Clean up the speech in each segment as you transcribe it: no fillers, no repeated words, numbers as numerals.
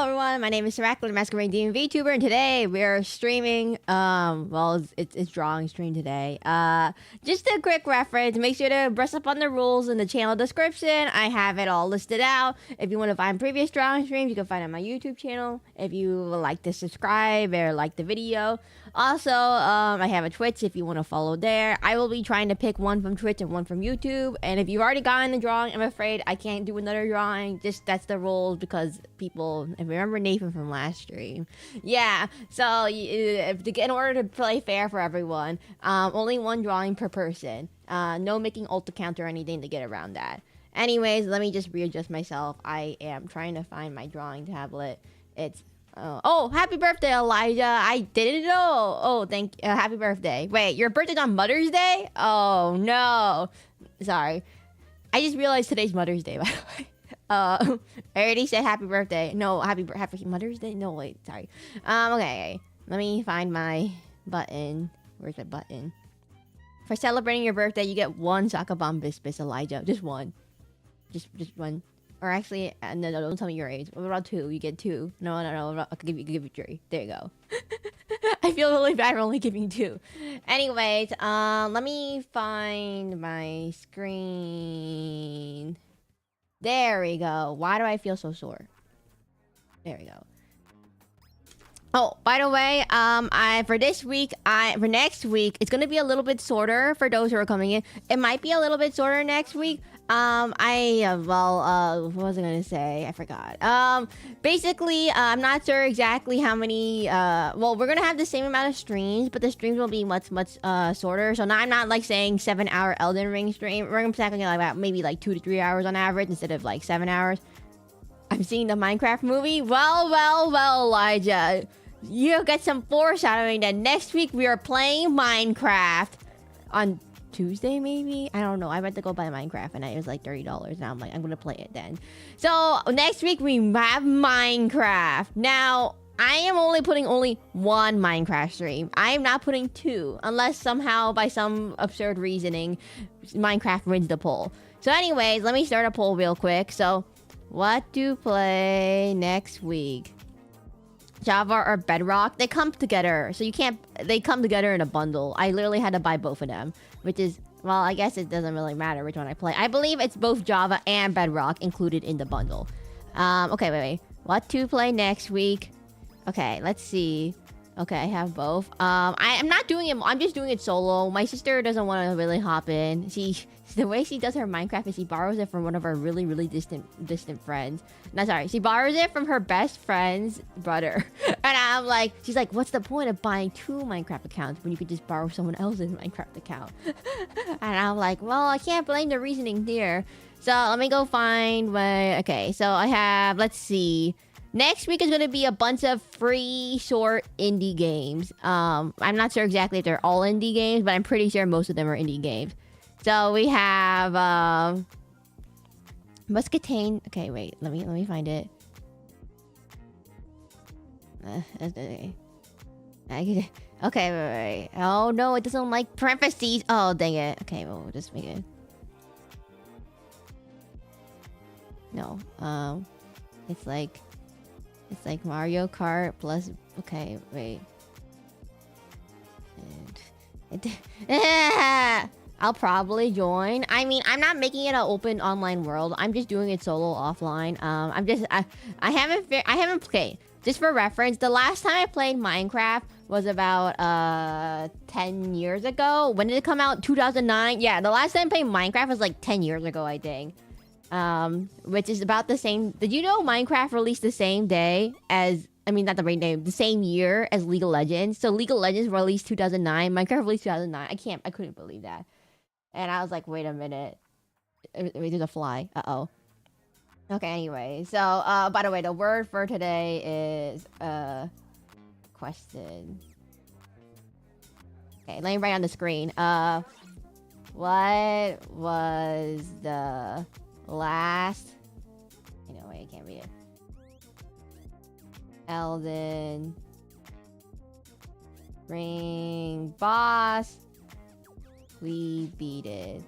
Hello everyone, my name is Seraclin, masquerade demon VTuber, and today we are streaming, it's drawing stream today. Just a quick reference, make sure to brush up on the rules in the channel description. I have it all listed out. If you want to find previous drawing streams, you can find it on my YouTube channel. If you would like to subscribe or like the video. Also, I have a Twitch if you want to follow there. I will be trying to pick one from Twitch and one from YouTube. And if you've already gotten the drawing, I'm afraid I can't do another drawing. Just that's the rules because people, if you remember Nathan from last stream. Yeah, so in order to play fair for everyone, only one drawing per person. No making ult account or anything to get around that. Anyways, let me just readjust myself. I am trying to find my drawing tablet. It's oh, happy birthday, Elijah. I didn't know. Oh, happy birthday. Wait, your birthday's on Mother's Day? Oh, no. Sorry. I just realized today's Mother's Day, by the way. I already said happy birthday. No, happy Mother's Day? No, wait, sorry. Okay. Let me find my button. Where's my button? For celebrating your birthday, you get one soccer bomb biscuit, Elijah. Just one. Just one. Or actually, no, don't tell me your age. What about two? You get two. No. I'll give you three. There you go. I feel really bad for only giving two. Anyways, let me find my screen. There we go. Why do I feel so sore? There we go. Oh, by the way, for next week, it's gonna be a little bit shorter for those who are coming in. It might be a little bit shorter next week. What was I gonna say? I forgot. Basically, I'm not sure exactly how many, well, we're gonna have the same amount of streams, but the streams will be much shorter. So now I'm not like saying 7-hour Elden Ring stream. We're gonna be talking like about maybe like 2 to 3 hours on average instead of like 7 hours. I'm seeing the Minecraft movie. Well, Elijah. You get some foreshadowing that next week we are playing Minecraft on Tuesday, maybe? I don't know. I went to go buy Minecraft and it was like $30. Now I'm like, I'm gonna play it then. So next week we have Minecraft. Now, I am only putting one Minecraft stream. I am not putting two, unless somehow by some absurd reasoning, Minecraft wins the poll. So anyways, let me start a poll real quick. So, what to play next week? Java or Bedrock, they come together. So they come together in a bundle. I literally had to buy both of them, which is, well, I guess it doesn't really matter which one I play. I believe it's both Java and Bedrock included in the bundle. Okay, wait. What to play next week? Okay, let's see. Okay, I have both. I'm not doing it. I'm just doing it solo. My sister doesn't want to really hop in. The way she does her Minecraft is she borrows it from one of her really distant friends. No, sorry. She borrows it from her best friend's brother. And I'm like, she's like, what's the point of buying two Minecraft accounts when you could just borrow someone else's Minecraft account? And I'm like, well, I can't blame the reasoning there. So let me go find my... Okay, so I have... Let's see. Next week is going to be a bunch of free, short indie games. I'm not sure exactly if they're all indie games, but I'm pretty sure most of them are indie games. So we have Muscatine. Okay, wait. Let me find it. Okay, wait. Oh no, it doesn't like parentheses. Oh dang it. Okay, well, we'll just make it. No. It's like Mario Kart plus. Okay, wait. I'll probably join. I mean, I'm not making it an open online world. I'm just doing it solo offline. I haven't played. Just for reference, the last time I played Minecraft was about 10 years ago. When did it come out? 2009. Yeah, the last time I played Minecraft was like 10 years ago, I think. Which is about the same. Did you know Minecraft released the same day as, I mean, not the right name, the same year as League of Legends. So League of Legends released 2009. Minecraft released 2009. I couldn't believe that. And I was like, wait a minute. Wait, there's a fly. Uh-oh. Okay, anyway. So, by the way, the word for today is, question. Okay, let me write on the screen. What was the last... You know, wait, I can't read it. Elden Ring boss we defeated.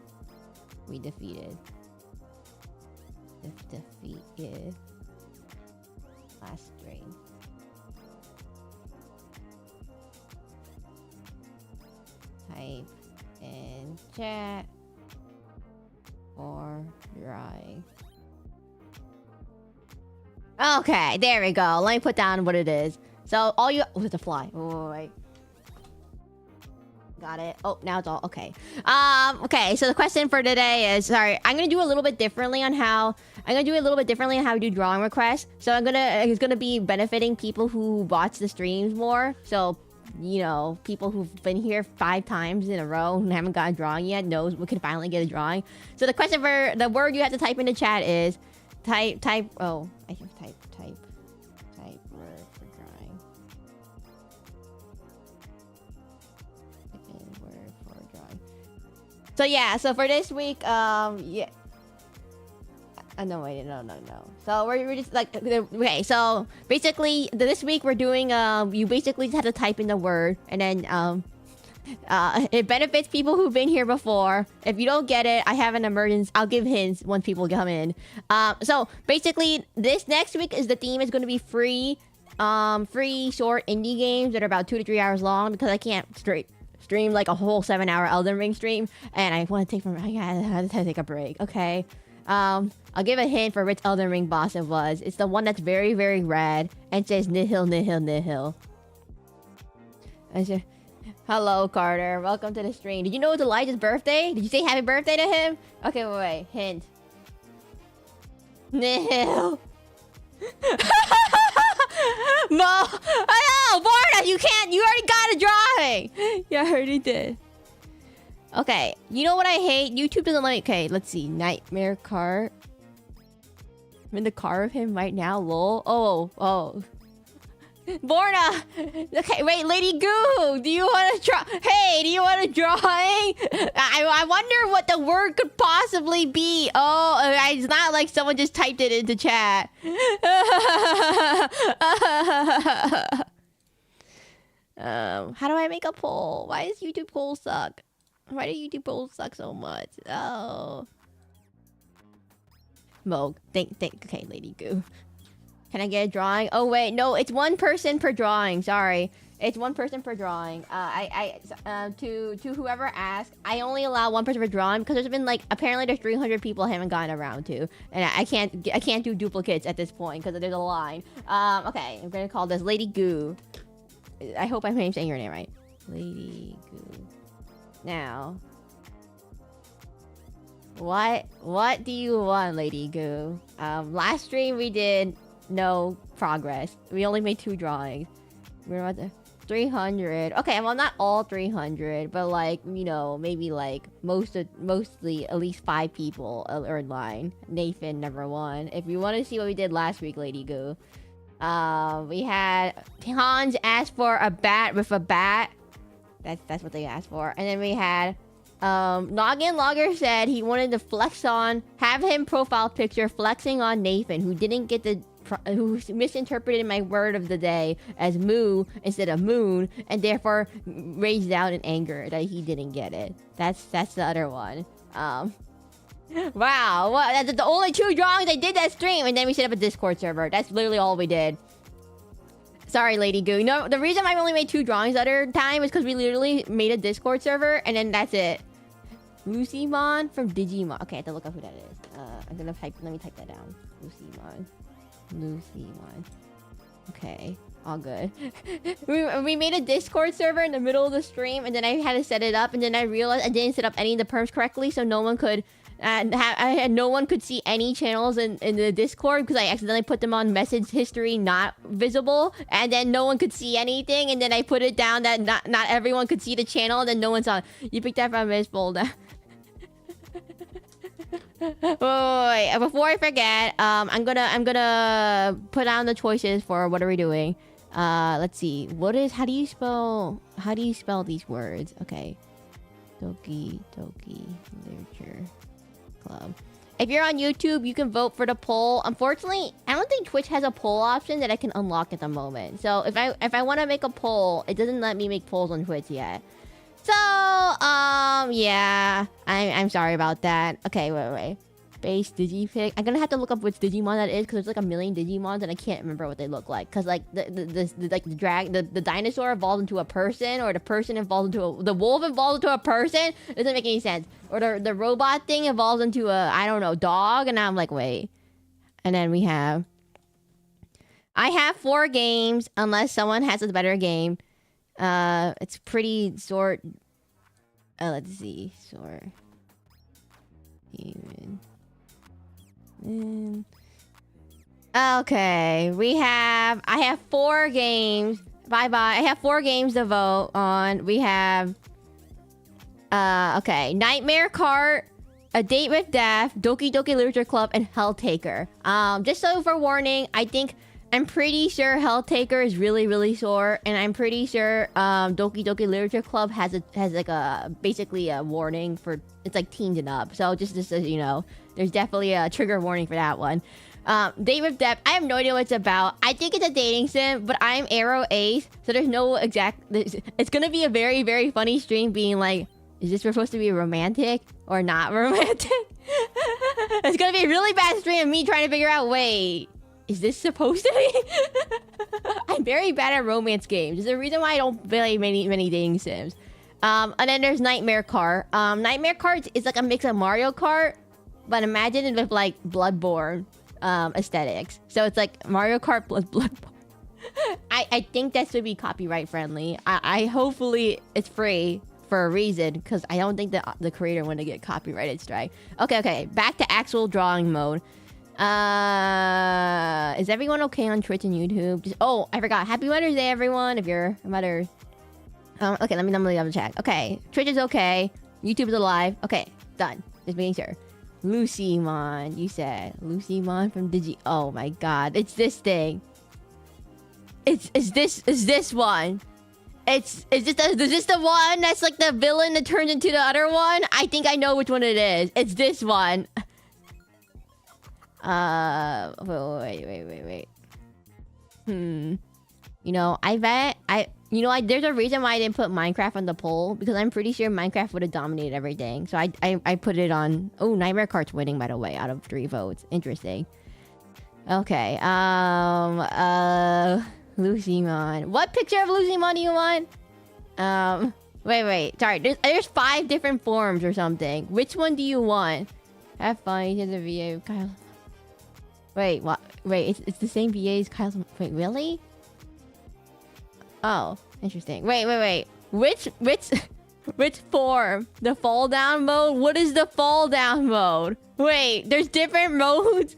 last stream. Type in chat or dry. Okay, there we go. Let me put down what it is. So all you with the fly. Oh, wait. Got it. Oh, now it's all okay. Okay, so the question for today is, sorry, I'm gonna do a little bit differently on how we do drawing requests. So it's gonna be benefiting people who watch the streams more. So, you know, people who've been here 5 times in a row and haven't got a drawing yet knows we can finally get a drawing. So the question for the word you have to type in the chat is type word for drawing. Type in word for drawing. So yeah, so for this week, yeah. No, wait, no. So we're just like, okay, so basically this week we're doing, you basically just have to type in the word, and then, it benefits people who've been here before. If you don't get it, I have an emergency. I'll give hints once people come in. So basically this next week is the theme is going to be free short indie games that are about 2 to 3 hours long, because I can't stream like a whole 7-hour Elden Ring stream, and I want to take I had to take a break. Okay. I'll give a hint for which Elden Ring boss it was. It's the one that's very, very red and says nihil, nihil, nihil. Hello, Carter. Welcome to the stream. Did you know it's Elijah's birthday? Did you say happy birthday to him? Okay, wait. Hint. Nihil. No! I know! Borna, you can't! You already got a drawing! Yeah, I already did. Okay, you know what I hate? YouTube doesn't like... Okay, let's see. Nightmare car. I'm in the car with him right now, lol. Oh. Borna! Okay, wait, Lady Goo! Do you want to draw... Hey, do you want a drawing? I wonder what the word could possibly be. Oh, it's not like someone just typed it into chat. How do I make a poll? Why does YouTube poll suck? Why do YouTube polls suck so much? Oh. Moog. Okay, Lady Goo. Can I get a drawing? Oh, wait. No, it's 1 person per drawing. Sorry. It's 1 person per drawing. To whoever asked, I only allow 1 person per drawing because there's been, like, apparently there's 300 people I haven't gotten around to. And I can't do duplicates at this point because there's a line. Okay. I'm going to call this Lady Goo. I hope I'm saying your name right. Lady Goo. Now, what do you want, Lady Goo? Last stream we did no progress. We only made 2 drawings. We're at 300. Okay, well, not all 300, but like, you know, maybe like mostly at least 5 people are in line. Nathan number 1. If you want to see what we did last week, Lady Goo, we had Hans asked for a bat with a bat. That's what they asked for. And then we had Noggin Logger said he wanted to have him profile picture flexing on Nathan, who didn't get who misinterpreted my word of the day as moo instead of moon, and therefore raged out in anger that he didn't get it. That's the other one. Wow, that's the only 2 drawings I did that stream, and then we set up a Discord server. That's literally all we did. Sorry, Lady Goo. No, the reason I only made 2 drawings the other time is because we literally made a Discord server, and then that's it. Lucymon from Digimon. Okay, I have to look up who that is. I'm gonna let me type that down. Lucymon. Okay, all good. we made a Discord server in the middle of the stream, and then I had to set it up, and then I realized I didn't set up any of the perms correctly, so no one could... no one could see any channels in the Discord because I accidentally put them on message history not visible, and then no one could see anything, and then I put it down that not everyone could see the channel, and then no one saw. You picked that from this folder. Wait, before I forget, I'm gonna put down the choices for what are we doing. Let's see. How do you spell these words? Okay. Doki Literature Club. If you're on YouTube, you can vote for the poll. Unfortunately, I don't think Twitch has a poll option that I can unlock at the moment. So if I want to make a poll, it doesn't let me make polls on Twitch yet. So yeah, I'm sorry about that. Okay, wait. space Digipic. I'm gonna have to look up which Digimon that is because there's like a million Digimons and I can't remember what they look like. Cause like the dinosaur evolved into a person, or the person evolved into the wolf evolved into a person. It doesn't make any sense. Or the robot thing evolves into a, I don't know, dog. And I'm like, wait. And then I have 4 games unless someone has a better game. It's pretty short. Let's see, short. Okay, I have 4 games. Bye. I have 4 games to vote on. We have okay, Nightmare Cart, A Date with Death, Doki Doki Literature Club, and Helltaker. Just so for warning, I'm pretty sure Helltaker is really, really sore, and I'm pretty sure Doki Doki Literature Club has like a basically a warning for, it's like teens and up. So just so you know, there's definitely a trigger warning for that one. Date with Depth, I have no idea what it's about. I think it's a dating sim, but I'm Arrow Ace, so there's no exact. It's gonna be a very, very funny stream, being like, is this supposed to be romantic or not romantic? It's gonna be a really bad stream of me trying to figure out, wait, is this supposed to be? I'm very bad at romance games. There's a reason why I don't play many dating sims. And then there's Nightmare Kart. Nightmare Kart is like a mix of Mario Kart, but imagine it with like Bloodborne aesthetics. So it's like Mario Kart plus Bloodborne. I think that should be copyright friendly. I hopefully it's free for a reason, because I don't think that the creator want to get copyrighted strike. Okay. Back to actual drawing mode. Is everyone okay on Twitch and YouTube? Oh, I forgot. Happy Mother's Day, everyone. If you're a mother. Okay, let me double check. Okay, Twitch is okay. YouTube is alive. Okay, done. Just making sure. Lucymon, you said. Lucymon from Digi. Oh my god, it's this thing. It's this one. Is this the one that's like the villain that turns into the other one? I think I know which one it is. It's this one. Wait. You know, there's a reason why I didn't put Minecraft on the poll, because I'm pretty sure Minecraft would have dominated everything. So I put it on. Oh, Nightmare Kart's winning, by the way, out of 3 votes. Interesting. Okay. Lucymon. What picture of Lucymon do you want? Wait. Sorry. There's 5 different forms or something. Which one do you want? Have fun. Here's a VA of Kyle. Wait, what? Wait, it's the same VA as Kyle's. Wait, really? Oh, interesting. Wait. Which form? The fall down mode? What is the fall down mode? Wait, there's different modes?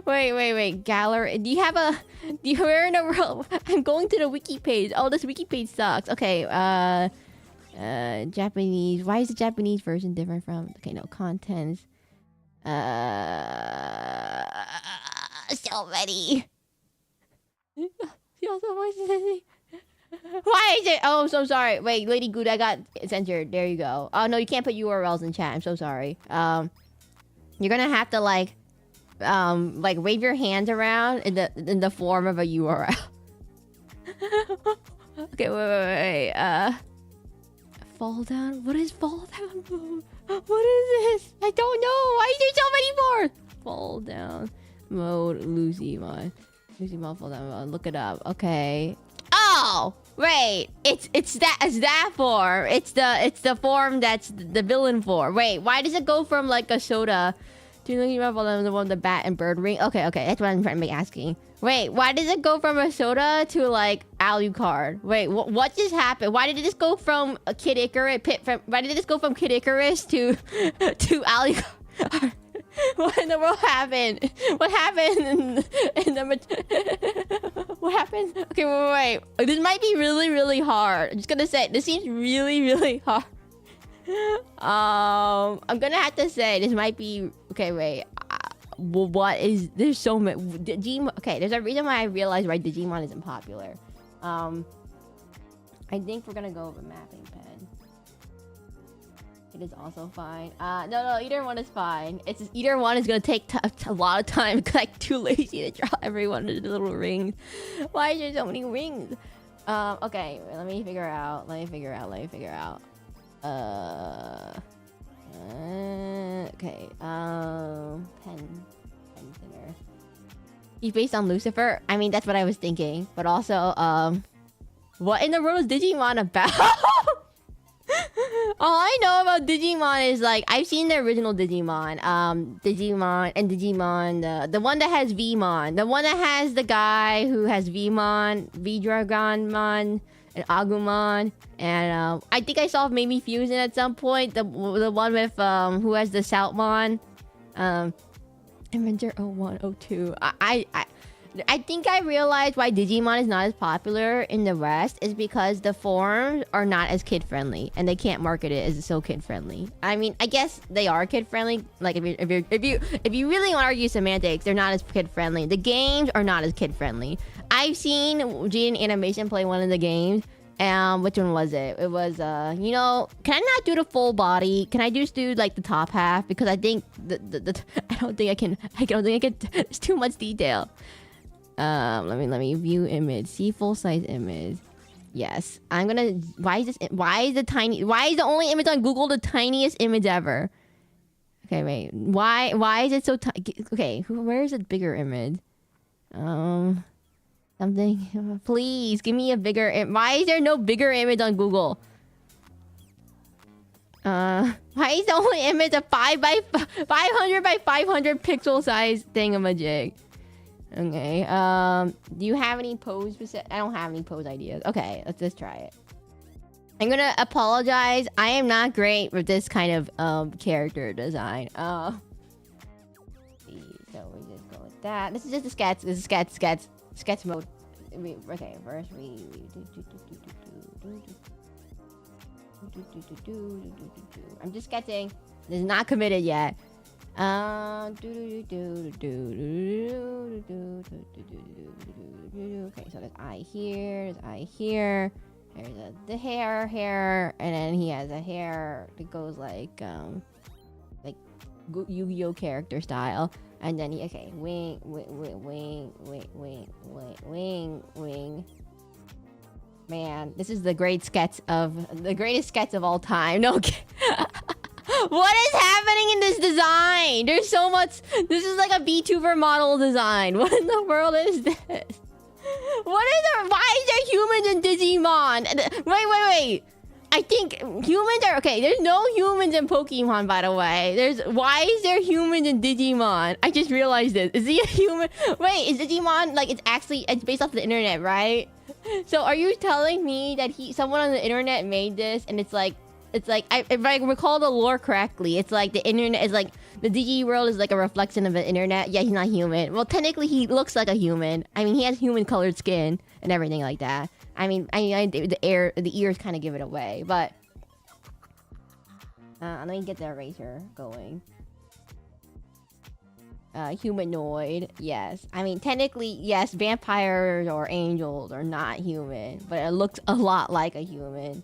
Wait. Gallery. Where in the world? I'm going to the wiki page. Oh, this wiki page sucks. Okay, Japanese. Why is the Japanese version different from? Okay, no, contents. So many. She also voices. Why is it? Oh, I'm so sorry. Wait, Lady Good, I got censored. There you go. Oh no, you can't put URLs in chat. I'm so sorry. You're gonna have to like wave your hands around in the form of a URL. Okay, wait. Fall down. What is fall down mode? What is this? I don't know. Why is there so many more? Fall down mode. Lucymon fall down mode. Look it up. Okay. Oh wait. It's that form. It's the form that's the villain form. Wait. Why does it go from like a soda to Lucymon fall down the one, the bat and bird ring? Okay. That's what I'm trying to be asking. Wait, why does it go from a soda to like Alucard? Wait, what just happened? Why did it just go from a Kid Icarus why did it just go from Kid Icarus to Alucard? What in the world happened? What happened what happened? Okay, wait. This might be really, really hard. I'm just gonna say this seems really, really hard. I'm gonna have to say this might be okay. Wait. What is there's so many Digimon. Okay, there's a reason why I realized why Digimon isn't popular. I think we're gonna go with a mapping pen. It is also fine. No, either one is fine. It's just, either one is gonna take a lot of time because I'm too lazy to draw everyone into the little rings. Why is there so many rings? Okay, wait, let me figure out. Okay. Pen thinner. He's based on Lucifer. I mean, that's what I was thinking. But also, what in the world is Digimon about? All I know about Digimon is like I've seen the original Digimon, Digimon, the one that has Vmon, the one that has the guy who has Vmon, V-Dragonmon, and Agumon, and I think I saw maybe Fusion at some point. The one with who has the Saltmon, Avenger 0102. I think I realized why Digimon is not as popular in the West is because the forms are not as kid friendly and they can't market it as so kid friendly. I mean, I guess they are kid friendly. Like if you really want to argue semantics, they're not as kid friendly. The games are not as kid friendly. I've seen Gene Animation play one of the games. Which one was it? It was you know, can I not do the full body? Can I just do like the top half? Because I think I don't think I can. It's too much detail. Let me view image. See full size image. Yes, I'm gonna. Why is the only image on Google the tiniest image ever? Okay, wait. Why is it so tiny? Okay, where is a bigger image? Something. Please give me a bigger. Why is there no bigger image on Google? Why is the only image a 500 by 500 pixel size thingamajig? Okay. Do you have any pose? I don't have any pose ideas. Okay, let's just try it. I'm gonna apologize. I am not great with this kind of character design. So we just go with that. This is just a sketch. This is sketch mode. Okay, first we I'm just sketching. This is not committed yet. Okay, so there's eye here, there's the hair, and then he has a hair that goes like Yu-Gi-Oh character style, and then wing. Man, this is the greatest sketch of all time. No. What is happening in this design? There's so much. This is like a VTuber model design. What in the world is this? Why is there humans in Digimon? Wait. I think humans are okay. There's no humans in Pokemon, by the way. Why is there humans in Digimon? I just realized this. Is he a human? Wait, is Digimon like it's based off the internet, right? So are you telling me that someone on the internet made this and it's like if I recall the lore correctly, it's like the internet is like the Digi world is like a reflection of the internet. Yeah, he's not human. Well, technically he looks like a human. I mean, he has human colored skin and everything like that. I mean, the ears kind of give it away, but let me get the eraser going. Humanoid, yes. I mean, technically, yes, vampires or angels are not human, but it looks a lot like a human.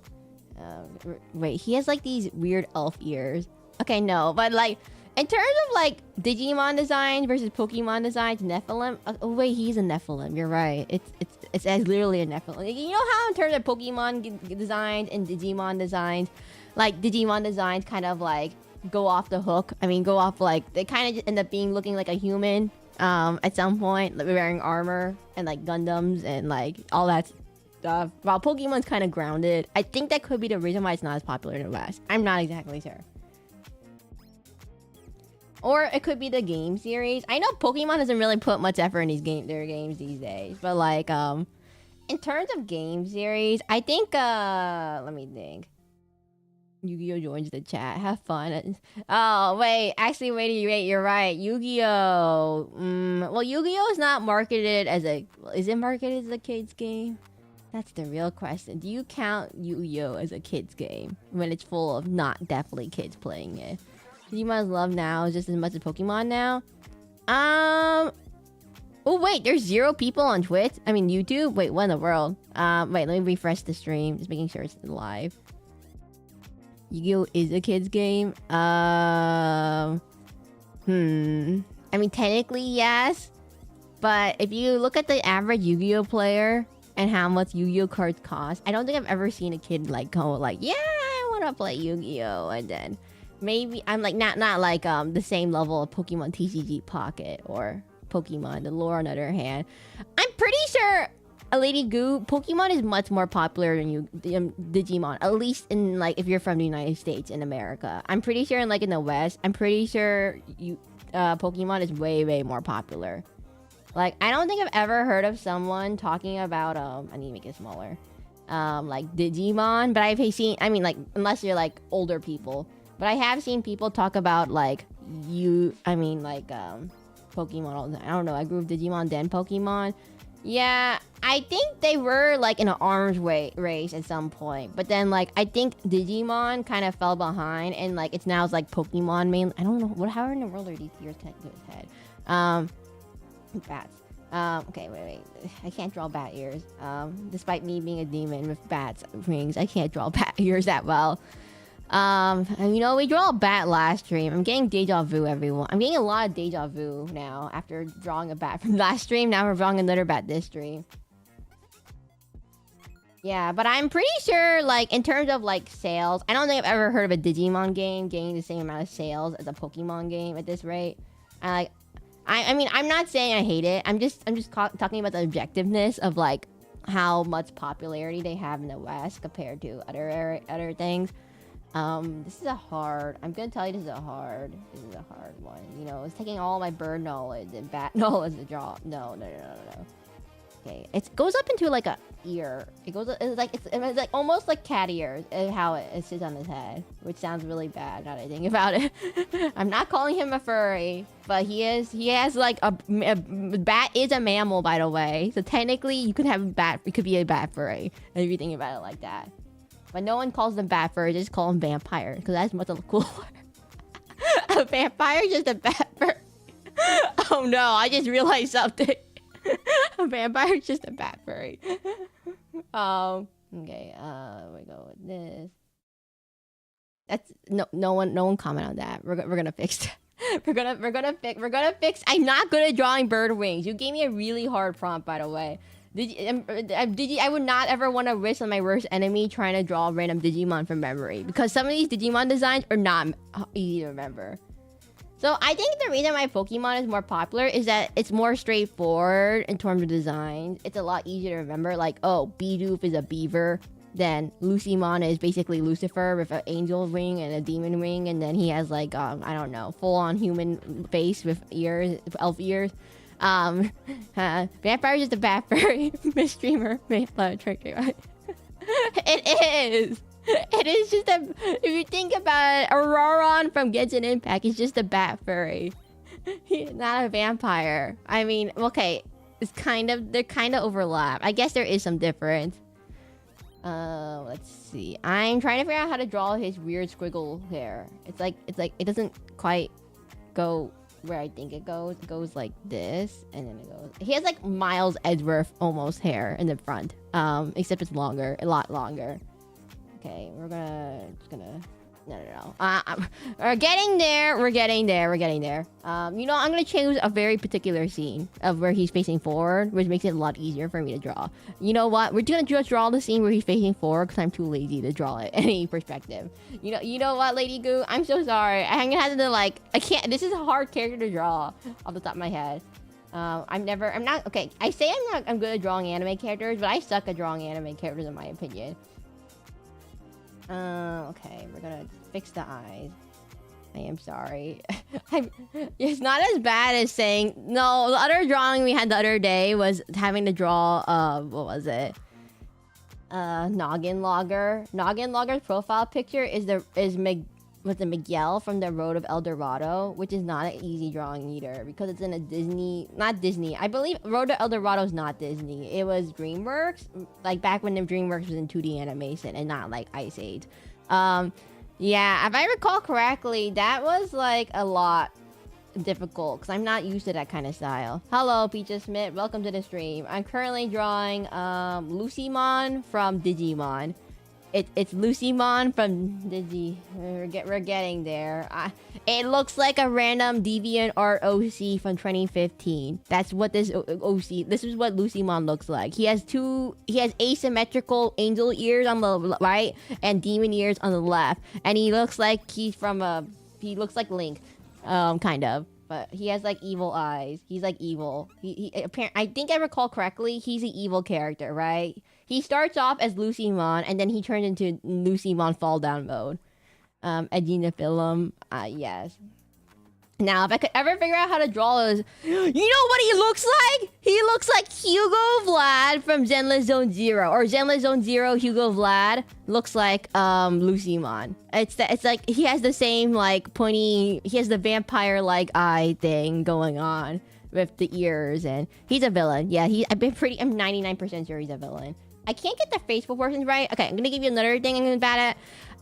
Wait, he has like these weird elf ears. Okay, no, but like in terms of like Digimon designs versus Pokemon designs, Nephilim. Oh wait, he's a Nephilim. You're right. It's literally a Nephilim. You know how in terms of Pokemon designs and Digimon designs, like Digimon designs kind of like go off the hook. I mean, go off like they kind of just end up looking like a human at some point, like wearing armor and like Gundams and like all that stuff. While Pokemon's kind of grounded. I think that could be the reason why it's not as popular in the West. I'm not exactly sure. Or it could be the game series. I know Pokemon doesn't really put much effort in their games these days. But like in terms of game series, I think let me think. Yu-Gi-Oh joins the chat. Have fun. Oh wait, actually wait, you're right. Yu-Gi-Oh. Well, Yu-Gi-Oh is not marketed as is it marketed as a kids game? That's the real question. Do you count Yu-Gi-Oh as a kids game when it's full of not definitely kids playing it? Digimon's love now is just as much as Pokemon now. Oh wait, there's 0 people on Twitch. I mean YouTube. Wait, what in the world? Wait, let me refresh the stream. Just making sure it's live. Yu-Gi-Oh is a kids game. I mean technically yes, but if you look at the average Yu-Gi-Oh player and how much Yu-Gi-Oh cards cost, I don't think I've ever seen a kid like go like, yeah, I want to play Yu-Gi-Oh, and then maybe I'm like not like the same level of Pokemon TCG Pocket or Pokemon the lore. On the other hand, I'm pretty sure a Lady Goo Pokemon is much more popular than Digimon, at least in like if you're from the United States in America. I'm pretty sure in like in the West, I'm pretty sure Pokemon is way more popular. Like I don't think I've ever heard of someone talking about I need to make it smaller. Like Digimon, but I've seen, I mean like unless you're like older people, but I have seen people talk about like Pokemon all the time. I don't know, I grew up Digimon then Pokemon. Yeah, I think they were like in an arms race at some point, but then like I think Digimon kind of fell behind, and like it's now like Pokemon main. I don't know how in the world are these ears connected to his head? Bats. Okay, wait. I can't draw bat ears. Despite me being a demon with bats wings, I can't draw bat ears that well. And you know, we drew a bat last stream. I'm getting deja vu, everyone. I'm getting a lot of deja vu now after drawing a bat from last stream. Now we're drawing another bat this stream. Yeah, but I'm pretty sure, like, in terms of, like, sales, I don't think I've ever heard of a Digimon game getting the same amount of sales as a Pokemon game at this rate. I mean, I'm not saying I hate it. I'm just talking about the objectiveness of, like, how much popularity they have in the West compared to other things. This is I'm gonna tell you this is a hard one. You know, it's taking all my bird knowledge and bat knowledge to draw. No. Okay, it goes up into like a ear. It's like almost like cat ears, how it sits on his head, which sounds really bad now that I think about it. I'm not calling him a furry, but he has like a bat is a mammal, by the way. So technically, you could have a bat. It could be a bat furry if you think about it like that. But no one calls them bat furry, just call them vampire, because that's much cooler. A vampire is just a bat furry. Oh no, I just realized something. A vampire is just a bat furry. Okay, we go with this. That's no one comment on that. We're gonna fix that. We're gonna fix. I'm not good at drawing bird wings. You gave me a really hard prompt, by the way. I would not ever want to risk on my worst enemy trying to draw a random Digimon from memory, because some of these Digimon designs are not easy to remember. So I think the reason my Pokemon is more popular is that it's more straightforward in terms of designs. It's a lot easier to remember. Like, oh, Bidoof is a beaver. Then Lucimon is basically Lucifer with an angel wing and a demon wing, and then he has like I don't know, full-on human face with ears, elf ears. Vampire is just a bat furry. Miss Dreamer, It is. It is just if you think about it, Auroron from Genshin Impact is just a bat furry. He's not a vampire. I mean, okay, they're kind of overlap. I guess there is some difference. Let's see. I'm trying to figure out how to draw his weird squiggle hair. It's like it doesn't quite go where I think it goes. It goes like this, and then it goes. He has like Miles Edgeworth almost hair in the front. Except it's longer, a lot longer. Okay, we're gonna. No. We're getting there. We're getting there. You know, I'm gonna choose a very particular scene of where he's facing forward, which makes it a lot easier for me to draw. You know what? We're gonna just draw the scene where he's facing forward because I'm too lazy to draw it any perspective. You know what, Lady Goo? I'm so sorry. I'm gonna have to like. I can't. This is a hard character to draw off the top of my head. I'm not. Okay, I say I'm good at drawing anime characters, but I suck at drawing anime characters in my opinion. Okay, we're gonna fix the eyes. I am sorry. It's not as bad as saying... No, the other drawing we had the other day was having to draw, what was it? Noggin Logger. Noggin Logger's profile picture is Miguel from the Road of El Dorado, which is not an easy drawing either, because it's in a Disney... Not Disney. I believe Road to El Dorado is not Disney. It was DreamWorks, like back when the DreamWorks was in 2D animation and not like Ice Age. Yeah, if I recall correctly, that was like a lot difficult because I'm not used to that kind of style. Hello, Peaches Smith. Welcome to the stream. I'm currently drawing Lucimon from Digimon. It's Lucymon from Digi. We're getting there. It looks like a random deviant art OC from 2015. That's what this OC. This is what Lucymon looks like. He has asymmetrical angel ears on the right and demon ears on the left, and he looks like he looks like Link, kind of. But he has like evil eyes. He's like evil. I think I recall correctly. He's an evil character, right? He starts off as Lucymon, and then he turns into Lucymon Fall Down mode. Edina Film. Yes. Now, if I could ever figure out how to draw this, you know what he looks like? He looks like Hugo Vlad from Zenless Zone Zero, or Zenless Zone Zero. Hugo Vlad looks like Lucymon. It's like he has the same like pointy. He has the vampire like eye thing going on with the ears, and he's a villain. Yeah, I'm 99% sure he's a villain. I can't get the face proportions right. Okay, I'm gonna give you another thing I'm bad at.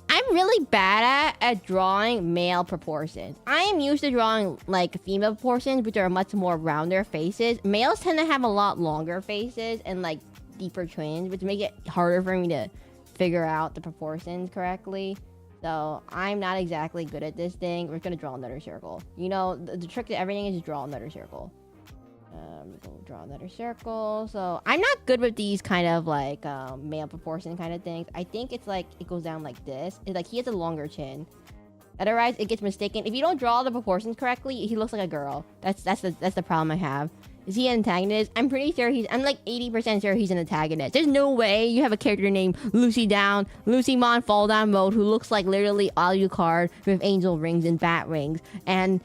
I'm really bad at drawing male proportions. I am used to drawing like female proportions, which are much more rounder faces. Males tend to have a lot longer faces and like deeper chins, which make it harder for me to figure out the proportions correctly. So I'm not exactly good at this thing. We're gonna draw another circle. You know, the trick to everything is to draw another circle. We'll draw another circle. So I'm not good with these kind of like male proportion kind of things. I think it's like it goes down like this. It's like he has a longer chin. Otherwise, it gets mistaken. If you don't draw the proportions correctly, he looks like a girl. That's the problem I have. Is he an antagonist? I'm pretty sure I'm like 80% sure he's an antagonist. There's no way you have a character named Lucymon Fall Down mode who looks like literally Alucard with angel rings and bat rings and.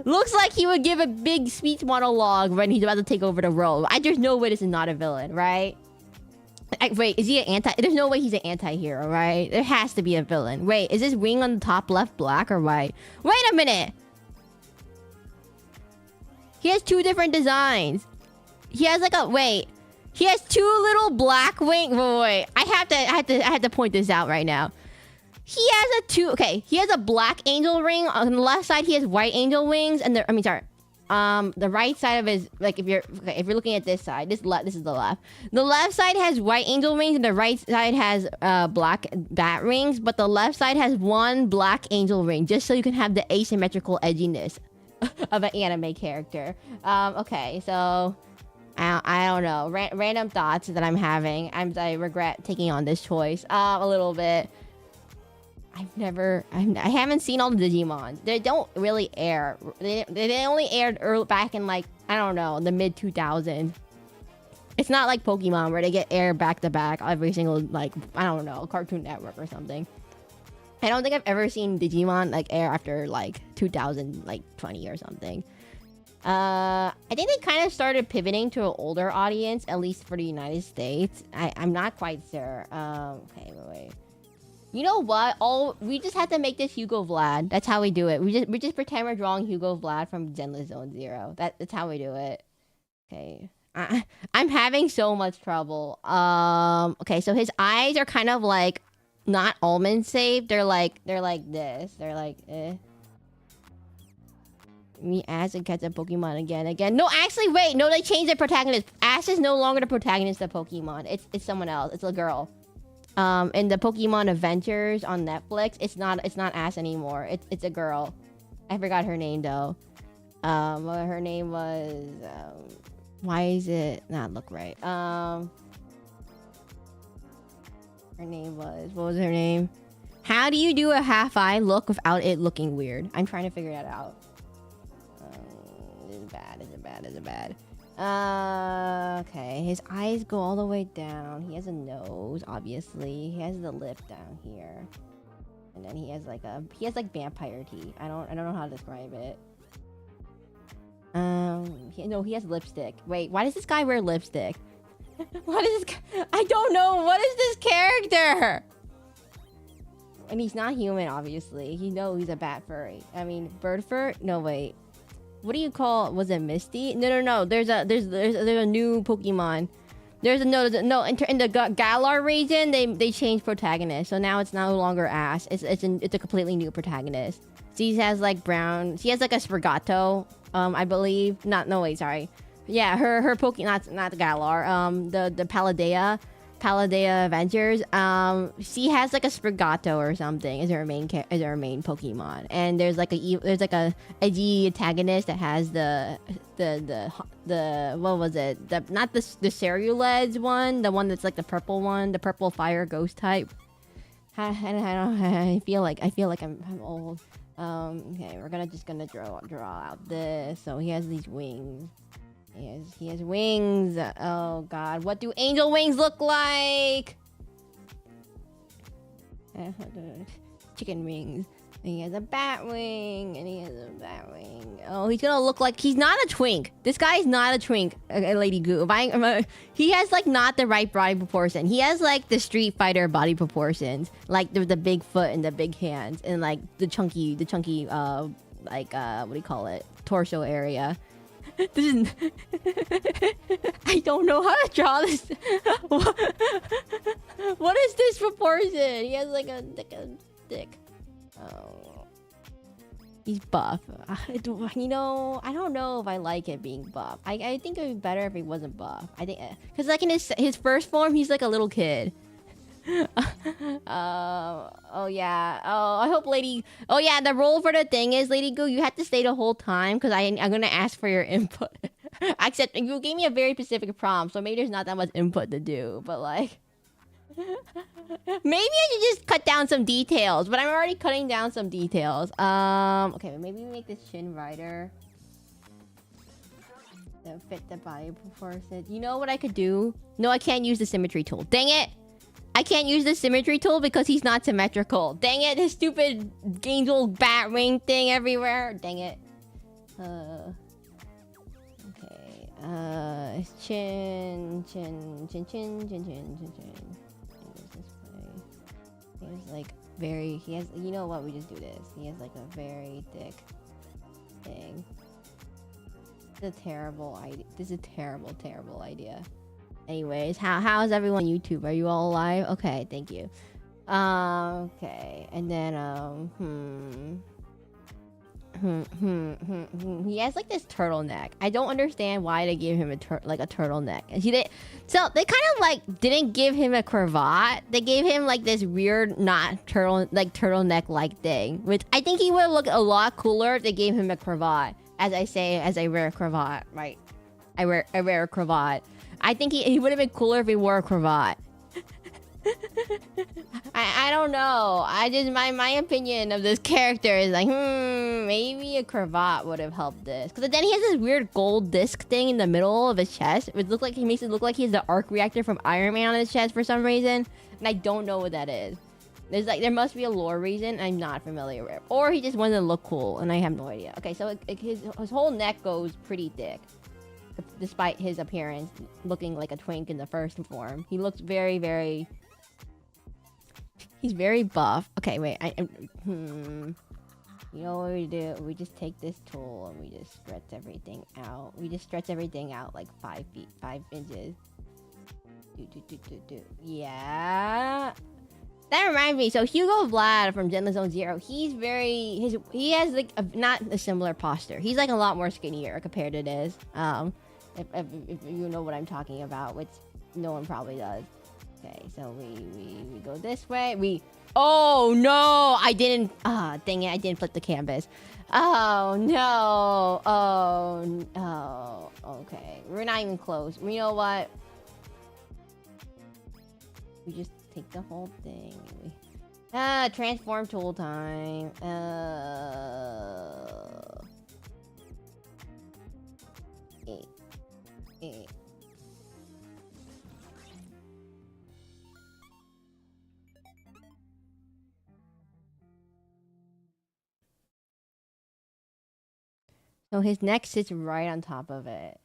Looks like he would give a big speech monologue when he's about to take over the role. There's no way this is not a villain, right? Wait, is he an anti? There's no way he's an anti-hero, right? There has to be a villain. Wait, is this ring on the top left black or white? Wait a minute! He has two different designs. He has like he has two little black wings. Wait. I have to point this out right now. He has he has a black angel ring on the left side. He has white angel wings, and the right side of his like if you're looking at this side, this is the left. The left side has white angel wings, and the right side has black bat rings. But the left side has one black angel ring, just so you can have the asymmetrical edginess of an anime character. Okay, so I don't know. Random thoughts that I'm having. I regret taking on this choice a little bit. I haven't seen all the Digimon. They don't really air. They only aired back in like, I don't know, the mid 2000s. It's not like Pokemon where they get aired back to back every single, like, I don't know, Cartoon Network or something. I don't think I've ever seen Digimon like air after like 2020 or something. I think they kind of started pivoting to an older audience, at least for the United States. I'm not quite sure. Okay, wait. You know what? We just have to make this Hugo Vlad. That's how we do it. We just pretend we're drawing Hugo Vlad from Zenless Zone Zero. That's how we do it. Okay. I'm having so much trouble. Okay, so his eyes are kind of like not almond shaped. They're like this. They're like Me Ash and catch a Pokemon again. No, actually, wait. No, they changed the protagonist. Ash is no longer the protagonist of Pokemon. It's someone else. It's a girl. In the Pokemon Adventures on Netflix, it's not Ash anymore. It's a girl. I forgot her name though. Her name was why is it not look right? Her name was, what was her name? How do you do a half eye look without it looking weird? I'm trying to figure that out. Is it bad? Okay, his eyes go all the way down. He has a nose, obviously. He has the lip down here, and then he has like vampire teeth. I don't know how to describe it. He has lipstick. Wait, why does this guy wear lipstick? What is this? I don't know. What is this character? And he's not human, obviously. He's a bat furry. I mean, bird fur? No, wait. What do you call? Was it Misty? No. There's a new Pokemon. In the Galar region, they changed protagonist, so now it's no longer Ash. It's a completely new protagonist. She has like brown. She has like a Sprigato, I believe. Yeah, her Pokemon, not the Galar. The Paldea. Paldea Adventures. She has like a Sprigato or something as her main Pokemon, and there's like a edgy antagonist that has the what was it? Not the Ceruleds one, the one that's like the purple one, the purple fire ghost type. I feel like I'm old. Okay, we're gonna draw out this. So he has these wings. He has wings. Oh god, what do angel wings look like? Chicken wings. And he has a bat wing, and he has a bat wing. Oh, he's gonna look like he's not a twink. This guy is not a twink, Lady Goo. He has like not the right body proportion. He has like the Street Fighter body proportions, like the big foot and the big hands, and like the chunky like what do you call it? Torso area. This is I don't know how to draw this. What is this proportion? He has like a dick. Oh, he's buff. You know, I don't know if I like it being buff. I think it would be better if he wasn't buff. I think because like in his first form, he's like a little kid. Oh yeah. Oh, I hope Lady. Oh yeah. The role for the thing is Lady Goo. You have to stay the whole time because I'm gonna ask for your input. Except you gave me a very specific prompt, so maybe there's not that much input to do. But like, maybe I should just cut down some details. But I'm already cutting down some details. Okay. Maybe we make this chin wider. That fit the body proportion. You know what I could do? No, I can't use the symmetry tool. Dang it! I can't use the symmetry tool because he's not symmetrical. Dang it, his stupid angel bat wing thing everywhere. Dang it. Okay. His chin. He has like he has, you know what, we just do this. He has like a very thick thing. This is a terrible idea. This is a terrible idea. Anyways, how's everyone on YouTube? Are you all alive? Okay, thank you. Okay, and then he has like this turtleneck. I don't understand why they gave him a turtleneck. And so they kind of like didn't give him a cravat. They gave him like this weird turtleneck like thing, which I think he would look a lot cooler if they gave him a cravat. As I wear a cravat, right? I wear a cravat. I think he would have been cooler if he wore a cravat. I don't know. I just my opinion of this character is like, maybe a cravat would have helped this. Because then he has this weird gold disc thing in the middle of his chest. It makes it look like he has the arc reactor from Iron Man on his chest for some reason, and I don't know what that is. There must be a lore reason I'm not familiar with, or he just wanted to look cool, and I have no idea. Okay, so his whole neck goes pretty thick. Despite his appearance looking like a twink in the first form, he looks very, very. He's very buff. Okay, wait. You know what we do? We just take this tool and we just stretch everything out. We just stretch everything out like 5 inches. Yeah. That reminds me. So Hugo Vlad from Zenless Zone Zero, he has like not a similar posture. He's like a lot more skinnier compared to this. If you know what I'm talking about, which no one probably does. Okay, so we go this way. Oh no! I didn't. Dang it! I didn't flip the canvas. Oh no! Oh. Okay, we're not even close. You know what? We just take the whole thing. Transform tool time. So his neck sits right on top of it.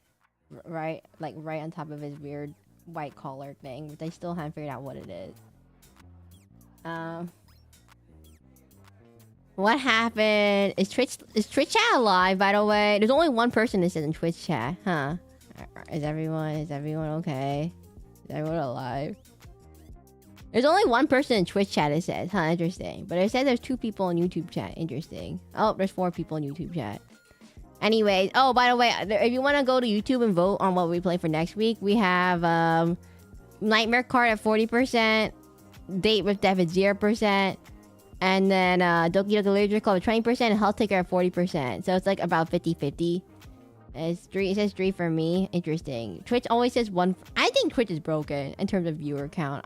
Right on top of his weird white collar thing, but I still haven't figured out what it is. What happened? Is Twitch chat alive, by the way? There's only one person that says in Twitch chat, huh? Is everyone okay? Is everyone alive? There's only one person in Twitch chat, it says, huh? Interesting. But it said there's 2 people in YouTube chat. Interesting. Oh, there's 4 people in YouTube chat. Anyways, oh, by the way, if you want to go to YouTube and vote on what we play for next week, we have Nightmare Cart at 40%. Date with Death at 0%. And then Doki Doki Literature Club at 20% and Health Taker at 40%. So it's like about 50-50. It says 3 for me. Interesting. Twitch always says 1. I think Twitch is broken in terms of viewer count.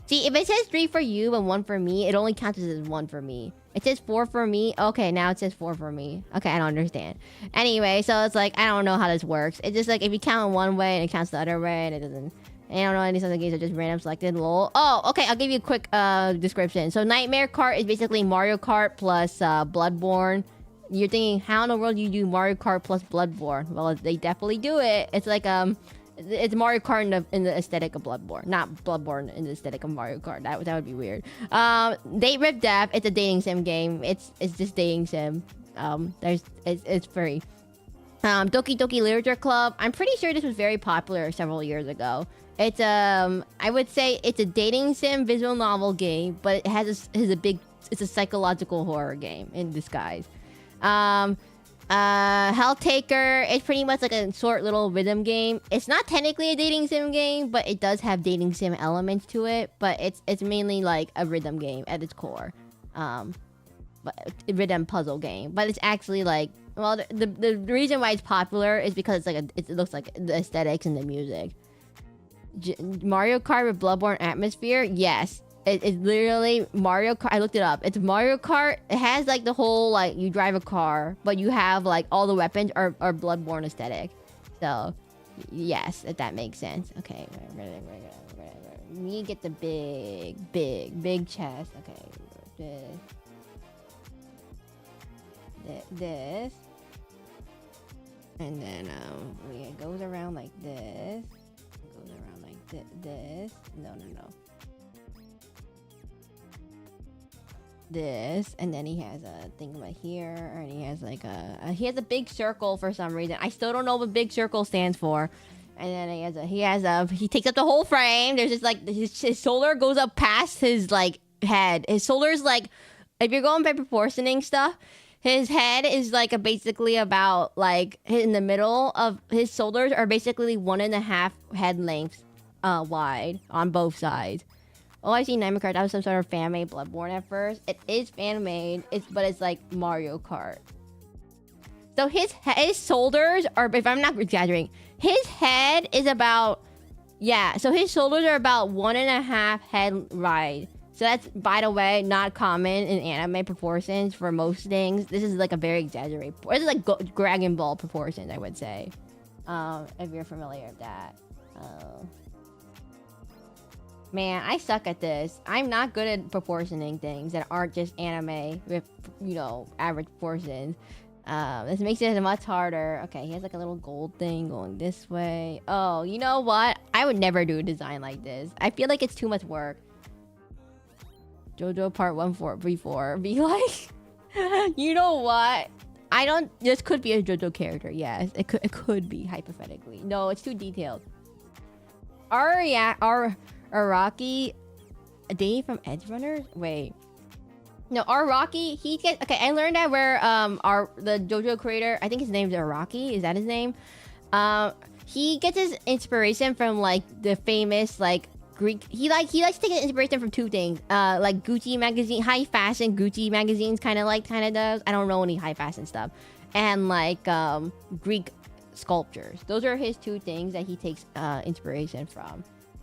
See, if it says 3 for you and 1 for me, it only counts as 1 for me. It says 4 for me. Okay, now it says 4 for me. Okay, I don't understand. Anyway, so it's like, I don't know how this works. It's just like, if you count one way and it counts the other way, and it doesn't... I don't know, any other games are just random selected, lol. Oh, okay, I'll give you a quick description. So Nightmare Kart is basically Mario Kart plus Bloodborne. You're thinking, how in the world do you do Mario Kart plus Bloodborne? Well, they definitely do it. It's like, it's Mario Kart in the aesthetic of Bloodborne. Not Bloodborne in the aesthetic of Mario Kart. That would be weird. Date Rip Death, it's a dating sim game. It's just dating sim. It's free. Doki Doki Literature Club. I'm pretty sure this was very popular several years ago. It's I would say it's a dating sim visual novel game, but it has it's a psychological horror game in disguise. Health Taker, it's pretty much like a short little rhythm game. It's not technically a dating sim game, but it does have dating sim elements to it. But it's mainly like a rhythm game at its core. But a rhythm puzzle game. But it's actually like, well, the reason why it's popular is because it's like it looks like the aesthetics and the music. Mario Kart with Bloodborne atmosphere, yes. It's literally Mario Kart. I looked it up. It's Mario Kart. It has like the whole like you drive a car, but you have like all the weapons are Bloodborne aesthetic. So yes, if that makes sense. Okay, we get the big chest. Okay, this, and then it goes around like this. It goes around like this. No. This, and then he has a thing right here, and he has like he has a big circle for some reason. I still don't know what big circle stands for. And then he takes up the whole frame. There's just like his shoulder goes up past his like head. His shoulder's like, if you're going by proportioning stuff, his head is like basically about like in the middle of his shoulders are basically 1.5 head lengths wide on both sides. Oh, I see Nightmare Kart. That was some sort of fan-made Bloodborne at first. It is fan-made, but it's like Mario Kart. So his shoulders are, if I'm not exaggerating, his head is about, yeah. So his shoulders are about 1.5 head wide. So that's, by the way, not common in anime proportions for most things. This is like a very exaggerated. This is like Dragon Ball proportions, I would say, if you're familiar with that. Man, I suck at this. I'm not good at proportioning things that aren't just anime with, you know, average proportions. This makes it much harder. Okay, he has like a little gold thing going this way. Oh, you know what? I would never do a design like this. I feel like it's too much work. JoJo Part 1434. Be like, you know what? This could be a JoJo character. Yes, it could be, hypothetically. No, it's too detailed. Araki, Dave from Edge Runners? Wait. No, Araki, he gets... Okay, I learned that where the JoJo creator, I think his name's Araki, is that his name? He gets his inspiration from, like, the famous, like, Greek... He likes to take his inspiration from two things. Like, Gucci magazine, high fashion Gucci magazines kind of does. I don't know any high fashion stuff. And, like, Greek sculptures. Those are his two things that he takes inspiration from.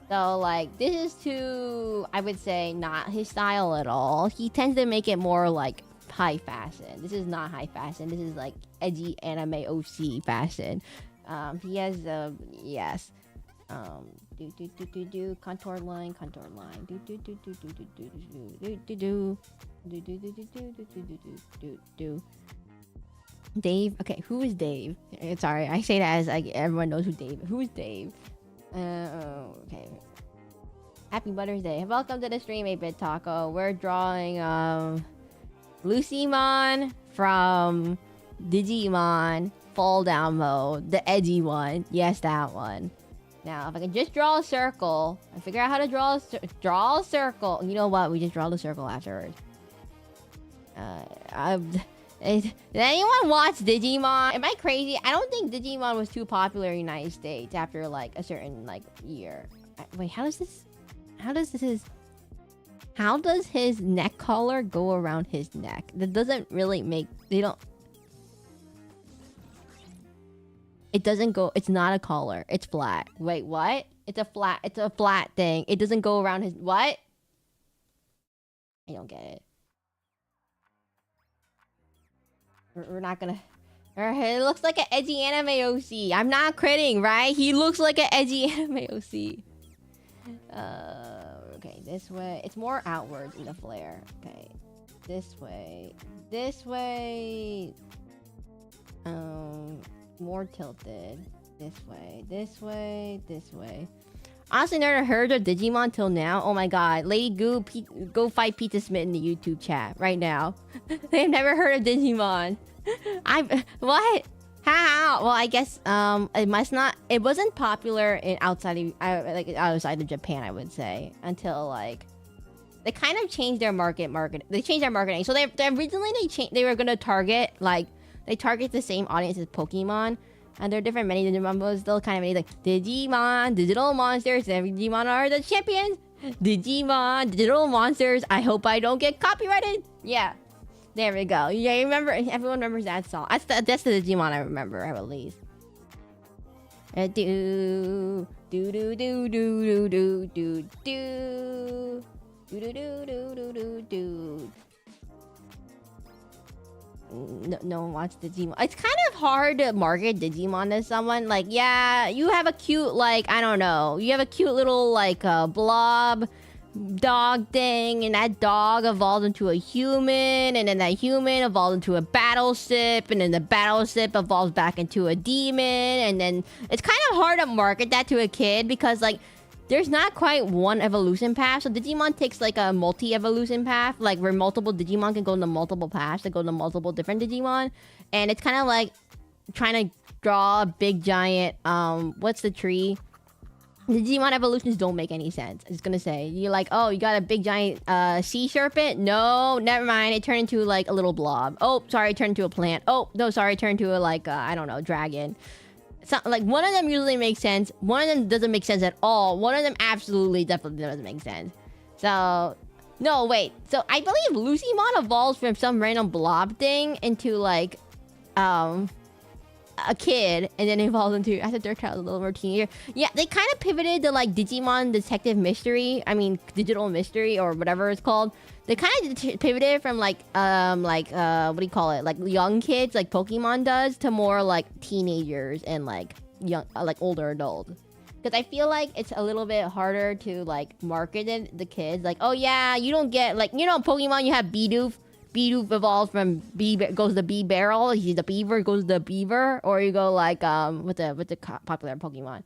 So, like, this is too, I would say, not his style at all. He tends to make it more, like, high fashion. This is not high fashion. This is, like, edgy anime OC fashion. He has, yes. Contour line. Dave. Okay, who is Dave? Sorry, I say that as, like, everyone knows who Dave is. Who is Dave? Okay. Happy Mother's Day. Welcome to the stream, 8-Bit Taco. We're drawing Lucymon from Digimon Fall Down Mode. The edgy one. Yes, that one. Now, if I can just draw a circle and figure out how to draw a circle. You know what? We just draw the circle afterwards. Did anyone watch Digimon? Am I crazy? I don't think Digimon was too popular in the United States after like a certain like year. Wait, how does his neck collar go around his neck? That doesn't really make... It doesn't go... It's not a collar. It's flat. Wait, what? It's a flat thing. It doesn't go around his... What? I don't get it. We're not gonna... It looks like an edgy anime OC. I'm not kidding, right? He looks like an edgy anime OC. Okay, this way. It's more outwards in the flare. Okay, this way. This way. More tilted. This way. This way. This way. Honestly, never heard of Digimon till now. Oh my god. Lady Goo, go fight Pizza Smith in the YouTube chat right now. They've never heard of Digimon. What? How? Well, I guess it must not. It wasn't popular in outside of Japan, I would say, until like they kind of changed their market. They changed their marketing. So they originally they were gonna target they target the same audience as Pokemon, and there are different many Digimon, but still kind of many like Digimon, digital monsters, and Digimon are the champions. Digimon, digital monsters. I hope I don't get copyrighted. Yeah. There we go. Yeah, you remember? Everyone remembers that song. That's the Digimon I remember, at least. Do do do do do do do do do do do do do do do. No one wants Digimon. It's kind of hard to market Digimon to someone. Like, yeah, you have a cute, like, I don't know. You have a cute little, like, blob dog thing, and that dog evolves into a human, and then that human evolves into a battleship, and then the battleship evolves back into a demon, and then it's kind of hard to market that to a kid because like there's not quite one evolution path. So Digimon takes like a multi-evolution path, like where multiple Digimon can go into multiple paths to go to multiple different Digimon, and it's kind of like trying to draw a big giant what's the tree? The Digimon evolutions don't make any sense. I'm just gonna say. You're like, oh, you got a big giant sea serpent? No, never mind. It turned into like a little blob. Oh, sorry, it turned into a plant. Oh, no, sorry, it turned into a like, I don't know, dragon. So, like, one of them usually makes sense. One of them doesn't make sense at all. One of them absolutely, definitely doesn't make sense. So, no, wait. So, I believe Lucymon evolves from some random blob thing into like, a kid, and then evolves into as a third child, a little more teenager. Yeah, they kind of pivoted to like Digimon Detective Mystery. I mean, Digital Mystery or whatever it's called. They kind of pivoted from like what do you call it? Like young kids, like Pokemon does, to more like teenagers and like young, like older adults. Because I feel like it's a little bit harder to like market it the kids. Like, oh yeah, you don't get like, you know, Pokemon, you have Bidoof. Bidoof evolves from goes to bee barrel. He's the beaver, goes to the beaver. Or you go like with the popular Pokemon.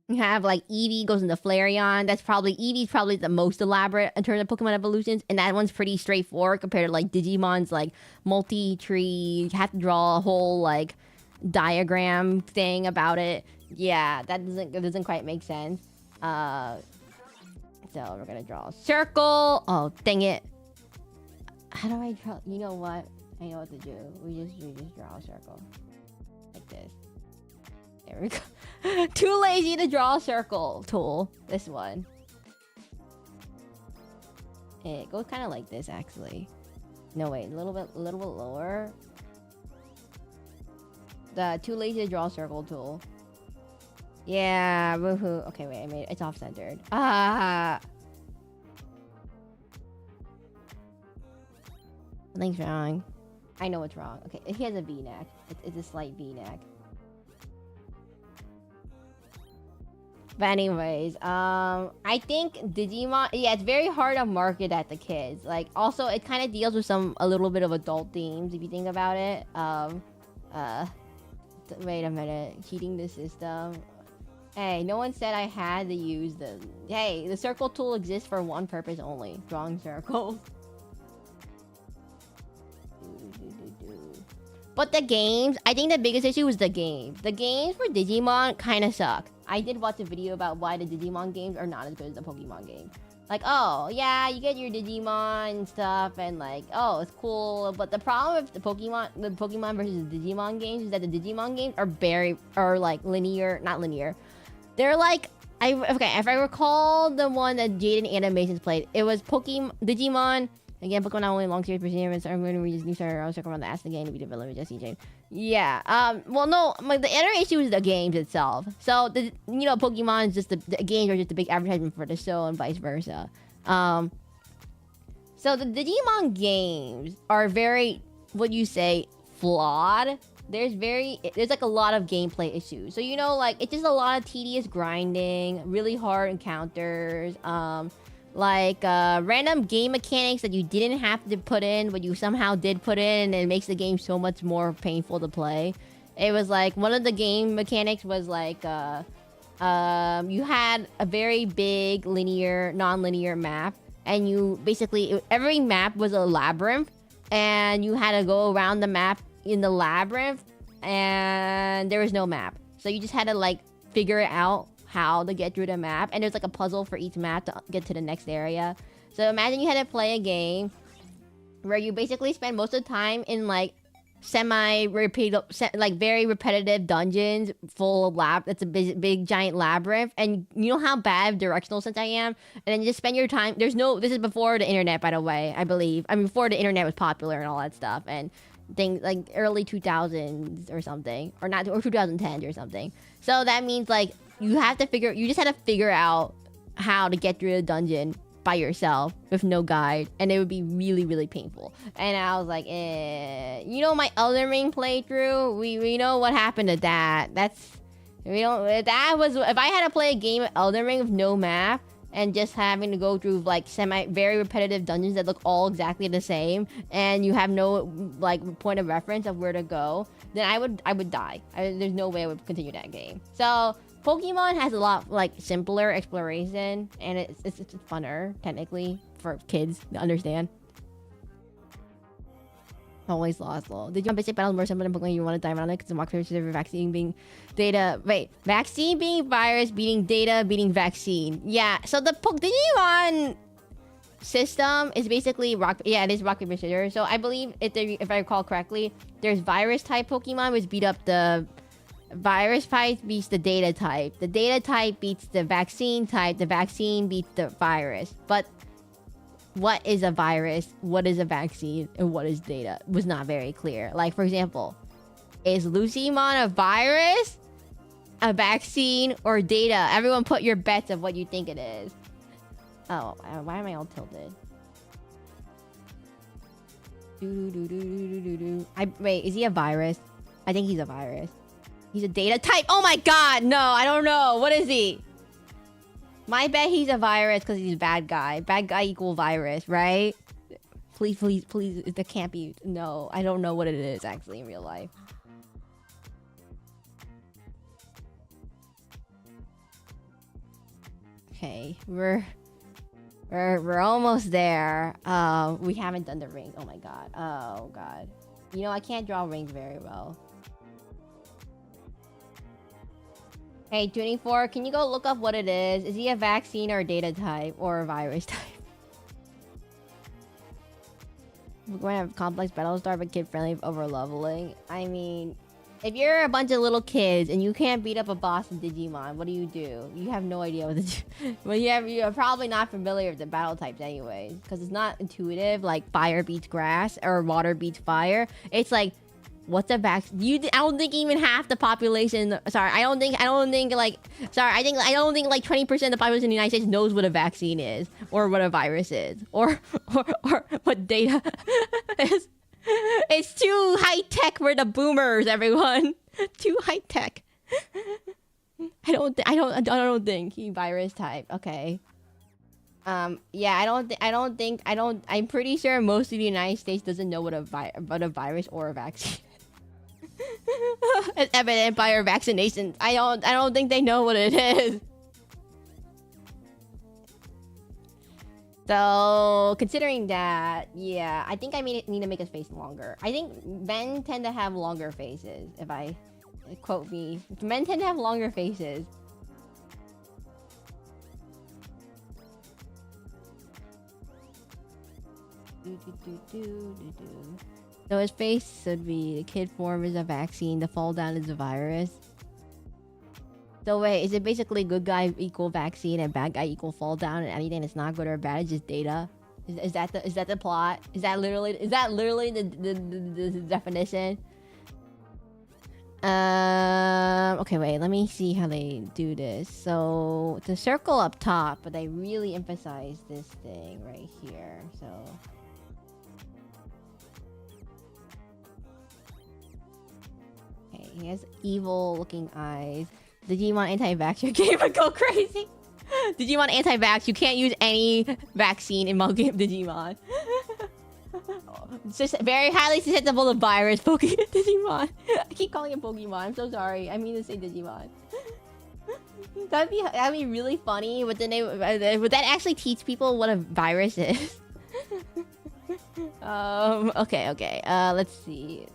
You have like Eevee goes into Flareon. Eevee's probably the most elaborate in terms of Pokemon evolutions, and that one's pretty straightforward compared to like Digimon's like multi-tree. You have to draw a whole like diagram thing about it. Yeah, that doesn't quite make sense. So we're gonna draw a circle. Oh, dang it. How do I draw? You know what? I know what to do. We just draw a circle. Like this. There we go. Too lazy to draw a circle tool. This one. It goes kind of like this, actually. No, wait. A little bit lower. The too lazy to draw a circle tool. Yeah, woohoo. Okay, wait. I made it. It's off-centered. Ah! Something's wrong. I know what's wrong. Okay, he has a V-neck. It's a slight V-neck. But anyways, I think Digimon... Yeah, it's very hard to market at the kids. Like, also, it kind of deals with a little bit of adult themes, if you think about it. Wait a minute. Cheating the system. Hey, no one said I had to use the... Hey, the circle tool exists for one purpose only. Drawing circles. But the games, I think the biggest issue was the games. The games for Digimon kind of suck. I did watch a video about why the Digimon games are not as good as the Pokemon games. Like, oh, yeah, you get your Digimon and stuff, and like, oh, it's cool. But the problem with the Pokemon versus the Digimon games is that the Digimon games are like linear, not linear. They're like Okay, if I recall the one that Jaden Animations played, it was Pokemon Digimon. Again, Pokemon not only long series perseverance, I'm going to read this new starter. I'll check around the ass again to be developed with Jesse Jane. Yeah. Well, no, like the iteration was the games itself. So the Pokemon is just the games are just a big advertisement for the show and vice versa. So the Digimon games are very, what you say, flawed. There's like a lot of gameplay issues. So like it's just a lot of tedious grinding, really hard encounters, like random game mechanics that you didn't have to put in, but you somehow did put in, and it makes the game so much more painful to play. It was like one of the game mechanics was like you had a very big non-linear map, and you basically every map was a labyrinth, and you had to go around the map in the labyrinth, and there was no map, so you just had to like figure it out how to get through the map, and there's like a puzzle for each map to get to the next area. So imagine you had to play a game where you basically spend most of the time in like very repetitive dungeons full of it's a big giant labyrinth, and you know how bad directional sense I am, and then you just spend your time. This is before the internet, by the way, I believe. I mean, before the internet was popular and all that stuff, and things like early 2000s or something, or 2010s or something. So that means like you just had to figure out how to get through the dungeon by yourself with no guide, and it would be really, really painful. And I was like, my Elden Ring playthrough, we know what happened to that. If I had to play a game of Elden Ring with no map and just having to go through like very repetitive dungeons that look all exactly the same, and you have no like point of reference of where to go, then I would die. There's no way I would continue that game. So Pokemon has a lot like simpler exploration, and it's funner technically for kids to understand. Always lost lol. Did you want basic battles more simple than Pokemon? You want to dive on it because the mock paper vaccine being data. Wait, vaccine being virus beating data beating vaccine. Yeah. So the Digimon system is basically it is rock paper scissors. So I believe if I recall correctly, there's virus type Pokemon which beat up the virus type beats the data type. The data type beats the vaccine type. The vaccine beats the virus. But what is a virus, what is a vaccine, and what is data was not very clear. Like, for example, is Lucimon a virus, a vaccine, or data? Everyone put your bets of what you think it is. Oh, why am I all tilted? Wait, is he a virus? I think he's a virus. He's a data type. Oh my god, no, I don't know. What is he? My bet he's a virus because he's a bad guy. Bad guy equal virus, right? Please, please, please. That can't be. No, I don't know what it is actually in real life. Okay, we're almost there. We haven't done the rings. Oh my god. Oh god. I can't draw rings very well. Hey, 24, can you go look up what it is? Is he a vaccine or a data type or a virus type? We're going to have complex battle start but kid-friendly over leveling. I mean, if you're a bunch of little kids and you can't beat up a boss in Digimon, what do? You have no idea what to do. Well, you're probably not familiar with the battle types anyways, because it's not intuitive like fire beats grass or water beats fire. It's like, what's a vaccine? I don't think even half the population. Sorry, I don't think like 20% of the population in the United States knows what a vaccine is, or what a virus is, or what data is. It's too high tech for the boomers, everyone. Too high tech. I don't think he virus type. Okay. Yeah, I'm pretty sure most of the United States doesn't know what a virus or a vaccine. It's evident by our vaccinations. I don't think they know what it is. So, considering that, yeah, I think I need to make his face longer. I think men tend to have longer faces, if I quote me. Men tend to have longer faces. So his face should be the kid form is a vaccine, the fall down is a virus. So wait, is it basically good guy equal vaccine and bad guy equal fall down, and anything that's not good or bad is just data? Is that the plot? Is that literally the definition? Okay, wait, let me see how they do this. So the circle up top, but they really emphasize this thing right here. So okay, he has evil looking eyes. Digimon anti-vax, your game would go crazy. Digimon anti-vax, you can't use any vaccine in game Digimon. It's just very highly susceptible to virus. Digimon. I keep calling it Pokemon. I'm so sorry. I mean to say Digimon. That'd be really funny. But then would that actually teach people what a virus is? Okay. Let's see.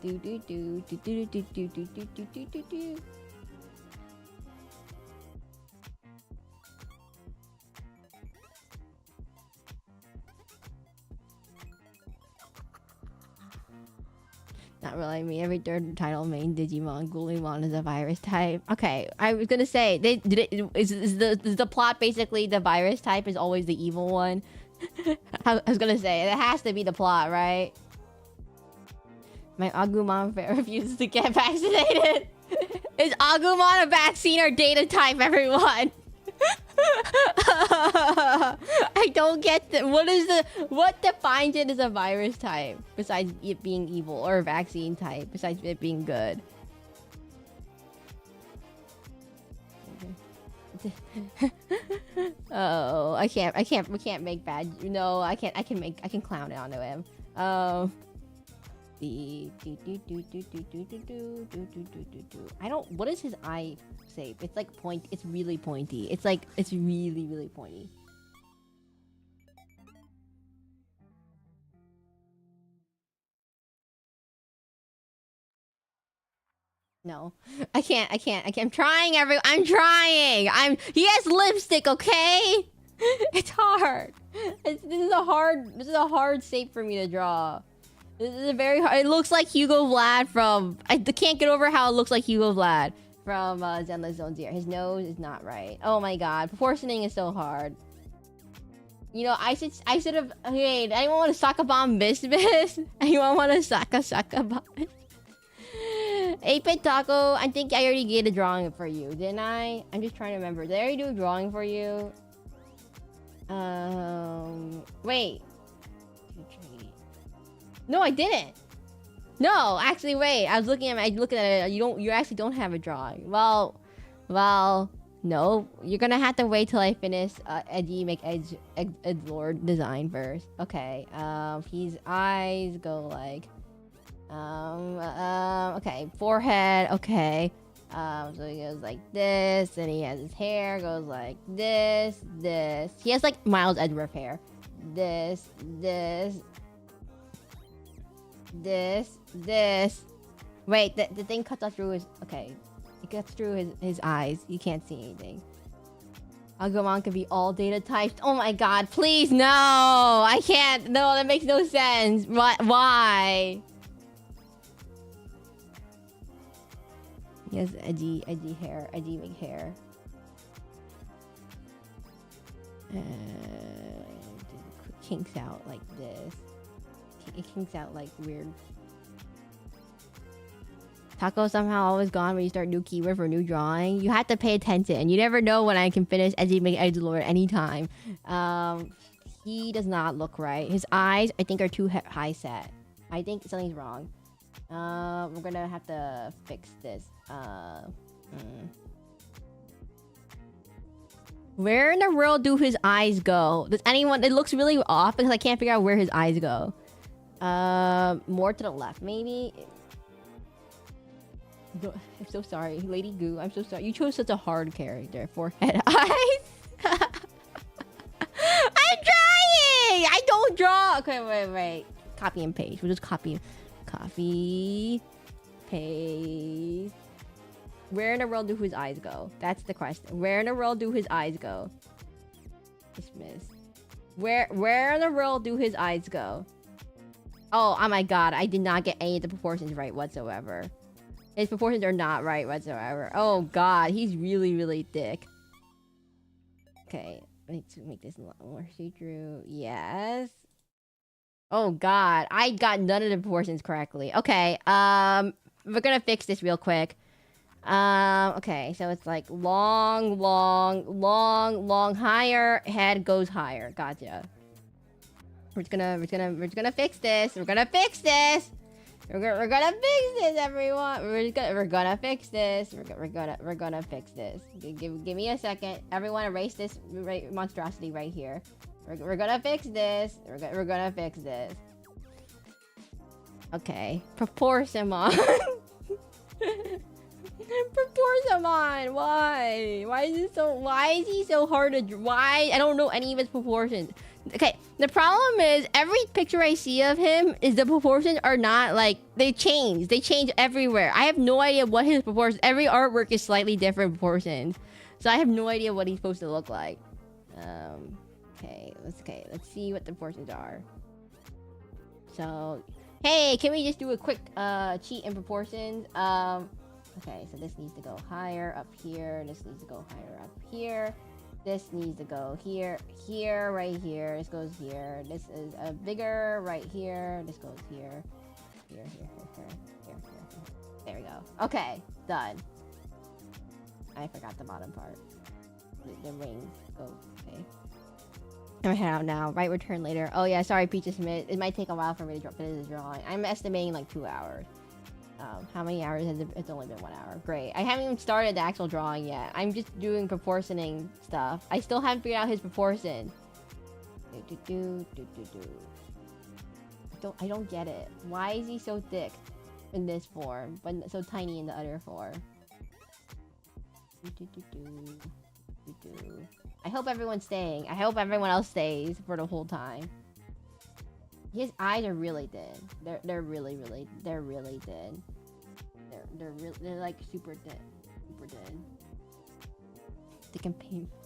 Not really. I mean, every third title main Digimon, Gullimon is a virus type. Okay, I was gonna say, is the plot basically the virus type is always the evil one? I was gonna say, it has to be the plot, right? My Agumon refuses to get vaccinated. Is Agumon a vaccine or data type, everyone? I don't get what defines it as a virus type besides it being evil, or a vaccine type besides it being good. Oh, we can't make bad. No, I can clown it onto him. I don't. What is his eye shape? It's like point. It's really pointy. It's really pointy. No, I can't. I'm trying. I'm trying. He has lipstick. Okay, it's hard. This is a hard shape for me to draw. This is a very hard. It looks like Hugo Vlad from. I can't get over how it looks like Hugo Vlad from Zenless Zone Zero. His nose is not right. Oh my god, proportioning is so hard. You know, I should have. Hey, anyone want to soccer bomb Miss? Anyone want to soccer bomb? 8-bit Taco, I think I already did a drawing for you, didn't I? I'm just trying to remember. Did I already do a drawing for you? Wait. No, I didn't. No, actually, wait. I was looking at it. You actually don't have a drawing. Well, no. You're gonna have to wait till I finish Edgelord design first. Okay. His eyes go like. Okay, forehead, okay. So he goes like this, and he has his hair goes like this. He has like Miles Edgeworth hair. This. Wait, the thing cuts off through his. Okay, it cuts through his eyes. You can't see anything. Agumon could be all data types. Oh my god, please, no! I can't. No, that makes no sense. Why? He has edgy hair, edgy big hair. Kinks out like this. It kinks out like weird. Taco somehow always gone when you start new keyword for new drawing. You have to pay attention. You never know when I can finish Edgy McEdgelord anytime. He does not look right. His eyes, I think, are too high set. I think something's wrong. We're gonna have to fix this. Where in the world do his eyes go? Does anyone? It looks really off because I can't figure out where his eyes go. More to the left, maybe. I'm so sorry, Lady Goo. I'm so sorry. You chose such a hard character. Forehead, eyes. I'm trying. I don't draw. Okay, wait. Copy and paste. We'll just copy, paste. Where in the world do his eyes go? That's the question. Where in the world do his eyes go? Dismiss. Where in the world do his eyes go? Oh my god, I did not get any of the proportions right whatsoever. His proportions are not right whatsoever. Oh god, he's really, really thick. Okay, let's make this a lot more see-through. Yes. Oh god, I got none of the proportions correctly. Okay, we're gonna fix this real quick. Okay, so it's like long, higher, head goes higher. Gotcha. We're just gonna fix this. We're gonna fix this. We're gonna fix this, everyone. We're gonna fix this. We're gonna fix this. Give me a second. Everyone, erase this monstrosity right here. We're gonna fix this. We're gonna fix this. Okay, Proportionmon. Proportionmon. Why is he so hard to? Why? I don't know any of his proportions. Okay, the problem is every picture I see of him is the proportions are not like they change. They change everywhere. I have no idea what his proportions. Every artwork is slightly different proportions, so I have no idea what he's supposed to look like. Okay, let's see what the proportions are. So, hey, can we just do a quick cheat in proportions? Okay, so this needs to go higher up here. This needs to go higher up here. This needs to go here, right here. This goes here. This is a bigger right here. This goes here. Here. There we go. Okay, done. I forgot the bottom part. The rings go, okay. I'm gonna head out now. Right, return later. Oh yeah, sorry, Peaches Smith. It might take a while for me to finish the drawing. I'm estimating like 2 hours. How many hours has it? It's only been 1 hour. Great. I haven't even started the actual drawing yet. I'm just doing proportioning stuff. I still haven't figured out his proportion. I don't get it. Why is he so thick in this form, but so tiny in the other form? I hope everyone's staying. I hope everyone else stays for the whole time. His eyes are really thin. They're really thin. They're like super thin. Thick and painful.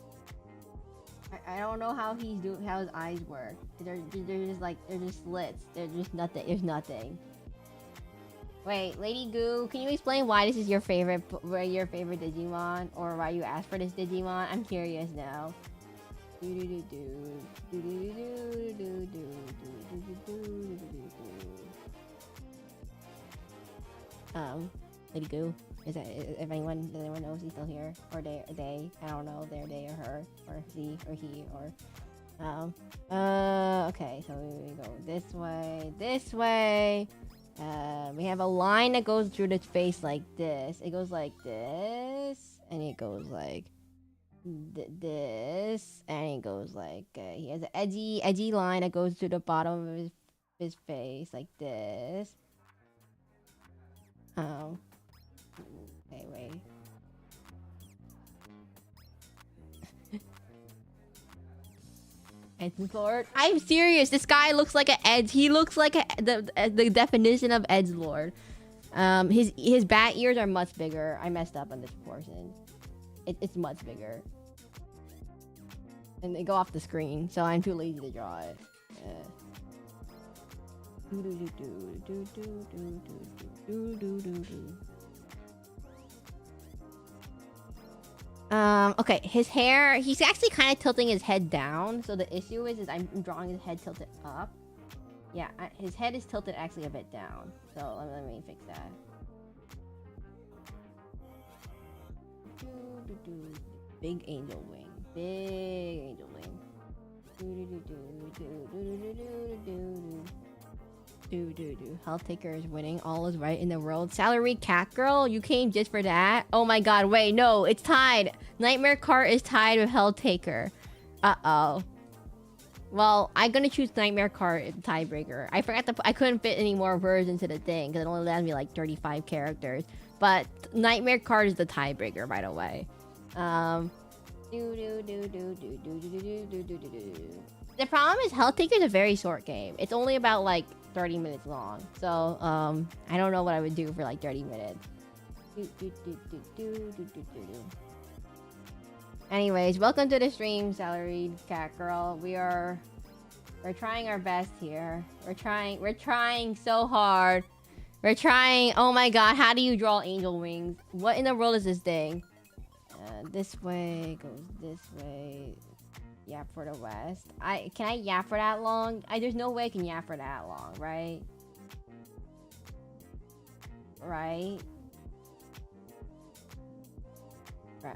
I don't know how how his eyes work. They're just slits. They're just nothing. There's nothing. Wait, Lady Goo, can you explain why this is your favorite Digimon, or why you asked for this Digimon? I'm curious now. Lady Goo, does anyone know if he's still here, or they? I don't know, they or her, or he or. Okay, so we go this way. We have a line that goes through the face like this. It goes like this, and it goes like this, and it goes like he has an edgy line that goes to the bottom of his face like this. Okay, wait. Edgelord? I'm serious. This guy looks like an Edge. He looks like the definition of Edgelord. His bat ears are much bigger. I messed up on this proportion. It's much bigger. And they go off the screen, so I'm too lazy to draw it. Okay, his hair, he's actually kind of tilting his head down, so the issue is I'm drawing his head tilted up. Yeah, his head is tilted actually a bit down, so let me fix that. Big angel wing. Health taker is winning. All is right in the world. Salary cat girl, you came just for that? Oh my god, wait, no, it's tied. Nightmare Cart is tied with Health taker. Uh-oh. Well, I'm gonna choose Nightmare Cart tiebreaker. I forgot I couldn't fit any more words into the thing because it only allowed me like 35 characters. But Nightmare Cart is the tiebreaker, by the way. The problem is Health Taker is a very short game. It's only about like 30 minutes long. So, I don't know what I would do for like 30 minutes. Anyways, welcome to the stream, Salaried Cat Girl. We're trying our best here. We're trying so hard. We're trying. Oh my god, how do you draw angel wings? What in the world is this thing? This way goes this way. Yap for the west. Can I yap for that long? There's no way I can yap for that long, right? Right?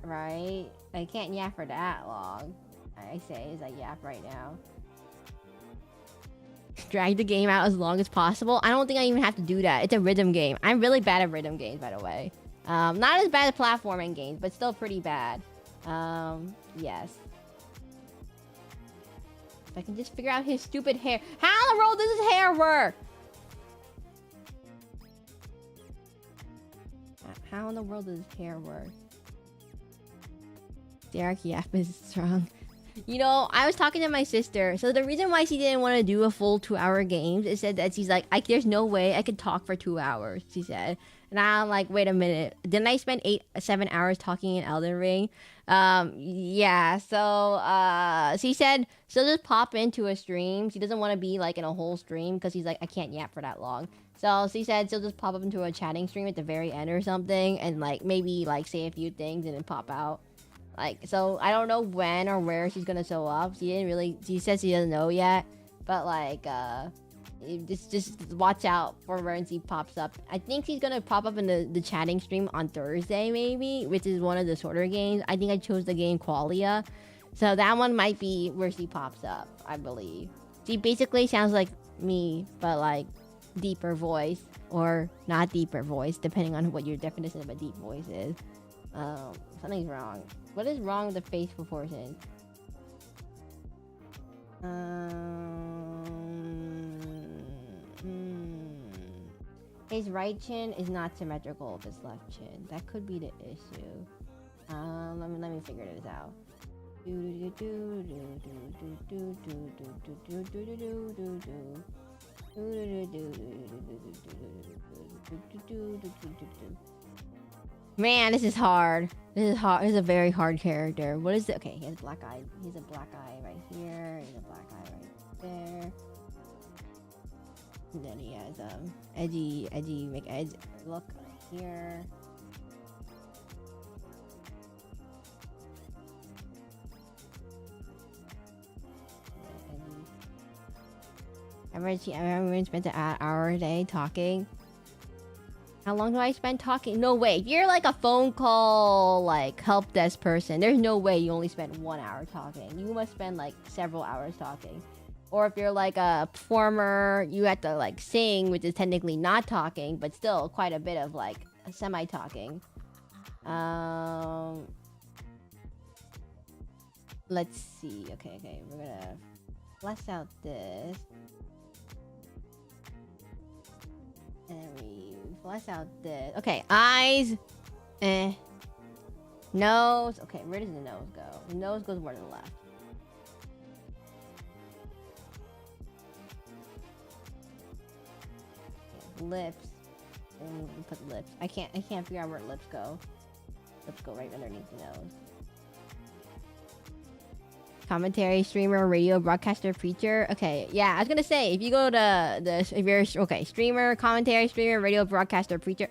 Right? I can't yap for that long. I say as I yap right now. Drag the game out as long as possible. I don't think I even have to do that. It's a rhythm game. I'm really bad at rhythm games, by the way. Not as bad as platforming games, but still pretty bad. Yes. If I can just figure out his stupid hair. How in the world does his hair work? How in the world does his hair work? Derek Yap is strong. You know, I was talking to my sister. So the reason why she didn't want to do a full 2-hour game is that she's like, there's no way I could talk for 2 hours, she said. And I'm like, wait a minute. Didn't I spend 7 hours talking in Elden Ring? Yeah. So she said she'll just pop into a stream. She doesn't want to be like in a whole stream because she's like, I can't yap for that long. So she said she'll just pop up into a chatting stream at the very end or something, and like maybe like say a few things and then pop out. Like, so I don't know when or where she's gonna show up. She says she doesn't know yet, but like just watch out for when she pops up. I think she's gonna pop up in the chatting stream on Thursday maybe, which is one of the shorter games. I think I chose the game Qualia, so that one might be where she pops up, I believe. She basically sounds like me, but like deeper voice or not deeper voice, depending on what your definition of a deep voice is. Something's wrong. What is wrong with the face proportion? His right chin is not symmetrical with his left chin. That could be the issue. Let me figure this out. Man, this is hard. This is a very hard character. What is it? Okay, he has black eye. He's a black eye right here. He's a black eye right there. And then he has edgy make edge look right here. Everyone spent an hour a day talking. How long do I spend talking? No way. If you're like a phone call, like help desk person, there's no way you only spend 1 hour talking. You must spend like several hours talking. Or if you're like a performer, you have to like sing, which is technically not talking, but still quite a bit of like semi-talking. Let's see. Okay. We're gonna flesh out this. And we flesh out this. Okay, eyes. Nose. Okay, where does the nose go? The nose goes more to the left. Okay, lips. And we put lips. I can't figure out where lips go. Lips go right underneath the nose. Commentary, streamer, radio, broadcaster, preacher. Okay, yeah, I was gonna say, if you go to if you're, okay, streamer, commentary, streamer, radio, broadcaster, preacher,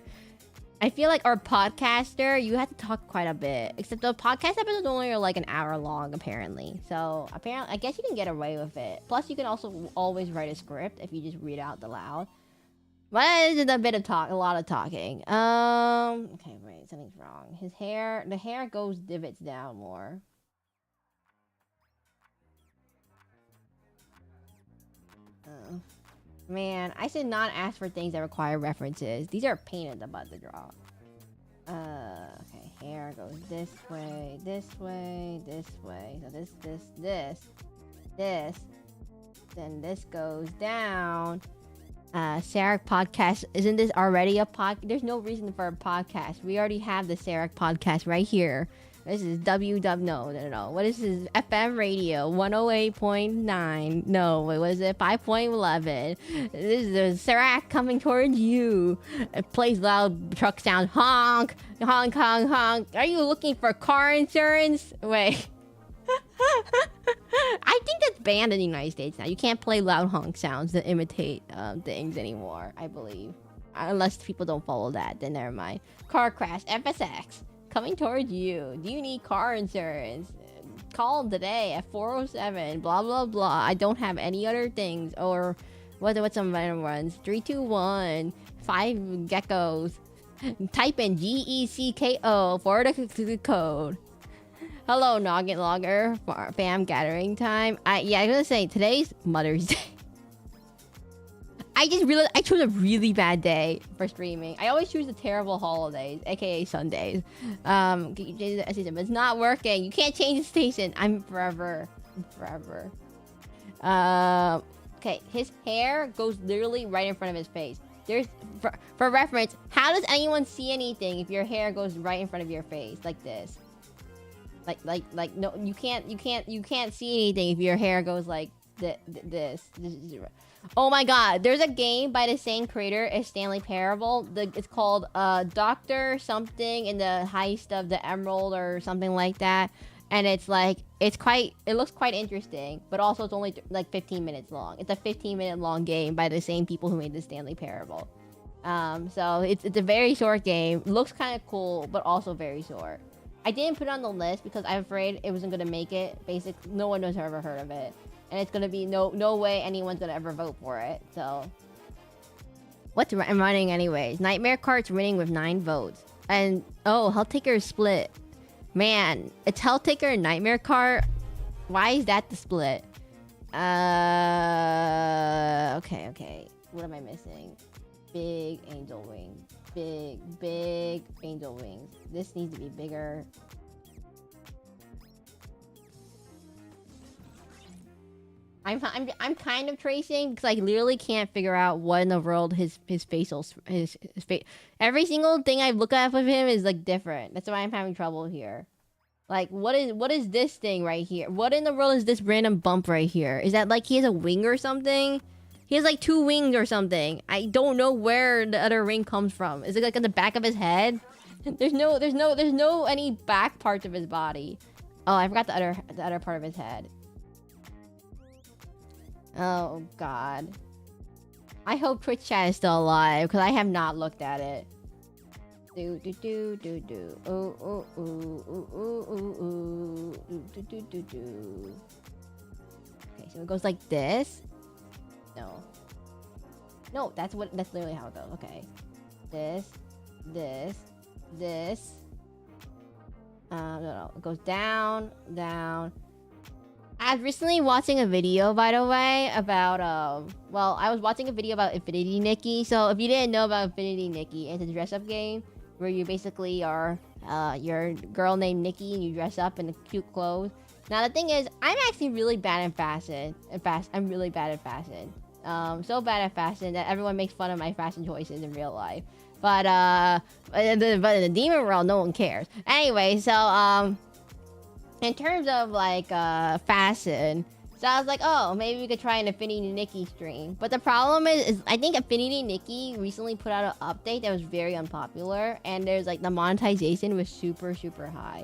I feel like, or podcaster, you have to talk quite a bit. Except the podcast episodes only are like an hour long, apparently. So, apparently, I guess you can get away with it. Plus, you can also always write a script if you just read out the loud. But it's a lot of talking. Okay, wait, something's wrong. The hair goes divots down more. Man, I should not ask for things that require references. These are a pain in the butt to draw. Okay, hair goes this way, this way, this way. So this. Then this goes down. Serac podcast. Isn't this already a podcast? There's no reason for a podcast. We already have the Serac podcast right here. This is no. What is this? FM radio 108.9. No, wait, what is it? 5.11. This is the Serac coming towards you. It plays loud truck sound. Honk, honk, honk, honk. Are you looking for car insurance? Wait. I think that's banned in the United States now. You can't play loud honk sounds that imitate things anymore, I believe. Unless people don't follow that, then never mind. Car crash, FSX, coming towards you. Do you need car insurance? Call today at 407, blah, blah, blah. I don't have any other things. Or what's some random ones? 321, 5 geckos. Type in GECKO for the code. Hello, Noggin Logger. Fam gathering time. I was gonna say, today's Mother's Day. I just realized I chose a really bad day for streaming. I always choose the terrible holidays, aka Sundays. It's not working. You can't change the station. I'm forever. Okay, his hair goes literally right in front of his face. There's for reference, how does anyone see anything if your hair goes right in front of your face like this? Like no, you can't see anything if your hair goes like this. Oh my god, there's a game by the same creator as Stanley Parable. It's called Doctor something in the Heist of the Emerald or something like that. And it's like, it looks quite interesting, but also it's only like 15 minutes long. It's a 15-minute long game by the same people who made the Stanley Parable. So it's a very short game. Looks kind of cool, but also very short. I didn't put it on the list because I'm afraid it wasn't going to make it. No one has ever heard of it. And it's going to be no way anyone's going to ever vote for it. So what's running anyways? Nightmare Cart's winning with 9 votes. And oh, Helltaker is split. Man, it's Helltaker and Nightmare Cart. Why is that the split? Okay. What am I missing? Big angel wings. Big angel wings. This needs to be bigger. I'm kind of tracing because I literally can't figure out what in the world his face. Every single thing I look at of him is like different. That's why I'm having trouble here. Like what is this thing right here? What in the world is this random bump right here? Is that like he has a wing or something? He has like 2 wings or something. I don't know where the other ring comes from. Is it like on the back of his head? There's no any back parts of his body. Oh, I forgot the other part of his head. Oh god. I hope Twitch chat is still alive because I have not looked at it. Do. Oh. Do. Okay, so it goes like this. No, that's literally how it goes. Okay. This. No. It goes down. I was recently watching a video, by the way, about, I was watching a video about Infinity Nikki. So if you didn't know about Infinity Nikki, it's a dress-up game where you basically are, you're a girl named Nikki and you dress up in cute clothes. Now, the thing is, I'm actually really bad at fashion. I'm really bad at fashion. So bad at fashion that everyone makes fun of my fashion choices in real life. But in the demon world, no one cares. Anyway, so, in terms of like fashion, so I was like, oh, maybe we could try an Infinity Nikki stream. But the problem is I think Infinity Nikki recently put out an update that was very unpopular, and there's like the monetization was super high.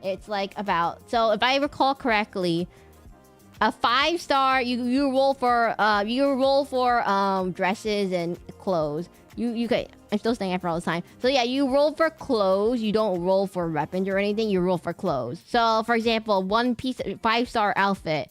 It's like so if I recall correctly, a 5-star you roll for dresses and clothes. You could. I'm still staying after all the time. So yeah, you roll for clothes. You don't roll for weapons or anything. You roll for clothes. So for example, 5-star outfit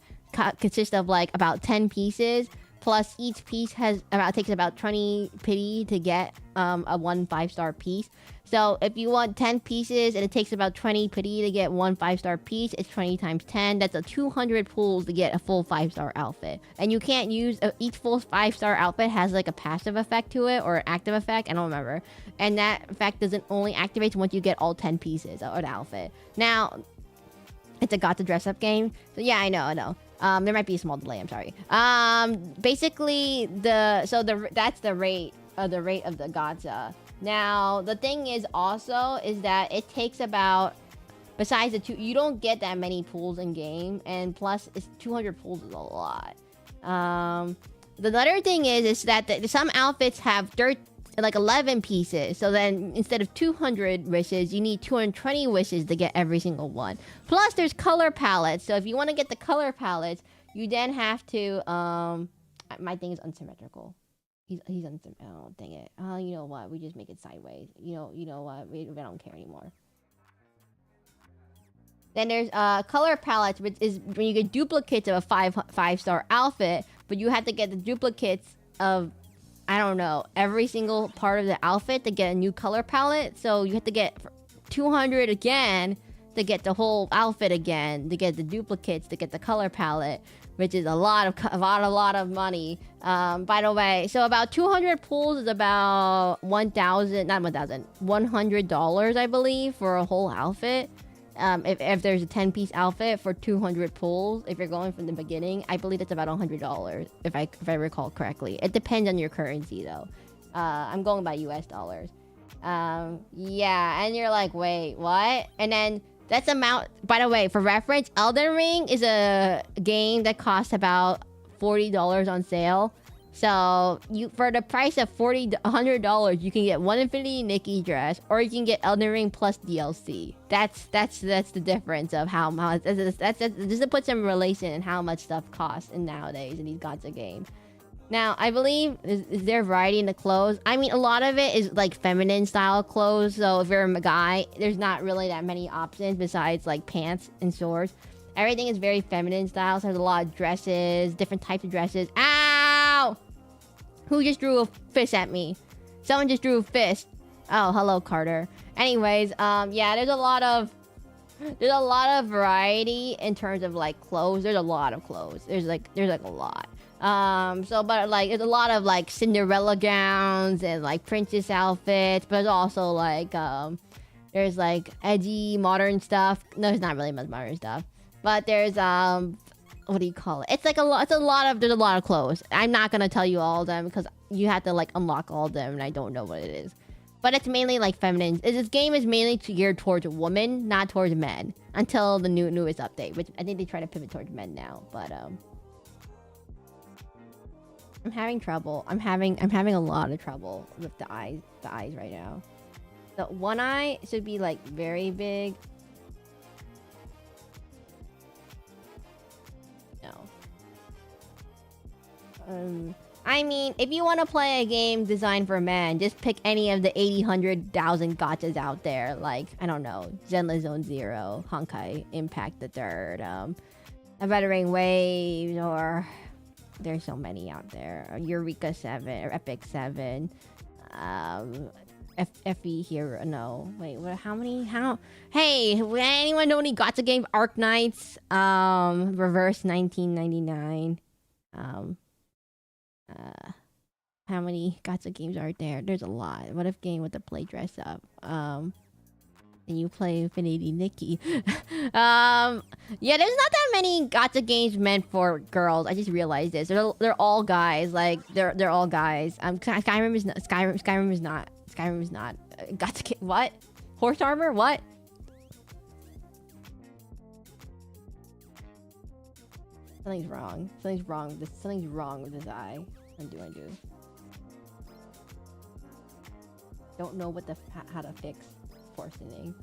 consists of like about 10 pieces. Plus each piece takes about 20 pity to get a 1 5-star piece. So if you want 10 pieces and it takes about 20 pity to get 1 5-star piece, it's 20 times 10. That's a 200 pulls to get a full 5-star outfit. And you can't use each full 5-star outfit has like a passive effect to it or an active effect. I don't remember. And that effect doesn't only activate once you get all 10 pieces of an outfit. Now, it's a got to dress up game. So yeah, I know. There might be a small delay. I'm sorry. Basically that's the rate of the gacha. Now the thing is that it takes about, besides the 2, you don't get that many pulls in game, and plus it's 200 pulls is a lot. The other thing is that some outfits have like 11 pieces, so then instead of 200 wishes, you need 220 wishes to get every single one. Plus there's color palettes, so if you want to get the color palettes, you then have to my thing is unsymmetrical. He's on some. Oh, dang it. Oh, you know what? We just make it sideways. You know what? We don't care anymore. Then there's color palettes, which is when you get duplicates of a five-star outfit, but you have to get the duplicates of, I don't know, every single part of the outfit to get a new color palette. So you have to get 200 again to get the whole outfit again, to get the duplicates, to get the color palette, which is a lot of money. By the way, so about 200 pulls is about $100, I believe, for a whole outfit. If there's a 10-piece outfit for 200 pulls, if you're going from the beginning, I believe it's about $100, if I recall correctly. It depends on your currency, though. I'm going by US dollars. Yeah, and you're like, wait, what? And then that's amount. By the way, for reference, Elden Ring is a game that costs about $40 on sale. So for the price of $100, you can get one Infinity Nikki dress, or you can get Elden Ring plus DLC. That's the difference of how much. That's just to put some relation in how much stuff costs nowadays in these gacha games. Now, I believe is there variety in the clothes? I mean, a lot of it is like feminine style clothes. So if you're a guy, there's not really that many options besides like pants and shorts. Everything is very feminine style. So there's a lot of dresses, different types of dresses. Ow! Who just drew a fist at me? Someone just drew a fist. Oh, hello, Carter. Anyways, yeah, there's a lot of variety in terms of like clothes. There's a lot of clothes. There's like a lot. But like there's a lot of like Cinderella gowns and like princess outfits, but there's also like there's like edgy modern stuff. No, it's not really much modern stuff. But there's what do you call it? It's like there's a lot of clothes. I'm not gonna tell you all of them because you have to like unlock all of them, and I don't know what it is. But it's mainly like feminine. This game is mainly geared towards women, not towards men, until the newest update, which I think they try to pivot towards men now. But I'm having trouble. I'm having a lot of trouble with the eyes right now. The one eye should be like very big. No. I mean, if you want to play a game designed for men, just pick any of the 80, 100,000 gachas out there. Like, I don't know, Zenless Zone Zero, Honkai Impact the Third, Veteran Waves, or there's so many out there. Eureka 7 or Epic 7, FE Hero. No, wait, what? How many? Hey, anyone know any gacha games? Arc Knights, Reverse 1999. How many gacha games are there? There's a lot. What if game with the play dress up? And you play Infinity Nikki. Yeah, there's not that many gacha games meant for girls. I just realized this. They're all guys. Like they're all guys. Skyrim is not. Skyrim is not. Skyrim is not. Gacha game. What? Horse armor? What? Something's wrong. Something's wrong with this eye. Undo. Don't know how to fix proportioning.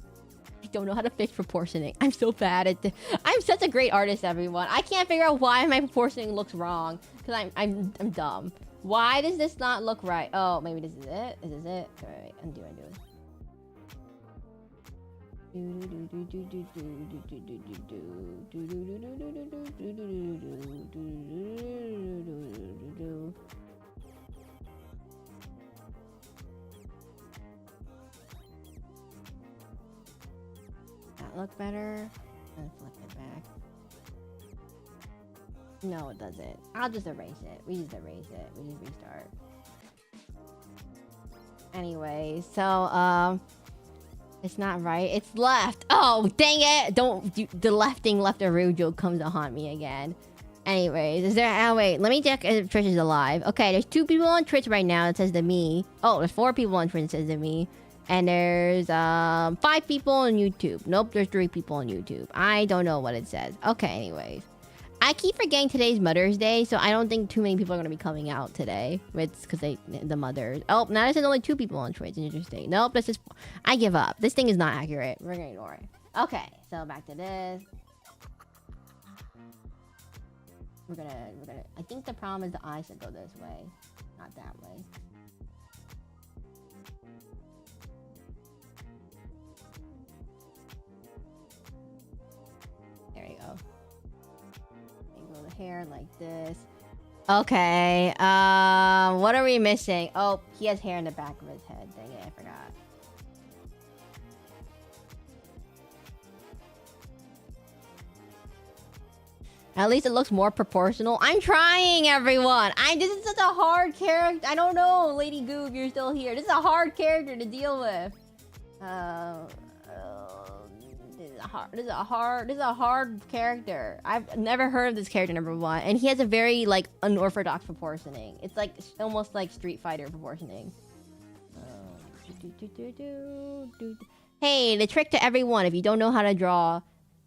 I don't know how to fix proportioning. I'm so bad at I'm such a great artist, everyone. I can't figure out why my proportioning looks wrong. Because I'm dumb. Why does this not look right? Oh, maybe this is it? Is this it? Wait. Undo. That look better? Let's flip it back. No, it doesn't. I'll just erase it. We just restart. Anyway, so it's not right. It's left. Oh, dang it! The left Arujo comes to haunt me again. Anyways, is there? Oh wait, let me check if Trish is alive. Okay, there's 2 people on Twitch right now that says to me. Oh, there's 4 people on Twitch that says to me, and there's 5 people on YouTube. Nope, there's 3 people on YouTube. I don't know what it says. Okay, anyways. I keep forgetting today's Mother's Day, so I don't think too many people are gonna be coming out today. It's because the mothers. Oh, now this is only 2 people on Twitch. Interesting. Nope, this is. I give up. This thing is not accurate. We're gonna ignore it. Okay, so back to this. we're gonna. I think the problem is the eyes that go this way, not that way. There you go. Angle the hair like this. Okay. What are we missing? Oh, he has hair in the back of his head. Dang it, I forgot. At least it looks more proportional. I'm trying, everyone. This is such a hard character. I don't know, Lady Goob, you're still here. This is a hard character to deal with. This is a hard character. I've never heard of this character, number one, and he has a very like unorthodox proportioning. It's like almost like Street Fighter proportioning. Hey, the trick to everyone: if you don't know how to draw,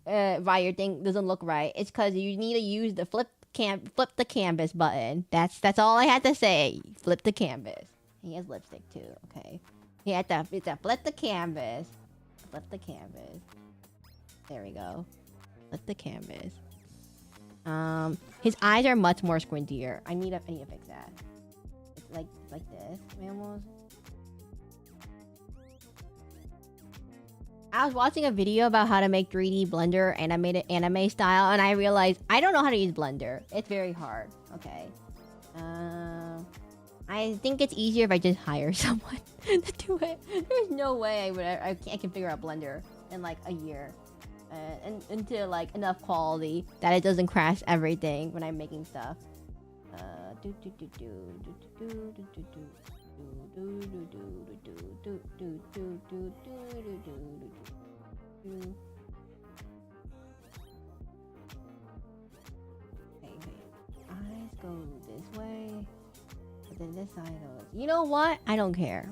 why your thing doesn't look right, it's because you need to use the flip the canvas button. That's all I had to say. Flip the canvas. He has lipstick too. Okay. He had to flip the canvas. Flip the canvas. There we go. Flip the canvas. His eyes are much more squintier. I need to fix that. It's like this, almost. I was watching a video about how to make 3D Blender animated anime style, and I realized I don't know how to use Blender. It's very hard. Okay. I think it's easier if I just hire someone to do it. There's no way I can figure out Blender in like a year. And into like enough quality that it doesn't crash everything when I'm making stuff. Eyes go this way. But then this side goes. You know what? I don't care.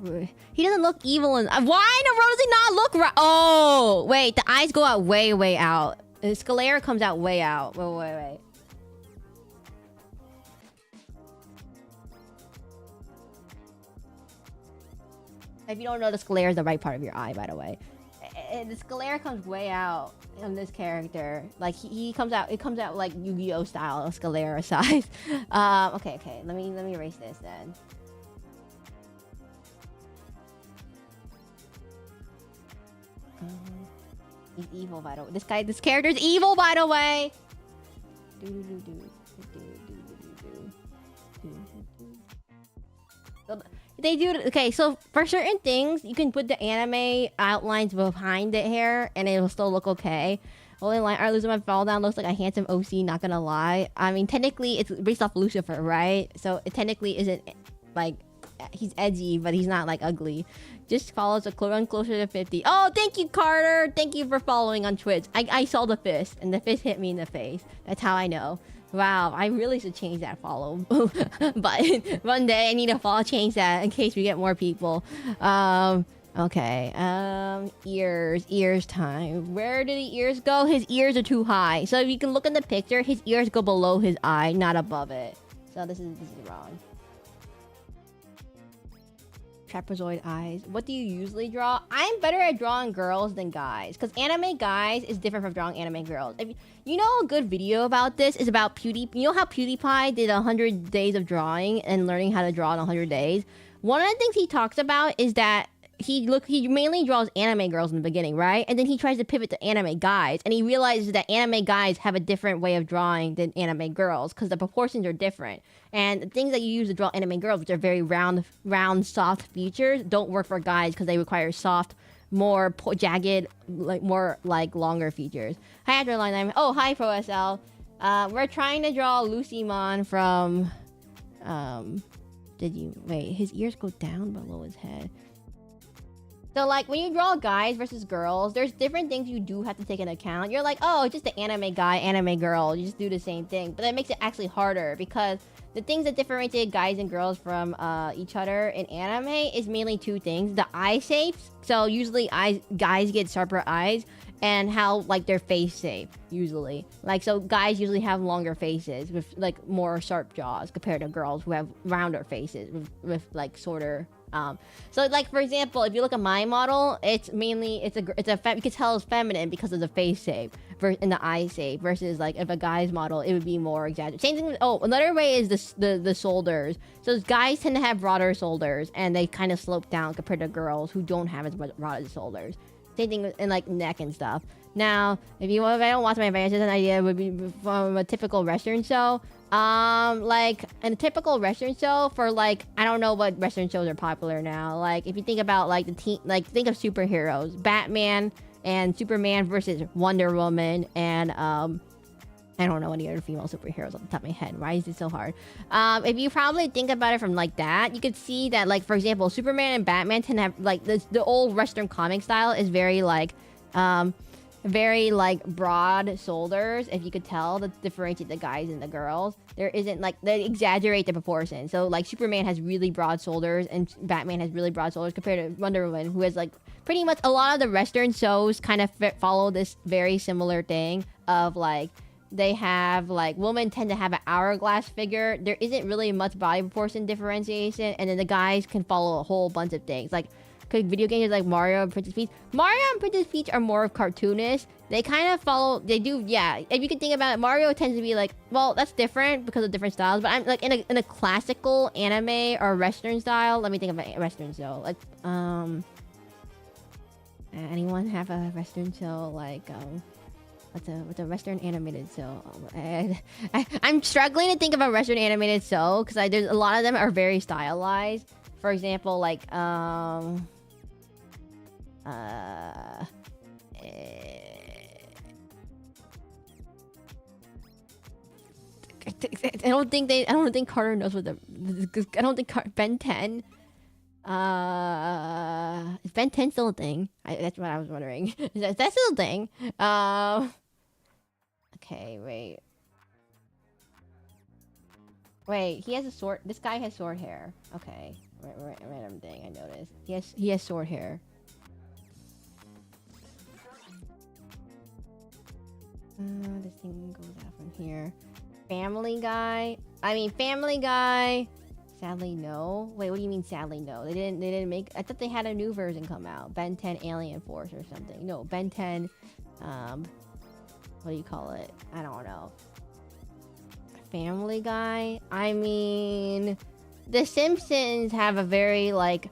He doesn't look evil. Why in the world does he not look right? Oh, wait. The eyes go out way out. The sclera comes out way out. Wait. If you don't know, the sclera is the right part of your eye, by the way. The sclera comes way out on this character. Like he comes out. It comes out like Yu-Gi-Oh style, sclera size. Okay. Let me erase this then. He's evil, by the way. This character's evil, by the way. They do. Okay, so for certain things, you can put the anime outlines behind the hair, and it will still look okay. Only line, I losing my fall down looks like a handsome OC. Not gonna lie. I mean, technically, it's based off Lucifer, right? So it technically isn't like he's edgy, but he's not like ugly. Just follows run closer to 50. Oh, thank you, Carter. Thank you for following on Twitch. I saw the fist, and the fist hit me in the face. That's how I know. Wow, I really should change that follow button. One day I need to change that in case we get more people. Okay. Ears time. Where did the ears go? His ears are too high. So if you can look in the picture, his ears go below his eye, not above it. So this is wrong. Trapezoid eyes. What do you usually draw? I'm better at drawing girls than guys, because anime guys is different from drawing anime girls. If you know, a good video about this is about PewDiePie. You know how PewDiePie did 100 days of drawing and learning how to draw in 100 days? One of the things he talks about is that he mainly draws anime girls in the beginning, right? And then he tries to pivot to anime guys, and he realizes that anime guys have a different way of drawing than anime girls because the proportions are different. And the things that you use to draw anime girls, which are very round, soft features, don't work for guys because they require soft, more jagged, more longer features. Hi, Adrenaline. Oh, hi, ProSL. We're trying to draw Lucymon from. Wait? His ears go down below his head. So, like, when you draw guys versus girls, there's different things you do have to take into account. You're like, oh, it's just the anime guy, anime girl. You just do the same thing. But that makes it actually harder because the things that differentiate guys and girls from each other in anime is mainly two things. The eye shapes. So, usually guys get sharper eyes. And how, like, their face shape, usually. Like, so guys usually have longer faces with, like, more sharp jaws compared to girls who have rounder faces with like, shorter... So like for example, if you look at my model, it's mainly you can tell it's feminine because of the face shape, in the eye shape versus like if a guy's model, it would be more exaggerated. Same thing. Oh, another way is the shoulders. So guys tend to have broader shoulders, and they kind of slope down compared to girls who don't have as broad shoulders. Same thing in like neck and stuff. Now, if I don't watch my videos, just an idea would be from a typical Western show. Like in a typical Western show for like, I don't know what Western shows are popular now. Like if you think about like think of superheroes, Batman and Superman versus Wonder Woman and I don't know any other female superheroes off the top of my head. Why is it so hard? If you probably think about it from like that, you could see that like, for example, Superman and Batman tend to have like the old Western comic style is very like broad shoulders. If you could tell, that differentiate the guys and the girls. There isn't like, they exaggerate the proportion. So like Superman has really broad shoulders and Batman has really broad shoulders compared to Wonder Woman, who has like pretty much a lot of the Western shows kind of follow this very similar thing of like, they have like, women tend to have an hourglass figure. There isn't really much body proportion differentiation, and then the guys can follow a whole bunch of things. Like video games like Mario and Princess Peach. Mario and Princess Peach are more of cartoonish. They kind of follow, they do, yeah. If you could think about it, Mario tends to be like, well, that's different because of different styles. But I'm like in a classical anime or Western style. Let me think of a Western show. Like, anyone have a Western show like what's a Western animated show? I'm struggling to think of a Western animated show because there's a lot of them are very stylized. For example, like I don't think Carter knows what I don't think Ben 10. Is Ben 10 still a thing? That's what I was wondering. Is that still a thing? Okay, wait. He has a short. This guy has short hair. Okay, random thing. I noticed. He has short hair. This thing goes out from here. Family Guy. Sadly, no. Wait, what do you mean sadly, no? They didn't make... I thought they had a new version come out. Ben 10 Alien Force or something. No, Ben 10... what do you call it? I don't know. Family Guy? I mean... The Simpsons have a very, like...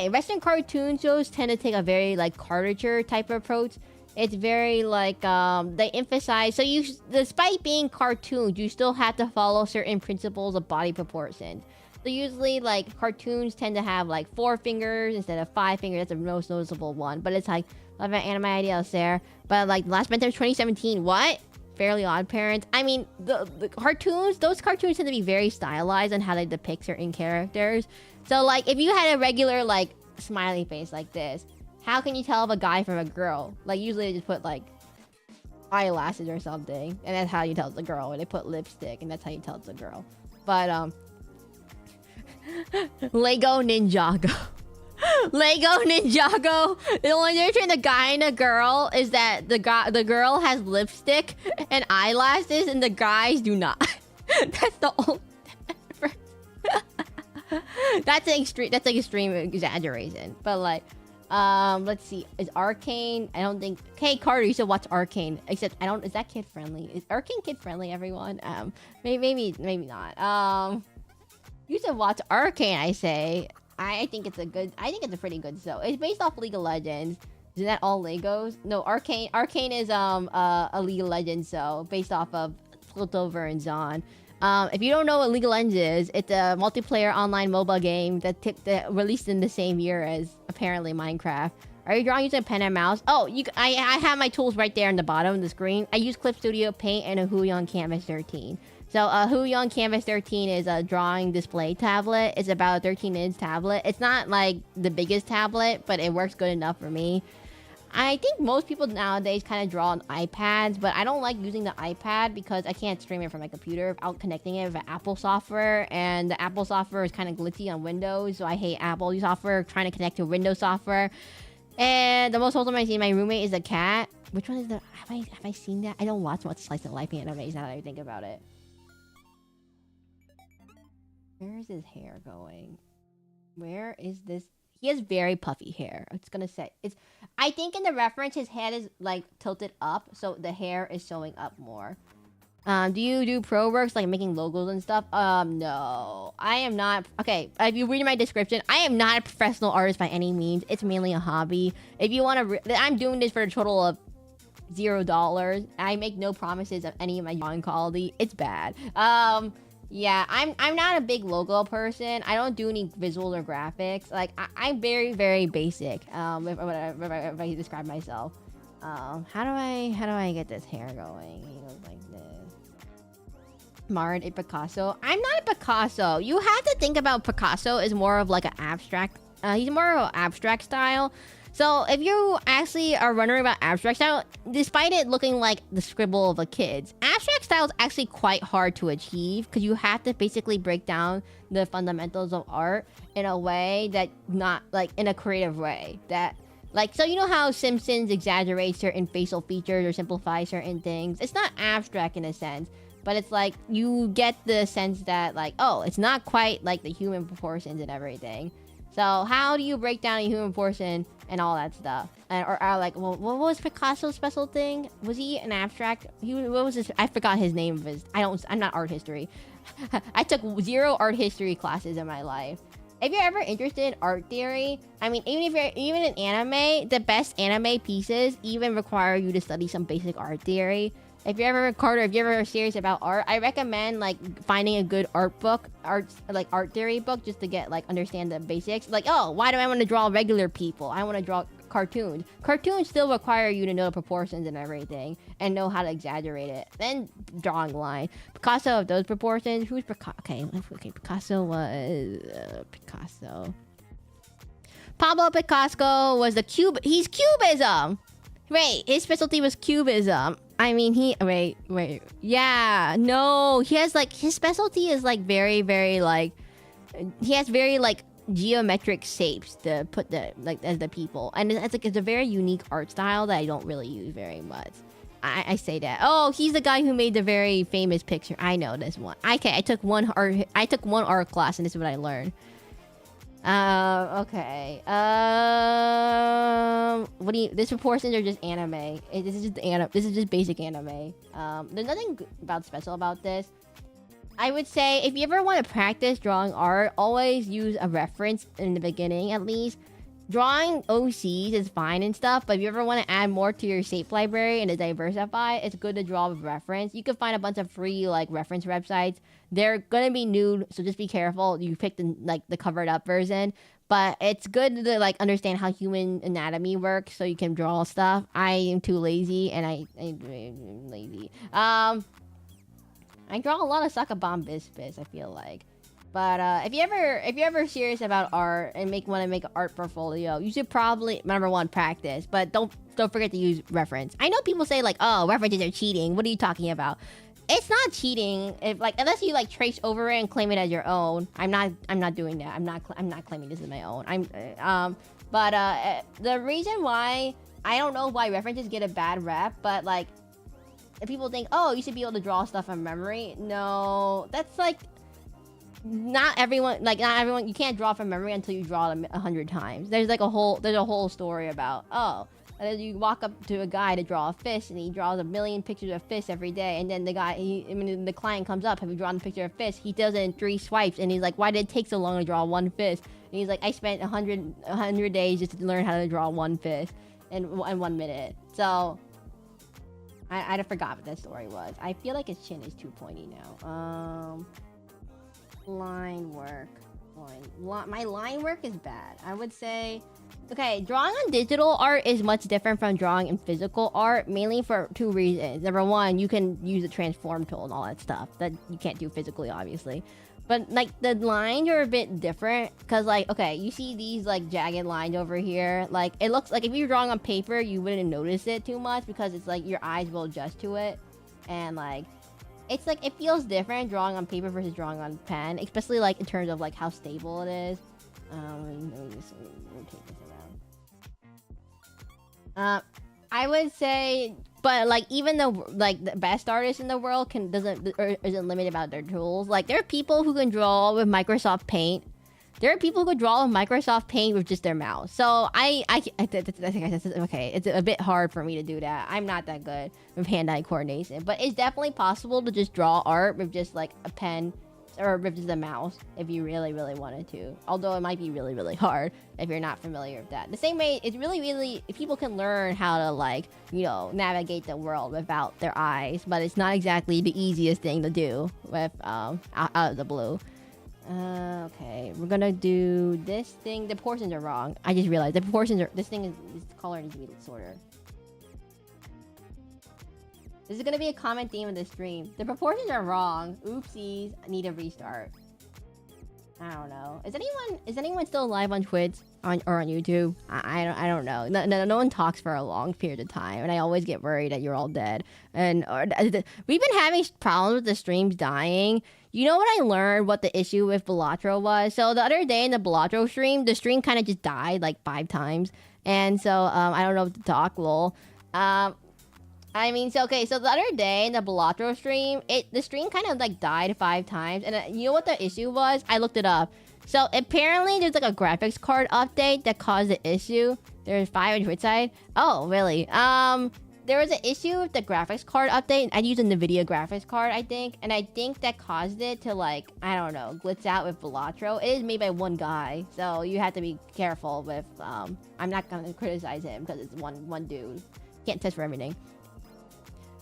Western cartoon shows tend to take a very, like, caricature type of approach. It's very, like, they emphasize... So despite being cartoons, you still have to follow certain principles of body proportion. So usually, like, cartoons tend to have, like, 4 fingers instead of 5 fingers. That's the most noticeable one. But it's, like, love an anime ideas there. But, like, Last Ben 10 2017. What? Fairly Odd Parents. I mean, the cartoons, those cartoons tend to be very stylized on how they depict certain characters. So, like, if you had a regular, like, smiley face like this, how can you tell if a guy from a girl? Like, usually they just put, like, eyelashes or something. And that's how you tell it's a girl. Or they put lipstick, and that's how you tell it's a girl. But, Lego Ninjago. Lego Ninjago. The only difference between the guy and the girl is that the girl has lipstick and eyelashes, and the guys do not. That's the only difference. That's an extreme exaggeration. But like, let's see. Is Arcane? I don't think. Hey Carter, you should watch Arcane. Except I don't. Is that kid friendly? Is Arcane kid friendly? Everyone. Maybe not. You should watch Arcane, I say. I think it's a pretty good show. It's based off League of Legends. Isn't that all Legos? No, Arcane is a League of Legends show based off of Piltover and Zon. If you don't know what League of Legends is, it's a multiplayer online mobile game that released in the same year as apparently Minecraft. Are you drawing using a pen and mouse? Oh, I have my tools right there in the bottom of the screen. I use Clip Studio Paint and a Huion Canvas 13. So Huion Canvas 13 is a drawing display tablet. It's about a 13-inch tablet. It's not like the biggest tablet, but it works good enough for me. I think most people nowadays kind of draw on iPads, but I don't like using the iPad because I can't stream it from my computer without connecting it with Apple software, and the Apple software is kind of glitchy on Windows, so I hate Apple software trying to connect to Windows software. And the most wholesome I see my roommate is a cat. Which one is the... Have I seen that? I don't watch much slice of life animes now that I think about it. Where is his hair going? Where is this? he has very puffy hair. It's gonna say it's. I think in the reference, his head is like tilted up, so the hair is showing up more. Do you do pro works like making logos and stuff? No, I am not. Okay, if you read my description, I am not a professional artist by any means. It's mainly a hobby. If you want to, I'm doing this for a total of $0. I make no promises of any of my drawing quality. It's bad. Yeah, I'm not a big logo person. I don't do any visuals or graphics. Like I'm very very basic. If I describe myself. How do I get this hair going? He goes like this. Marred a Picasso. I'm not a Picasso. You have to think about Picasso as more of like an abstract. He's more of an abstract style. So if you actually are wondering about abstract style, despite it looking like the scribble of a kid's, abstract style is actually quite hard to achieve because you have to basically break down the fundamentals of art in a way that not like in a creative way that. Like, so you know how Simpsons exaggerates certain facial features or simplifies certain things? It's not abstract in a sense, but it's like you get the sense that like, oh, it's not quite like the human proportions and everything. So how do you break down a human proportion and all that stuff? Or like, well, what was Picasso's special thing? Was he an abstract? What was his? I forgot his name. I'm not art history. I took 0 art history classes in my life. If you're ever interested in art theory, I mean, even in anime, the best anime pieces even require you to study some basic art theory. If you're ever if you're ever serious about art, I recommend like finding a good art theory book just to get like understand the basics. Like, oh, why do I want to draw regular people? I want to draw cartoons. Cartoons still require you to know the proportions and everything and know how to exaggerate it. Then drawing line. Picasso of those proportions. Who's Picasso? Okay, Picasso was Picasso. Pablo Picasso was he's Cubism. Wait, his specialty was Cubism. I mean, yeah, no, he has like, his specialty is like very, very like, he has very like geometric shapes to put as the people. And it's a very unique art style that I don't really use very much. I say that. Oh, he's the guy who made the very famous picture. I know this one. Okay, I took one art class and this is what I learned. Okay. This proportions are just anime. This is just basic anime. There's nothing special about this. I would say if you ever want to practice drawing art, always use a reference in the beginning at least. Drawing OCs is fine and stuff, but if you ever want to add more to your shape library and to diversify, it's good to draw with reference. You can find a bunch of free like reference websites. They're gonna be nude, so just be careful. You pick the covered up version, but it's good to like understand how human anatomy works so you can draw stuff. I am too lazy, and I'm lazy. I draw a lot of Sakabon Bisbis, I feel like. But if you're ever serious about art and want to make an art portfolio, you should probably number one practice, but don't forget to use reference. I know people say like, oh, references are cheating. What are you talking about? It's not cheating if like unless you like trace over it and claim it as your own. I'm not doing that. I'm not claiming this as my own. The reason why I don't know why references get a bad rep, but like if people think, oh, you should be able to draw stuff from memory. No, that's like. Not everyone, you can't draw from memory until you draw them 100 times. There's a whole story about, oh, and then you walk up to a guy to draw a fish and he draws 1 million pictures of fish every day, and then the client comes up, have you drawn a picture of fish? He does it in 3 swipes, and he's like, why did it take so long to draw one fish? And he's like, I spent 100 days just to learn how to draw one fish in 1 minute. So I forgot what that story was. I feel like his chin is too pointy now. Line work. My line work is bad. I would say, okay, drawing on digital art is much different from drawing in physical art, mainly for 2 reasons. Number one, you can use the transform tool and all that stuff that you can't do physically, obviously. But like the lines are a bit different because like, okay, you see these like jagged lines over here. Like it looks like if you're drawing on paper, you wouldn't notice it too much because it's like your eyes will adjust to it, and like. It's like, it feels different drawing on paper versus drawing on pen, especially like in terms of like how stable it is. Let me just rotate this around. I would say, but like even though like the best artists in the world isn't limited about their tools. Like there are people who can draw with Microsoft Paint. There are people who could draw with Microsoft Paint with just their mouse. So I think I said, okay, it's a bit hard for me to do that. I'm not that good with hand-eye coordination, but it's definitely possible to just draw art with just like a pen or with just a mouse if you really, really wanted to. Although it might be really, really hard if you're not familiar with that. The same way, it's really, really, if people can learn how to like, you know, navigate the world without their eyes, but it's not exactly the easiest thing to do with out of the blue. Okay, we're gonna do this thing. The proportions are wrong. I just realized the proportions are, this color needs to be shorter. This is gonna be a common theme of the stream. The proportions are wrong. Oopsies. I need a restart. I don't know. Is anyone still live on Twitch or on YouTube? I don't know. No one talks for a long period of time, and I always get worried that you're all dead. And we've been having problems with the streams dying. You know what I learned? What the issue with Balatro was? So the other day in the Balatro stream, the stream kind of just died like 5 times, and so I don't know what to talk. Lol. I mean, so the other day in the Balatro stream, the stream kind of like died 5 times, and you know what the issue was? I looked it up. So apparently there's like a graphics card update that caused the issue. There's 5 on Twitch side. Oh, really? There was an issue with the graphics card update. I used a NVIDIA graphics card, I think, and I think that caused it to like, I don't know, glitch out with Balatro. It is made by one guy, so you have to be careful with. I'm not gonna criticize him because it's one dude. Can't test for everything.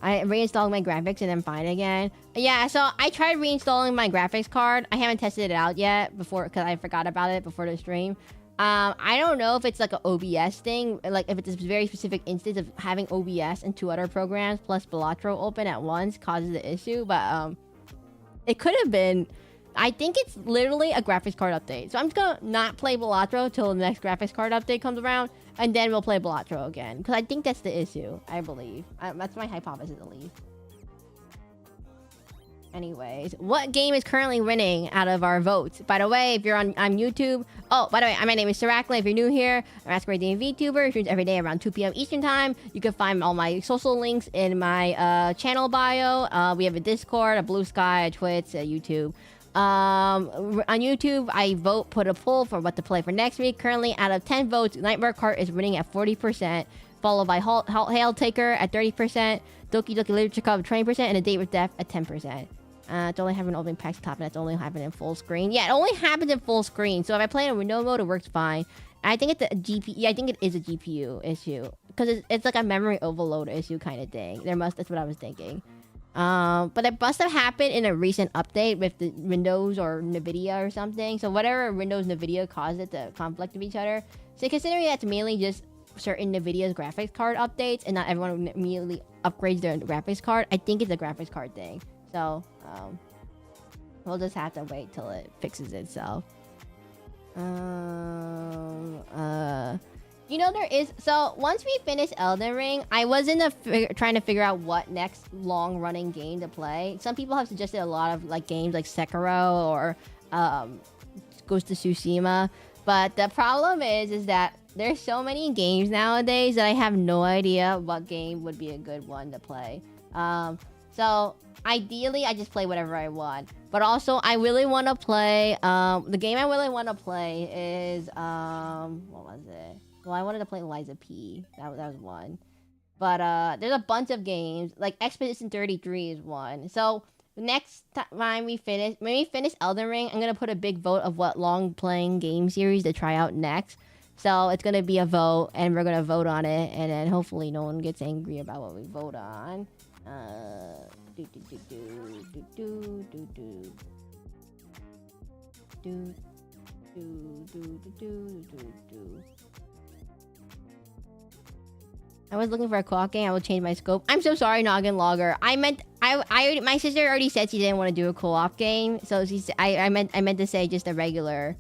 I reinstalled my graphics and then fine again. Yeah, so I tried reinstalling my graphics card. I haven't tested it out yet because I forgot about it before the stream. I don't know if it's like an OBS thing, like if it's a very specific instance of having OBS and 2 other programs plus Balatro open at once causes the issue, but it could have been. I think it's literally a graphics card update. So I'm just gonna not play Balatro till the next graphics card update comes around, and then we'll play Balatro again. Because I think that's the issue, I believe. That's my hypothesis, at least. Anyways, what game is currently winning out of our votes? By the way, if you're on YouTube... Oh, by the way, my name is Seraclin. If you're new here, I'm a masquerade VTuber. Streams every day around 2 p.m. Eastern Time. You can find all my social links in my channel bio. We have a Discord, a Blue Sky, a Twitch, a YouTube. On YouTube, I put a poll for what to play for next week. Currently, out of 10 votes, Nightmare Cart is winning at 40%, followed by Hail Taker at 30%, Doki Doki Literature Club 20%, and A Date with Death at 10%. It's only having opening packs top, and it's only happening in full screen. Yeah, it only happens in full screen. So if I play in a window mode, it works fine. I think it's a GPU. Yeah, I think it is a GPU issue because it's like a memory overload issue kind of thing. That's what I was thinking. But it must have happened in a recent update with the Windows or NVIDIA or something. So whatever Windows NVIDIA caused it to conflict with each other. So considering that's mainly just certain NVIDIA's graphics card updates and not everyone immediately upgrades their graphics card, I think it's a graphics card thing. So, we'll just have to wait till it fixes itself. You know, there is... So, once we finish Elden Ring, I was trying to figure out what next long-running game to play. Some people have suggested a lot of like games like Sekiro or Ghost of Tsushima. But the problem is that there's so many games nowadays that I have no idea what game would be a good one to play. So, ideally, I just play whatever I want. But also, I really want to play... the game I really want to play is... what was it? Well, I wanted to play Liza P. That was one. But there's a bunch of games. Like, Expedition 33 is one. So, next time when we finish Elden Ring, I'm going to put a big vote of what long-playing game series to try out next. So, it's going to be a vote, and we're going to vote on it. And then, hopefully, no one gets angry about what we vote on. I was looking for a co-op game. I will change my scope. I'm so sorry, Noggin Logger. My sister already said she didn't want to do a co-op game, so I meant to say just a regular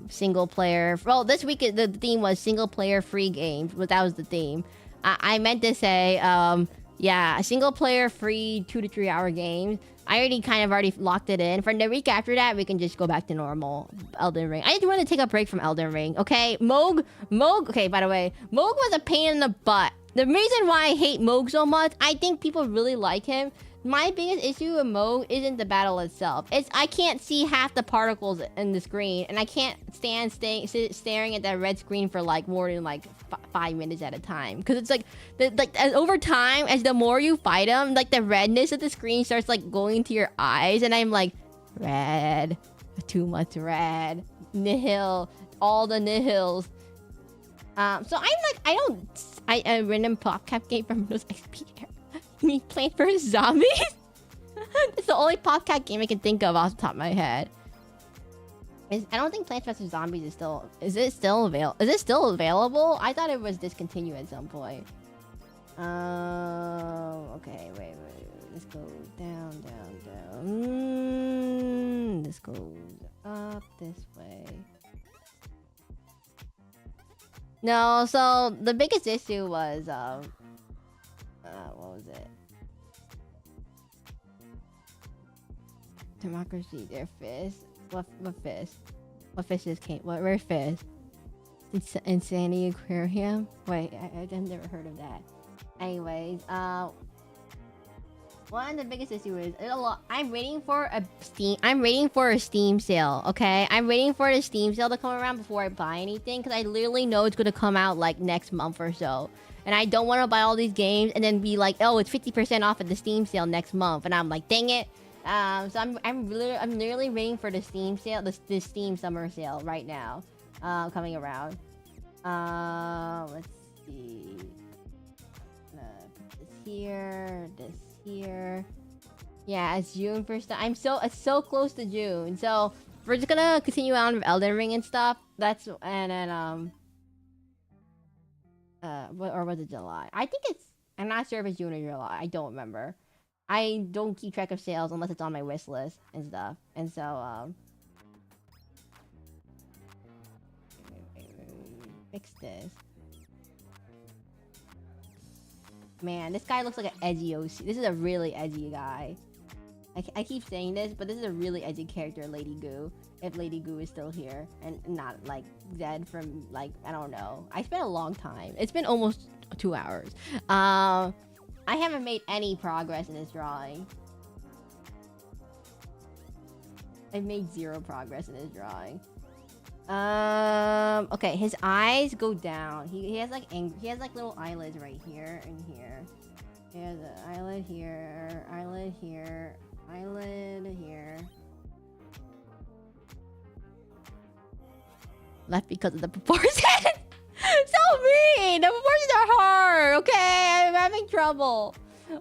single player. Well, this week the theme was single player free games, but that was the theme. I meant to say yeah, a single player free 2 to 3 hour games. I already locked it in. For the week after that, we can just go back to normal Elden Ring. I just want to take a break from Elden Ring, okay? Moog, okay, by the way, Moog was a pain in the butt. The reason why I hate Moog so much, I think people really like him. My biggest issue with Mo isn't the battle itself. It's I can't see half the particles in the screen, and I can't staring at that red screen for like more than like 5 minutes at a time. Because it's like over time, as the more you fight them, like the redness of the screen starts like going to your eyes, and I'm like, red, too much red, nihil, all the nihils. So I'm like, I random PopCap game from Windows XP era. You mean Plants vs Zombies? It's the only PopCap game I can think of off the top of my head. I don't think Plants vs Zombies is still. Is it still available? I thought it was discontinued at some point. Okay, wait. Let's go down. This goes up this way. No, so the biggest issue was what was it? Democracy, their fist. What fist? What fishes came? Where's fist? Insanity Aquarium? Wait, I've never heard of that. Anyways, one of the biggest issue is I'm waiting for a Steam sale, okay? I'm waiting for the Steam sale to come around before I buy anything, because I literally know it's gonna come out like next month or so. And I don't want to buy all these games and then be like, oh, it's 50% off at the Steam sale next month, and I'm like, dang it. So I'm literally waiting for the Steam sale, the Steam summer sale right now, coming around. Let's see. Put this here. Yeah, it's June 1st. It's so close to June. So we're just gonna continue on with Elden Ring and stuff. And then or was it July? I'm not sure if it's June or July. I don't remember. I don't keep track of sales unless it's on my wish list and stuff. And so fix this. Man, this guy looks like an edgy OC. This is a really edgy guy. I keep saying this, but this is a really edgy character, Lady Goo. If Lady Goo is still here and not like dead from like, I don't know. I spent a long time. It's been almost 2 hours. I haven't made any progress in this drawing. I've made 0 progress in this drawing. Okay, his eyes go down. He has like little eyelids right here and here. He has an eyelid here, eyelid here, eyelid here. Left because of the proportions. So mean! The proportions are hard, okay? I'm having trouble.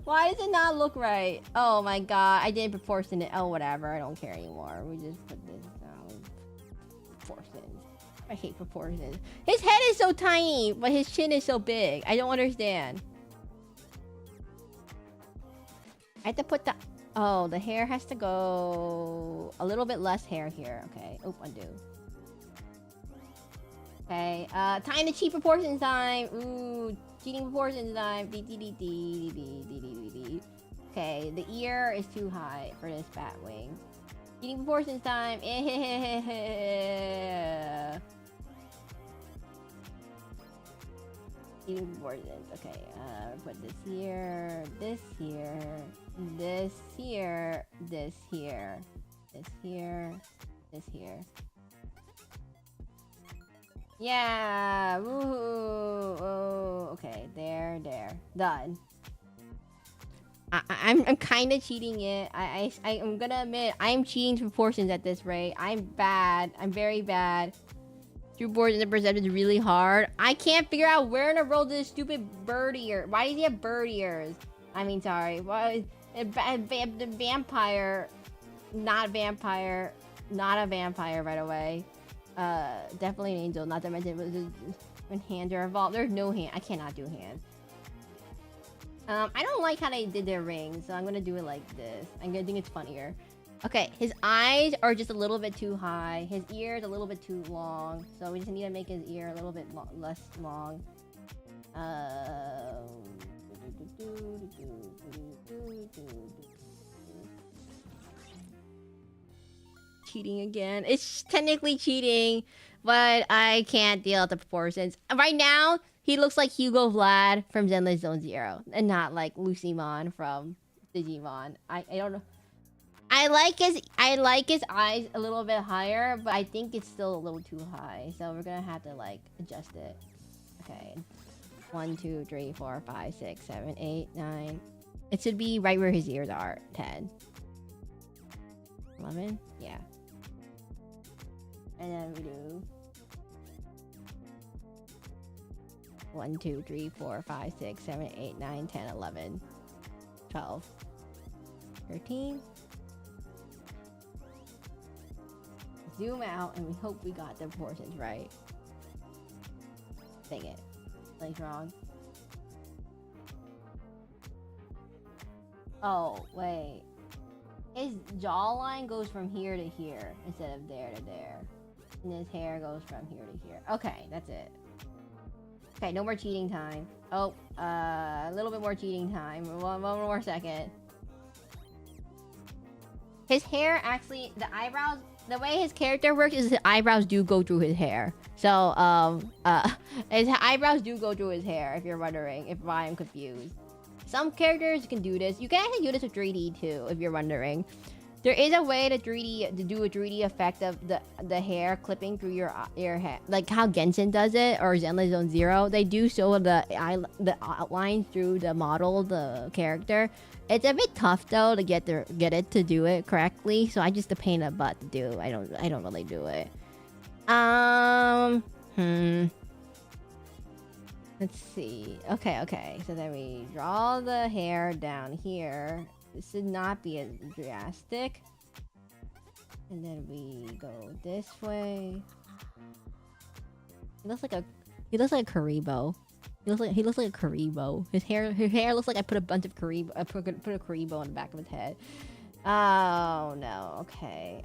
Why does it not look right? Oh my god, I didn't proportion it. Oh, whatever, I don't care anymore. We just put this down. Proportions. I hate proportions. His head is so tiny, but his chin is so big. I don't understand. I have to put the... Oh, the hair has to go... A little bit less hair here. Okay. Oh, undo. Okay. Time to cheat proportions time. Ooh, cheating proportions time. Okay, the ear is too high for this bat wing. Cheating proportions time. Cheating proportions. Okay, put this here, this here, this here, this here, this here, this here. Yeah! Woohoo! Oh, okay, there. Done. I'm kind of cheating it. I'm gonna admit, I'm cheating proportions at this rate. I'm bad. I'm very bad. True boards and the perception is really hard. I can't figure out where in the world this stupid bird ear. Why does he have bird ears? I mean, sorry. Why? The vampire. Not vampire. Not a vampire right away. Definitely an angel. Not to mention when hands are involved. There's no hand. I cannot do hands. I don't like how they did their rings, so I'm gonna do it like this. I'm gonna think it's funnier. Okay, his eyes are just a little bit too high. His ears a little bit too long. So we just need to make his ear a little bit less long. Cheating again. It's technically cheating, but I can't deal with the proportions. Right now, he looks like Hugo Vlad from Zenless Zone Zero, and not like Lucy Mon from Digimon. I don't know. I like his eyes a little bit higher, but I think it's still a little too high. So we're gonna have to like adjust it. Okay. 1, 2, 3, 4, 5, 6, 7, 8, 9. It should be right where his ears are. 10. 11? Yeah. And then we do 1, 2, 3, 4, 5, 6, 7, 8, 9, 10, 11, 12, 13. Zoom out and we hope we got the proportions right. Dang it. Like wrong. Oh, wait. His jawline goes from here to here instead of there to there. And his hair goes from here to here. Okay, that's it. Okay, no more cheating time. Oh, a little bit more cheating time. One more second. His hair actually, the eyebrows, the way his character works is his eyebrows do go through his hair. So, his eyebrows do go through his hair, if you're wondering, if I'm confused. Some characters can do this. You can actually do this with 3D too, if you're wondering. There is a way to do a 3D effect of the hair clipping through your head, like how Genshin does it or Zenless Zone Zero. They do show the outlines through the model, the character. It's a bit tough though to get it to do it correctly. So I just a pain in the butt to do. I don't really do it. Let's see. Okay. So then we draw the hair down here. This should not be as drastic. And then we go this way. He looks like a Karibo. He looks like a Karibo. His hair looks like I put a bunch of Karibo. I put a Karibo on the back of his head. Oh no. Okay.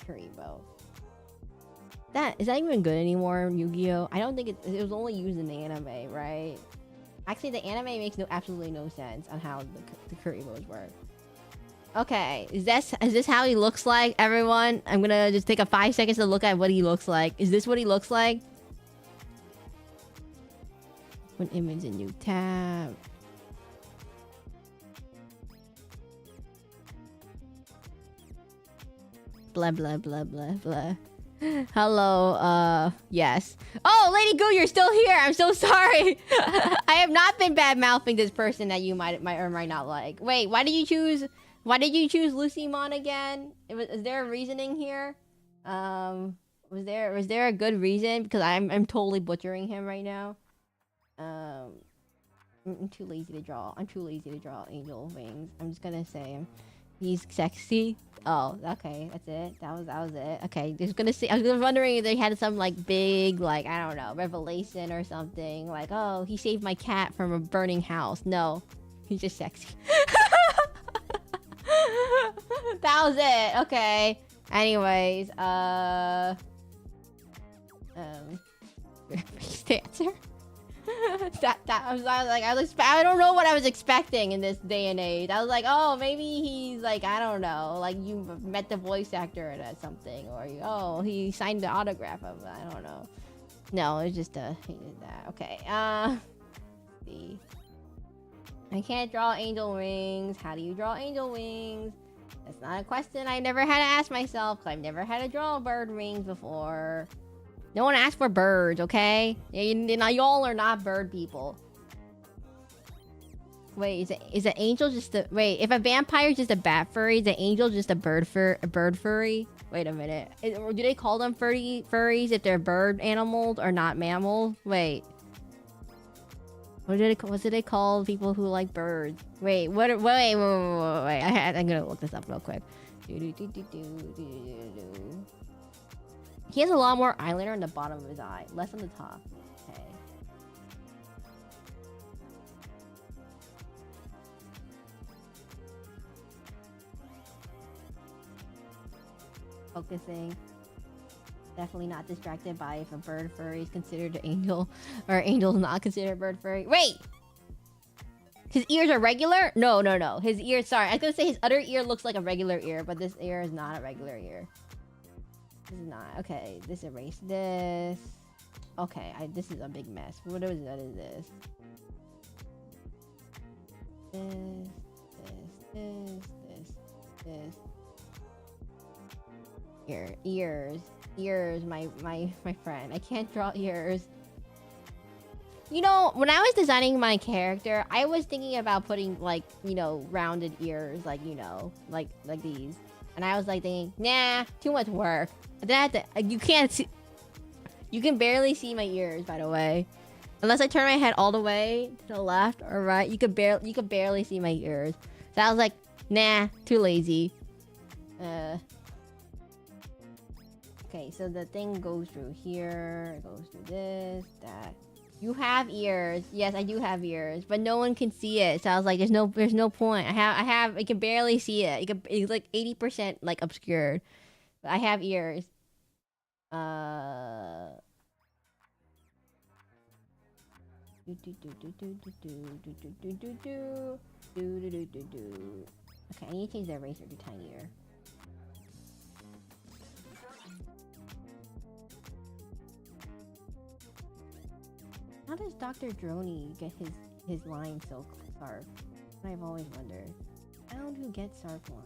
Karibo. Is that even good anymore, Yu-Gi-Oh? I don't think it was only used in the anime, right? Actually, the anime makes absolutely no sense on how the Kuribos work. Okay, is this how he looks like, everyone? I'm gonna just take a 5 seconds to look at what he looks like. Is this what he looks like? One image, a new tab. Blah blah blah blah blah. Hello, yes. Oh, Lady Goo, you're still here. I'm so sorry. I have not been bad-mouthing this person that you might or might not like. Wait, why did you choose Lucymon again? Is there a reasoning here? Was there a good reason? Because I'm totally butchering him right now. I'm too lazy to draw. I'm too lazy to draw angel wings. I'm just gonna say he's sexy. Oh, okay, that's it. That was it. Okay, I was wondering if they had some like big, like, I don't know, revelation or something. Like, oh, he saved my cat from a burning house. No, he's just sexy. That was it. Okay. Anyways, face dancer. I don't know what I was expecting in this day and age. I was like, oh, maybe he's like, I don't know, like you met the voice actor or something, or he signed the autograph of it. I don't know. No, it's just he did that. Okay. See. I can't draw angel wings. How do you draw angel wings? That's not a question I never had to ask myself, because I've never had to draw bird wings before. No one asked for birds, okay? Y'all are not bird people. Wait, is an angel just a... Wait, if a vampire is just a bat furry, is an angel just a bird furry? Wait a minute. Do they call them furries if they're bird animals or not mammals? Wait. What do they call people who like birds? Wait, wait. I'm gonna look this up real quick. He has a lot more eyeliner on the bottom of his eye, less on the top. Okay. Focusing. Definitely not distracted by if a bird furry is considered an angel, or angel's not considered a bird furry. Wait! His ears are regular? No. His ears, sorry. I was gonna say his other ear looks like a regular ear, but this ear is not a regular ear. This is not. Okay, this erase this. Okay, this is a big mess. What is this? This. This. Ears, my friend. I can't draw ears. You know, when I was designing my character, I was thinking about putting like, you know, rounded ears, like, you know, like these. And I was like thinking, nah, too much work. And then I had to, you can't see, you can barely see my ears, by the way. Unless I turn my head all the way to the left or right, you could barely see my ears. So I was like, nah, too lazy. Okay, so the thing goes through here, it goes through this, that. You have ears. Yes, I do have ears, but no one can see it. So I was like, there's no point. I can barely see it. It's like 80% like obscured. But I have ears. Okay, I need to change the eraser to tinier. How does Dr. Droney get his line so sharp? I've always wondered. Found who gets Seraclin.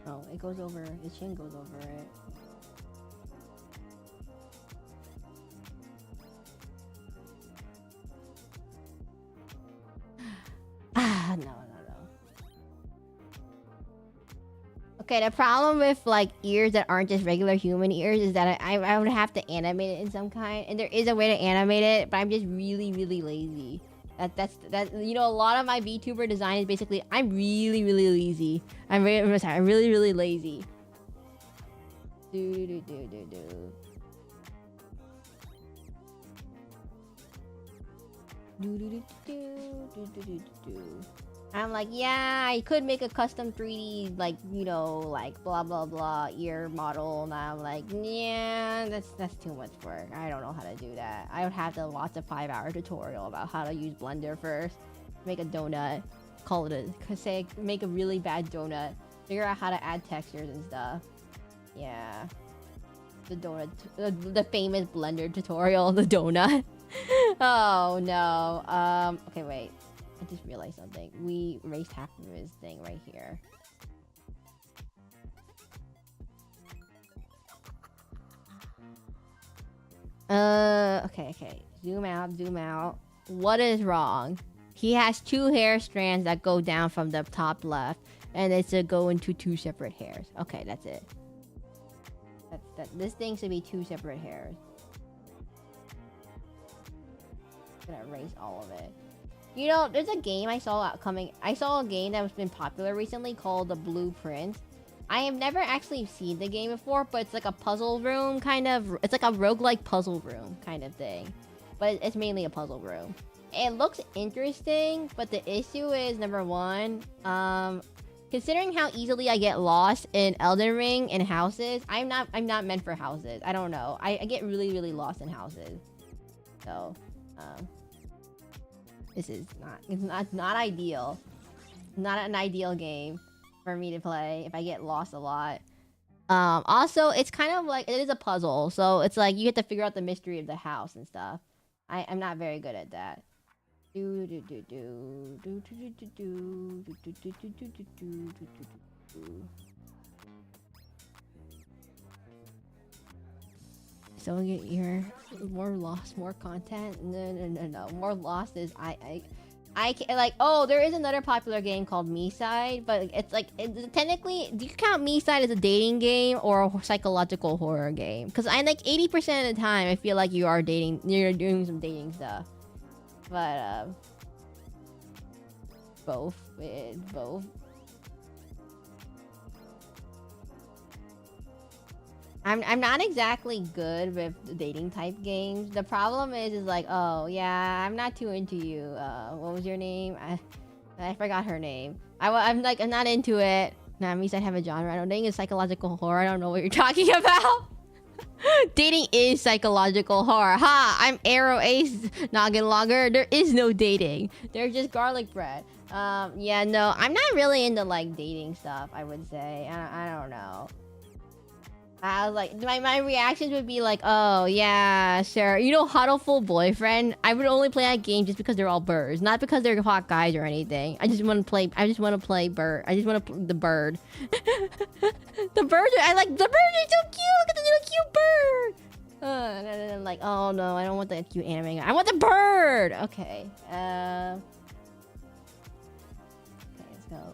Oh, it goes over, his chin goes over it. No. Okay, the problem with like ears that aren't just regular human ears is that I would have to animate it in some kind, and there is a way to animate it, but I'm just really lazy. That's you know, a lot of my VTuber design is basically I'm really lazy. I'm really lazy. I'm like, yeah, I could make a custom 3D, like, you know, like, blah, blah, blah, ear model. And I'm like, yeah, that's too much work. I don't know how to do that. I would have to watch a 5-hour tutorial about how to use Blender first. Make a donut. Call it make a really bad donut. Figure out how to add textures and stuff. Yeah. The donut, the famous Blender tutorial, the donut. Oh, no. Okay, wait. I just realized something. We erased half of his thing right here. Okay. Zoom out. What is wrong? He has 2 hair strands that go down from the top left, and it's to go into 2 separate hairs. Okay, that's it. This thing should be 2 separate hairs. I'm gonna erase all of it. You know, there's a game I saw coming. I saw a game that has been popular recently called The Blueprint. I have never actually seen the game before, but it's like a puzzle room kind of. It's like a roguelike puzzle room kind of thing. But it's mainly a puzzle room. It looks interesting, but the issue is, number one, considering how easily I get lost in Elden Ring and houses, I'm not meant for houses. I don't know. I get really lost in houses. So, this is not ideal. Not an ideal game for me to play if I get lost a lot. Also, it's kind of like, it is a puzzle, so it's like you have to figure out the mystery of the house and stuff. I'm not very good at that. So you're more lost, more content. No. More lost is I can, like, oh, there is another popular game called Me-Side, but it's like, technically, do you count Me-Side as a dating game or a psychological horror game? Because I like 80% of the time I feel like you're doing some dating stuff. But both. I'm not exactly good with the dating type games. The problem is like, oh yeah, I'm not too into you. What was your name? I forgot her name. I'm not into it. Nah, means I have a genre. I don't think it's psychological horror. I don't know what you're talking about. Dating is psychological horror. Ha! I'm Arrow Ace Noggin Logger. There is no dating. There's just garlic bread. Yeah, no, I'm not really into like dating stuff, I would say. I don't know. I was like, my reactions would be like, oh yeah, sure. You know, Huddleful Boyfriend. I would only play that game just because they're all birds, not because they're hot guys or anything. I just want to play. I just want to play bird. I just want to the bird. The bird. I like the bird. Are so cute. Look at the little cute bird. And then I'm like, oh no, I don't want the cute anime guy. I want the bird. Okay. Okay, let's go.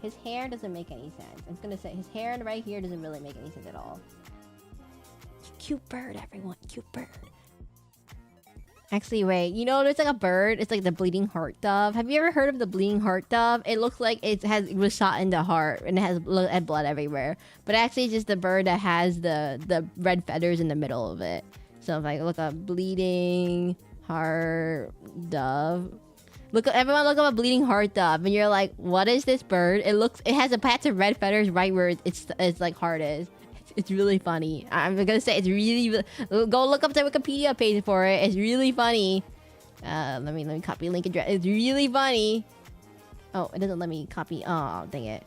His hair doesn't make any sense. I'm gonna say his hair right here doesn't really make any sense at all. Cute bird, everyone. Cute bird. Actually, wait. You know, there's like a bird. It's like the bleeding heart dove. Have you ever heard of the bleeding heart dove? It looks like it was shot in the heart and it has blood everywhere. But actually, it's just the bird that has the red feathers in the middle of it. So if I look up bleeding heart dove. Everyone look up a bleeding heart dove, and you're like, what is this bird? It has a patch of red feathers right where it's like heart is. It's really funny. I'm gonna say it's really go look up the Wikipedia page for it. It's really funny. Let me copy link address. It's really funny. Oh, it doesn't let me copy. Oh, dang it.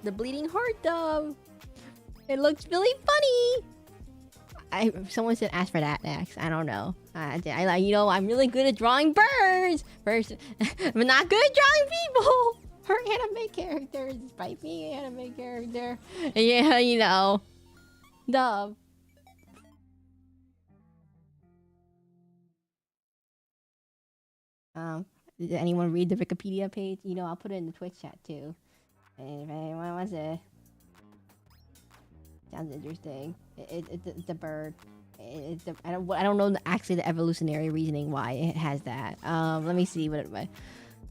The bleeding heart dove. It looks really funny. Someone said ask for that next. I don't know. You know, I'm really good at drawing birds. First, but not good at drawing people. Her anime characters, despite being an anime character. Yeah, you know. Dove. Did anyone read the Wikipedia page? You know, I'll put it in the Twitch chat too. And if anyone wants it. Sounds interesting. It's a bird. I don't know actually the evolutionary reasoning why it has that. Let me see what it.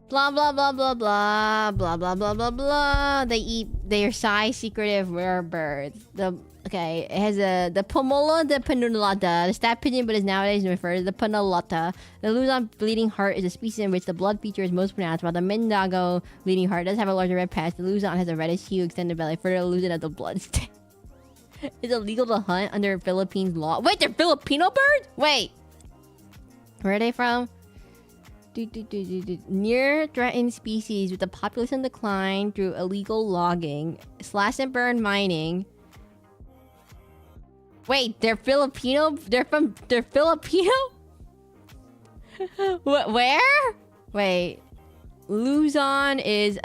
Blah blah blah blah blah blah blah blah blah blah. They are shy, secretive, rare birds. It has the Pomola de Penulata, the stat pigeon, but is nowadays referred to the Penulata. The Luzon bleeding heart is a species in which the blood feature is most pronounced, while the Mindango bleeding heart does have a larger red patch. The Luzon has a reddish hue, extended belly, further illusion of the blood stain. It's illegal to hunt under Philippines law. Wait, they're Filipino birds? Wait. Where are they from? Near threatened species with the population decline through illegal logging, slash and burn mining. Wait, they're Filipino? They're Filipino? Where? Wait. Luzon is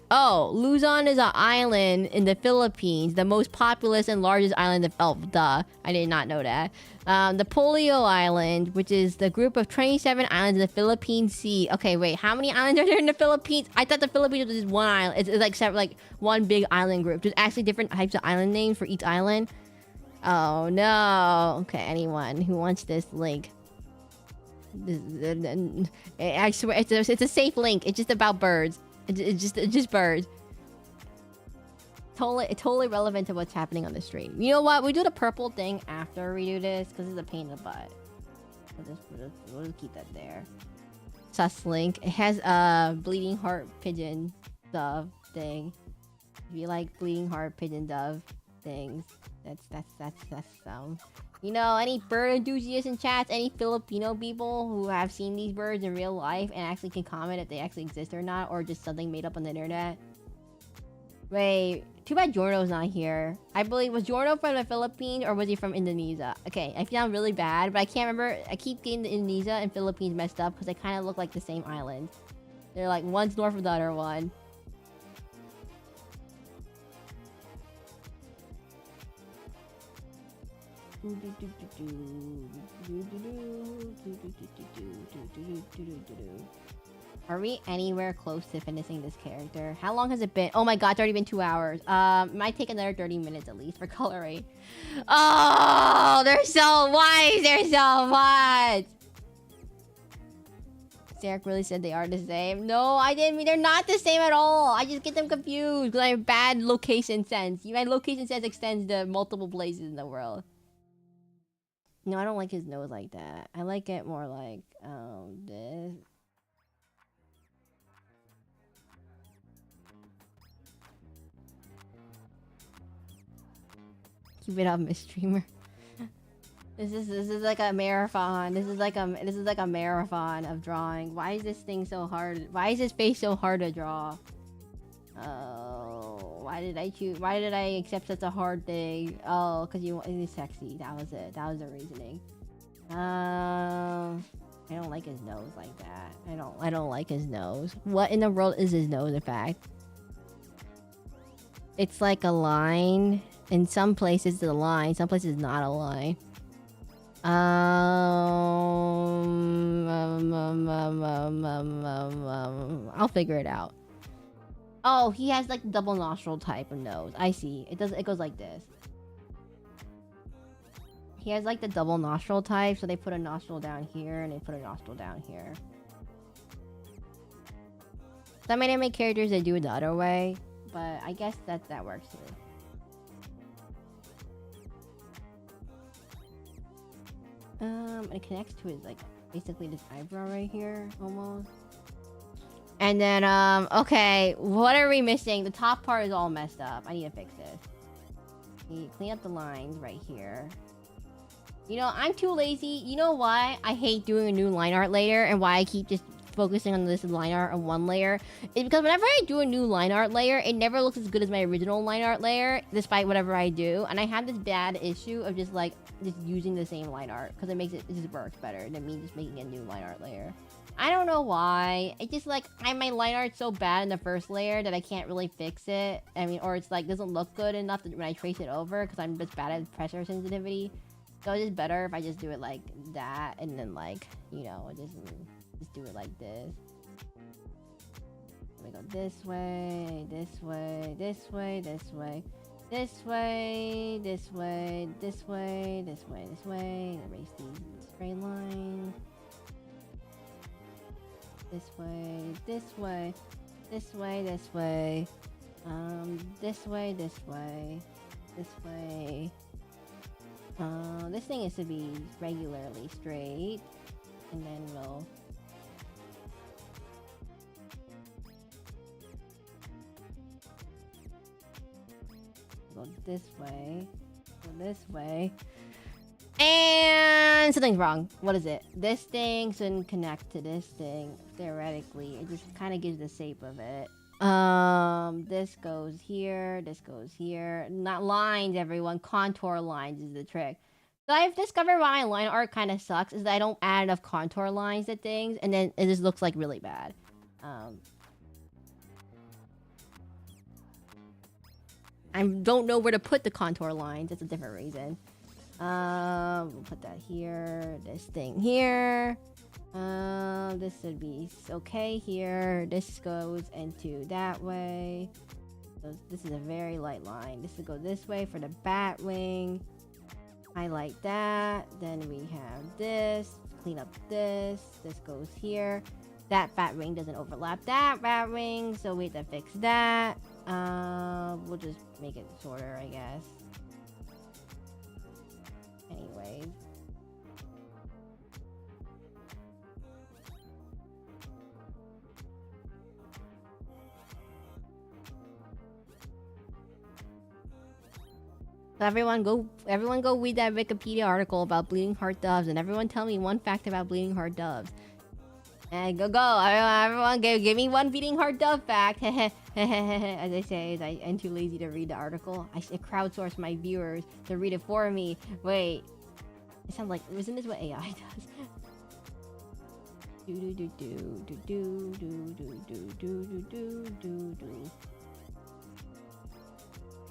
Luzon is an island in the Philippines, the most populous and largest island of duh. I did not know that. The Polio Island, which is the group of 27 islands in the Philippine Sea. Okay, wait, how many islands are there in the Philippines? I thought the Philippines was just one island. It's like separate, like one big island group. There's actually different types of island names for each island. Oh no. Okay, anyone who wants this link. I swear it's a safe link. It's just about birds. It's just birds. Totally relevant to what's happening on the stream. You know what? We do the purple thing after we do this because it's a pain in the butt. We'll just keep that there. Sus link. It has a bleeding heart pigeon dove thing. If you like bleeding heart pigeon dove things, that's you know, any bird enthusiasts in chats, any Filipino people who have seen these birds in real life and actually can comment if they actually exist or not, or just something made up on the internet. Wait, too bad Jorno's not here. I believe, was Jorno from the Philippines or was he from Indonesia? Okay, I feel really bad, but I can't remember. I keep getting the Indonesia and Philippines messed up because they kind of look like the same island. They're like one's north of the other one. Are we anywhere close to finishing this character? How long has it been? Oh my god, it's already been 2 hours. Might take another 30 minutes at least for coloring. Oh, they're so... Why is there so much? Seric really said they are the same. No, I didn't mean they're not the same at all. I just get them confused because I have bad location sense. My location sense extends to multiple places in the world. No, I don't like his nose like that. I like it more like, this. Keep it up, Miss Streamer. This is like a marathon. This is like a marathon of drawing. Why is this thing so hard? Why is this face so hard to draw? Oh, why did I choose? Why did I accept such a hard thing? Oh, because you it's sexy. That was it. That was the reasoning. I don't like his nose like that. I don't like his nose. What in the world is his nose, in fact? It's like a line. In some places it's a line, some places not a line. I'll figure it out. Oh, he has like double nostril type of nose. I see. It goes like this. He has like the double nostril type, so they put a nostril down here and they put a nostril down here. Some anime characters they do it the other way, but I guess that works too. It connects to his like basically this eyebrow right here almost. And then okay, what are we missing? The top part is all messed up. I need to fix this. Clean up the lines right here. You know, I'm too lazy. You know why I hate doing a new line art layer and why I keep just focusing on this line art on one layer? It's because whenever I do a new line art layer, it never looks as good as my original line art layer, despite whatever I do. And I have this bad issue of just using the same line art because it just works better than me just making a new line art layer. I don't know why. It's just like my line art's so bad in the first layer that I can't really fix it. I mean, or it's like doesn't look good enough when I trace it over because I'm just bad at pressure sensitivity. So it's just better if I just do it like that and then like, you know, just do it like this. We go this way, this way, this way, this way, this way, this way, this way, this way, this way. Erase these straight lines. This way, this way, this way, this way. This way, this way, this way. This thing is to be regularly straight, and then we'll go this way, and something's wrong. What is it? This thing shouldn't connect to this thing, theoretically. It just kind of gives the shape of it. This goes here, this goes here. Not lines, everyone. Contour lines is the trick. So I've discovered why my line art kind of sucks is that I don't add enough contour lines to things, and then it just looks like really bad. I don't know where to put the contour lines. That's a different reason. We'll put that here. This thing here. This would be okay here. This goes into that way. So this is a very light line. This will go this way for the bat wing. Highlight that. Then we have this. Clean up this. This goes here. That bat wing doesn't overlap that bat wing, so we have to fix that. We'll just make it shorter, I guess. Anyways. So everyone go read that Wikipedia article about bleeding heart doves, and everyone tell me one fact about bleeding heart doves. And go! Everyone, give me one bleeding heart dove fact. As I say, I'm too lazy to read the article. I should crowdsource my viewers to read it for me. Wait, it sounds like isn't this what AI does?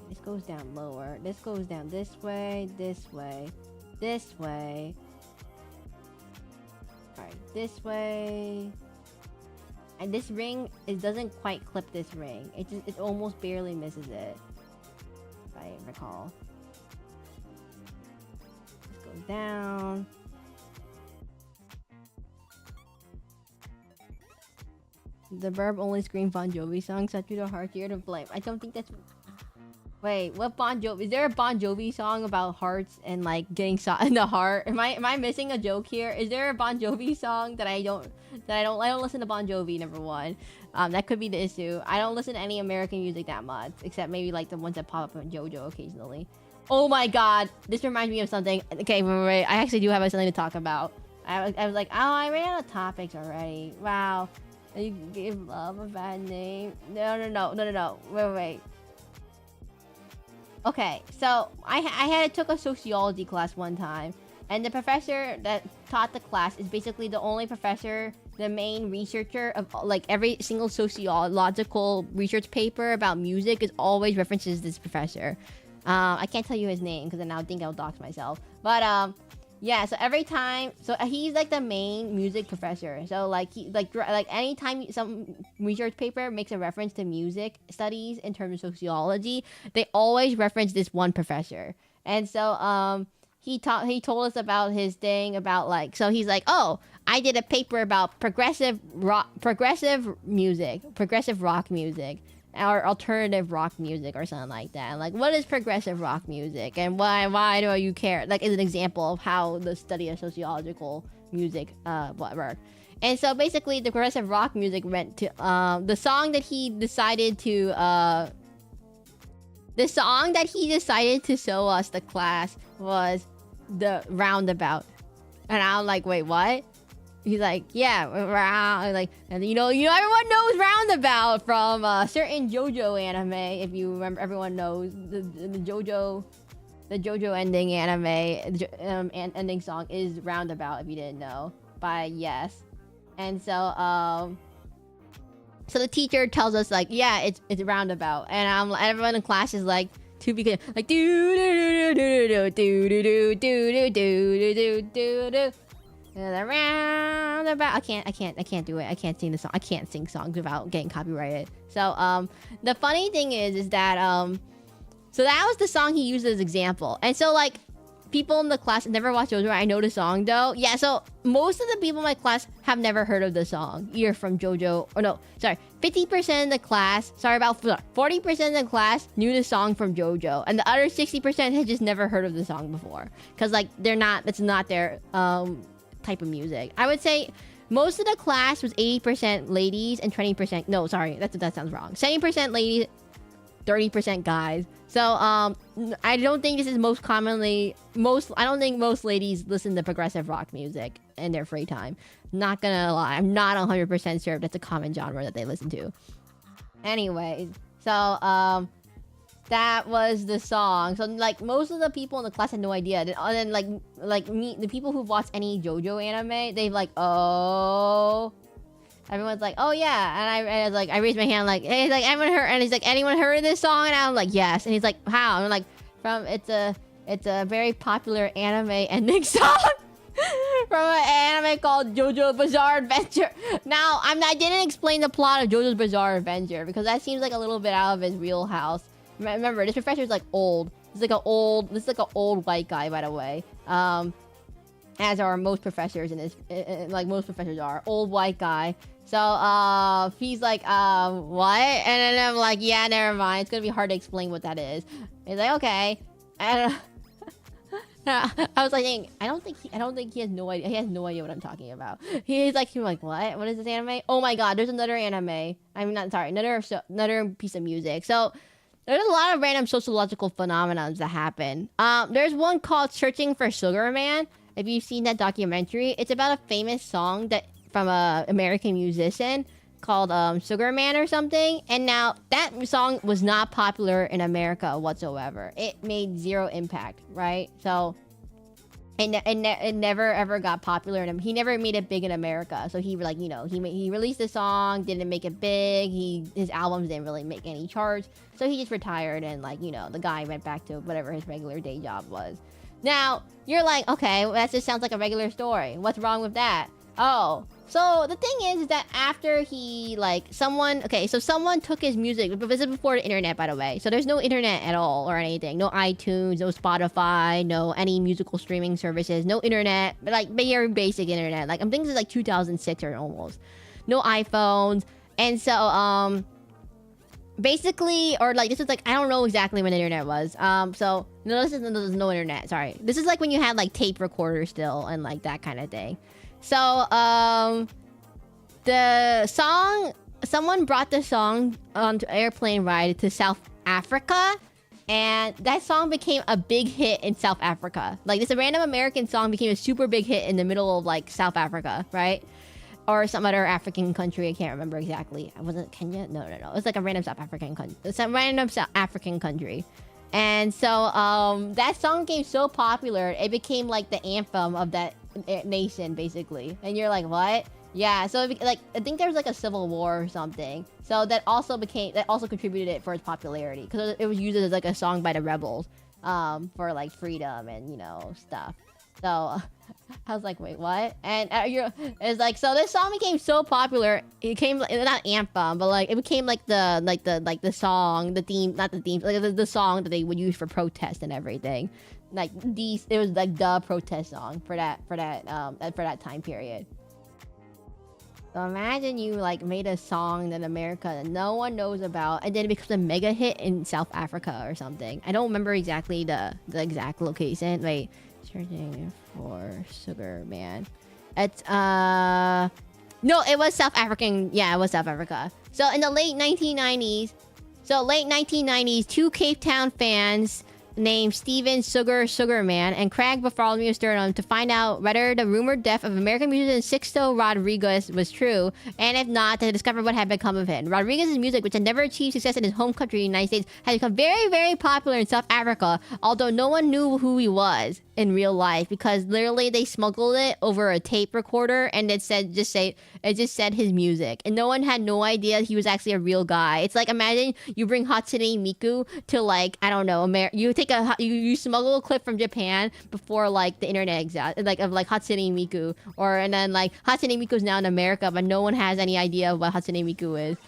This goes down lower. This goes down this way, this way, this way. Alright, this way. And this ring, it doesn't quite clip this ring. It almost barely misses it. If I recall. This goes down. The Verb only scream Bon Jovi songs set to the heart here to blame. I don't think that's... Wait, what Bon Jovi? Is there a Bon Jovi song about hearts and like getting shot in the heart? Am I missing a joke here? Is there a Bon Jovi song that I don't listen to Bon Jovi, number one. That could be the issue. I don't listen to any American music that much, except maybe like the ones that pop up on JoJo occasionally. Oh my god, this reminds me of something. Okay, wait, I actually do have something to talk about. I was like, oh, I ran out of topics already. Wow. You gave love a bad name. No. Wait. Okay, so I took a sociology class one time, and the professor that taught the class is basically the only professor, the main researcher of like every single sociological research paper about music is always references this professor. I can't tell you his name because then I'll think I'll dox myself. But yeah. So every time, so he's like the main music professor. So like anytime some research paper makes a reference to music studies in terms of sociology, they always reference this one professor. And so he told us about his thing about like, so he's like, oh, I did a paper about progressive rock music, or alternative rock music or something like that. Like, what is progressive rock music and why do you care? Like, is an example of how the study of sociological music work. And so basically the progressive rock music went to the song that he decided to show us the class was the Roundabout. And I'm like, wait, what? He's like, yeah, round, like, and you know, everyone knows Roundabout from a certain JoJo anime. If you remember, everyone knows the JoJo ending anime ending song is Roundabout. If you didn't know, by Yes. And so so the teacher tells us like, yeah, it's Roundabout, and everyone in class is like, to be like do do do do do do do do do do do do. Roundabout. I can't do it. I can't sing the song. I can't sing songs without getting copyrighted. So the funny thing is that so that was the song he used as example. And so like people in the class never watched JoJo. I know the song though. Yeah, so most of the people in my class have never heard of the song. Either from JoJo or no, sorry, 50% of the class, about 40% of the class knew the song from JoJo, and the other 60% had just never heard of the song before. Cause like it's not their type of music. I would say most of the class was 80% ladies and 20%, no, sorry, that sounds wrong. 70% ladies, 30% guys. So I don't think this is I don't think most ladies listen to progressive rock music in their free time. Not gonna lie, I'm not 100% sure if that's a common genre that they listen to. Anyways, so that was the song. So like most of the people in the class had no idea. And then like me, the people who watch any JoJo anime, they've like, oh, everyone's like, oh yeah. And I was like, I raised my hand like, hey, he's like, everyone heard? And he's like, anyone heard of this song? And I'm like, yes. And he's like, how? And I'm like, it's a very popular anime ending song. From an anime called JoJo Bizarre Adventure. Now, I didn't explain the plot of JoJo's Bizarre Adventure because that seems like a little bit out of his wheelhouse. Remember, this professor is like old. This is like an old white guy, by the way. As are most professors in this, like most professors are old white guy. So he's like, what? And then I'm like, yeah, never mind. It's gonna be hard to explain what that is. He's like, okay. And I was like, I don't think he has no idea. He has no idea what I'm talking about. He's like, what? What is this anime? Oh my god, there's another anime. Another piece of music. So there's a lot of random sociological phenomena that happen. There's one called Searching for Sugar Man. If you've seen that documentary, it's about a famous song from a American musician called Sugar Man or something. And now that song was not popular in America whatsoever. It made zero impact, right? So it never ever got popular in him. He never made it big in America. So he he released the song, didn't make it big. His albums didn't really make any charts. So he just retired and the guy went back to whatever his regular day job was. Now, you're like, okay, well, that just sounds like a regular story. What's wrong with that? Oh, so the thing is that after someone took his music, but this is before the internet, by the way. So there's no internet at all or anything. No iTunes, no Spotify, no any musical streaming services, no internet, but very basic internet. I'm thinking this is 2006 or almost. No iPhones. And so, basically, or this is I don't know exactly when the internet was. So no, this is no internet. Sorry, this is when you had tape recorders still and that kind of thing. So the song, someone brought the song onto airplane ride to South Africa, And that song became a big hit in South Africa. Like, this random American song became a super big hit in the middle of, like, South Africa, right? Or some other African country. I can't remember exactly. Was it Kenya? No. It was like a random South African country. It's a random South African country. And so that song became so popular, it became like the anthem of that nation, basically. And you're like, what? Yeah, so like I think there was like a civil war or something. So that also contributed it for its popularity, because it was used as like a song by the rebels for like freedom and, you know, stuff. So I was like, wait, what? And it's like, so this song became so popular, it became not anthem, but like it became like the song, the theme, not the theme, like the song that they would use for protest and everything. Like it was like the protest song for that time period. So imagine you like made a song in America that no one knows about, and then it becomes a mega hit in South Africa or something. I don't remember exactly the exact location. Wait, searching for Sugar Man. It's no, it was South African. Yeah, it was South Africa. So in the late 1990s, two Cape Town fans named Steven Sugarman and Craig Bartholomew Sternum to find out whether the rumored death of American musician Sixto Rodriguez was true, and if not, to discover what had become of him. Rodriguez's music, which had never achieved success in his home country, the United States, had become very, very popular in South Africa, although no one knew who he was in real life, because literally they smuggled it over a tape recorder, and it just said his music, and no one had no idea he was actually a real guy. It's like, imagine you bring Hatsune Miku to, like, I don't know, you smuggle a clip from Japan before like the internet exists, like of like Hatsune Miku, and then like Hatsune Miku's now in America, but no one has any idea what Hatsune Miku is.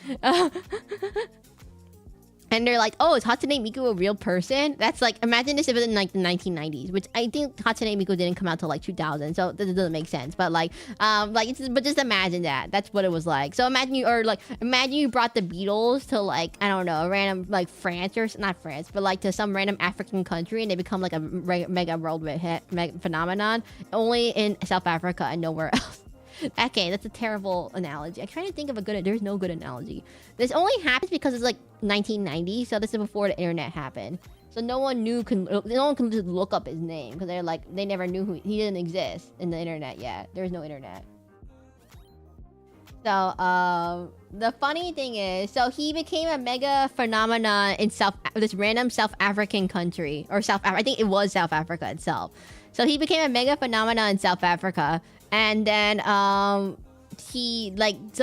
And they're like, oh, is Hatsune Miku a real person? That's like, imagine this if it was in like the 1990s, which I think Hatsune Miku didn't come out till like 2000, so this doesn't make sense. But like, but just imagine that. That's what it was like. So imagine you brought the Beatles to like, I don't know, a random like France, or not France, but like to some random African country, and they become like a mega worldwide hit phenomenon, only in South Africa and nowhere else. Okay, that's a terrible analogy. I'm trying to think of there's no good analogy. This only happens because it's like 1990, so this is before the internet happened. So no one can just look up his name, because they're like, they never knew he didn't exist in the internet yet. There's no internet. So, the funny thing is, so he became a mega phenomenon in this random South African country, or I think it was South Africa itself. So he became a mega phenomenon in South Africa. And then, so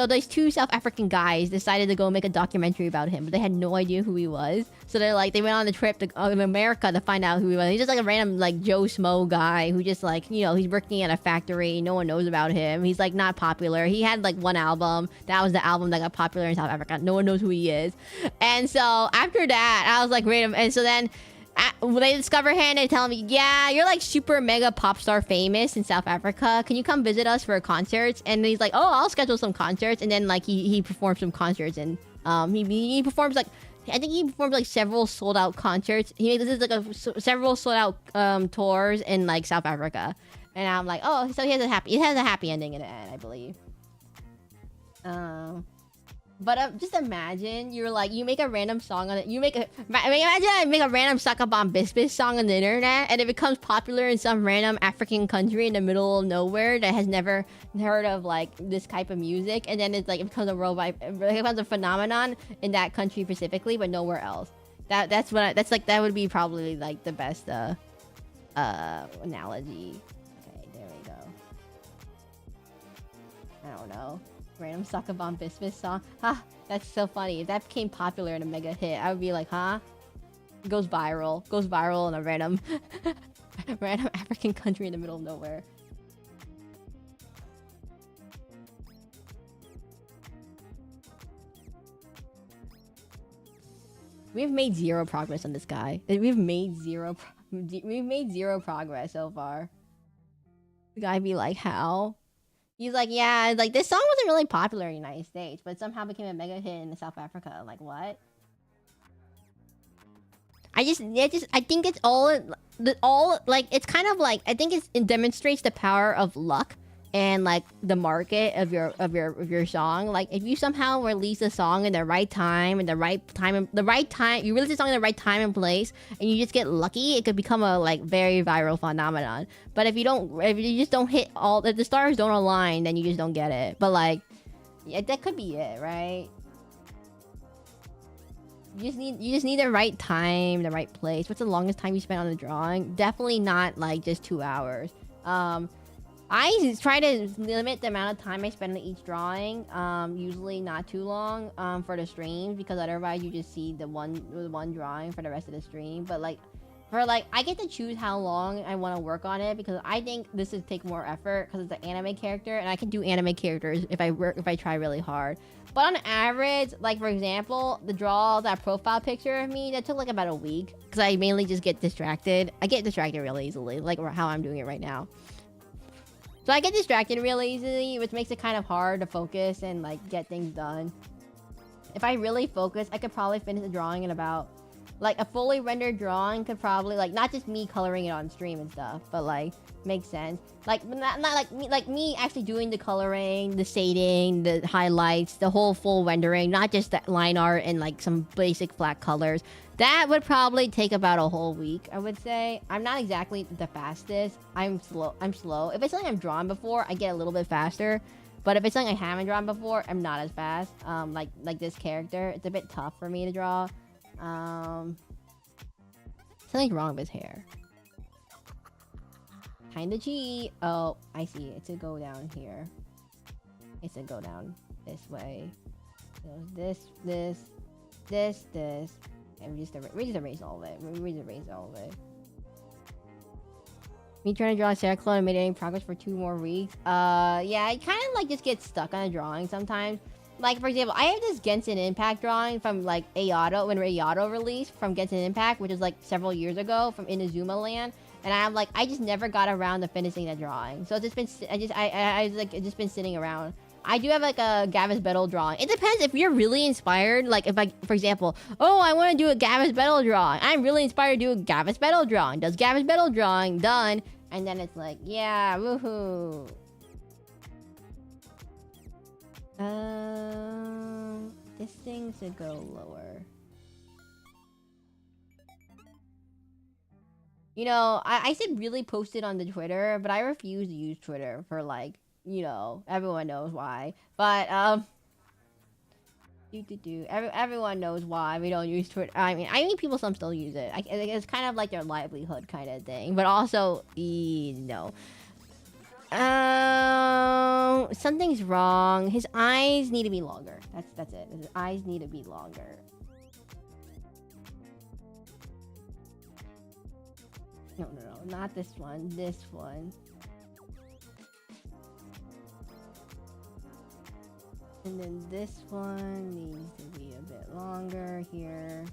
those two South African guys decided to go make a documentary about him, but they had no idea who he was. So they went on the trip to America to find out who he was. He's just like a random, like, Joe Smo guy who just, like, you know, he's working at a factory. No one knows about him. He's, like, not popular. He had, like, one album. That was the album that got popular in South Africa. No one knows who he is. And so after that, I was like, random. And so then, when they discover him, they tell me, yeah, you're like super mega pop star famous in South Africa. Can you come visit us for concerts? And he's like, oh, I'll schedule some concerts. And then like he performs some concerts, and he performs like, I think he performed like several sold out concerts. This is like several sold out tours in like South Africa. And I'm like, oh, so it has a happy ending in the end, I believe. But just imagine you make a random song on it. Imagine I make a random Sucker Bomb Biscuit song on the internet, and it becomes popular in some random African country in the middle of nowhere that has never heard of like this type of music, and then it becomes a phenomenon in that country specifically, but nowhere else. That would be probably like the best analogy. Okay, there we go. I don't know. Random Sucker Bomb Biscuit song. That's so funny. If that became popular and a mega hit, I would be like, it goes viral in a random African country in the middle of nowhere. We've made zero progress on this guy. We've made zero progress so far. The guy be like, how? He's like, yeah, like this song wasn't really popular in the United States, but somehow became a mega hit in South Africa. Like, what? I think it's all like, it's kind of like, I think it demonstrates the power of luck and like the market of your song. Like if you somehow release a song in the right time and you release a song in the right time and place, and you just get lucky, it could become a like very viral phenomenon. But if you just don't hit all, if the stars don't align, then you just don't get it. But like, yeah, that could be it, right? You just need the right time, the right place. What's the longest time you spent on a drawing? Definitely not like just 2 hours. I try to limit the amount of time I spend on each drawing. Usually not too long for the streams, because otherwise you just see the one drawing for the rest of the stream. But like I get to choose how long I want to work on it, because I think this would take more effort because it's an anime character, and I can do anime characters if I try really hard. But on average, like for example, that profile picture of me, that took like about a week, because I mainly just get distracted. I get distracted really easily, like how I'm doing it right now. So I get distracted really easily, which makes it kind of hard to focus and like get things done. If I really focus, I could probably finish the drawing in about, like a fully rendered drawing could probably, like, not just me coloring it on stream and stuff, but like makes sense. Like not like me actually doing the coloring, the shading, the highlights, the whole full rendering, not just the line art and like some basic flat colors. That would probably take about a whole week, I would say. I'm not exactly the fastest. I'm slow. If it's something I've drawn before, I get a little bit faster. But if it's something I haven't drawn before, I'm not as fast. Like this character, it's a bit tough for me to draw. Something's wrong with his hair. Kinda cheat. Oh, I see. It's a go down here. It's a go down this way. So this. And we just erase all of it. Me trying to draw Seraclin and made any progress for 2 more weeks. Yeah, I kind of like just get stuck on a drawing sometimes. Like for example, I have this Genshin Impact drawing from like Ayato, when Ayato released from Genshin Impact, which is like several years ago from Inazuma Land. And I'm like, I just never got around to finishing that drawing. So it's just been, it's just been sitting around. I do have like a Gavis Battle drawing. It depends if you're really inspired. Like if for example, oh, I want to do a Gavis Battle drawing. I'm really inspired to do a Gavis Battle drawing. Does Gavis Battle drawing, done. And then it's like, yeah, woohoo. This thing should go lower. You know, I should really post it on the Twitter, but I refuse to use Twitter for like, you know, everyone knows why. But everyone knows why we don't use Twitter. I mean people some still use it. It's kind of like their livelihood kind of thing. But also, no. Something's wrong. His eyes need to be longer. That's it. His eyes need to be longer. No, not this one. This one. And then this one needs to be a bit longer here.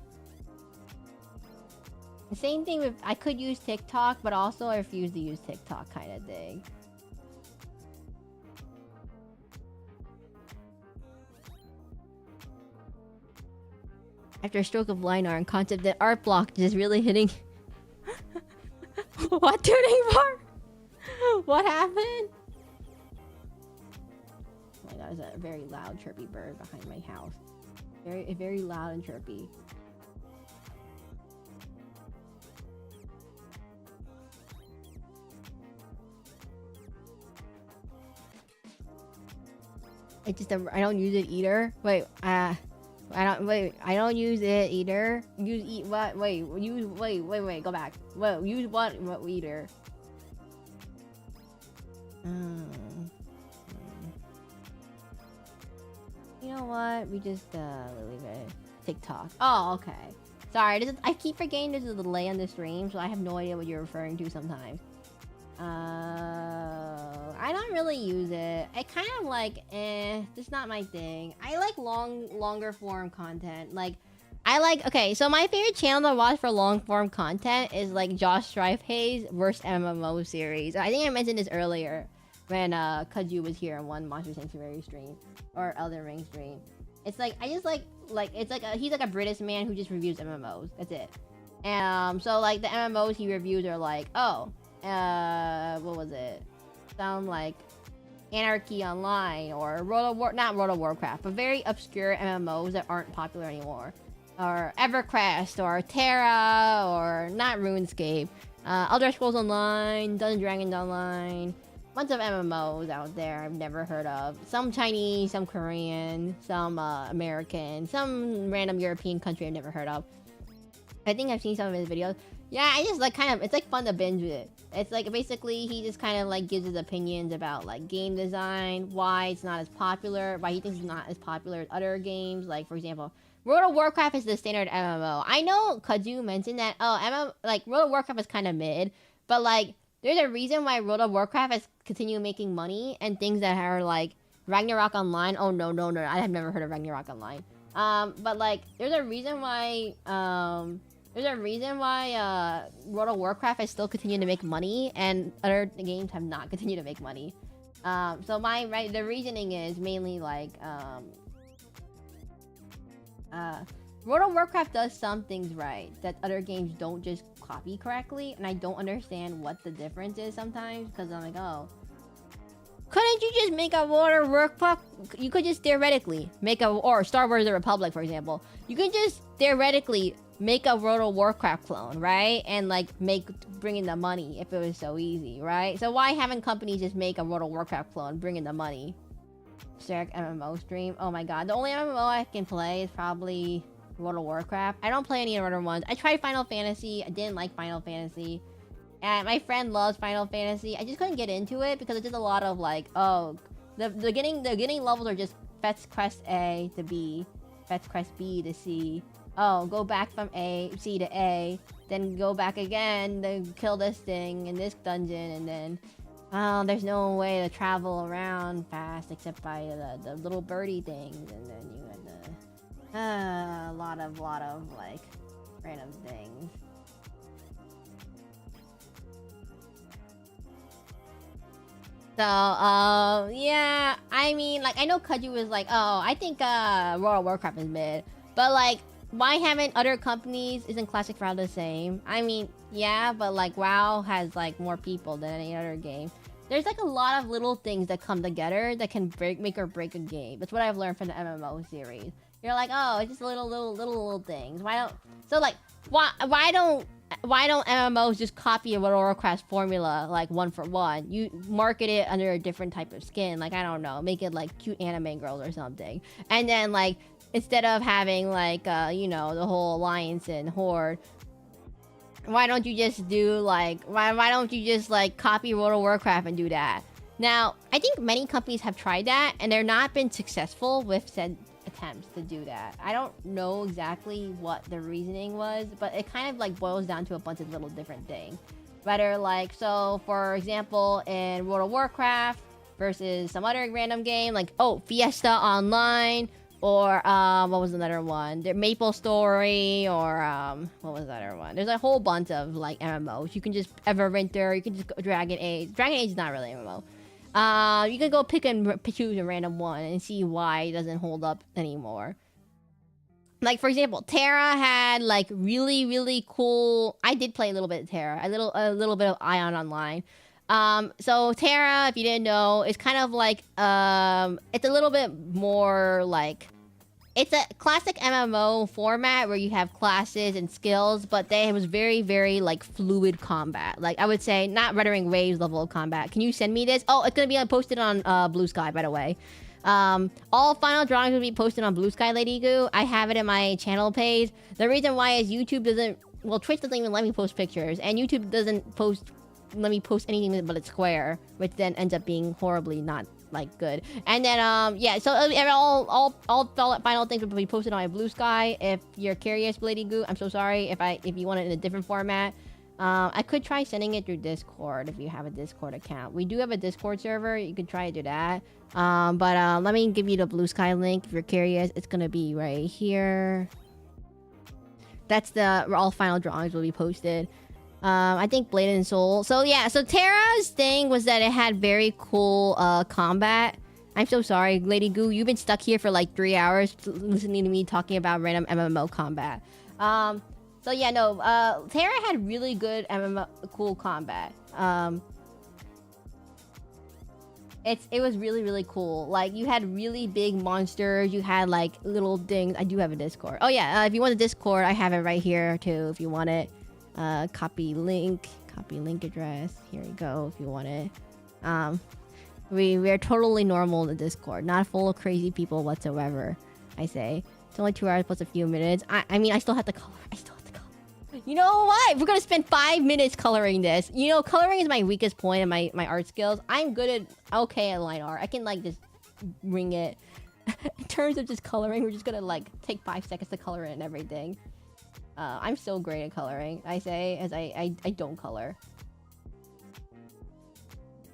The same thing with, I could use TikTok, but also I refuse to use TikTok kind of thing. After a stroke of line art and concept, that art block is really hitting. What tuning for? What happened? Oh my god, there's a very loud chirpy bird behind my house. Very loud and chirpy. It's just I don't use it either. Wait, I don't use it either. Use what? Wait, go back. Well, use what either? You know what? We just leave it. TikTok. Oh, okay. Sorry, I keep forgetting there's a delay on the stream, so I have no idea what you're referring to sometimes. I don't really use it. I kind of like, it's not my thing. I like longer form content. Like, okay, so my favorite channel to watch for long form content is like Josh Strifehaze versus MMO series. I think I mentioned this earlier when Kaju was here on one Monster Sanctuary stream or Elden Ring stream. It's like, I just like it's like he's like a British man who just reviews MMOs. That's it. So like the MMOs he reviews are like, oh, what was it? Sound like Anarchy Online or not World of Warcraft, but very obscure MMOs that aren't popular anymore, or EverQuest or Terra or not RuneScape, Elder Scrolls Online, Dungeons and Dragons Online, bunch of MMOs out there I've never heard of. Some Chinese, some Korean, some American, some random European country I've never heard of. I think I've seen some of his videos. Yeah, I just like it's like fun to binge it. It's like basically he just kind of like gives his opinions about like game design, why it's not as popular, why he thinks it's not as popular as other games. Like for example, World of Warcraft is the standard MMO. I know Kaju mentioned that like World of Warcraft is kind of mid, but like there's a reason why World of Warcraft has continued making money, and things that are like Ragnarok Online. Oh no, I have never heard of Ragnarok Online. But like there's a reason why World of Warcraft has still continued to make money, and other games have not continued to make money. So the reasoning is mainly like World of Warcraft does some things right that other games don't just copy correctly, and I don't understand what the difference is sometimes, because I'm like, oh, couldn't you just make a World of Warcraft? You could just theoretically make or Star Wars The Republic, for example. You could just theoretically make a World of Warcraft clone, right? And like bring in the money if it was so easy, right? So why haven't companies just make a World of Warcraft clone, bring in the money? Seric MMO stream. Oh my god, the only MMO I can play is probably World of Warcraft. I don't play any other ones. I tried Final Fantasy. I didn't like Final Fantasy. And my friend loves Final Fantasy. I just couldn't get into it because it's just a lot of like, oh, the beginning levels are just fetch quest A to B, fetch quest B to C. Oh, go back from C to A, then go back again to kill this thing in this dungeon, and then there's no way to travel around fast except by the little birdie things, and then you had a lot of like random things. So, yeah, I mean, like, I know Kaju was like, oh, I think, World of Warcraft is mid. But, like, why haven't other companies, isn't Classic WoW the same? I mean, yeah, but, like, WoW has, like, more people than any other game. There's, like, a lot of little things that come together that can make or break a game. That's what I've learned from the MMO series. You're like, oh, it's just little things. Why don't MMOs just copy a World of Warcraft formula, like, one for one? You market it under a different type of skin, like, I don't know, make it like cute anime girls or something. And then, like, instead of having, like, you know, the whole alliance and horde, why don't you just do, like, why don't you just, like, copy World of Warcraft and do that? Now, I think many companies have tried that, and they're not been successful with said attempts to do that. I don't know exactly what the reasoning was, but it kind of like boils down to a bunch of little different things. Whether like, so for example, in World of Warcraft versus some other random game, like, oh, Fiesta Online, or what was another one? The Maple Story, or what was the other one? There's a whole bunch of like MMOs. You can just Everwinter, you can just go Dragon Age. Dragon Age is not really an MMO. You can go choose a random one and see why it doesn't hold up anymore. Like, for example, Terra had like really cool. I did play a little bit of Terra, a little bit of Ion Online. So Terra, if you didn't know, is kind of like it's a little bit more like, it's a classic MMO format where you have classes and skills, but it was very like fluid combat. Like, I would say not Wuthering Waves level of combat. Can you send me this? Oh, it's gonna be posted on Blue Sky, by the way. All final drawings will be posted on Blue Sky, Lady Goo. I have it in my channel page. The reason why is YouTube doesn't, well, Twitch doesn't even let me post pictures, and YouTube doesn't let me post anything but it's square, which then ends up being horribly not like good. And then yeah, so all final things will be posted on my Blue Sky. If you're curious, Lady Goo, I'm so sorry if you want it in a different format. I could try sending it through Discord if you have a Discord account. We do have a Discord server. You could try to do that. But let me give you the Blue Sky link if you're curious. It's gonna be right here. That's where all final drawings will be posted. I think Blade and Soul. So yeah, so Terra's thing was that it had very cool combat. I'm so sorry, Lady Goo. You've been stuck here for like 3 hours listening to me talking about random MMO combat. So yeah, no, Terra had really good MMO cool combat. It was really, really cool. Like, you had really big monsters. You had like little things. I do have a Discord. Oh yeah, if you want a Discord, I have it right here too. If you want it, copy link address. Here you go. If you want it. We're totally normal in the Discord, not full of crazy people whatsoever. I say it's only 2 hours plus a few minutes. I mean, I still have to color. You know what? We're gonna spend 5 minutes coloring this. You know, coloring is my weakest point in my art skills. I'm good at okay at line art. I can like just ring it. In terms of just coloring, we're just gonna like take 5 seconds to color it and everything. I'm so great at coloring. I say as I don't color.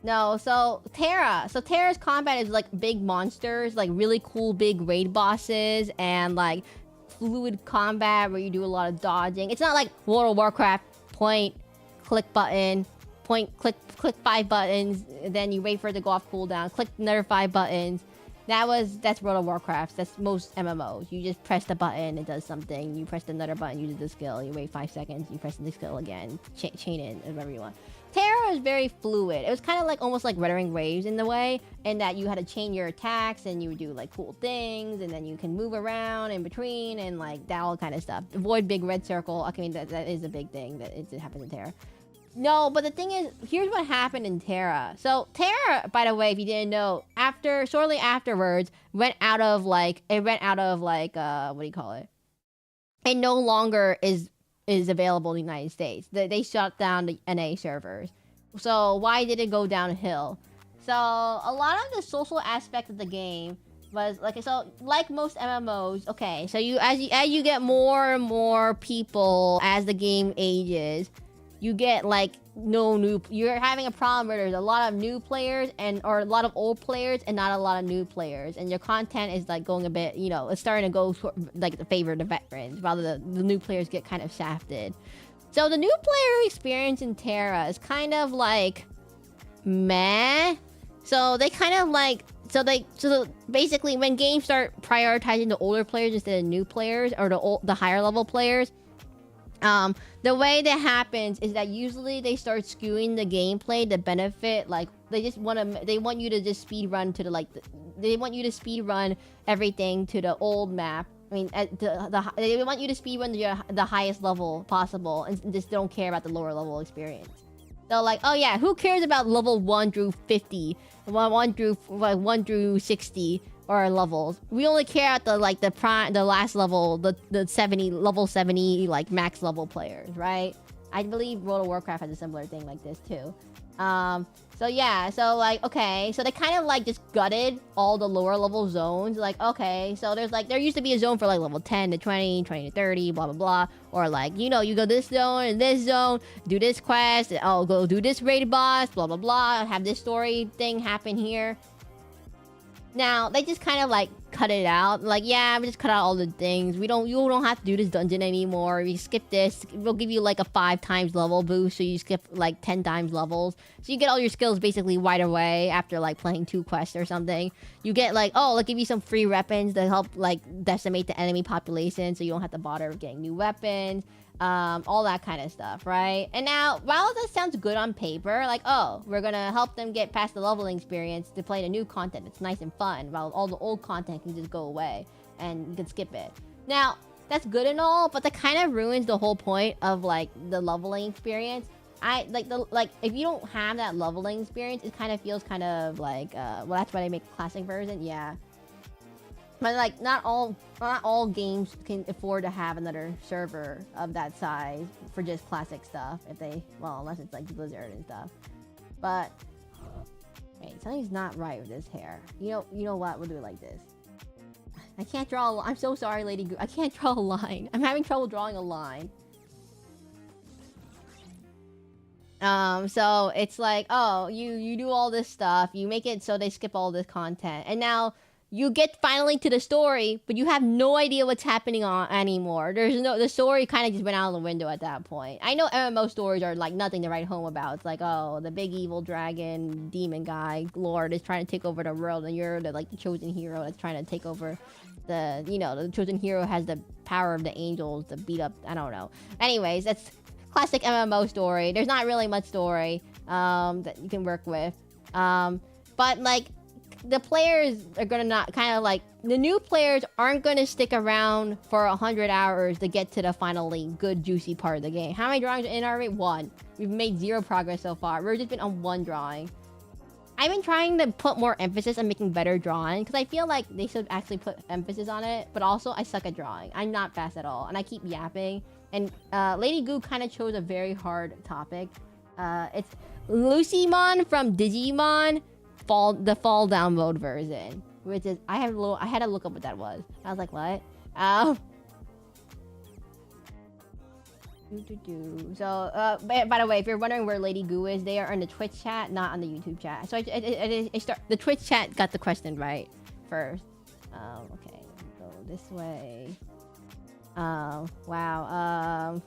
No, so Terra. So Terra's combat is like big monsters, like really cool big raid bosses, and like fluid combat where you do a lot of dodging. It's not like World of Warcraft, point, click button, point, click 5 buttons, and then you wait for it to go off cooldown, click another 5 buttons. That's World of Warcraft. That's most MMOs. You just press the button, it does something. You press another button, you do the skill. You wait 5 seconds, you press the skill again. Chain it, whatever you want. Terra is very fluid. It was kind of like almost like Weathering Waves in the way, in that you had to chain your attacks and you would do like cool things, and then you can move around in between and like that all kind of stuff. Avoid big red circle. I mean, that is a big thing that it happens in Terra. No, but the thing is, here's what happened in Terra. So Terra, by the way, if you didn't know, shortly afterwards, went out of like what do you call it? It no longer is available in the United States. They shut down the NA servers. So why did it go downhill? So a lot of the social aspect of the game was like, so like most MMOs, okay, so as you get more and more people as the game ages, you get like you're having a problem where there's a lot of new players or a lot of old players and not a lot of new players, and your content is like going a bit, you know, it's starting to go like the favor of the veterans rather than the new players get kind of shafted. So the new player experience in Terra is kind of like meh. So they kind of like so basically when games start prioritizing the older players instead of new players or the higher level players, the way that happens is that usually they start skewing the gameplay to benefit, like they want you to just speed run to they want you to speed run everything to the old map. I mean, they want you to speed run to the highest level possible and just don't care about the lower level experience. So like, oh yeah, who cares about level 1 through 50, 1 through 60 or levels? We only care at the last level, the 70 level 70 like max level players, right? I believe World of Warcraft has a similar thing like this too. So yeah, so like, okay, so they kind of like just gutted all the lower level zones. Like, okay, so there used to be a zone for like level 10 to 20, 20 to 30, blah blah blah, or like, you know, you go this zone and this zone, do this quest, oh, go do this raid boss, blah blah blah, have this story thing happen here. Now they just kind of like cut it out. Like, yeah, we just cut out all the things. You don't have to do this dungeon anymore. You skip this. We'll give you like a 5 times level boost, so you skip like 10 times levels. So you get all your skills basically right away after like playing 2 quests or something. You get like, oh, they'll give you some free weapons to help like decimate the enemy population, so you don't have to bother with getting new weapons. All that kind of stuff, right? And now, while this sounds good on paper, like, oh, we're gonna help them get past the leveling experience to play the new content that's nice and fun, while all the old content can just go away and you can skip it. Now, that's good and all, but that kind of ruins the whole point of like the leveling experience. If you don't have that leveling experience, it kind of feels kind of like well, that's why they make a classic version, yeah. But like, not all games can afford to have another server of that size for just classic stuff. Unless it's like Blizzard and stuff. But wait, something's not right with this hair. You know what? We'll do it like this. I can't draw a line. I'm so sorry, Lady Goo. I can't draw a line. I'm having trouble drawing a line. So it's like, oh, you do all this stuff. You make it so they skip all this content, and now you get finally to the story, but you have no idea what's happening on anymore. The story kind of just went out of the window at that point. I know MMO stories are like nothing to write home about. It's like, oh, the big evil dragon demon guy lord is trying to take over the world, and you're the chosen hero that's trying to take over the chosen hero has the power of the angels to beat up, I don't know. Anyways, that's classic MMO story. There's not really much story that you can work with. But like, the players are gonna not kind of like the new players aren't gonna stick around for 100 hours to get to the finally good juicy part of the game. How many drawings in are we? 1. We've made 0 progress so far. We've just been on 1 drawing. I've been trying to put more emphasis on making better drawing because I feel like they should actually put emphasis on it. But also, I suck at drawing. I'm not fast at all, and I keep yapping. And Lady Goo kind of chose a very hard topic. It's Lucymon from Digimon, the fall down mode version, which is I had to look up what that was. I was like, what? So, by the way, if you're wondering where Lady Goo is, they are in the Twitch chat, not on the YouTube chat. So the Twitch chat got the question right first. Okay, go this way. Wow.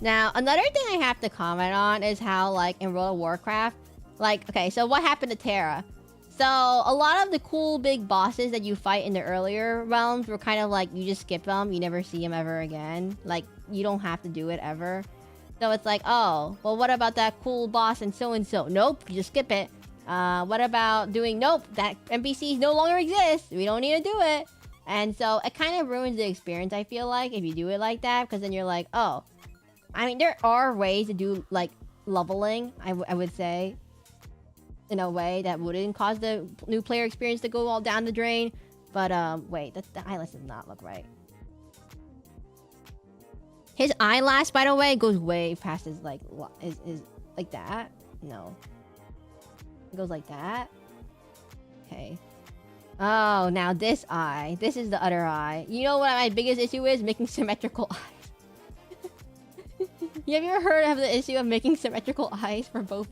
Now, another thing I have to comment on is how, like, in World of Warcraft, like, okay, so what happened to Terra? So, a lot of the cool big bosses that you fight in the earlier realms were kind of like, you just skip them, you never see them ever again. Like, you don't have to do it ever. So it's like, oh, well, what about that cool boss and so-and-so? Nope, you just skip it. What about doing, nope, that NPCs no longer exist. We don't need to do it. And so, it kind of ruins the experience, I feel like, if you do it like that. Because then you're like, oh. I mean, there are ways to do, like, leveling, I would say, in a way that wouldn't cause the new player experience to go all down the drain. But, wait, the eyelash does not look right. His eyelash, by the way, goes way past his, like, is like that? No. It goes like that? Okay. Oh, now this eye. This is the other eye. You know what my biggest issue is? Making symmetrical eyes. Have you ever heard of the issue of making symmetrical eyes for both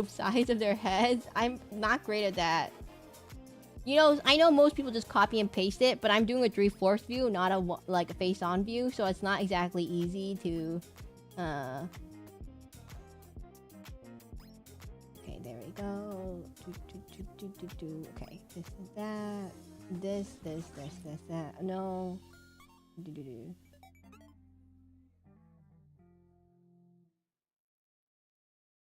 sides of their heads? I'm not great at that. You know, I know most people just copy and paste it, but I'm doing a 3/4 view, not a like a face-on view, so it's not exactly easy to. Okay, there we go. Okay, this is that. This, that. No.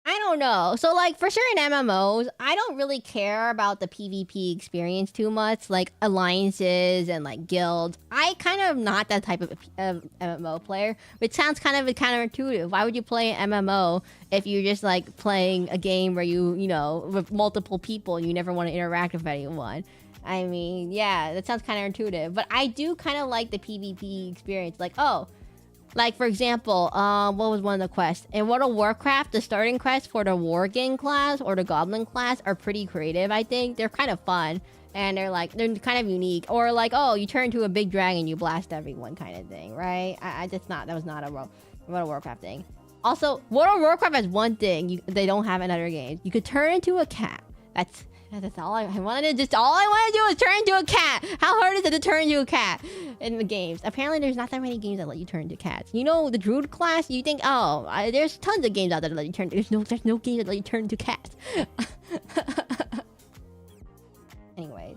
I don't know. So, like, for certain MMOs, I don't really care about the PvP experience too much, like alliances and like guilds. I kind of not that type of MMO player, which sounds kind of counterintuitive. Why would you play an MMO if you're just like playing a game where you know, with multiple people and you never want to interact with anyone? I mean, yeah, that sounds counterintuitive, but I do kind of like the PvP experience. Like, oh. Like, for example, what was one of the quests? In World of Warcraft, the starting quests for the Worgen class or the Goblin class are pretty creative, I think. They're kind of fun. And they're kind of unique. Or like, oh, you turn into a big dragon, you blast everyone kind of thing, right? That was not a World of Warcraft thing. Also, World of Warcraft has one thing they don't have in other games. You could turn into a cat. That's all I wanted to all I want to do is turn into a cat. How hard is it to turn into a cat in the games? Apparently, there's not that many games that let you turn into cats. You know, the Druid class, you think, oh, there's tons of games out there that let you turn. There's no games that let you turn into cats. Anyways,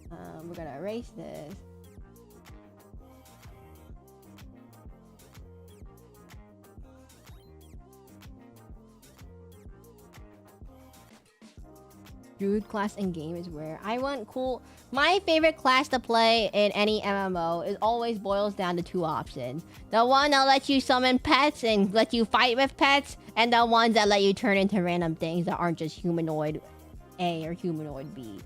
we're gonna erase this. Druid class in game is where I want cool. My favorite class to play in any MMO is always boils down to 2 options. The one that lets you summon pets and let you fight with pets, and the ones that let you turn into random things that aren't just humanoid A or humanoid B.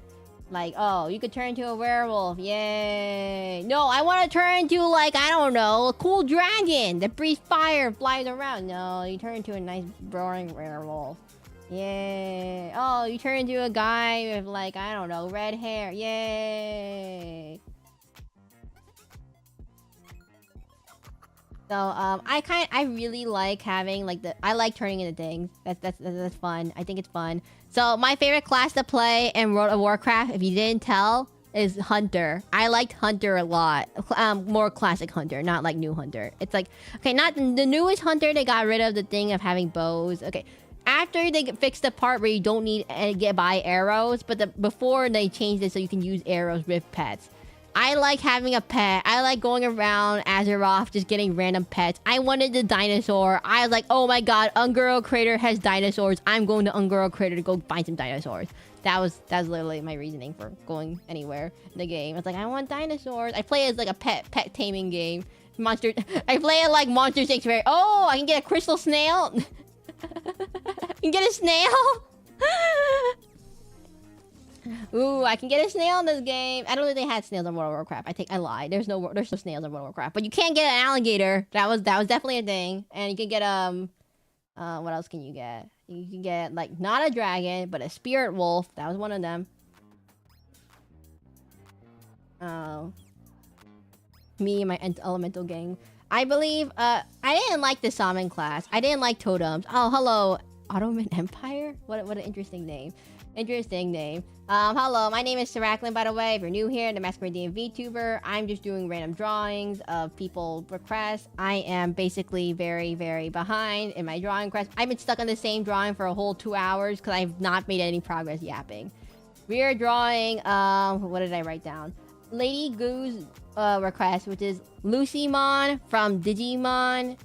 Like, oh, you could turn into a werewolf, yay! No, I want to turn into, like, I don't know, a cool dragon that breathes fire and flies around. No, you turn into a nice, boring werewolf. Yay. Oh, you turn into a guy with, like, I don't know, red hair. Yay. So, I really like having, like, I like turning into things. That's fun. I think it's fun. So, my favorite class to play in World of Warcraft, if you didn't tell, is Hunter. I liked Hunter a lot. More classic Hunter, not, like, new Hunter. It's like, okay, not the newest Hunter, they got rid of the thing of having bows. Okay. After they fixed the part where you don't need get by arrows, but before they changed it so you can use arrows with pets. I like having a pet. I like going around Azeroth just getting random pets. I wanted the dinosaur. I was like, oh my god, Ungoro Crater has dinosaurs. I'm going to Ungoro Crater to go find some dinosaurs. That was literally my reasoning for going anywhere in the game. I was like, I want dinosaurs. I play it as like a pet taming game. Monster. I play it like Monster Sanctuary. Oh, I can get a crystal snail. I can get a snail. Ooh, I can get a snail in this game. I don't think they had snails in World of Warcraft. I lied. There's no snails in World of Warcraft. But you can get an alligator. That was definitely a thing. And you can get what else can you get? You can get like not a dragon, but a spirit wolf. That was one of them. Me and my elemental gang. I believe I didn't like the Shaman class. I didn't like totems. Oh, hello. Ottoman Empire? What an interesting name. Interesting name. Hello, my name is Seraclin, by the way. If you're new here, the Masquerade VTuber, I'm just doing random drawings of people requests. I am basically very, very behind in my drawing requests. I've been stuck on the same drawing for a whole 2 hours because I've not made any progress yapping. We are drawing, what did I write down? Lady Goo's request, which is Lucymon from Digimon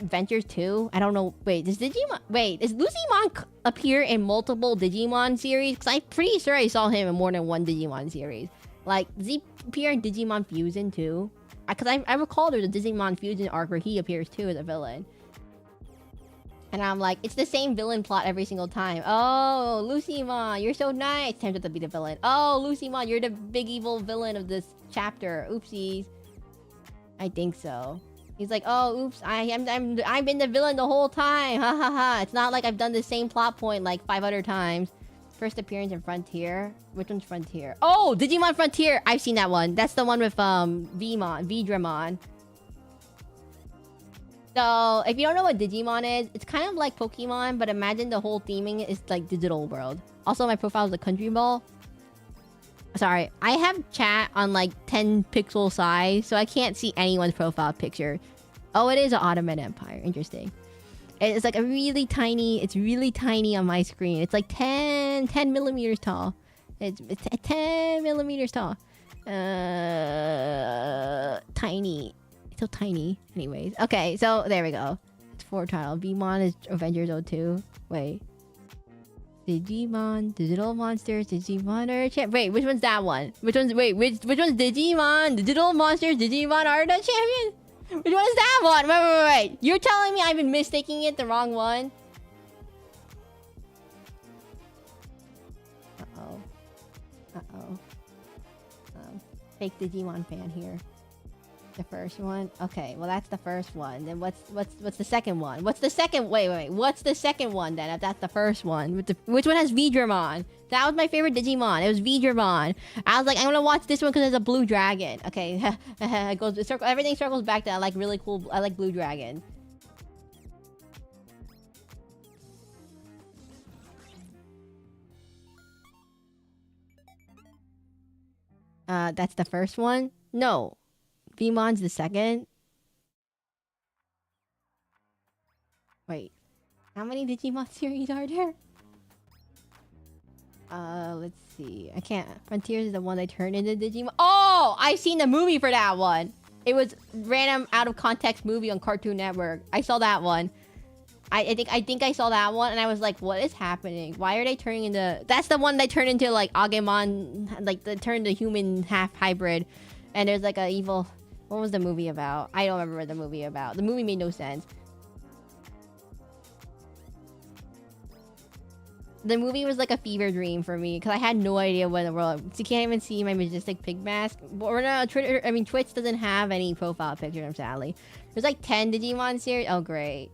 Adventures 2. I don't know. Wait, does Lucymon appear in multiple Digimon series? Because I'm pretty sure I saw him in more than one Digimon series. Like, does he appear in Digimon Fusion too? Because I recall there's a Digimon Fusion arc where he appears too as a villain. And I'm like, it's the same villain plot every single time. Oh, Lucymon, you're so nice. Turns out to be the villain. Oh, Lucymon, you're the big evil villain of this chapter. Oopsies. I think so. He's like, oh, oops, I've been the villain the whole time. Ha ha ha. It's not like I've done the same plot point like 500 times. First appearance in Frontier. Which one's Frontier? Oh, Digimon Frontier. I've seen that one. That's the one with Vidramon. So, if you don't know what Digimon is, it's kind of like Pokemon, but imagine the whole theming is like digital world. Also, my profile is a country ball. Sorry, I have chat on like 10 pixel size, so I can't see anyone's profile picture. Oh, it is an Ottoman Empire. Interesting. It's like it's really tiny on my screen. It's like 10 millimeters tall. It's 10 millimeters tall. Tiny. It's so tiny. Anyways. Okay, so there we go. It's 4 title. Vmon is Avengers 02. Wait. Digimon, Digital Monsters, Digimon are champion. Wait, which one's that one? Which one's Digimon, Digital Monsters, Digimon are the champion? Which one is that one? Wait. You're telling me I've been mistaking it the wrong one? Uh-oh. Fake Digimon fan here. The first one? Okay, well that's the first one. Then what's the second one? What's the second? Wait. What's the second one then? If that's the first one, which one has Vidramon? That was my favorite Digimon. It was Vidramon. I was like, I'm gonna watch this one because it's a blue dragon. Okay, everything circles back to I like really cool. I like blue dragon. That's the first one. No. Vmon's the second. Wait. How many Digimon series are there? Let's see. I can't. Frontiers is the one they turned into Digimon. Oh! I've seen the movie for that one. It was random out of context movie on Cartoon Network. I saw that one. I think I saw that one and I was like, what is happening? Why are they turning into... That's the one they turn into like Agumon, like they turn the human half hybrid. And there's like a evil... What was the movie about? I don't remember the movie about. The movie made no sense. The movie was like a fever dream for me because I had no idea what in the world. So you can't even see my majestic pig mask. Or no, Twitter. I mean, Twitch doesn't have any profile picture. Sadly, there's like 10 Digimon series. Oh great.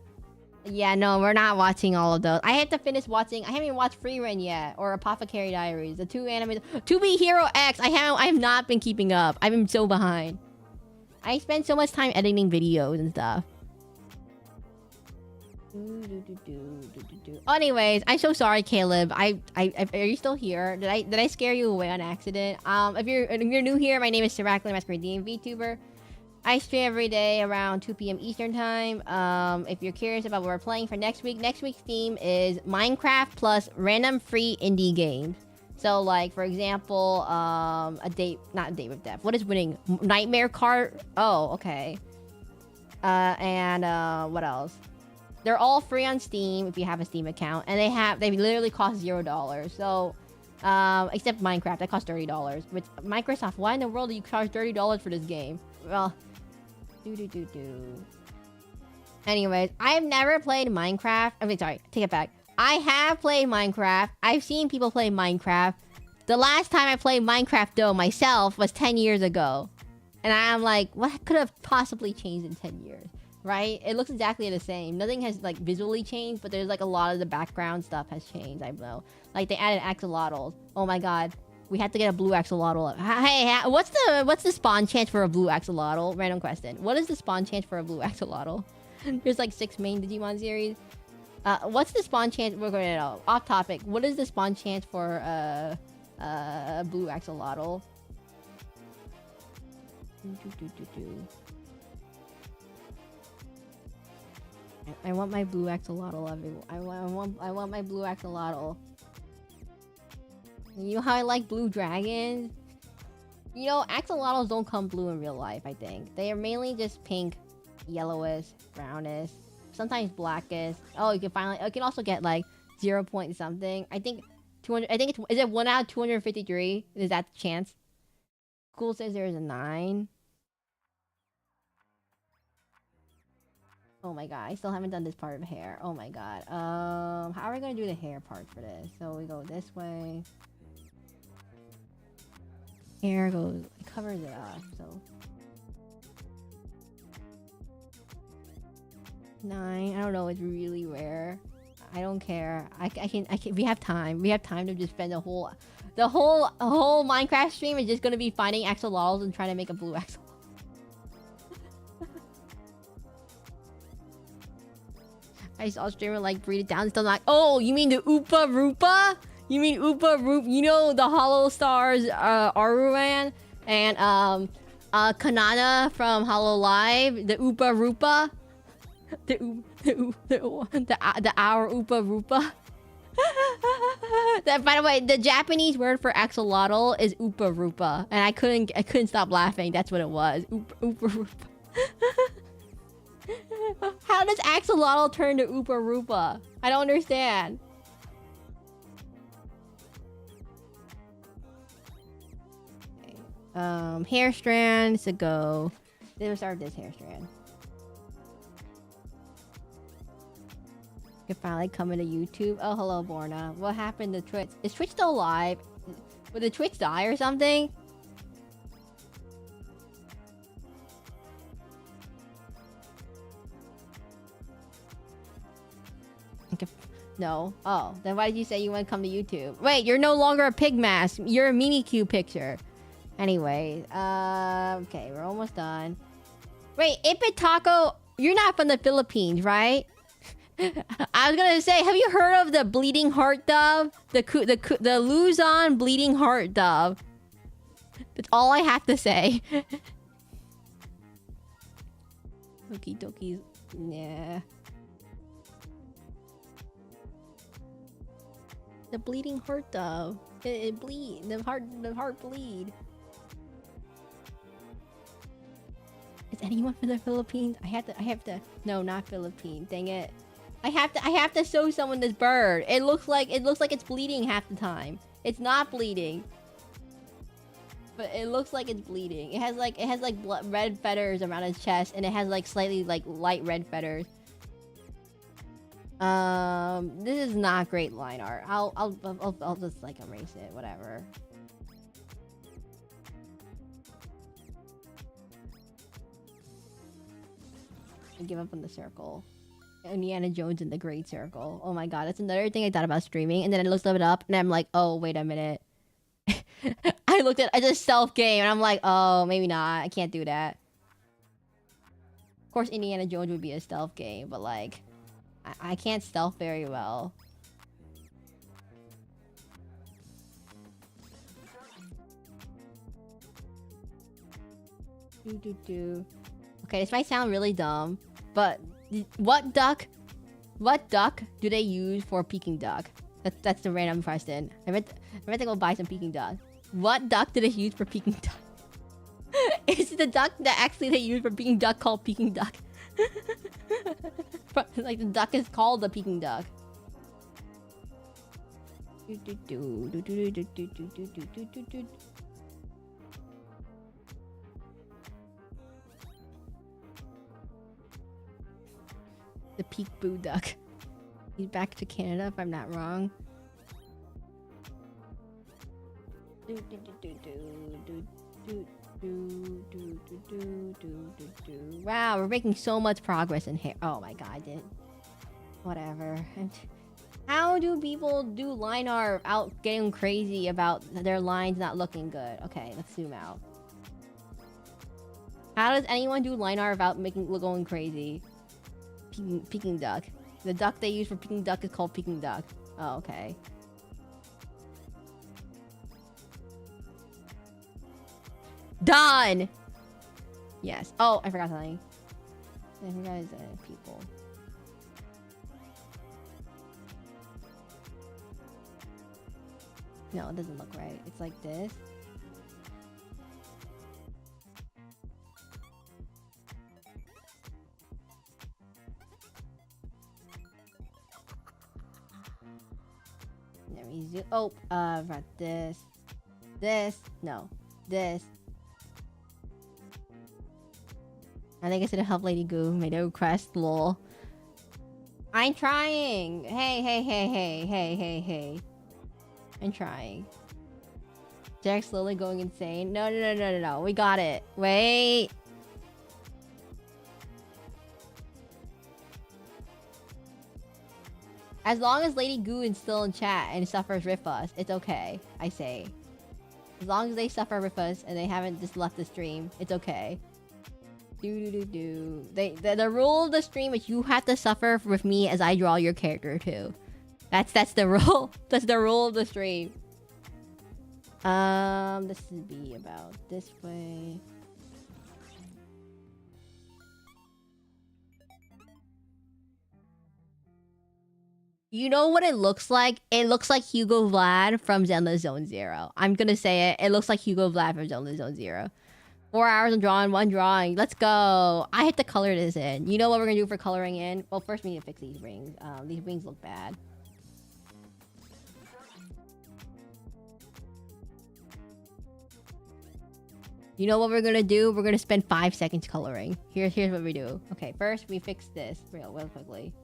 Yeah, no, we're not watching all of those. I have to finish watching. I haven't even watched Free Run yet or Apothecary Diaries. The 2 anime. 2B Hero X. I have not been keeping up. I've been so behind. I spend so much time editing videos and stuff. Anyways, I'm so sorry, Caleb. Are you still here? Did I scare you away on accident? If you're new here, my name is Seraclin, Masquerade VTuber. I stream every day around 2 p.m. Eastern time. If you're curious about what we're playing for next week's theme is Minecraft plus random free indie games. So, like, for example, not a date with death. What is winning? Nightmare card? Oh, okay. And what else? They're all free on Steam if you have a Steam account, and they literally cost $0. So, except Minecraft, that costs $30. Which Microsoft, why in the world do you charge $30 for this game? Well, Anyways, I've never played Minecraft. I mean, sorry, take it back. I have played Minecraft. I've seen people play Minecraft. The last time I played Minecraft, though, myself, was 10 years ago. And I'm like, what could have possibly changed in 10 years? Right? It looks exactly the same. Nothing has, like, visually changed, but there's, like, a lot of the background stuff has changed, I know. Like, they added axolotls. Oh my god. We have to get a blue axolotl. Hey, what's the spawn chance for a blue axolotl? Random question. What is the spawn chance for a blue axolotl? There's, like, 6 main Digimon series. What's the spawn chance? We're going to know. Off topic. What is the spawn chance for a blue axolotl? I want my blue axolotl. I want my blue axolotl. You know how I like blue dragons? You know, axolotls don't come blue in real life, I think. They are mainly just pink, yellowish, brownish. Sometimes blackish. Oh, you can also get like 0 point something. I think 200. I think is it 1 out of 253? Is that the chance? Cool says there's a 9. Oh my god, I still haven't done this part of hair. Oh my god. How are we gonna do the hair part for this? So we go this way. Hair goes, it covers it up. So 9. I don't know. It's really rare. I don't care. I can. We have time. We have time to just spend the whole Minecraft stream is just gonna be finding axolotls and trying to make a blue axolotl. I saw a streamer like breed it down. Still not. Oh, you mean the Oopa Roopa? You mean Oopa Roop? You know the Hollow Stars, Aruan and Kanana from Hollow Live. The Oopa Roopa. Our Oopa Roopa. That, by the way, the Japanese word for axolotl is Oopa Roopa, and I couldn't stop laughing. That's what it was. Oopa Roopa. How does axolotl turn to Oopa Roopa? I don't understand. Okay. Hair strand to go. Then we'll start with this hair strand. You can finally come into YouTube. Oh, hello, Borna. What happened to Twitch? Is Twitch still alive? Would the Twitch die or something? No. Oh, then why did you say you want to come to YouTube? Wait, you're no longer a pig mask. You're a Minikyu picture. Anyway, okay, we're almost done. Wait, Ipitaco, you're not from the Philippines, right? I was gonna say, have you heard of the bleeding heart dove? The Luzon bleeding heart dove. That's all I have to say. Okie dokies. Yeah. The bleeding heart dove. It bleed. The heart bleed. Is anyone from the Philippines? I have to. No, not Philippines. Dang it. I have to show someone this bird. It looks like it's bleeding half the time. It's not bleeding. But it looks like it's bleeding. It has like red feathers around its chest, and it has like slightly like light red feathers. This is not great line art. I'll just like erase it, whatever. I give up on the circle. Indiana Jones in the Great Circle. Oh my god, that's another thing I thought about streaming, and then I looked it up, and I'm like, oh wait a minute. I looked at it's a stealth game, and I'm like, oh maybe not. I can't do that. Of course, Indiana Jones would be a stealth game, but like, I can't stealth very well. Okay, this might sound really dumb, but what duck do they use for Peking duck? That's the random question. I meant to go buy some Peking duck. What duck did they use for Peking duck? Is the duck that actually they use for Peking duck called Peking duck? Like the duck is called the Peking duck. The peekaboo duck. He's back to Canada, if I'm not wrong. Wow, we're making so much progress in here. Oh my god, whatever. How do people do line art out getting crazy about their lines not looking good? Okay, let's zoom out. How does anyone do line art without going crazy? Peking duck. The duck they use for Peking duck is called Peking duck. Oh, okay. Done! Yes. Oh, I forgot something. I forgot his people. No, it doesn't look right. It's like this. Let me zoom. Oh, about this. This. No. This. I think I should have helped Lady Goo. Made a request, lol. I'm trying! Hey. I'm trying. Jack's slowly going insane. No. We got it. Wait. As long as Lady Goo is still in chat and suffers with us, it's okay. I say. As long as they suffer with us and they haven't just left the stream, it's okay. The rule of the stream is you have to suffer with me as I draw your character too. That's the rule. That's the rule of the stream. This would be about this way. You know what it looks like? It looks like Hugo Vlad from Zelda Zone Zero. I'm gonna say it. It looks like Hugo Vlad from Zelda Zone Zero. 4 hours of drawing, 1 drawing. Let's go. I have to color this in. You know what we're gonna do for coloring in? Well, first we need to fix these rings. These rings look bad. You know what we're gonna do? We're gonna spend 5 seconds coloring. Here's what we do. Okay, first we fix this real quickly.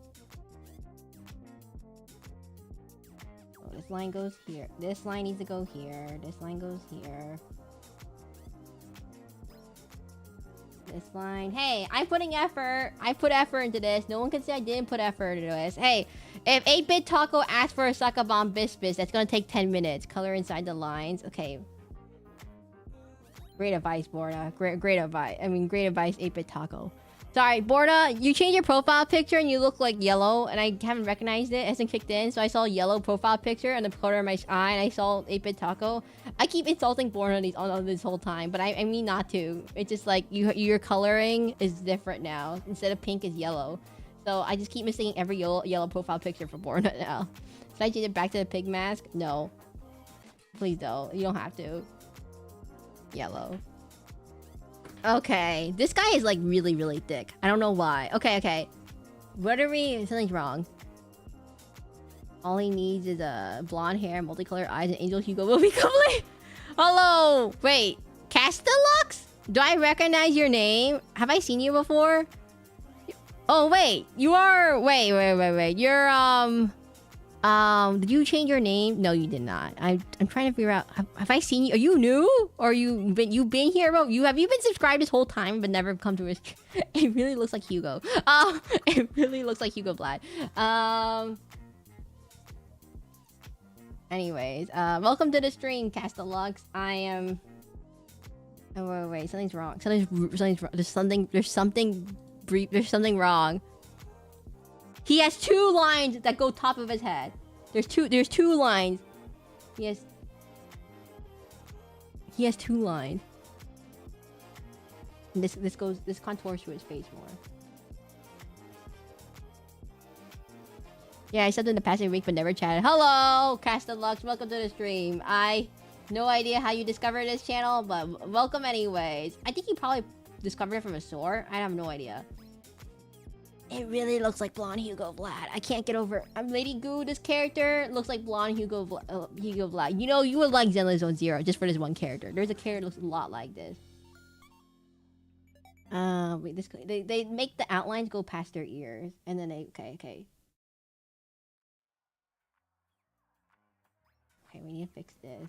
Oh, this line goes here. This line needs to go here. This line goes here. This line. Hey, I'm putting effort. I put effort into this. No one can say I didn't put effort into this. Hey, if 8-Bit Taco asks for a sucker bomb bisbis, that's gonna take 10 minutes. Color inside the lines. Okay. Great advice, Borda. Great advice. I mean, great advice, 8-Bit Taco. Sorry, Borda, you changed your profile picture and you look like yellow, and I haven't recognized it. It hasn't kicked in, so I saw a yellow profile picture in the corner of my eye, and I saw 8-Bit Taco. I keep insulting Borda on this whole time, but I mean not to. It's just like your coloring is different now. Instead of pink, is yellow. So I just keep missing every yellow profile picture for Borda now. Should I change it back to the pig mask? No. Please don't. You don't have to. Yellow. Okay, this guy is like really thick. I don't know why. Okay. What are we? Something's wrong. All he needs is blonde hair, multicolored eyes, and Angel Hugo will be complete. Hello. Wait, Castelux? Do I recognize your name? Have I seen you before? Oh wait, you are. Wait. You're did you change your name? No, you did not. I'm trying to figure out. Have I seen you? Are you new? Or you've been here? Have you been subscribed this whole time but never come to his? It really looks like Hugo. It really looks like Hugo Vlad. Anyways, welcome to the stream, Castelux. I am. Oh wait, something's wrong. Something's wrong. There's something wrong. He has 2 lines that go top of his head. There's two lines. He has 2 lines. And this contours to his face more. Yeah, I subbed in the past week but never chatted. Hello, Cast of Lux. Welcome to the stream. No idea how you discovered this channel, but welcome anyways. I think you probably discovered it from a store. I have no idea. It really looks like blonde Hugo Vlad. I can't get over it. I'm Lady Goo. This character looks like blonde Hugo Vlad. You know, you would like Zenless Zone Zero just for this one character. There's a character that looks a lot like this. Wait, they make the outlines go past their ears, and then okay, we need to fix this.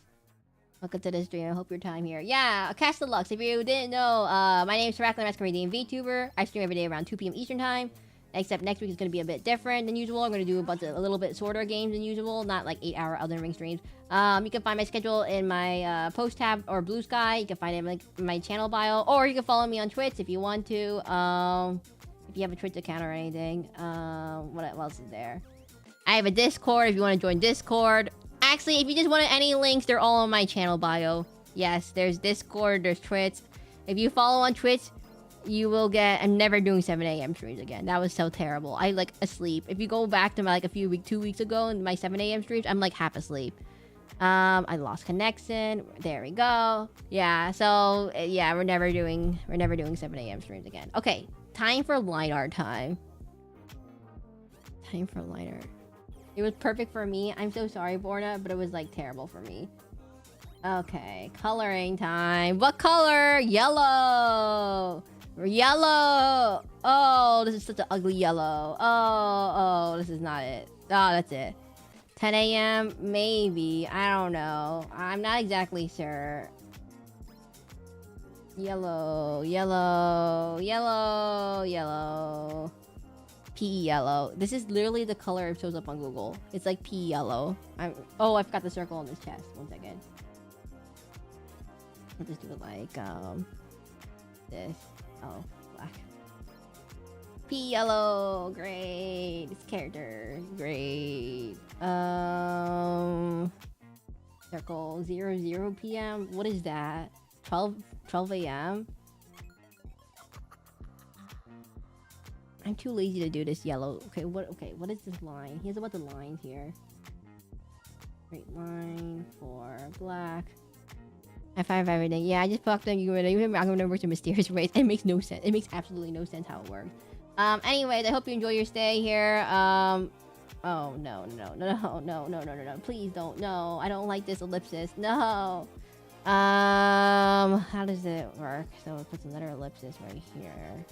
Welcome to the stream. I hope your time here. Yeah, Cast of Lux. If you didn't know, my name is Seraclin, masquerade VTuber. I stream every day around 2 p.m. Eastern time. Except next week is going to be a bit different than usual. I'm going to do a little bit shorter games than usual, not like 8-hour Elden Ring streams. You can find my schedule in my post tab or Blue Sky. You can find it in like my channel bio, or you can follow me on Twitch if you want to. If you have a Twitch account or anything. What else is there? I have a Discord if you want to join Discord. Actually, if you just want any links, they're all on my channel bio. Yes, there's Discord, there's Twitch. If you follow on Twitch, you will get... I'm never doing 7 a.m. streams again. That was so terrible. I like asleep. If you go back to my like 2 weeks ago in my 7 a.m. streams, I'm like half asleep. I lost connection. There we go. Yeah, so yeah, we're never doing 7 a.m. streams again. Okay, time for line art time. Time for line art. It was perfect for me. I'm so sorry, Borna, but it was like terrible for me. Okay, coloring time. What color? Yellow. Yellow. Oh, this is such an ugly yellow. Oh, this is not it. Oh, that's it. 10 a.m. Maybe. I don't know. I'm not exactly sure. Yellow, yellow, yellow, yellow. Pea yellow. This is literally the color it shows up on Google. It's like pea yellow. Oh, I forgot the circle on this chest. 1 second. I'll just do it like this. Oh, black. Pea yellow. Great. This character. Great. Circle 00 p.m. What is that? 12 a.m. I'm too lazy to do this yellow. Okay, what is this line? Here's about the lines here. Straight line for black. I find everything. Yeah, I just fucked them. I'm gonna work in mysterious ways. It makes no sense. It makes absolutely no sense how it works. Anyways, I hope you enjoy your stay here. Oh no. Please don't. No, I don't like this ellipsis. No. How does it work? So it puts another ellipsis right here.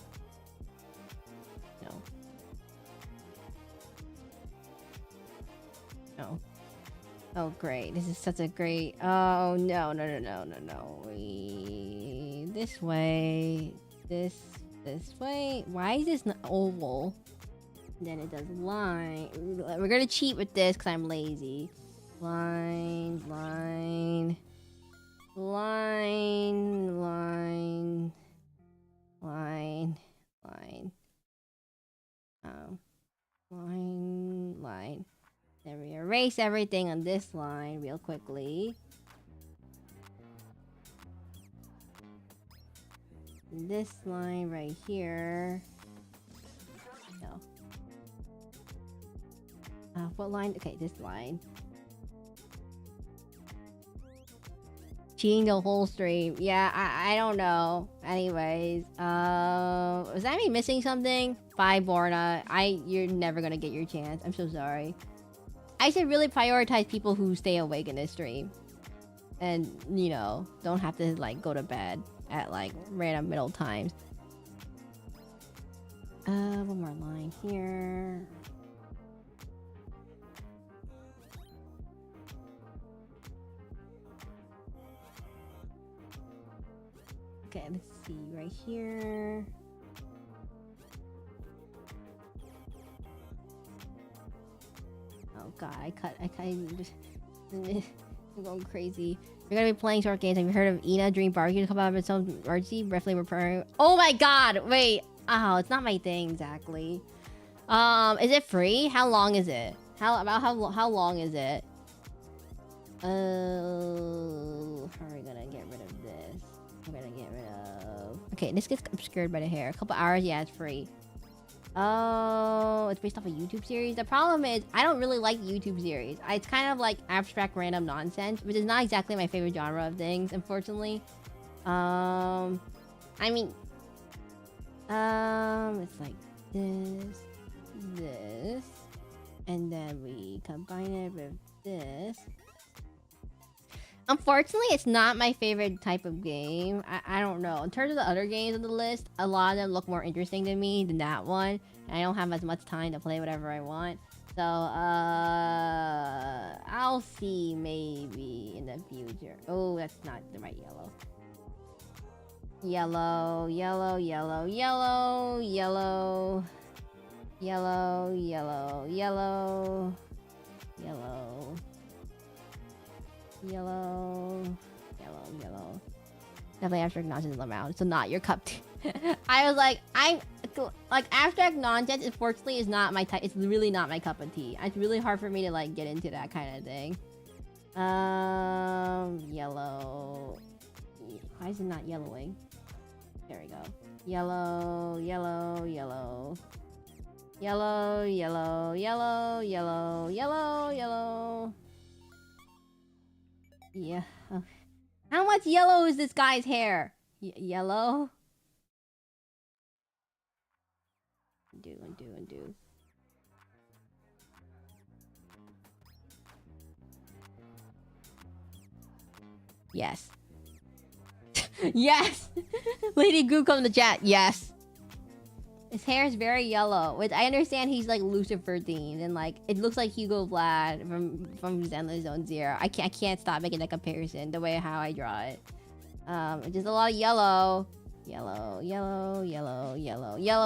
No. Oh great, this is such a great... Oh no. This way. This way. Why is this not oval? Then it does line. We're gonna cheat with this because I'm lazy. Line. Line. Then we erase everything on this line real quickly. This line right here. No. What line? Okay, this line. Cheating the whole stream. Yeah, I don't know. Anyways, was I missing something? Bye, Borna. You're never gonna get your chance. I'm so sorry. I should really prioritize people who stay awake in this stream. And, you know, don't have to, like, go to bed at, like, random middle times. One more line here. Okay, let's see. Right here. Oh god, I'm going crazy. We're gonna be playing short games. Have you heard of Ina Dream Barbecue? A couple of episodes emergency, roughly referring. Oh my god, wait. Oh, it's not my thing exactly. Is it free? How long is it? How long is it? How are we gonna get rid of this? We're gonna get rid of... Okay, this gets obscured by the hair. A couple hours, yeah, it's free. Oh, it's based off a YouTube series. The problem is, I don't really like YouTube series. It's kind of like abstract random nonsense, which is not exactly my favorite genre of things, unfortunately. I mean, it's like this, and then we combine it with this. Unfortunately, it's not my favorite type of game. I don't know. In terms of the other games on the list, a lot of them look more interesting to me than that one. And I don't have as much time to play whatever I want. So, I'll see maybe in the future. Oh, that's not the right yellow. Yellow, yellow, yellow, yellow, yellow. Yellow, yellow, yellow. Yellow. Yellow, yellow, yellow. Definitely abstract nonsense around, so not your cup tea. I was like, abstract nonsense. Unfortunately, is not my type. It's really not my cup of tea. It's really hard for me to like get into that kind of thing. Yellow. Why is it not yellowing? There we go. Yellow, yellow, yellow. Yellow, yellow, yellow, yellow, yellow, yellow. Yeah. How much yellow is this guy's hair? Yellow? Undo. Yes. Yes! Lady Goo come in the chat. Yes. His hair is very yellow, which I understand he's like Lucifer themed, and like it looks like Hugo Vlad from Zenless Zone Zero. I can't stop making that comparison the way how I draw it. Just a lot of yellow. Yellow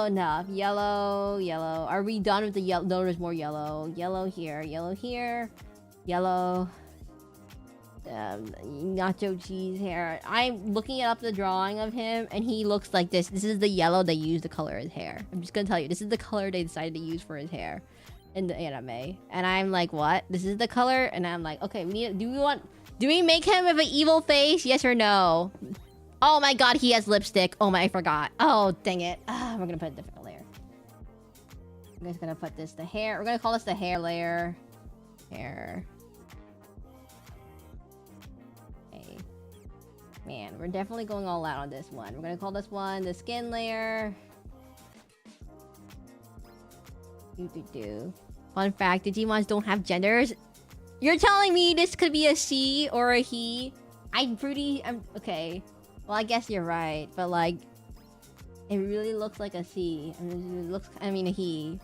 enough. Yellow. Are we done with the yellow? No, there's more yellow. Yellow here. Yellow. Nacho cheese hair. I'm looking up the drawing of him, and he looks like this. This is the yellow they used to color his hair. I'm just gonna tell you, this is the color they decided to use for his hair in the anime. And I'm like, what? This is the color? And I'm like, okay, do we make him with an evil face? Yes or no? Oh my god, he has lipstick. Oh my, I forgot. Oh, dang it. We're gonna put a different layer. I'm just gonna put this the hair. We're gonna call this the hair layer. Hair. Man, we're definitely going all out on this one. We're gonna call this one the skin layer. Fun fact, Digimons don't have genders. You're telling me this could be a she or a he? Okay. Well, I guess you're right, but like, it really looks like a she. I mean a he.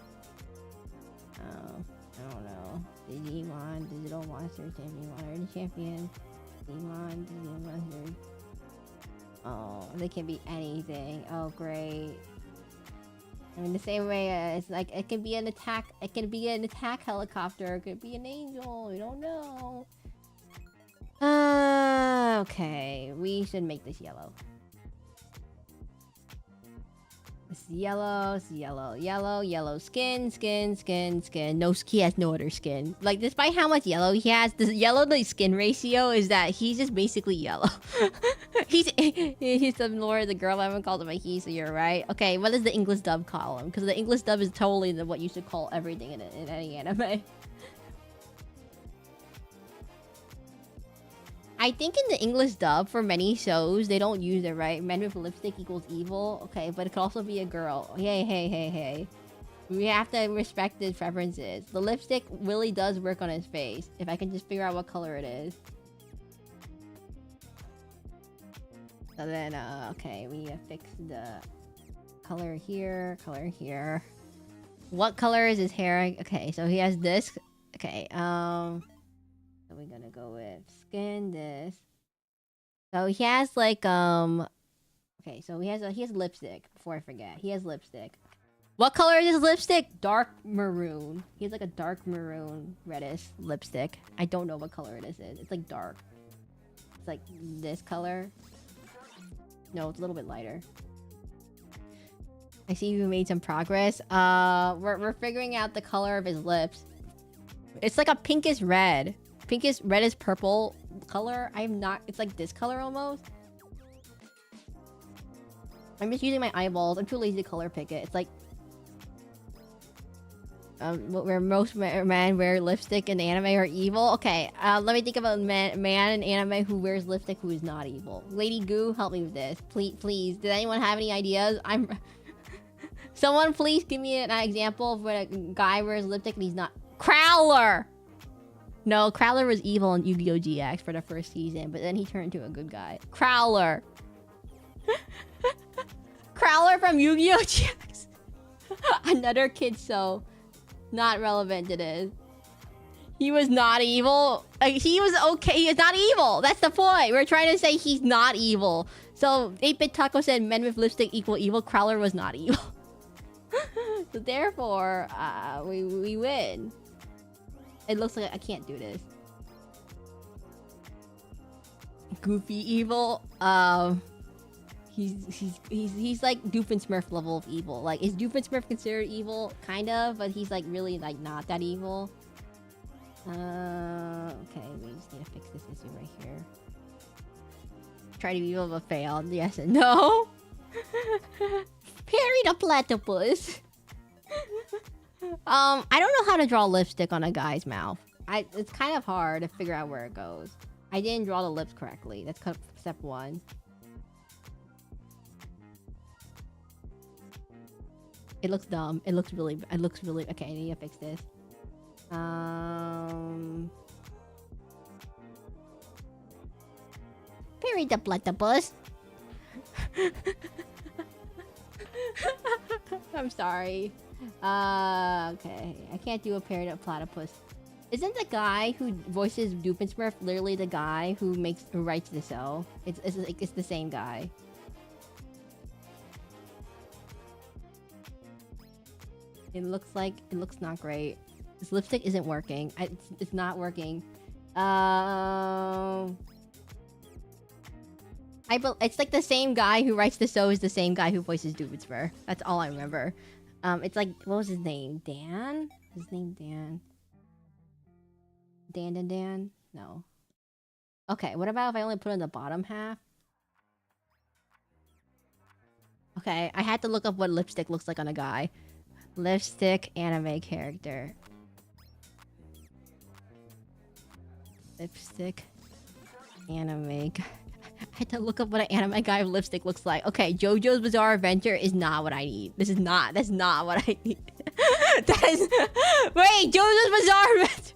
Oh, I don't know. Digimon, Digital Monster Champion. Digimon Monster. Oh, they can be anything. Oh, great. I mean, the same way it's like it can be an attack. It can be an attack helicopter. It could be an angel. We don't know. Okay. We should make this yellow. It's yellow, skin. No, he has no other skin. Like, despite how much yellow he has, the yellow to skin ratio is that he's just basically yellow. he's the Lord, the girl. I haven't called him a he, so you're right. Okay, what does the English dub call him? Because the English dub is totally what you should call everything in any anime. I think in the English dub, for many shows, they don't use it, right? Men with lipstick equals evil. Okay, but it could also be a girl. Hey. We have to respect his preferences. The lipstick really does work on his face. If I can just figure out what color it is. So then, okay, we fix the color here. What color is his hair? Okay, so he has this. Okay, so we're gonna go with skin this. So he has like okay, so he has lipstick. Before I forget, he has lipstick. What color is his lipstick? Dark maroon. He has like a dark maroon reddish lipstick. I don't know what color it is. It's like dark. It's like this color. No, it's a little bit lighter. I see you made some progress. We're figuring out the color of his lips. It's like a pinkish red. Reddish purple color. It's like this color almost. I'm just using my eyeballs. I'm too lazy to color pick it. It's like where most men wear lipstick in anime are evil. Okay, let me think of a man in anime who wears lipstick who is not evil. Lady Goo, help me with this, please. Did anyone have any ideas? Someone please give me an example of when a guy wears lipstick and he's not. Crowler. No, Crowler was evil in Yu-Gi-Oh! GX for the first season, but then he turned into a good guy. Crowler. Crowler from Yu-Gi-Oh! GX. Another kid, so not relevant to this. He was not evil. He was okay. He is not evil. That's the point. We're trying to say he's not evil. So 8-Bit Taco said men with lipstick equal evil. Crowler was not evil. So therefore, we win. It looks like I can't do this. Goofy evil. He's like Doofenshmirtz level of evil. Like, is Doofenshmirtz considered evil? Kind of, but he's like really like not that evil. Okay, we just need to fix this issue right here. Try to be evil but failed. Yes and no. Perry the platypus. I don't know how to draw lipstick on a guy's mouth. It's kind of hard to figure out where it goes. I didn't draw the lips correctly. That's step 1. It looks dumb. It looks really. Okay, I need to fix this. Perry the platypus. I'm sorry. Okay. I can't do a Perry the platypus. Isn't the guy who voices Doofenshmirtz literally the guy who writes the show? It's the same guy. It looks not great. This lipstick isn't working. It's not working. It's like the same guy who writes the show is the same guy who voices Doofenshmirtz. That's all I remember. It's like, what was his name? Dan? His name Dan. Dan? No. Okay, what about if I only put on the bottom half? Okay, I had to look up what lipstick looks like on a guy. Lipstick anime character. Lipstick anime. I had to look up what an anime guy with lipstick looks like. Okay, JoJo's Bizarre Adventure is not what I need. That's not what I need. Wait, JoJo's Bizarre Adventure.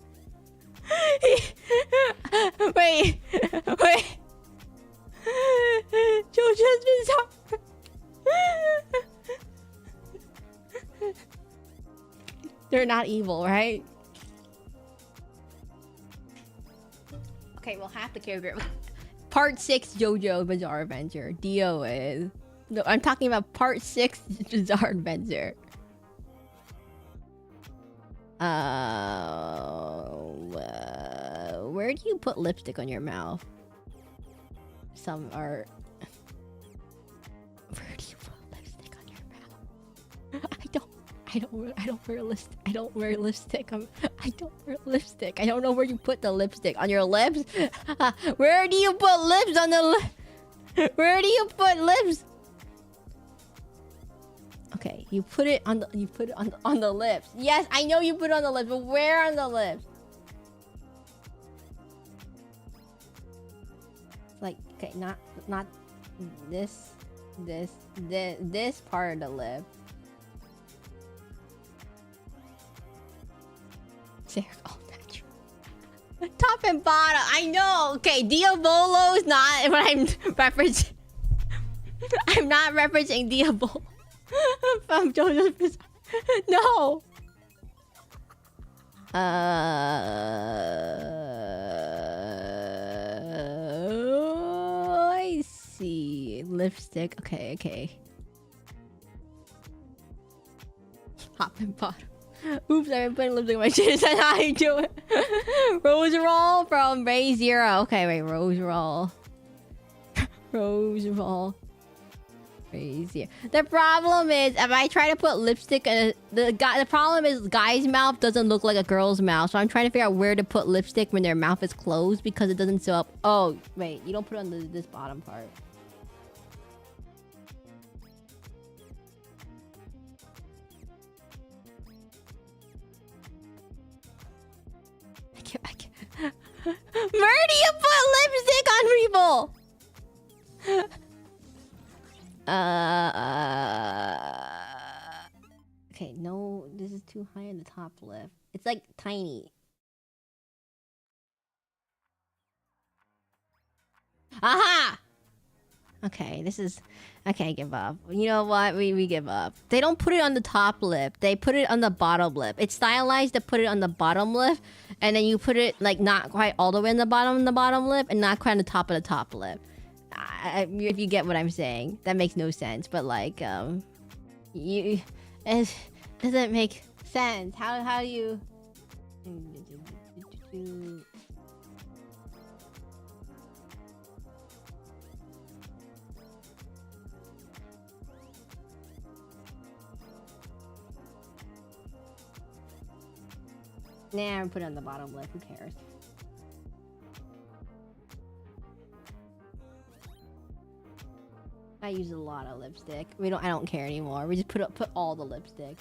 Wait. JoJo's Bizarre. They're not evil, right? Okay, we'll have to carry it. Part 6 JoJo Bizarre Adventure. Dio is. No, I'm talking about Part 6 Bizarre Adventure. Where do you put lipstick on your mouth? Some are. Where do you put lipstick on your mouth? I don't wear lipstick. I don't wear lipstick. I don't know where you put the lipstick. On your lips? Where do you put lips on the lip? Where do you put lips? Okay, you put it on the lips. Yes, I know you put it on the lips, but where on the lips? Like, okay, not this part of the lip. Oh, natural. Top and bottom. I know. Okay, Diabolo is not what I'm referencing. I'm not referencing Diabolo from JoJo's Bizarre. No. I see. Lipstick. Okay. Top and bottom. Oops, I've been putting lipstick on my chin. Is that how you do it? Rose roll from Ray Zero. Okay, wait, Rose roll. Rose roll. Ray Zero. The problem is, if I try to put lipstick in the problem is guy's mouth doesn't look like a girl's mouth. So I'm trying to figure out where to put lipstick when their mouth is closed because it doesn't show up. Oh, wait, you don't put it on this bottom part. Murdy, you put lipstick on people! Okay, no, this is too high on the top lip. It's like tiny. Aha! Okay, this is... Okay, give up. You know what? We give up. They don't put it on the top lip. They put it on the bottom lip. It's stylized to put it on the bottom lip. And then you put it, like, not quite all the way in the bottom lip. And not quite on the top of the top lip. If you get what I'm saying. That makes no sense. But, like, it doesn't make sense. How do you... Nah, put it on the bottom lip. Who cares? I use a lot of lipstick. I don't care anymore. We just put all the lipstick.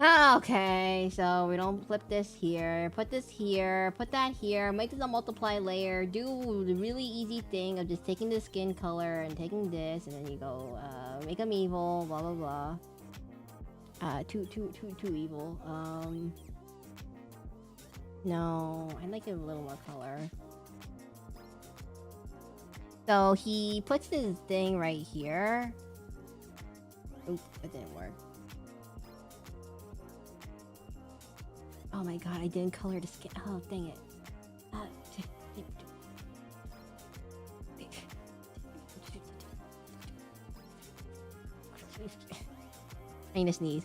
Okay, so we don't flip this here. Put this here. Put that here. Make this a multiply layer. Do the really easy thing of just taking the skin color and taking this, and then you go make them evil. Blah blah blah. Too evil. No, I like it a little more color. So he puts this thing right here. Oop, it didn't work. Oh my god, I didn't color the skin. Oh, dang it. I need to sneeze.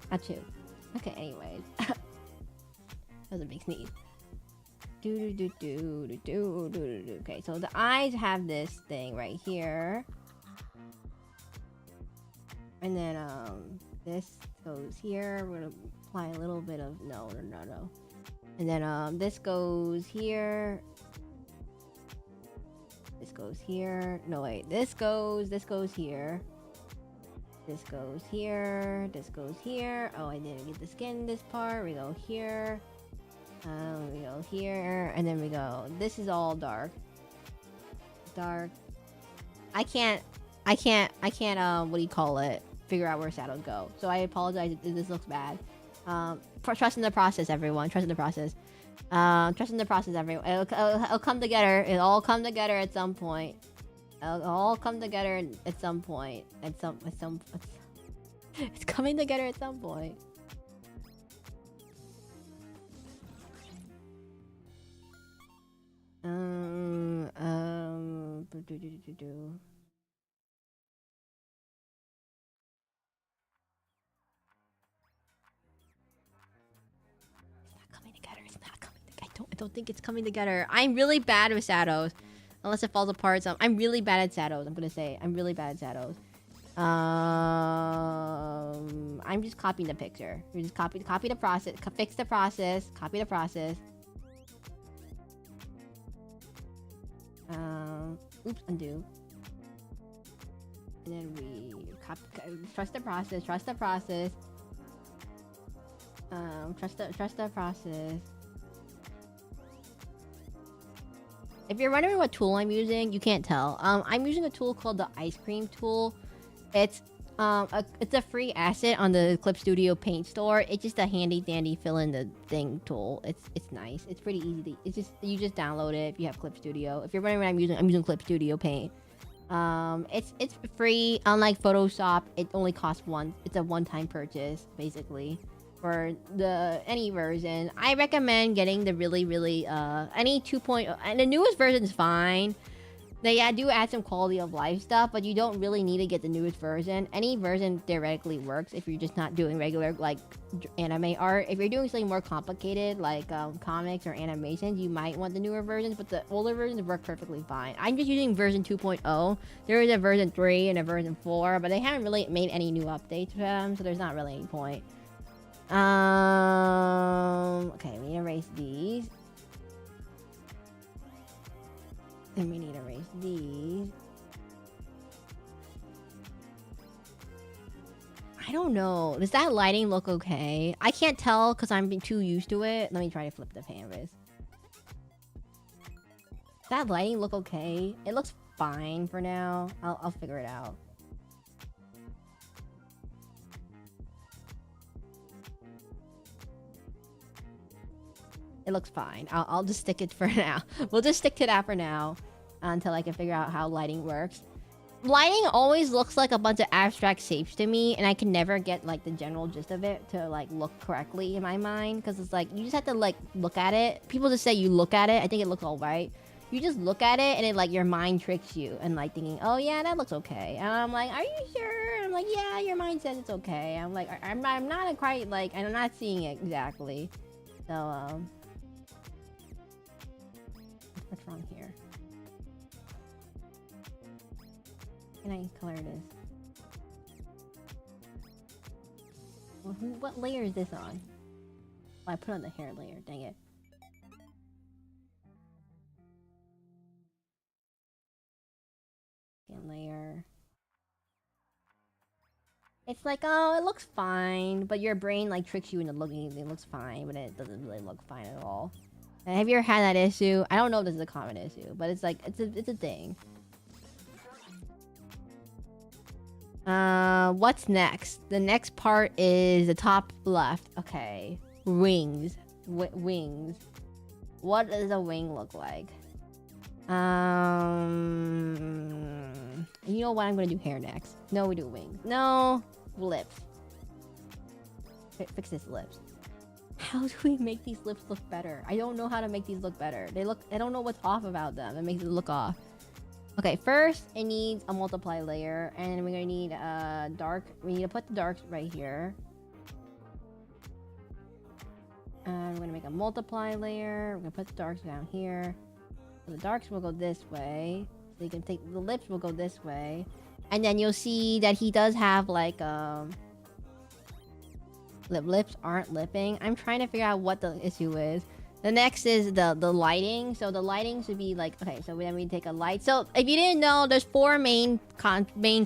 Achoo. Okay, anyways. That was a big sneeze. Okay, so the eyes have this thing right here. And then, this goes here. We're gonna apply a little bit of... No. And then, this goes here. This goes here. No, wait. This goes here. This goes here. This goes here. Oh, I didn't get the skin this part. We go here. We go here. And then we go... This is all dark. Dark. I can't, what do you call it? Figure out where shadows go. So I apologize if this looks bad. Trust in the process, everyone. Trust in the process. Trust in the process, everyone. It'll come together. It'll all come together at some point. It'll all come together at some point. It's coming together at some point. I don't think it's coming together. I'm really bad with shadows. Unless it falls apart. So I'm really bad at shadows. I'm gonna say I'm really bad at shadows. I'm just copying the picture. You just copy the process. Fix the process. Copy the process. Oops, undo. And then we trust the process. Trust the process. Trust the process. If you're wondering what tool I'm using, you can't tell. I'm using a tool called the ice cream tool. It's a free asset on the Clip Studio Paint store. It's just a handy dandy fill in the thing tool. It's nice. It's pretty easy. You just download it if you have Clip Studio. If you're wondering what I'm using Clip Studio Paint. It's free. Unlike Photoshop, it only costs one. It's a one-time purchase basically. For any version, I recommend getting the really any 2.0, and the newest version is fine. They do add some quality of life stuff, but you don't really need to get the newest version. Any version theoretically works if you're just not doing regular like anime art. If you're doing something more complicated like comics or animations, you might want the newer versions, but the older versions work perfectly fine. I'm just using version 2.0. There is a version 3 and a version 4, but they haven't really made any new updates to them, so there's not really any point. Okay, we need to erase these. And we need to erase these. I don't know. Does that lighting look okay? I can't tell because I'm too used to it. Let me try to flip the canvas. Does that lighting look okay? It looks fine for now. I'll figure it out. It looks fine. I'll just stick it for now. We'll just stick to that for now until I can figure out how lighting works. Lighting always looks like a bunch of abstract shapes to me, and I can never get like the general gist of it to like look correctly in my mind, because it's like you just have to like look at it. People just say you look at it. I think it looks all right. You just look at it and it like your mind tricks you and like thinking, oh yeah, that looks okay. And I'm like, are you sure? And I'm like, yeah, your mind says it's okay. I'm like, I'm not quite like, I'm not seeing it exactly. So what's wrong here? Can I color this? Well, what layer is this on? Oh, I put on the hair layer. Dang it. Skin layer. It's like, oh, it looks fine, but your brain like tricks you into looking. It looks fine, but it doesn't really look fine at all. Have you ever had that issue? I don't know if this is a common issue, but it's like it's a thing. What's next? The next part is the top left. Okay, wings. Wings. What does a wing look like? You know what? I'm gonna do hair next. No, we do wings. No, lips. Fix this lips. How do we make these lips look better? I don't know how to make these look better. I don't know what's off about them. It makes it look off. Okay, first it needs a multiply layer, and we're gonna need dark. We need to put the darks right here. And we're gonna make a multiply layer. We're gonna put the darks down here. So the darks will go this way. So you can take the lips will go this way, and then you'll see that he does have like lips aren't lipping. I'm trying to figure out what the issue is. The next is the lighting. So the lighting should be like, okay, so then we take a light. So if you didn't know, there's 4 main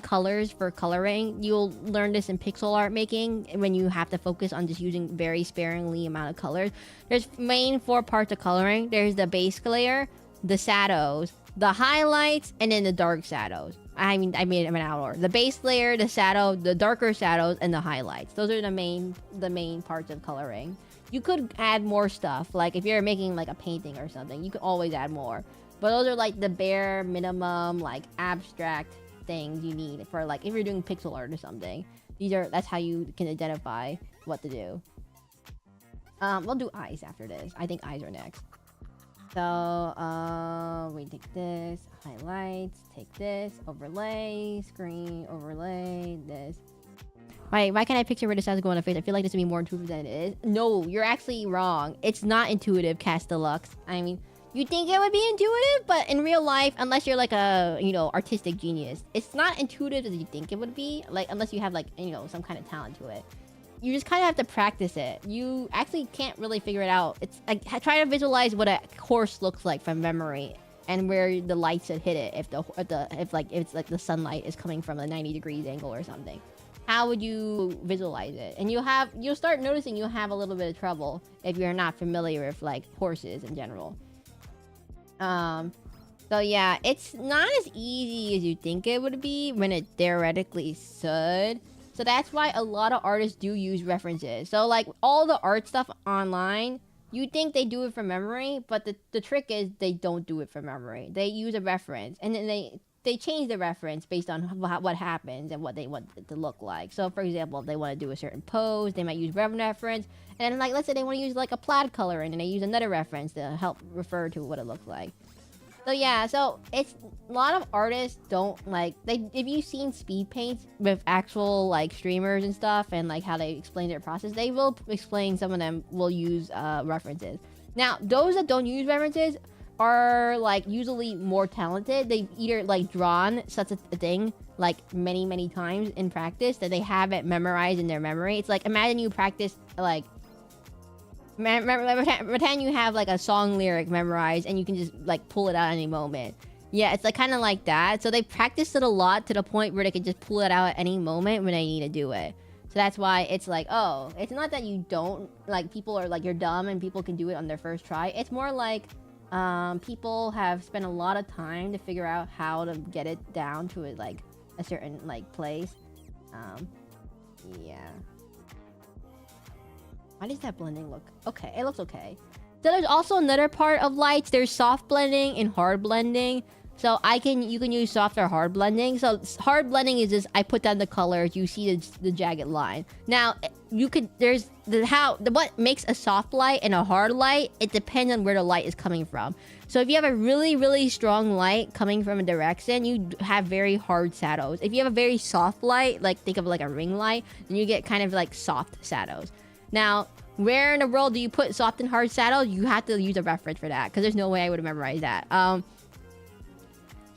colors for coloring. You'll learn this in pixel art making when you have to focus on just using very sparingly amount of colors. There's main 4 parts of coloring. There's the base layer, the shadows, the highlights, and then the dark shadows. I mean, I made them in order. The base layer, the shadow, the darker shadows, and the highlights. Those are the main parts of coloring. You could add more stuff, like if you're making like a painting or something, you can always add more. But those are like the bare minimum, like abstract things you need for like if you're doing pixel art or something. That's how you can identify what to do. We'll do eyes after this. I think eyes are next. So we take this, highlights, take this, overlay, screen, overlay, this. Why can't I picture where this has to go on the face? I feel like this would be more intuitive than it is. No, you're actually wrong. It's not intuitive, Cast Deluxe. I mean, you think it would be intuitive, but in real life, unless you're like a, artistic genius, it's not intuitive as you think it would be. Like, unless you have like, some kind of talent to it. You just kind of have to practice it. You actually can't really figure it out. It's like, try to visualize what a horse looks like from memory and where the light should hit it if it's like the sunlight is coming from a 90 degrees angle or something. How would you visualize it? And you'll start noticing you'll have a little bit of trouble if you're not familiar with like horses in general. So yeah, it's not as easy as you think it would be when it theoretically should. So that's why a lot of artists do use references. So like all the art stuff online, you think they do it from memory, but the trick is they don't do it from memory. They use a reference, and then they change the reference based on what happens and what they want it to look like. So, for example, if they want to do a certain pose, they might use reference. And, like, let's say they want to use, like, a plaid color, and then they use another reference to help refer to what it looks like. So, yeah, so it's... A lot of artists don't, like... If you've seen speed paints with actual, like, streamers and stuff, and, like, how they explain their process, they will explain, some of them will use references. Now, those that don't use references are like usually more talented. They've either like drawn such a thing like many times in practice that they have it memorized in their memory. It's like, imagine you practice like pretend you have like a song lyric memorized and you can just like pull it out at any moment. Yeah, it's like kind of like that. So they practiced it a lot to the point where they can just pull it out at any moment when they need to do it. So that's why it's like, oh, it's not that you don't, like, people are like, you're dumb and people can do it on their first try. It's more like people have spent a lot of time to figure out how to get it down to a, like, a certain, like, place. Yeah. Why does that blending look okay? It looks okay. So there's also another part of lights. There's soft blending and hard blending. So you can use soft or hard blending. So hard blending is just I put down the colors, you see the jagged line. Now you could what makes a soft light and a hard light, it depends on where the light is coming from. So if you have a really, really strong light coming from a direction, you have very hard shadows. If you have a very soft light, like think of like a ring light, then you get kind of like soft shadows. Now, where in the world do you put soft and hard shadows? You have to use a reference for that, because there's no way I would have memorized that.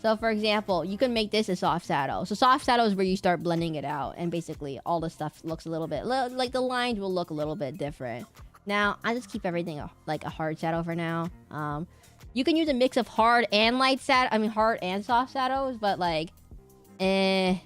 So for example, you can make this a soft shadow. So soft shadow is where you start blending it out, and basically all the stuff looks a little bit like the lines will look a little bit different. Now I just keep everything like a hard shadow for now. You can use a mix of hard and hard and soft shadows, but like, I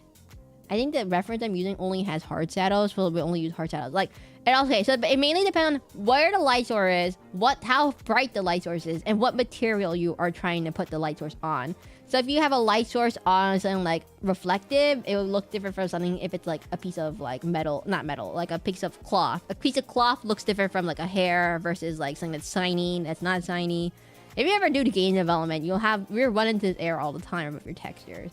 think the reference I'm using only has hard shadows, so we only use hard shadows. Like, okay, so it mainly depends on where the light source is, how bright the light source is, and what material you are trying to put the light source on. So if you have a light source on something like reflective, it will look different from something if it's like a piece of like like a piece of cloth. A piece of cloth looks different from like a hair versus like something that's shiny, that's not shiny. If you ever do the game development, we're running into this error all the time with your textures.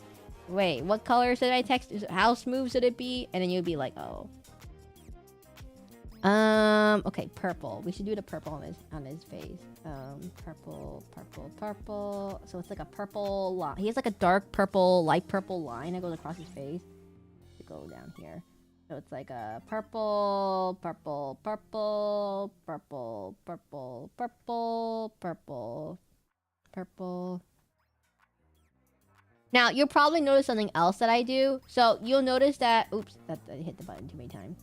Wait, what color should I text? How smooth should it be? And then you'd be like, oh. Okay, purple. We should do the purple on his face. Purple. So it's like a purple line. He has like a dark purple, light purple line that goes across his face. To go down here. So it's like a purple. Now, you'll probably notice something else that I do. So you'll notice that, oops, I hit the button too many times.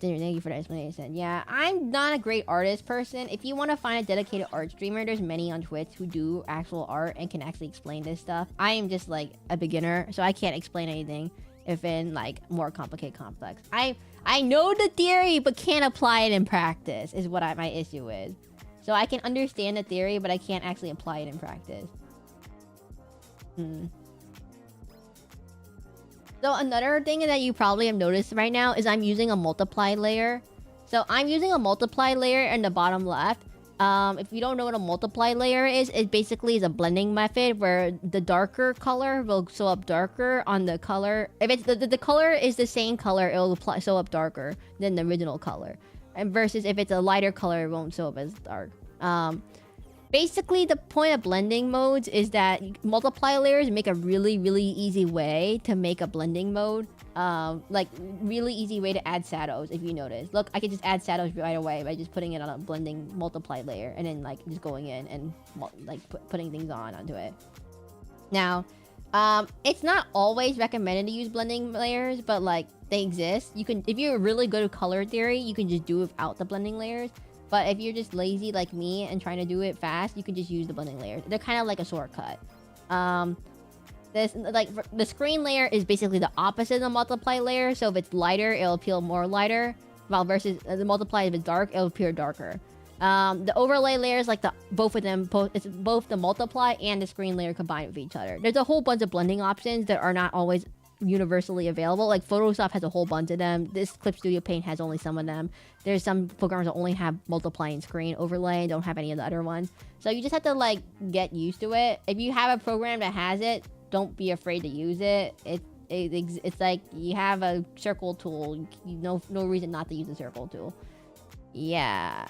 Thank you for the explanation. Yeah, I'm not a great artist person. If you want to find a dedicated art streamer, there's many on Twitch who do actual art and can actually explain this stuff. I am just like a beginner, so I can't explain anything if in like more complex. I know the theory, but can't apply it in practice is what my issue is. So I can understand the theory, but I can't actually apply it in practice. So another thing that you probably have noticed right now is I'm using a multiply layer. So I'm using a multiply layer in the bottom left. If you don't know what a multiply layer is, it basically is a blending method where the darker color will show up darker on the color. If it's the color is the same color, it will show up darker than the original color. And versus if it's a lighter color, it won't show up as dark. Basically, the point of blending modes is that multiply layers make a really, really easy way to make a blending mode. Like, really easy way to add shadows, if you notice. Look, I can just add shadows right away by just putting it on a blending multiply layer. And then, like, just going in and, like, putting things onto it. Now, it's not always recommended to use blending layers, but, like, they exist. You can, if you're really good at color theory, you can just do it without the blending layers. But if you're just lazy like me and trying to do it fast, you can just use the blending layers. They're kind of like a shortcut. The screen layer is basically the opposite of the multiply layer. So if it's lighter, it'll appear more lighter. While versus the multiply, if it's dark, it'll appear darker. The overlay layer is like it's both the multiply and the screen layer combined with each other. There's a whole bunch of blending options that are not always universally available. Like Photoshop has a whole bunch of them. This Clip Studio Paint has only some of them. There's some programs that only have multiply and screen overlay and don't have any of the other ones. So you just have to like get used to it. If you have a program that has it, don't be afraid to use it. It's like you have a circle tool. No reason not to use a circle tool. Yeah.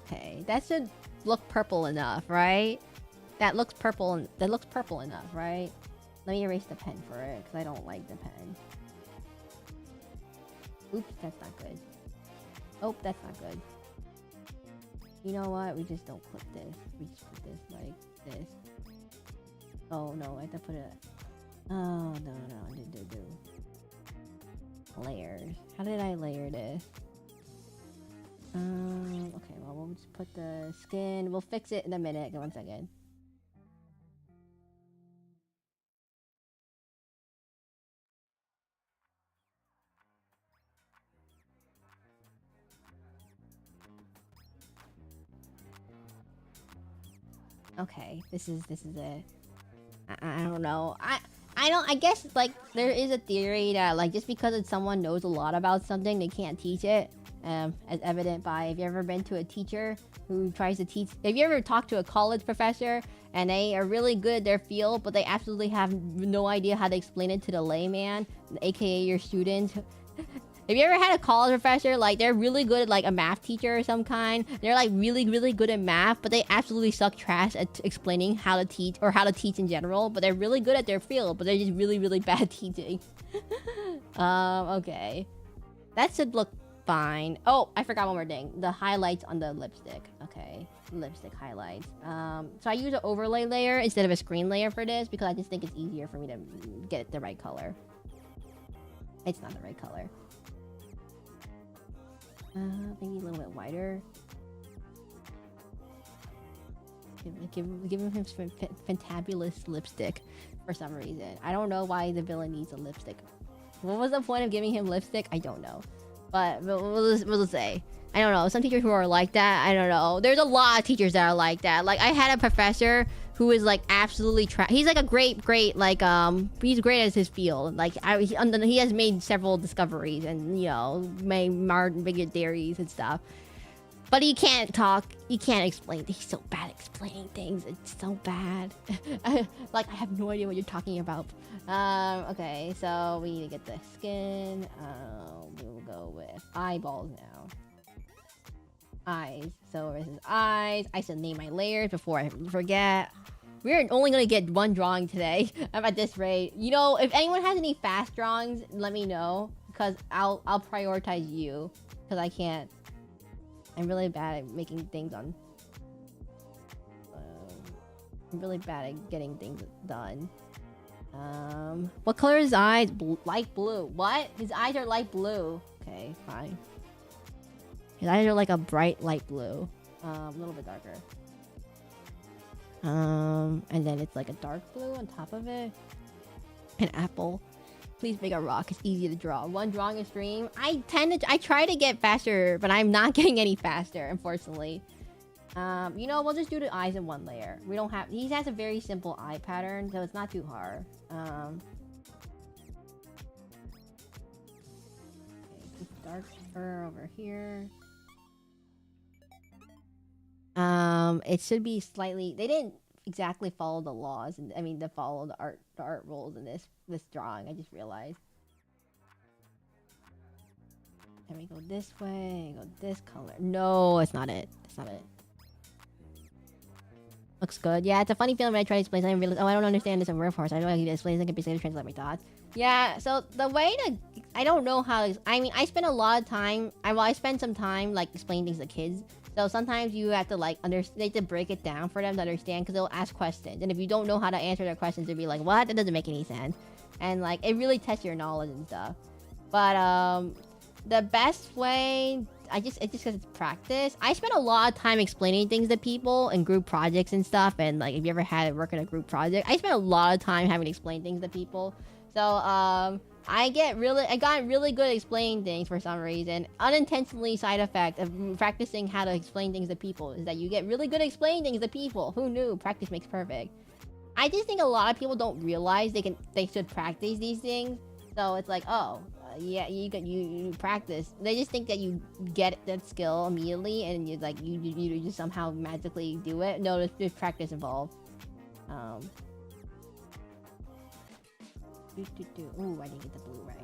Okay, that should look purple enough, right? That looks purple enough, right? Let me erase the pen for it, because I don't like the pen. Oops, that's not good. Oh, that's not good. You know what? We just don't clip this. We just put this like this. Oh, no, I have to put it... Oh, no. Layers. How did I layer this? Okay, well, we'll just put the skin. We'll fix it in a minute. Give 1 second. Okay, this is it. I don't know. I guess like there is a theory that like just because someone knows a lot about something, they can't teach it. As evident by, have you ever been to a teacher who tries to teach? Have you ever talked to a college professor and they are really good at their field, but they absolutely have no idea how to explain it to the layman, aka your student? Have you ever had a college professor, like, they're really good at, like, a math teacher or some kind? They're, like, really, really good at math, but they absolutely suck trash at explaining how to teach, or how to teach in general, but they're really good at their field, but they're just really, really bad at teaching. Okay. That should look fine. Oh, I forgot one more thing. The highlights on the lipstick. Okay. Lipstick highlights. So I use an overlay layer instead of a screen layer for this, because I just think it's easier for me to get the right color. It's not the right color. Maybe a little bit wider. Give him some fantabulous lipstick for some reason. I don't know why the villain needs a lipstick. What was the point of giving him lipstick? I don't know. But we'll say. I don't know. Some teachers who are like that, I don't know. There's a lot of teachers that are like that. Like, I had a professor who is like absolutely he's like a great like he's great at his field. Like he has made several discoveries and, you know, made big theories and stuff. But he can't talk. He can't explain. He's so bad at explaining things. It's so bad. Like, I have no idea what you're talking about. Okay, so we need to get the skin. We'll go with eyeballs now. Eyes. So this is eyes. I should name my layers before I forget. We're only gonna get one drawing today. I'm at this rate. You know, if anyone has any fast drawings, let me know, because I'll prioritize you, because I can't. I'm really bad at making things on. I'm really bad at getting things done. What color is his eyes? Light blue. What? His eyes are light blue. Okay, fine. His eyes are like a bright light blue. A little bit darker. And then it's like a dark blue on top of it. An apple. Please make a rock. It's easy to draw. One drawing a stream. I try to get faster, but I'm not getting any faster, unfortunately. You know, we'll just do the eyes in one layer. We don't have. He has a very simple eye pattern, so it's not too hard. Okay, darker over here. It should be slightly. They didn't exactly follow the laws, and I mean, they follow the art rules in this drawing. I just realized. Then we go this way. Go this color. No, it's not it. It's not it. Looks good. Yeah, it's a funny feeling when I try to explain something. Really, oh, I don't understand this in word force. I don't know how to explain. I can basically translate my thoughts. Yeah. So the way to, I don't know how. I mean, I spend a lot of time. I spend some time like explaining things to kids. So sometimes you have to like they have to break it down for them to understand, because they'll ask questions, and if you don't know how to answer their questions, they'll be like, "What? That doesn't make any sense," and like it really tests your knowledge and stuff. But the best way, it's just because it's practice. I spend a lot of time explaining things to people in group projects and stuff, and like if you ever had to work in a group project, I spent a lot of time having to explain things to people. So I got really good at explaining things for some reason. Unintentionally, side effect of practicing how to explain things to people is that you get really good at explaining things to people. Who knew? Practice makes perfect. I just think a lot of people don't realize they should practice these things. So it's like, oh, yeah, you practice. They just think that you get that skill immediately, and you just somehow magically do it. No, there's practice involved. Ooh, I didn't get the blue right.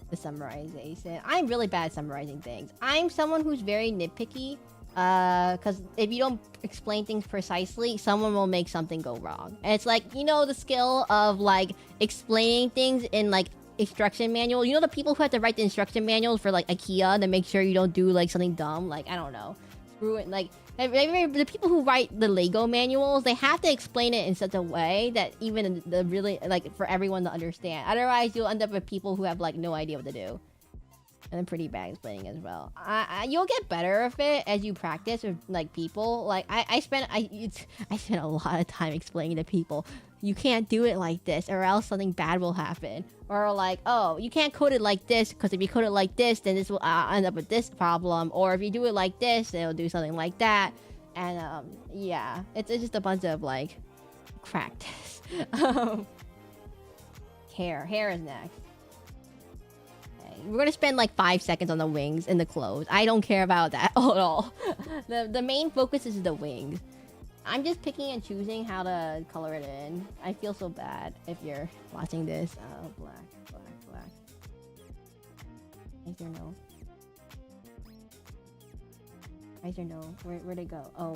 The summarization. I'm really bad at summarizing things. I'm someone who's very nitpicky. Because if you don't explain things precisely, someone will make something go wrong. And it's like, you know, the skill of like explaining things in like instruction manual. You know, the people who have to write the instruction manuals for like IKEA to make sure you don't do like something dumb. Like, I don't know. Screw it. Like, the people who write the Lego manuals, they have to explain it in such a way that even the really, like, for everyone to understand. Otherwise, you'll end up with people who have, like, no idea what to do. And I'm pretty bad at explaining as well. You'll get better at it as you practice with, like, people. Like, I spent a lot of time explaining to people, you can't do it like this, or else something bad will happen. Or like, oh, you can't code it like this, because if you code it like this, then this will end up with this problem. Or if you do it like this, then it'll do something like that. And yeah, it's just a bunch of like cracked. um, hair is next. Okay, we're gonna spend like 5 seconds on the wings and the clothes. I don't care about that at all. The main focus is the wings. I'm just picking and choosing how to color it in. I feel so bad if you're watching this. Oh, black. Is there no? Where's your no? Where'd it go? Oh.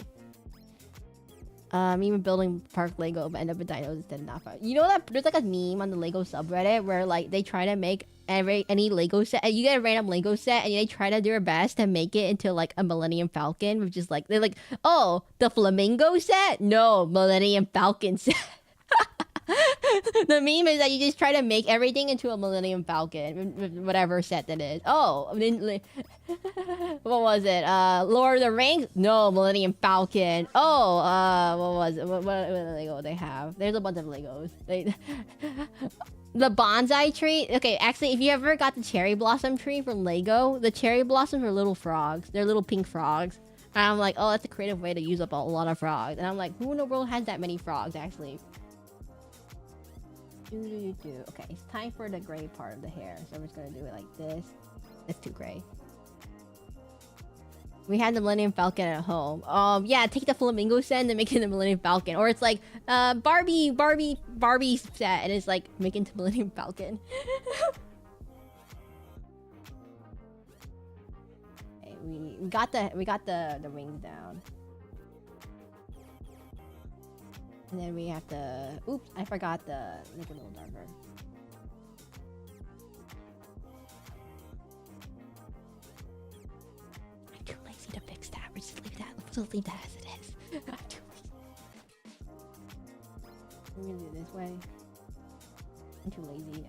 Even building park Lego but end up with dinos instead of not. You know that there's like a meme on the Lego subreddit where like they try to make any Lego set, and you get a random Lego set and they try to do their best to make it into like a Millennium Falcon, which is like they're like, oh, the flamingo set? No, Millennium Falcon set. The meme is that you just try to make everything into a Millennium Falcon, whatever set that is. Oh, I mean, what was it? Lord of the Rings? No, Millennium Falcon. Oh, what was it? What Lego they have? There's a bunch of Legos. The bonsai tree. Okay, actually, if you ever got the cherry blossom tree from Lego, the cherry blossoms are little frogs. They're little pink frogs. And I'm like, oh, that's a creative way to use up a lot of frogs. And I'm like, who in the world has that many frogs, actually? Okay, it's time for the gray part of the hair. So I'm just gonna do it like this. It's too gray. We had the Millennium Falcon at home. Yeah, take the flamingo set and then make it the Millennium Falcon. Or it's like, Barbie set, and it's like, make it into Millennium Falcon. Okay, we got the wings down. And then we have to... Oops, I forgot to make it a little darker. I'm too lazy to fix that. We'll just leave that as it is. I'm too lazy. I'm gonna do it this way. I'm too lazy.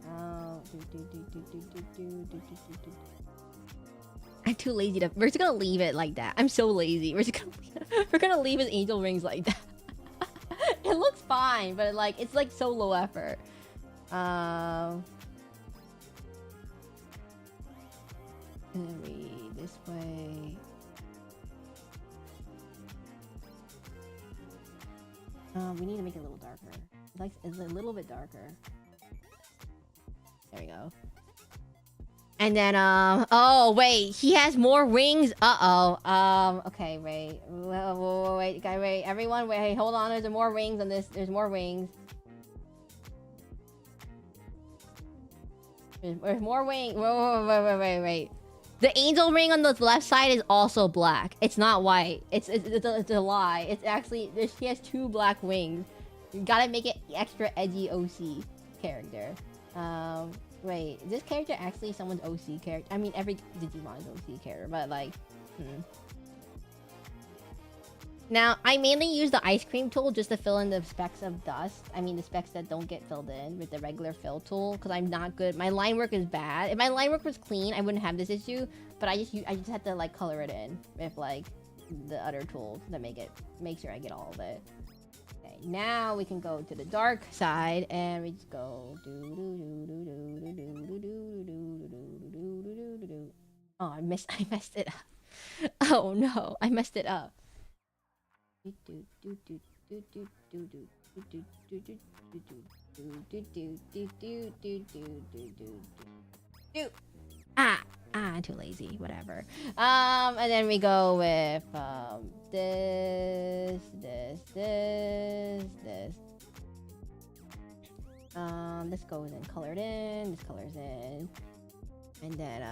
I'm too lazy to... We're just gonna leave it like that. I'm so lazy. We're gonna leave his angel rings like that. It looks fine, but like it's like so low effort. And then we this way. We need to make it a little darker. It's a little bit darker. There we go. And then oh wait, he has more wings. Okay, wait. Wait, guy, wait. Everyone, wait. Hey, hold on. There's more wings on this. There's more wings. There's more wings. Wait. The angel ring on the left side is also black. It's not white. It's a lie. It's actually he has 2 black wings. You gotta make it extra edgy OC character. Wait, is this character actually someone's OC character? I mean, every Digimon is OC character, but like, Now, I mainly use the ice cream tool just to fill in the specks of dust. I mean, the specks that don't get filled in with the regular fill tool, because I'm not good. My line work is bad. If my line work was clean, I wouldn't have this issue, but I just had to like color it in with like the other tools to make sure I get all of it. Now we can go to the dark side and we just go oh, I messed it up. Oh no, I messed it up. I'm too lazy. Whatever. And then we go with this. This goes in colored in. This colors in, and then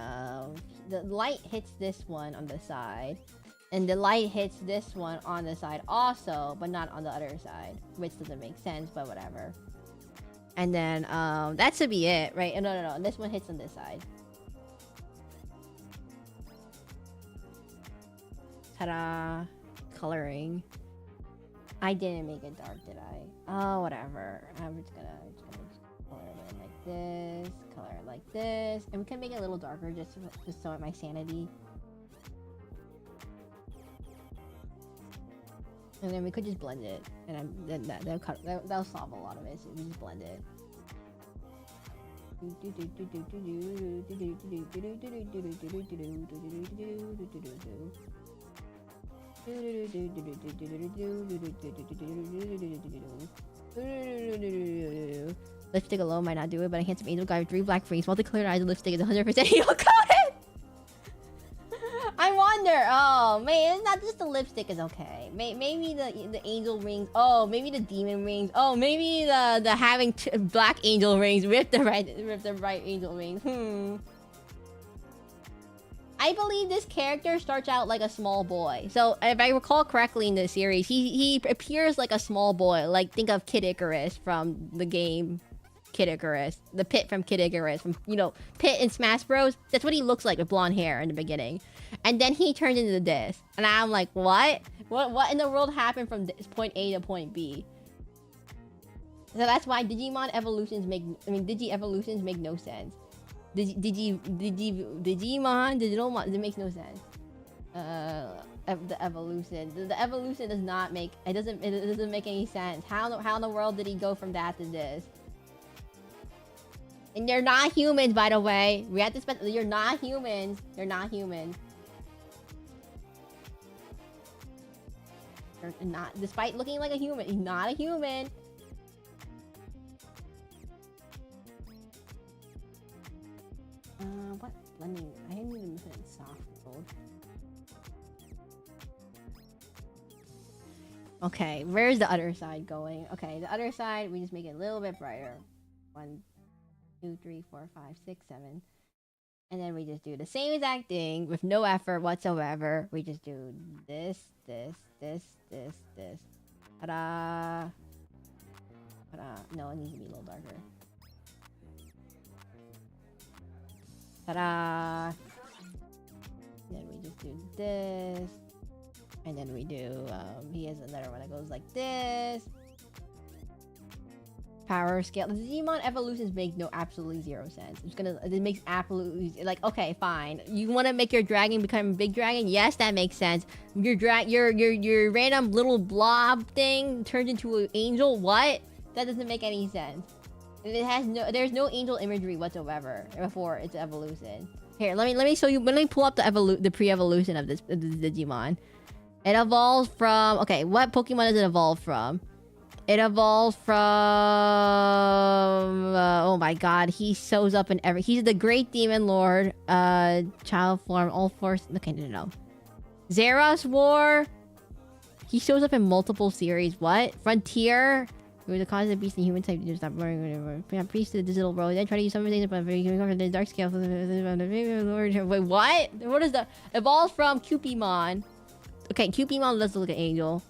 the light hits this one on the side, and the light hits this one on the side also, but not on the other side, which doesn't make sense, but whatever. And then that should be it, right? No. This one hits on this side. Ta-da! Coloring. I didn't make it dark, did I? Oh, whatever. I'm just gonna color it in like this, color it like this, and we can make it a little darker just so at my sanity. And then we could just blend it, and that'll solve a lot of it. So we just blend it. Lipstick alone might not do it, but a handsome angel guy with 3 black rings, multicolored eyes, and lipstick is 100% heel coated. I wonder. Oh man, it's not just the lipstick is okay. Maybe the angel rings. Oh, maybe the demon rings. Oh, maybe the having black angel rings with the right angel rings. I believe this character starts out like a small boy. So if I recall correctly in the series, he appears like a small boy. Like think of Kid Icarus from the game Kid Icarus, the Pit from Kid Icarus, from Pit in Smash Bros. That's what he looks like with blonde hair in the beginning, and then he turns into this, and I'm like, what in the world happened from this point A to point B? So that's why Digimon evolutions Digi evolutions make no sense. Digimon, it makes no sense. The evolution, the evolution does not make it doesn't make any sense. How in the world did he go from that to this? And they're not humans, by the way. We have to you're not humans. They're not humans. They're not, despite looking like a human, he's not a human. What blending? I didn't even put it in soft mode. Okay, where's the other side going? Okay, the other side, we just make it a little bit brighter. 1, 2, 3, 4, 5, 6, 7. And then we just do the same exact thing with no effort whatsoever. We just do this. Ta-da! Ta-da! No, it needs to be a little darker. Ta-da! Then we just do this. And then we do, he has another one that goes like this. Power scale. The Digimon evolutions make absolutely zero sense. It makes absolutely, like, okay, fine. You want to make your dragon become a big dragon? Yes, that makes sense. Your random little blob thing turns into an angel? What? That doesn't make any sense. There's no angel imagery whatsoever before its evolution. Here, let me show you. Let me pull up the pre-evolution of this Digimon. It evolves from, okay, what Pokemon does it evolve from? It evolves from, oh my god, he shows up in he's the Great Demon Lord, child form, all force, okay, no. Zeros War, he shows up in multiple series, what? Frontier, where the cause of beast and human type, just stop worrying, priest to the digital world, then try to use some things, but you can go for the dark scale, wait, what? What is the, evolves from Cupimon. Okay, Cupimon, let's look at Angel.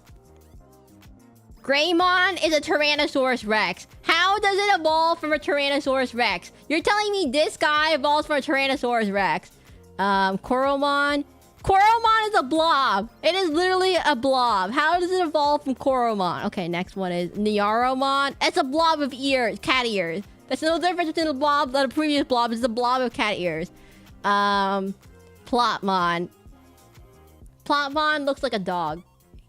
Greymon is a Tyrannosaurus Rex. How does it evolve from a Tyrannosaurus Rex? You're telling me this guy evolves from a Tyrannosaurus Rex. Koromon. Koromon is a blob. It is literally a blob. How does it evolve from Koromon? Okay, next one is Nyaromon. It's a blob of ears, cat ears. That's no difference between the blob than the previous blob. It's a blob of cat ears. Plotmon. Plotmon looks like a dog.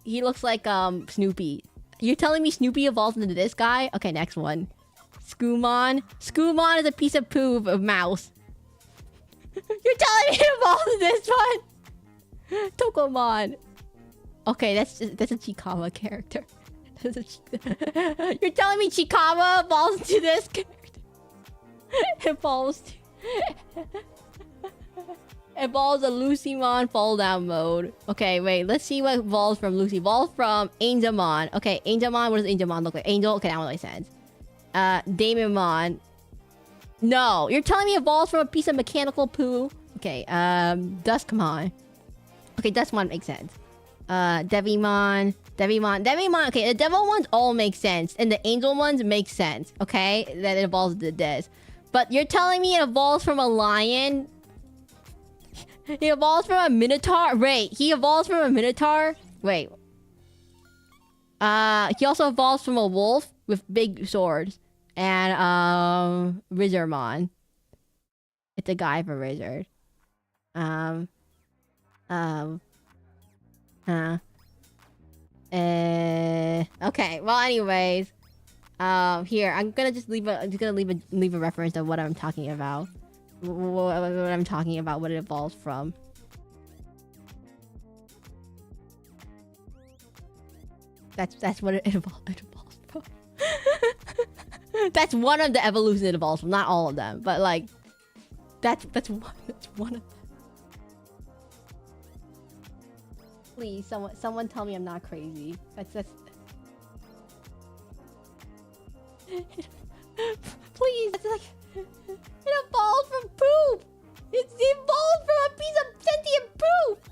He looks like Snoopy. You're telling me Snoopy evolves into this guy? Okay, next one. Scoomon. Scoomon is a piece of poo of a mouse. You're telling me it evolves into this one? Tokomon. Okay, that's a Chikama character. You're telling me Chikama evolves into this character? Evolves a Lucymon fall down mode. Okay, wait. Let's see what evolves from Lucy. Evolves from Angelmon. Okay, Angelmon. What does Angelmon look like? Angel. Okay, that one makes sense. Daemon. No, you're telling me evolves from a piece of mechanical poo. Okay. Duskmon. Okay, Duskmon makes sense. Devimon. Okay, the devil ones all make sense, and the angel ones make sense. Okay, that it evolves into this. But you're telling me it evolves from a lion? He evolves from a Minotaur? Wait, he evolves from a Minotaur? Wait. He also evolves from a wolf with big swords. And, Rizermon. It's a guy for Rizard. Okay, well anyways. Here, I'm gonna just leave a reference of what I'm talking about. What I'm talking about, what it evolves from. That's what it evolves from. That's one of the evolutions it evolves from, not all of them, but like that's one of them. Please, someone tell me I'm not crazy. That's please, that's like it evolved from poop. It's evolved from a piece of sentient poop.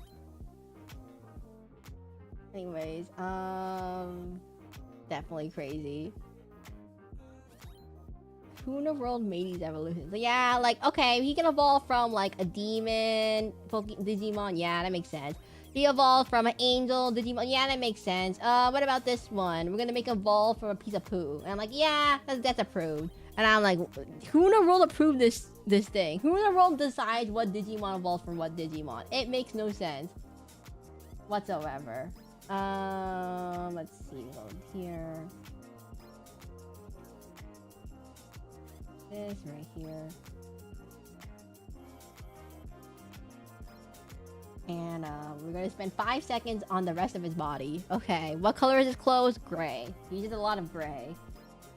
Anyways, definitely crazy. Who in the world made these evolutions? Yeah, like, okay, he can evolve from like a demon Digimon. Yeah, that makes sense. He evolved from an angel Digimon. Yeah, that makes sense. What about this one? We're gonna make him evolve from a piece of poo. And I'm like, yeah, that's approved. And I'm like, who in the world approved this thing? Who in the world decides what Digimon evolves from what Digimon? It makes no sense whatsoever. Let's see, go here. This right here. And we're gonna spend 5 seconds on the rest of his body. Okay, what color is his clothes? Gray. He uses a lot of gray.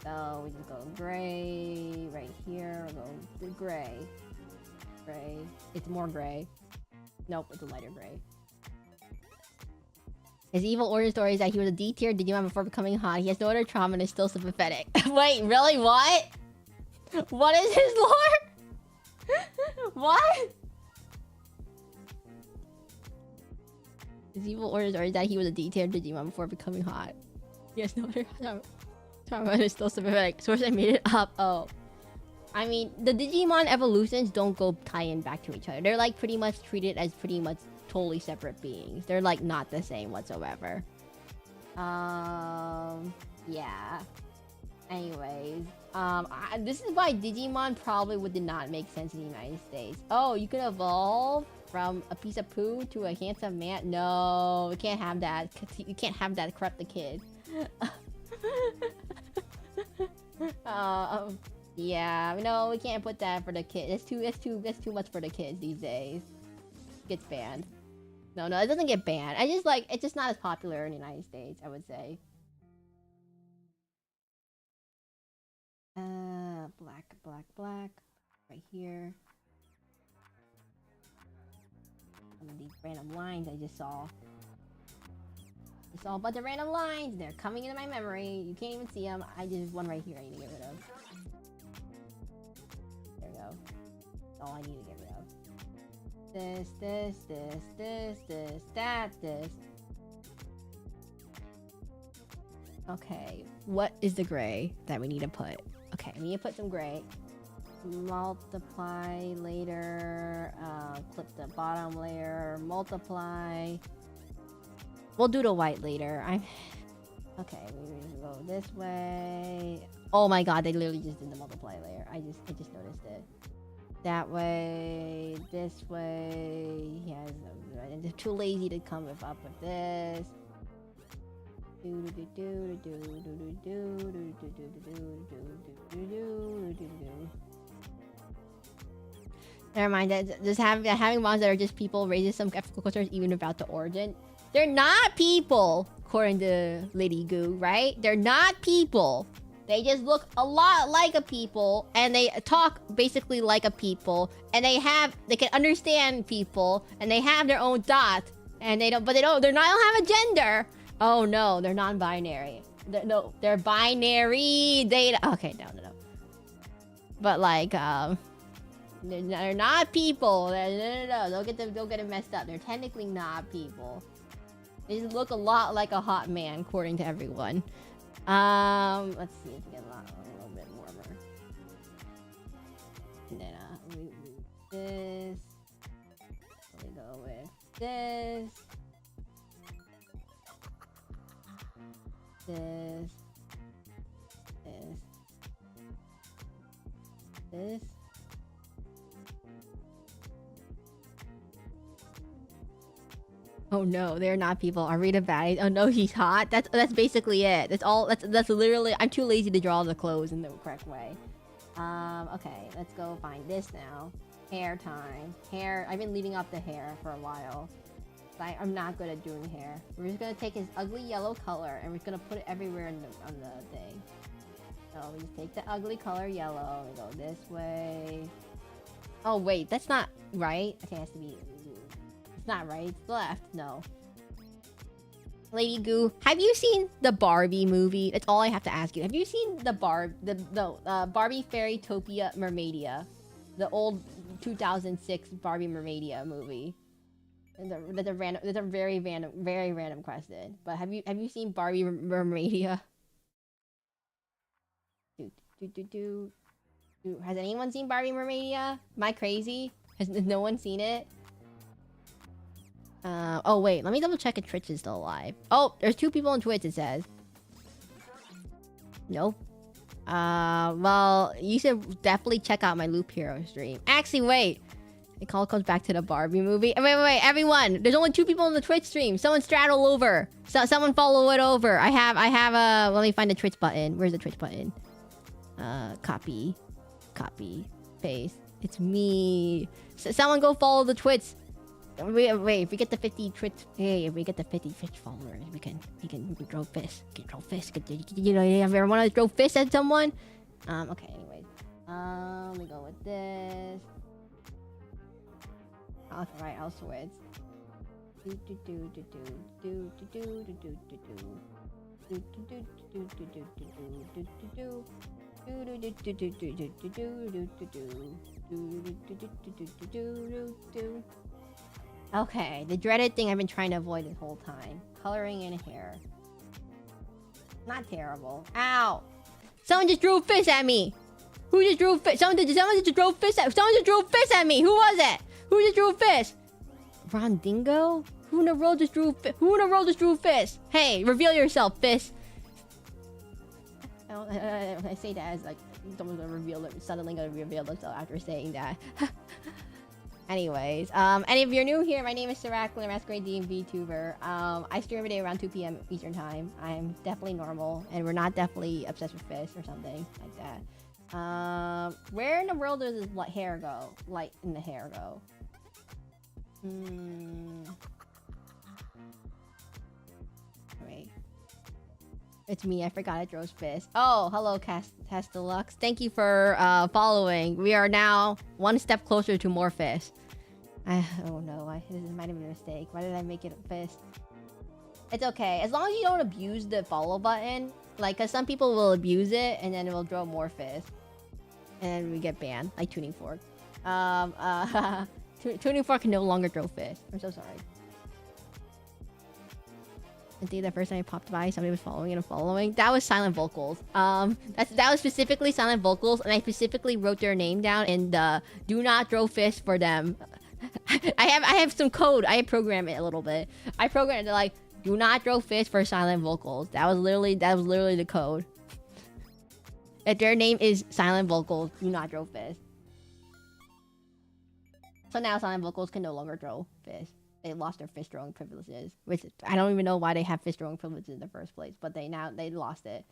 So we just go gray right here. We'll go gray. Gray. It's more gray. Nope, it's a lighter gray. His evil origin story is that he was a D-tier Digimon before becoming hot. He has no other trauma and is still sympathetic. Wait, really? What? What is his lore? What? His evil origin story is that he was a D-tier Digimon before becoming hot. He has no other trauma and is still sympathetic. Source, I made it up. Oh. I mean, the Digimon evolutions don't go tie in back to each other. They're like pretty much treated as pretty much totally separate beings. They're like not the same whatsoever. Yeah. Anyways, this is why Digimon probably did not make sense in the United States. Oh, you could evolve from a piece of poo to a handsome man. No, we can't have that. You can't have that. Corrupt the kid. Yeah, no, we can't put that for the kids. That's too much for the kids these days. Gets banned. No, it doesn't get banned. It's just not as popular in the United States, I would say. Black. Right here. Some of these random lines I just saw. It's all a bunch of random lines. They're coming into my memory. You can't even see them. Just one right here I need to get rid of. There we go. That's all I need to get rid of. This. Okay, what is the gray that we need to put? Okay, we need to put some gray. Multiply later. Clip the bottom layer. Multiply. We'll do the white later. Okay, we go this way. Oh my god, they literally just did the multiply layer. I just noticed it. That way, this way. He has. They're too lazy to come up with this. Never mind. That just having moms that are just people raises some ethical concerns even about the origin. They're not people, according to Lady Goo, right? They're not people. They just look a lot like a people, and they talk basically like a people, and they can understand people, and they have their own thought, and they don't have a gender. Oh no, they're non-binary. They're binary. Okay, no. But like, they're not people. No. Don't get it messed up. They're technically not people. They just look a lot like a hot man, according to everyone. Let's see if we get a little bit warmer. And then we this. We go with this. This. Oh no, they're not people. Arita bad. Oh no, he's hot. That's basically it. That's literally. I'm too lazy to draw the clothes in the correct way. Okay, let's go find this now. Hair time. Hair. I've been leaving off the hair for a while. I'm not good at doing hair. We're just gonna take his ugly yellow color and we're just gonna put it everywhere on the thing. So we just take the ugly color yellow and go this way. Oh wait, that's not right. I think it has to be. It's not right. It's left. No. Lady Goo, have you seen the Barbie movie? That's all I have to ask you. Have you seen the Barbie Fairytopia Mermaidia, the old 2006 Barbie Mermaidia movie? That's a very random question. But have you seen Barbie Mermaidia? Has anyone seen Barbie Mermaidia? Am I crazy? Has no one seen it? Oh wait, let me double check if Twitch is still alive. Oh, there's 2 people on Twitch, it says. Nope. Well, you should definitely check out my Loop Hero stream. Actually, wait. It all comes back to the Barbie movie. Wait, everyone! There's only 2 people on the Twitch stream. Someone straddle over. Someone follow it over. I have let me find the Twitch button. Where's the Twitch button? Copy, paste. It's me. Someone go follow the Twitch. Wait, if we get the 50 Twitch, hey, if we get the 50 Twitch followers, we can throw fists. We can throw fists. You know, have you ever wanted to throw fists at someone? Okay, anyways. Let me go with this. Alright, I'll switch. Okay, the dreaded thing I've been trying to avoid this whole time. Coloring in hair. Not terrible. Ow! Someone just drew a fist at me! Who just drew a fist? Someone just drew a fist at me! Who was it? Who just drew a fist? Rondingo? Who in the world just drew a fist? Hey, reveal yourself, fist! I say that as like someone's gonna reveal it, suddenly gonna reveal themselves after saying that. Anyways, and if you're new here, my name is Seraclin, masquerade D&V tuber. I stream every day around 2 p.m. Eastern time. I'm definitely normal, and we're not definitely obsessed with fish or something like that. Where in the world does this hair go? Light in the hair go? Wait. It's me. I forgot I drew fist. Oh, hello, Cast Deluxe. Thank you for following. We are now 1 step closer to more fish. Oh no, this might have been a mistake. Why did I make it a fist? It's okay. As long as you don't abuse the follow button. Like, because some people will abuse it and then it will draw more fish. And then we get banned. Like Tuning Fork. Tuning Fork can no longer throw fish. I'm so sorry. I think the first time I popped by, somebody was following and I'm following. That was Silent Vocals. That was specifically Silent Vocals, and I specifically wrote their name down in the do not throw fish for them. I have some code. I program it a little bit. I programmed it like do not throw fish for Silent Vocals. That was literally the code. If their name is Silent Vocals, do not throw fish. So now Silent Vocals can no longer throw fish. They lost their fish throwing privileges, which I don't even know why they have fish throwing privileges in the first place, but they lost it.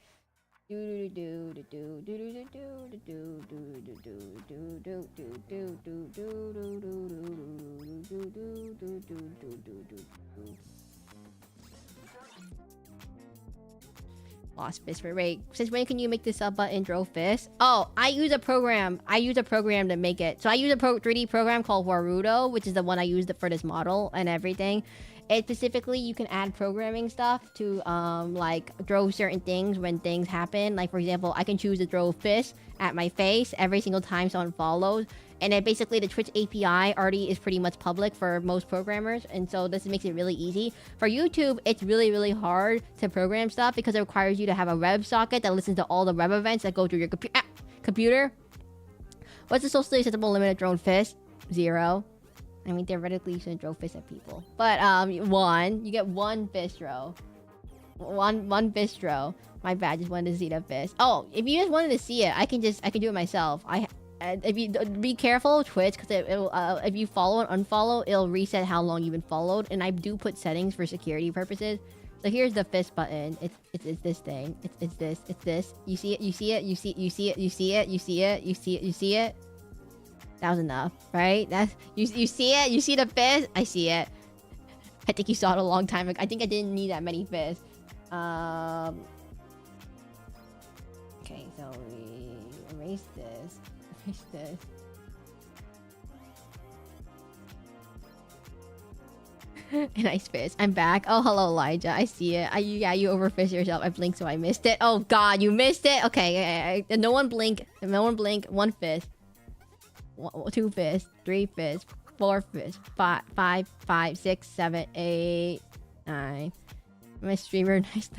Lost fish for rate. Since when can you make this button throw fish? Oh, I use a program to make it. So I use a 3D program called Warudo, which is the one I used for this model and everything. It specifically, you can add programming stuff to like throw certain things when things happen. Like for example, I can choose to throw fish at my face every single time someone follows. And then basically the Twitch API already is pretty much public for most programmers. And so this makes it really easy. For YouTube, it's really, really hard to program stuff because it requires you to have a web socket that listens to all the web events that go through your computer. What's the socially acceptable limit of drone fish? 0. I mean, theoretically, you shouldn't throw fish at people. But, 1. You get 1 fish throw. One fish throw. My bad, just wanted to see the fish. Oh, if you just wanted to see it, I can do it myself. If you be careful with Twitch, because if you follow and unfollow, it'll reset how long you've been followed. And I do put settings for security purposes. So here's the fist button. It's this thing. It's this. You see it. That was enough, right? You see it. You see the fist. I see it. I think you saw it a long time ago. I think I didn't need that many fists. Okay, so we erase this. Erase this. Nice fish. I'm back. Oh, hello, Elijah. I see it. Yeah, you overfished yourself. I blinked, so I missed it. Oh, God, you missed it? Okay, no one blink. No one blink. One fish. Two fish. Three fish. Four fish. Five, 6, 7, 8, 9. My streamer, nice.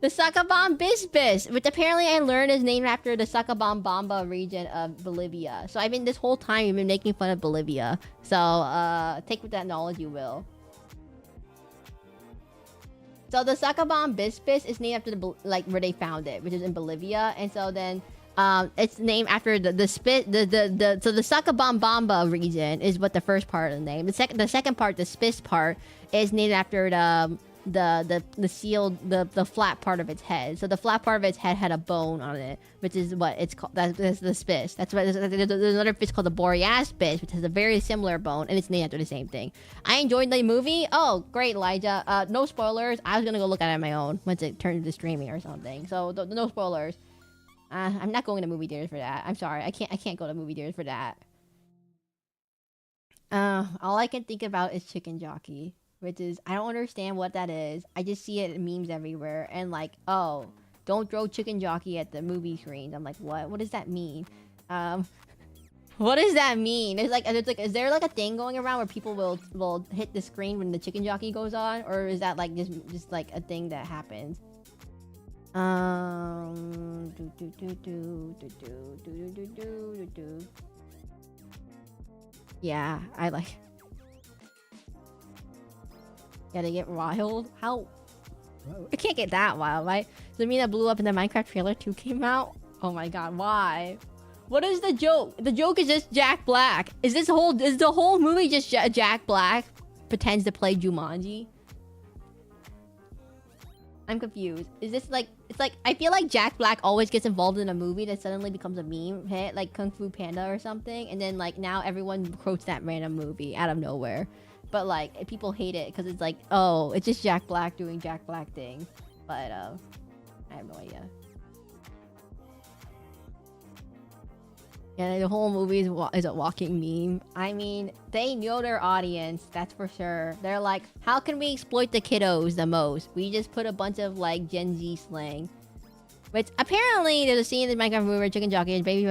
The Sacabam Bisbis, which apparently I learned is named after the Sacabam Bamba region of Bolivia. So I've been this whole time you've been making fun of Bolivia. So take with that knowledge you will. So the Sacabam Bisbis is named after the where they found it, which is in Bolivia, and so then it's named after the Sacabam Bamba region is what the first part of the name. The second part, the Spis part, is named after the flat part of its head. So the flat part of its head had a bone on it, which is what it's called. That's the Spis. That's what there's another fish called the Boreas Spis, which has a very similar bone, and it's named after the same thing. I enjoyed the movie. Oh, great, Elijah. No spoilers. I was gonna go look at it on my own once it turned into streaming or something. So no spoilers. I'm not going to movie theaters for that. I'm sorry. I can't go to movie theaters for that. All I can think about is Chicken Jockey, which is, I don't understand what that is. I just see it in memes everywhere, and like, oh, don't throw Chicken Jockey at the movie screens. I'm like, what? What does that mean? What does that mean? Is there like a thing going around where people will hit the screen when the Chicken Jockey goes on, or is that like just like a thing that happens? Yeah, I like. Yeah, they get wild. How? It can't get that wild, right? Does it mean that blew up in the Minecraft trailer 2 came out? Oh my god, why? What is the joke? The joke is just Jack Black. Is the whole movie just Jack Black pretends to play Jumanji? I'm confused. Is this like... It's like... I feel like Jack Black always gets involved in a movie that suddenly becomes a meme hit, like Kung Fu Panda or something, and then like now everyone quotes that random movie out of nowhere. But like, people hate it because it's like, oh, it's just Jack Black doing Jack Black things. But I have no idea. Yeah, the whole movie is a walking meme. I mean, they know their audience, that's for sure. They're like, how can we exploit the kiddos the most? We just put a bunch of like Gen Z slang. Which apparently there's a scene in the Minecraft movie where Chicken Jockey and baby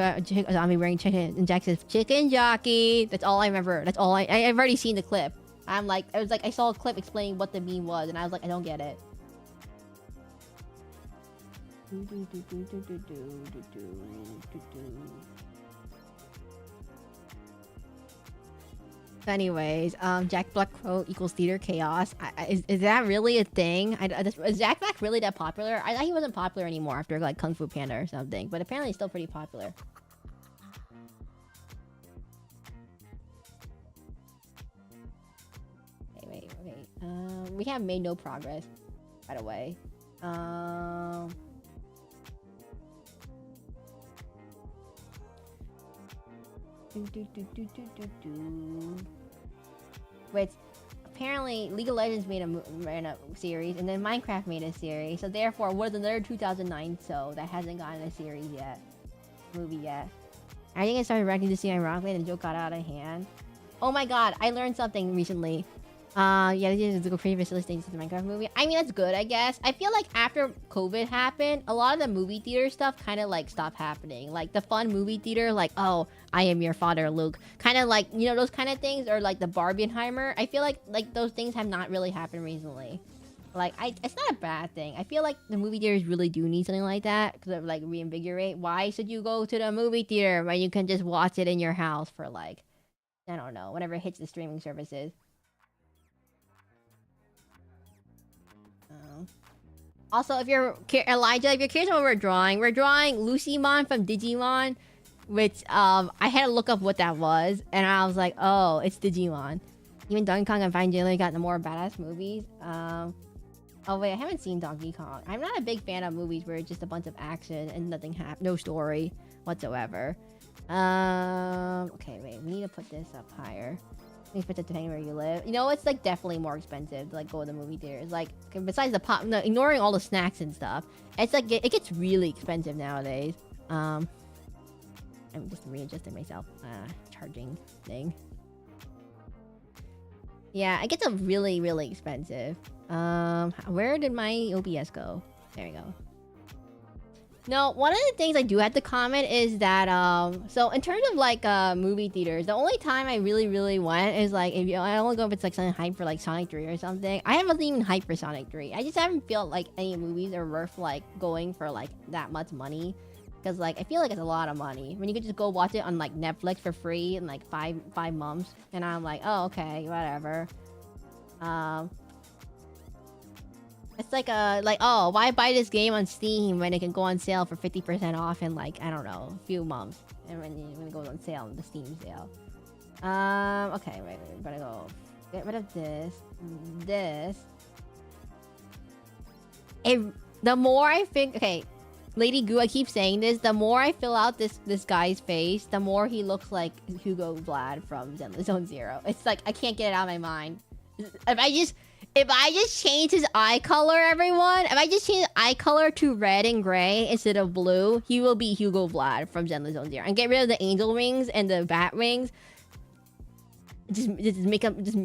zombie wearing chicken, and Jack says Chicken Jockey. That's all I remember. That's all I've already seen the clip. I'm like, I saw a clip explaining what the meme was, and I was like, I don't get it. Anyways, Jack Black quote equals theater chaos. Is that really a thing? Is Jack Black really that popular? I thought he wasn't popular anymore after like Kung Fu Panda or something, but apparently he's still pretty popular. Wait. We have made no progress, by the way. Which apparently League of Legends made a series, and then Minecraft made a series. So therefore, what is another 2009 so that hasn't gotten a series yet, movie yet? I think I started reacting to see ironically, and the joke got out of hand. Oh my god, I learned something recently. Yeah, this is the previous listing to the Minecraft movie. I mean, that's good, I guess. I feel like after COVID happened, a lot of the movie theater stuff kind of like stopped happening. Like the fun movie theater, like, oh, I am your father, Luke. Kind of like, you know, those kind of things, or like the Barbenheimer. I feel like those things have not really happened recently. Like, it's not a bad thing. I feel like the movie theaters really do need something like that because of like reinvigorate. Why should you go to the movie theater when you can just watch it in your house for like, I don't know, whenever it hits the streaming services? Also, if you're Elijah, if you're curious what we're drawing Lucymon from Digimon, which I had to look up what that was, and I was like, oh, it's Digimon. Even Donkey Kong and Fine generally got the more badass movies. Oh wait, I haven't seen Donkey Kong. I'm not a big fan of movies where it's just a bunch of action and nothing no story whatsoever. Okay, wait, we need to put this up higher. If it's depending where you live. You know, it's like definitely more expensive to like go to the movie theaters. Like besides the pop, no, ignoring all the snacks and stuff, it's like it gets really expensive nowadays. I'm just readjusting myself. Charging thing. Yeah, it gets a really, really expensive. Where did my OBS go? There you go. No, one of the things I do have to comment is that so in terms of like movie theaters, the only time I really went is like if I only go if it's like something hype for like Sonic 3 or something. I haven't even hyped for Sonic 3. I just haven't felt like any movies are worth like going for like that much money. Because like I feel like it's a lot of money when you could just go watch it on like Netflix for free in like five months, and I'm like, oh okay, whatever. It's like oh, why buy this game on Steam when it can go on sale for 50% off in like I don't know a few months, and when it goes on sale, the Steam sale. Okay, wait, we gotta go get rid of this. The more I think, okay. Lady Goo, I keep saying this. The more I fill out this guy's face, the more he looks like Hugo Vlad from Zone Zero. It's like I can't get it out of my mind. If I just change his eye color, everyone, if I just change the eye color to red and gray instead of blue, he will be Hugo Vlad from Zone Zero. And get rid of the angel wings and the bat wings. Just make him just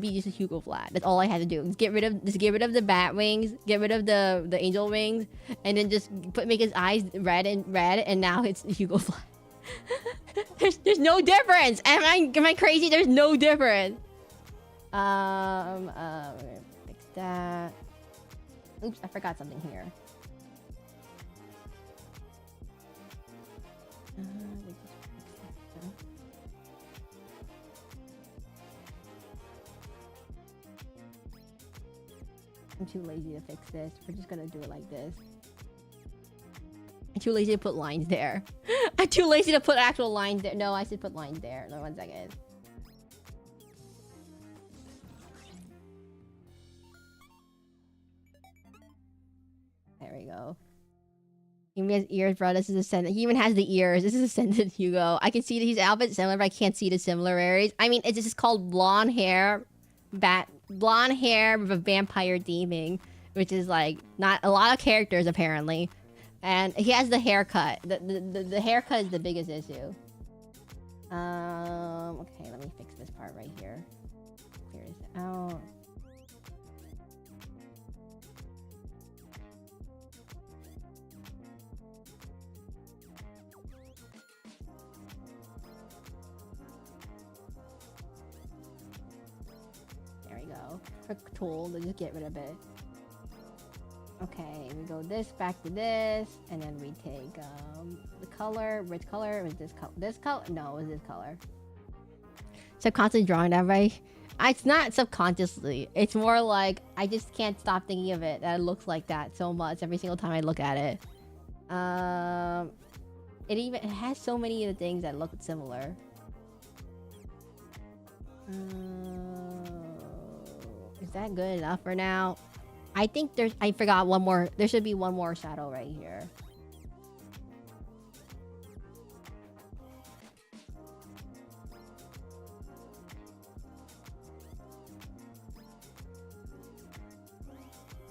be just a Hugo Vlad. That's all I had to do. Just get rid of the bat wings, get rid of the angel wings, and then just make his eyes red, and now it's Hugo Vlad. there's no difference. Am I crazy? There's no difference. We're gonna fix that. Oops, I forgot something here. I'm too lazy to fix this. We're just gonna do it like this. I'm too lazy to put lines there. I'm too lazy to put actual lines there. No, I should put lines there. No, 1 second. There we go. He even has ears, bro. This is ascendant. He even has the ears. This is ascendant Hugo. I can see that his outfit's similar, but I can't see the similarities. I mean, it's just called blonde hair, blonde hair with a vampire theming, which is like not a lot of characters apparently, and he has the haircut. The haircut is the biggest issue. Okay, let me fix this part right here. Clear this out. Quick tool to just get rid of it. Okay, we go back to this, and then we take the color. Which color was this color? This color? No, it was this color. Subconsciously drawing that, right? It's not subconsciously. It's more like I just can't stop thinking of it. That it looks like that so much every single time I look at it. It has so many of the things that look similar. Is that good enough for now? I think I forgot one more. There should be one more shadow right here.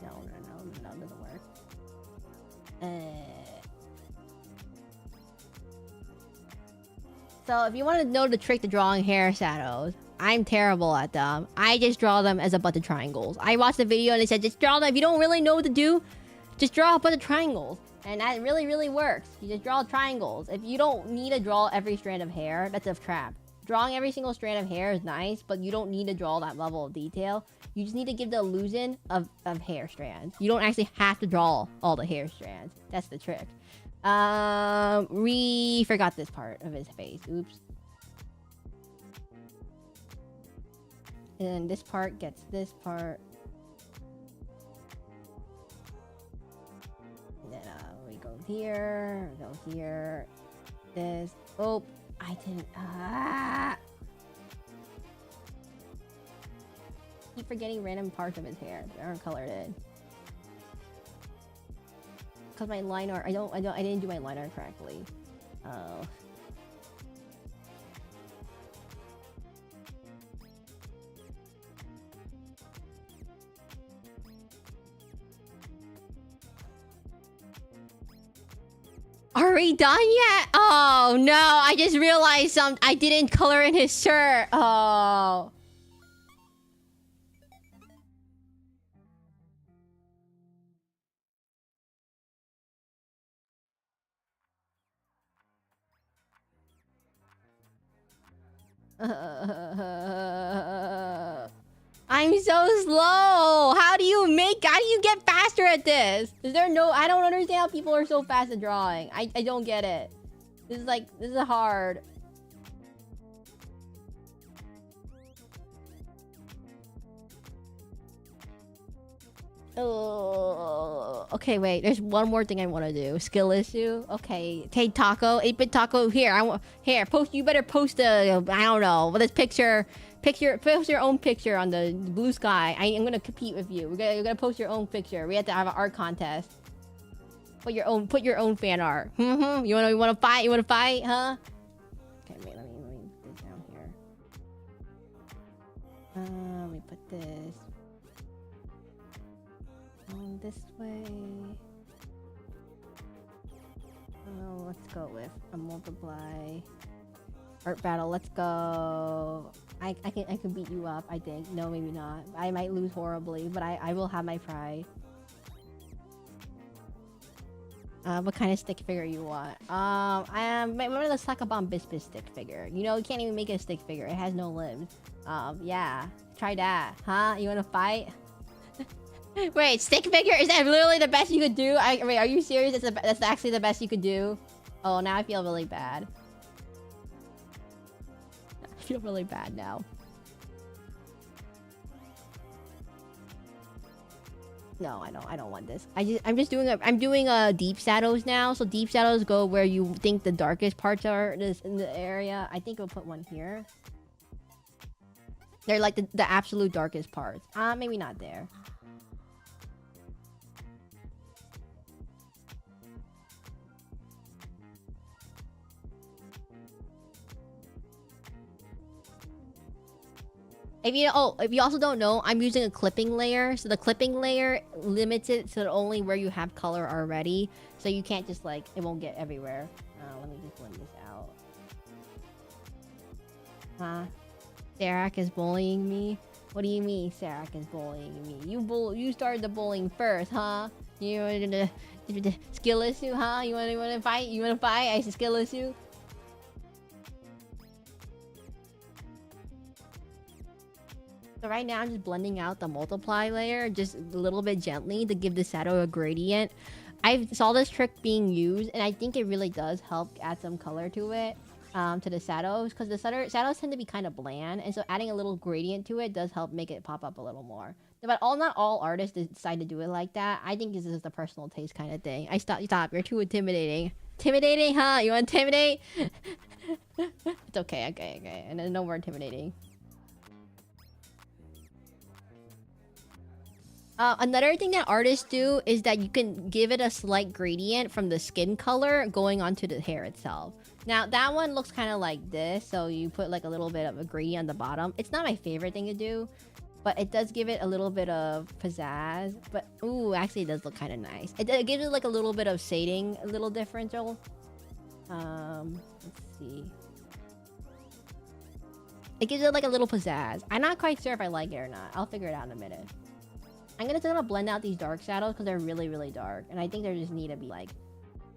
No, it doesn't work. So if you want to know the trick to drawing hair shadows, I'm terrible at them. I just draw them as a bunch of triangles. I watched the video and they said, just draw them. If you don't really know what to do, just draw a bunch of triangles. And that really works. You just draw triangles. If you don't need to draw every strand of hair, that's a trap. Drawing every single strand of hair is nice, but you don't need to draw that level of detail. You just need to give the illusion of hair strands. You don't actually have to draw all the hair strands. That's the trick. We forgot this part of his face. Oops. And this part gets this part. And then we go here, this. Oh, I didn't. Keep forgetting random parts of his hair that aren't colored in. Cause my line art, I didn't do my line art correctly. Oh. Are we done yet? Oh no, I just realized I didn't color in his shirt. Oh. I'm so slow. How do you get faster at this? Is there no... I don't understand how people are so fast at drawing. I don't get it. This is hard. Oh, okay, wait. There's one more thing I want to do. Skill issue. Okay, take Taco, 8-bit Taco. Here, post. You better post a. I don't know. This picture. Post your own picture on the blue sky. I'm gonna compete with you. You're gonna post your own picture. We have to have an art contest. Put your own fan art. You wanna fight? You wanna fight? Huh? Okay, wait. Let me put this down here. Let me put this. This way. Oh, let's go with a multiply. Art battle. Let's go. I can beat you up. I think. No, maybe not. I might lose horribly, but I will have my pride. What kind of stick figure you want? I am. Remember the Suck a Bomb Biscuit stick figure? You know, you can't even make a stick figure. It has no limbs. Yeah. Try that, huh? You wanna fight? Wait, stick figure? Is that literally the best you could do? Wait, are you serious? That's actually the best you could do? Oh, now I feel really bad. I feel really bad now. No, I don't want this. I'm doing deep shadows now. So deep shadows go where you think the darkest parts are in the area. I think we'll put one here. They're like the absolute darkest parts. Maybe not there. If you also don't know, I'm using a clipping layer. So the clipping layer limits it to only where you have color already. So you can't just like, it won't get everywhere. Let me just blend this out. Huh? Serac is bullying me? What do you mean Serac is bullying me? You started the bullying first, huh? You wanted to skill issue, huh? You wanna fight? You wanna fight? I said skill issue. So right now I'm just blending out the multiply layer just a little bit gently to give the shadow a gradient. I saw this trick being used and I think it really does help add some color to it, to the shadows, because the shadows tend to be kind of bland, and so adding a little gradient to it does help make it pop up a little more. But not all artists decide to do it like that. I think this is the personal taste kind of thing. Stop, you're too intimidating. Intimidating, huh? You want to intimidate? It's okay. And then no more intimidating. Another thing that artists do is that you can give it a slight gradient from the skin color going onto the hair itself. Now, that one looks kind of like this, so you put like a little bit of a gradient on the bottom. It's not my favorite thing to do, but it does give it a little bit of pizzazz. But, ooh, actually it does look kind of nice. It gives it like a little bit of shading, a little differential. Let's see. It gives it like a little pizzazz. I'm not quite sure if I like it or not. I'll figure it out in a minute. I'm gonna blend out these dark shadows because they're really, really dark. And I think they just need to be like...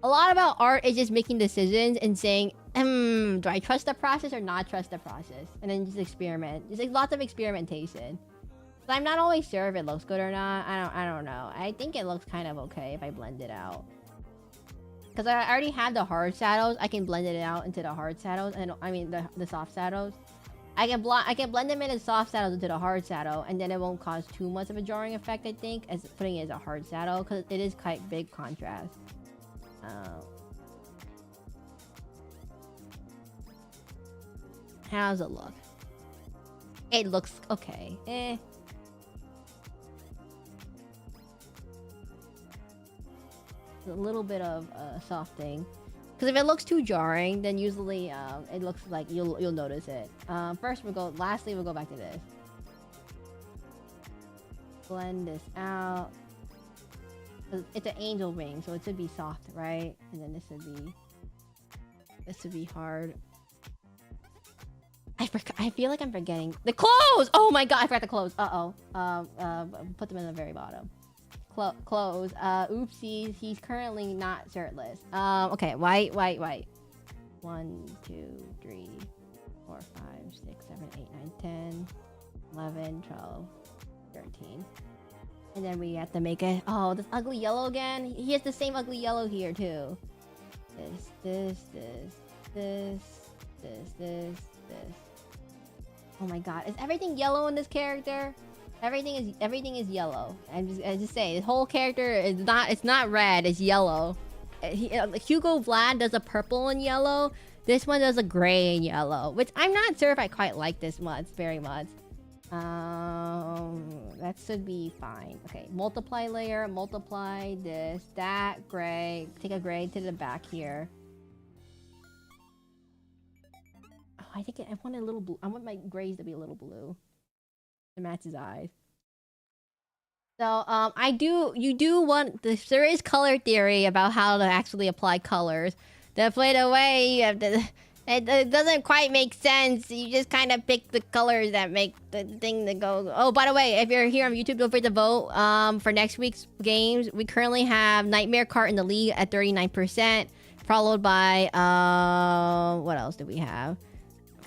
A lot about art is just making decisions and saying, do I trust the process or not trust the process? And then just experiment. Just like lots of experimentation. So I'm not always sure if it looks good or not. I don't know. I think it looks kind of okay if I blend it out. Because I already have the hard shadows. I can blend it out into the hard shadows. And I mean the soft shadows. I can blend them in as soft shadows into the hard shadow, and then it won't cause too much of a jarring effect, I think, as putting it as a hard shadow, because it is quite big contrast. How does it look? It looks okay. A little bit of softening. Because if it looks too jarring, then usually it looks like you'll notice it. Lastly we'll go back to this. Blend this out. It's an angel wing, so it should be soft, right? And then this should be This would be hard. I feel like I'm forgetting the clothes. Oh my god, I forgot the clothes. Put them in the very bottom. Clothes. Oopsies. He's currently not shirtless. Okay. White. 1, 2, 3, 4, 5, 6, 7, 8, 9, 10, 11, 12, 13. And then we have to make it. Oh, this ugly yellow again. He has the same ugly yellow here too. This. Oh my god, is everything yellow in this character? Everything is yellow. I just say the whole character is not. It's not red. It's yellow. Hugo Vlad does a purple and yellow. This one does a gray and yellow, which I'm not sure if I quite like this much. Very much. That should be fine. Okay, multiply layer. Multiply this. That gray. Take a gray to the back here. I think I want a little blue. I want my grays to be a little blue to match his eyes. So, you do want this. There is color theory about how to actually apply colors. The way you have to, it doesn't quite make sense. You just kind of pick the colors that make the thing to go. Oh, by the way, if you're here on YouTube, don't forget to vote. For next week's games, we currently have Nightmare Cart in the lead at 39%, followed by what else do we have?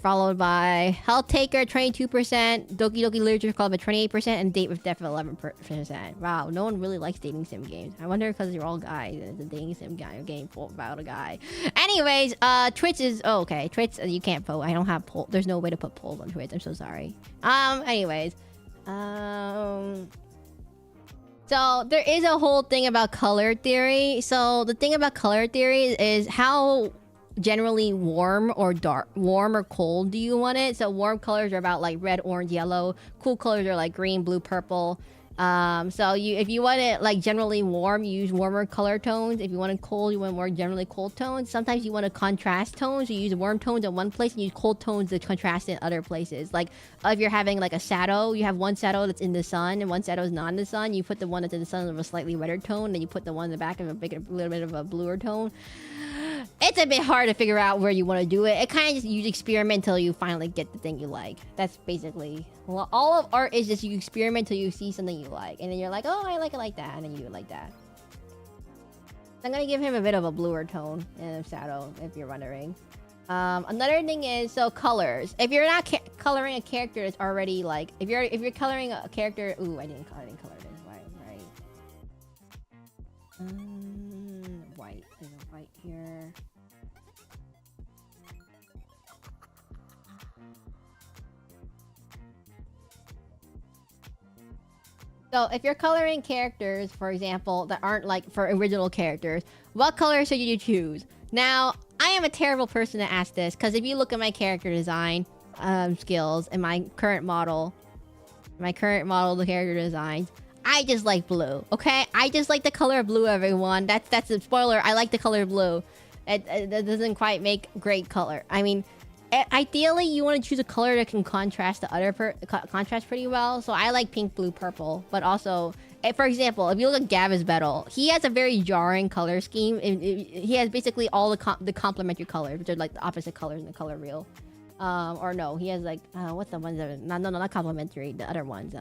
Followed by Health Taker 22%, Doki Doki Literature Club at 28%, and Date with Death at 11%. Wow, no one really likes dating sim games. I wonder because you're all guys and it's a dating sim game about a guy. Anyways, Twitch is okay. Twitch you can't vote. I don't have poll. There's no way to put polls on Twitch. I'm so sorry. Anyways, so there is a whole thing about color theory. So the thing about color theory is how generally warm or cold do you want it. So warm colors are about like red, orange, yellow. Cool colors are like green, blue, purple. So if you want it like generally warm, you use warmer color tones. If you want it cold, you want more generally cold tones. Sometimes you want to contrast tones. You use warm tones in one place and use cold tones to contrast in other places. Like if you're having like a shadow, you have one shadow that's in the sun and one shadow is not in the sun. You put the one that's in the sun of a slightly redder tone, and you put the one in the back of a little bit of a bluer tone. It's a bit hard to figure out where you want to do it. It kind of just you experiment until you finally get the thing you like. That's basically all of art is. Just you experiment till you see something you like, and then you're like, oh, I like it like that, and then you like that. I'm gonna give him a bit of a bluer tone in the shadow, if you're wondering. Another thing is colors. If you're not coloring a character, it's already like if you're coloring a character. Ooh, I didn't color this. Right. White. There's a white here. So if you're coloring characters, for example, that aren't like for original characters, what color should you choose? Now, I am a terrible person to ask this, because if you look at my character design skills and my current model, the character designs, I just like blue, okay? I just like the color of blue, everyone. That's a spoiler. I like the color blue. It doesn't quite make great color. I mean, ideally, you want to choose a color that can contrast the other contrast pretty well. So I like pink, blue, purple. But also, for example, if you look at Gavis Battle, he has a very jarring color scheme. He has basically all the complementary colors, which are like the opposite colors in the color wheel. Or no, he has like what's the ones that are not complementary? The other ones.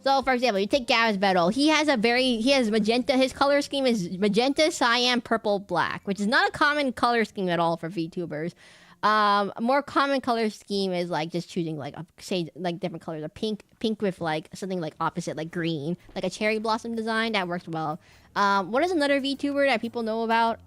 So for example, you take Gavis Battle. He has magenta. His color scheme is magenta, cyan, purple, black, which is not a common color scheme at all for VTubers. A more common color scheme is like just choosing like like different colors of pink with like something like opposite, like green, like a cherry blossom design that works well. What is another VTuber that people know about?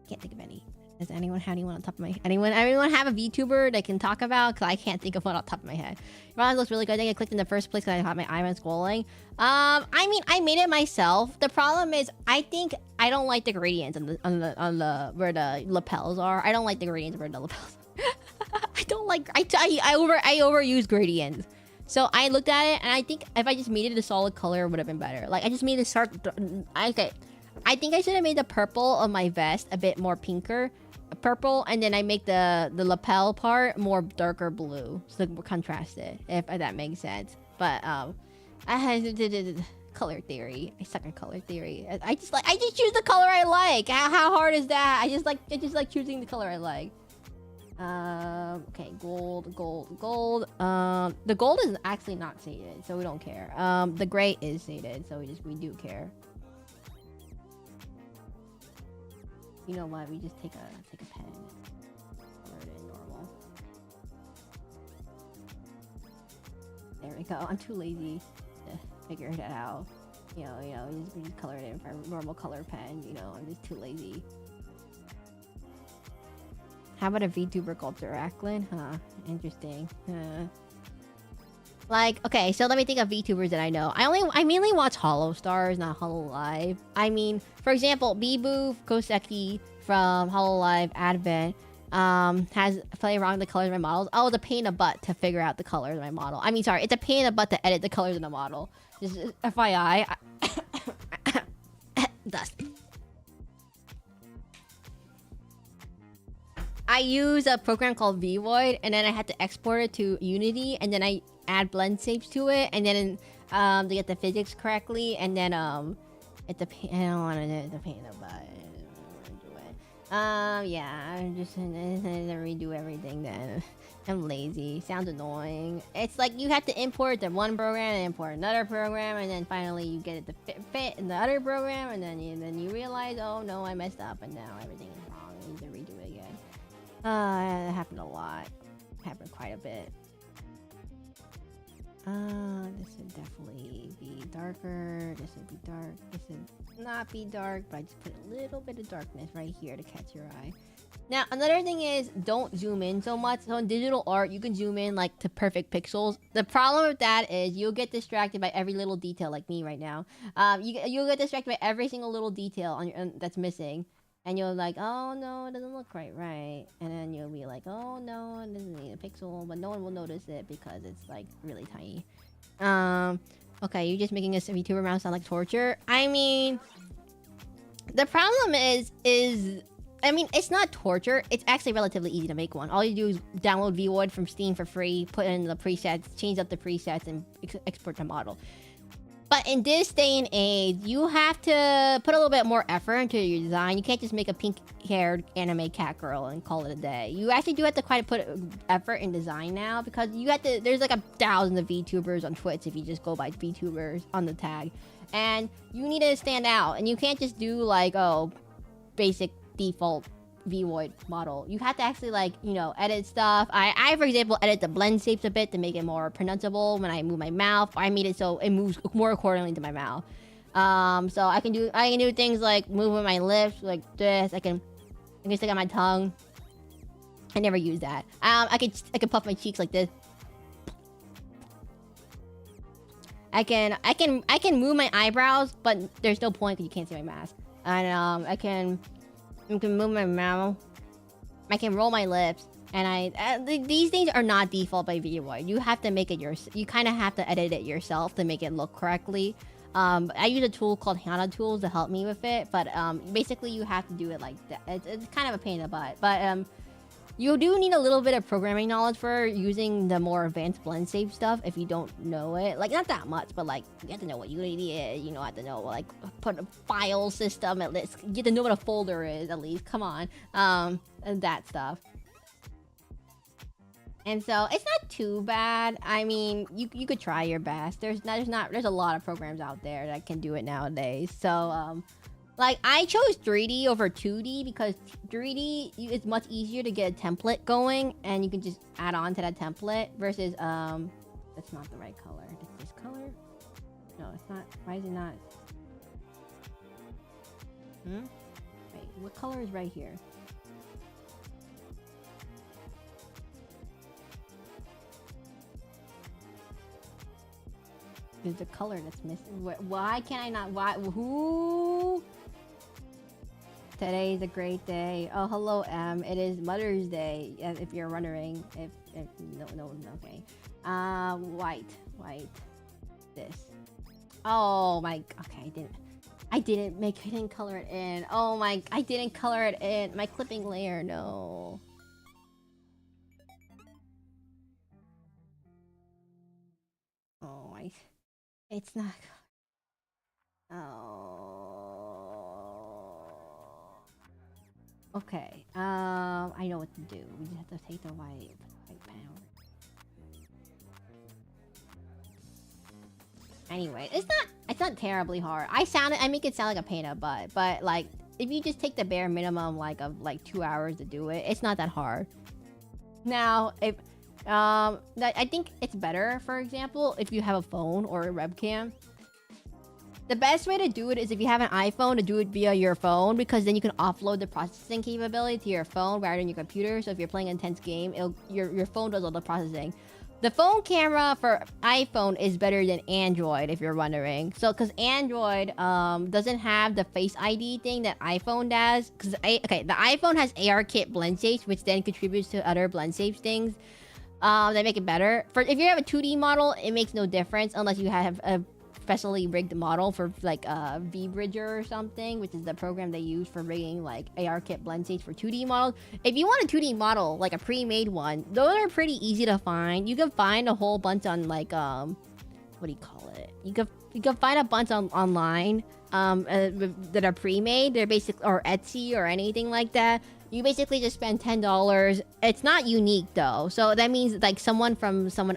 Can't think of any. Does anyone have anyone on top of my head? Anyone have a VTuber they can talk about? Because I can't think of one on top of my head. Ron looks really good. I think I clicked in the first place because I had my eye on scrolling. I mean, I made it myself. The problem is, I think I don't like the gradients on the where the lapels are. I don't like the gradients where the lapels. I don't like. I overuse gradients. So I looked at it and I think if I just made it a solid color, it would have been better. Like I just made it okay. I think I should have made the purple of my vest a bit more pinker. Purple, and then I make the lapel part more darker blue, so contrasted, if that makes sense. But color theory. I suck at color theory. I just choose the color I like. How hard is that? I just like choosing the color I like. Okay, gold. The gold is actually not sated, so we don't care. The gray is sated, so we do care. You know what? We just take a pen. Color it in normal. There we go. I'm too lazy to figure that out. You know, we just color it in for a normal color pen. You know, I'm just too lazy. How about a VTuber called Seraclin? Huh. Interesting. Like, okay, so let me think of VTubers that I know. I mainly watch Hollow Stars, not Hollow Live. I mean, for example, Biboo Koseki from Hollow Live Advent has played around with the colors of my models. Oh, it's a pain in the butt to figure out the colors of my model. I mean, sorry, it's a pain in the butt to edit the colors of the model. Just FYI. Dust. I use a program called VVoid, and then I had to export it to Unity, and then I add blend shapes to it, and then to get the physics correctly, and then it's a pain. I don't want to do it. It's a pain in the butt. Yeah, I'm just gonna redo everything then. I'm lazy. Sounds annoying. It's like you have to import the one program and import another program, and then finally you get it to fit in the other program, and then you realize, oh no, I messed up, and now everything is wrong. I need to redo it again. That happened a lot. Happened quite a bit. This would definitely be darker. This would be dark. This would not be dark, but I just put a little bit of darkness right here to catch your eye. Now, another thing is, don't zoom in so much. So in digital art, you can zoom in like to perfect pixels. The problem with that is you'll get distracted by every little detail, like me right now. You'll get distracted by every single little detail on your that's missing. And you're like, oh no, it doesn't look quite right. And then you'll be like, oh no, it doesn't need a pixel, but no one will notice it because it's like really tiny. Okay, you're just making a VTuber mouse sound like torture. I mean, the problem is, I mean, it's not torture. It's actually relatively easy to make one. All you do is download VVoid from Steam for free, put in the presets, change up the presets, and export the model. But in this day and age, you have to put a little bit more effort into your design. You can't just make a pink-haired anime cat girl and call it a day. You actually do have to quite put effort in design now, because you have to. There's like 1,000 of VTubers on Twitch if you just go by VTubers on the tag, and you need to stand out. And you can't just do like, oh, basic default VVoid model. You have to actually, like, you know, edit stuff. I for example edit the blend shapes a bit to make it more pronounceable when I move my mouth. I made it so it moves more accordingly to my mouth. So I can do things like moving my lips like this. I can stick out my tongue. I never use that. I can puff my cheeks like this. I can move my eyebrows, but there's no point because you can't see my mask. And I can move my mouth. I can roll my lips, and these things are not default by VVoid. You have to make it yourself. You kind of have to edit it yourself to make it look correctly. I use a tool called Hana Tools to help me with it, but basically you have to do it like that. It's kind of a pain in the butt, but you do need a little bit of programming knowledge for using the more advanced blend shape stuff if you don't know it. Like, not that much, but like, you have to know what Unity is, you know, have to know, like, put a file system at least. You have to know what a folder is, at least. Come on. And that stuff. And so, it's not too bad. I mean, you could try your best. There's a lot of programs out there that can do it nowadays. So, like, I chose 3D over 2D because 3D is much easier to get a template going, and you can just add on to that template versus, that's not the right color. It's this color? No, it's not. Why is it not? Wait, what color is right here? There's a color that's missing. Why can't I not? Why? Who? Today's a great day. Oh, hello, M. It is Mother's Day. If you're wondering, if no, okay. White. This. Oh my. Okay, I didn't color it in. Oh my. I didn't color it in. My clipping layer. No. Oh my. It's not. Okay. I know what to do. We just have to take the white power. Anyway, it's not terribly hard. I make it sound like a pain in the butt, but like if you just take the bare minimum of 2 hours to do it, it's not that hard. Now, if I think it's better, for example, if you have a phone or a webcam. The best way to do it is if you have an iPhone to do it via your phone, because then you can offload the processing capability to your phone rather than your computer. So if you're playing an intense game, your phone does all the processing. The phone camera for iPhone is better than Android, if you're wondering. So, because Android doesn't have the Face ID thing that iPhone does. Because the iPhone has ARKit blend shapes, which then contributes to other blend shapes things that make it better. For if you have a 2D model, it makes no difference unless you have a specially rigged model for like VBridger or something, which is the program they use for rigging like ARKit blend shapes for 2D models. If you want a 2D model, like a pre-made one, those are pretty easy to find. You can find a whole bunch on like what do you call it? You can find a bunch online that are pre-made. They're basic, or Etsy or anything like that. You basically just spend $10. It's not unique though, so that means like someone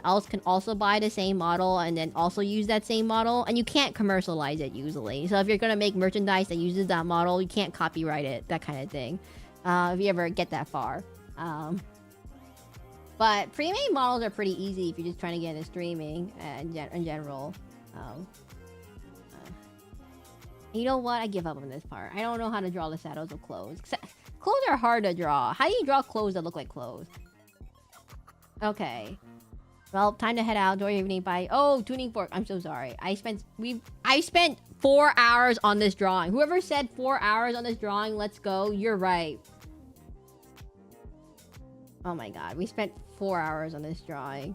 else can also buy the same model and then also use that same model, and you can't commercialize it usually. So if you're gonna make merchandise that uses that model, you can't copyright it, that kind of thing. If you ever get that far. But pre-made models are pretty easy if you're just trying to get into streaming in general. You know what? I give up on this part. I don't know how to draw the shadows of clothes. Clothes are hard to draw. How do you draw clothes that look like clothes? Okay. Well, time to head out. Enjoy your evening. Bye. Oh, tuning fork. I'm so sorry. I spent 4 hours on this drawing. Whoever said 4 hours on this drawing, let's go. You're right. Oh my god. We spent 4 hours on this drawing.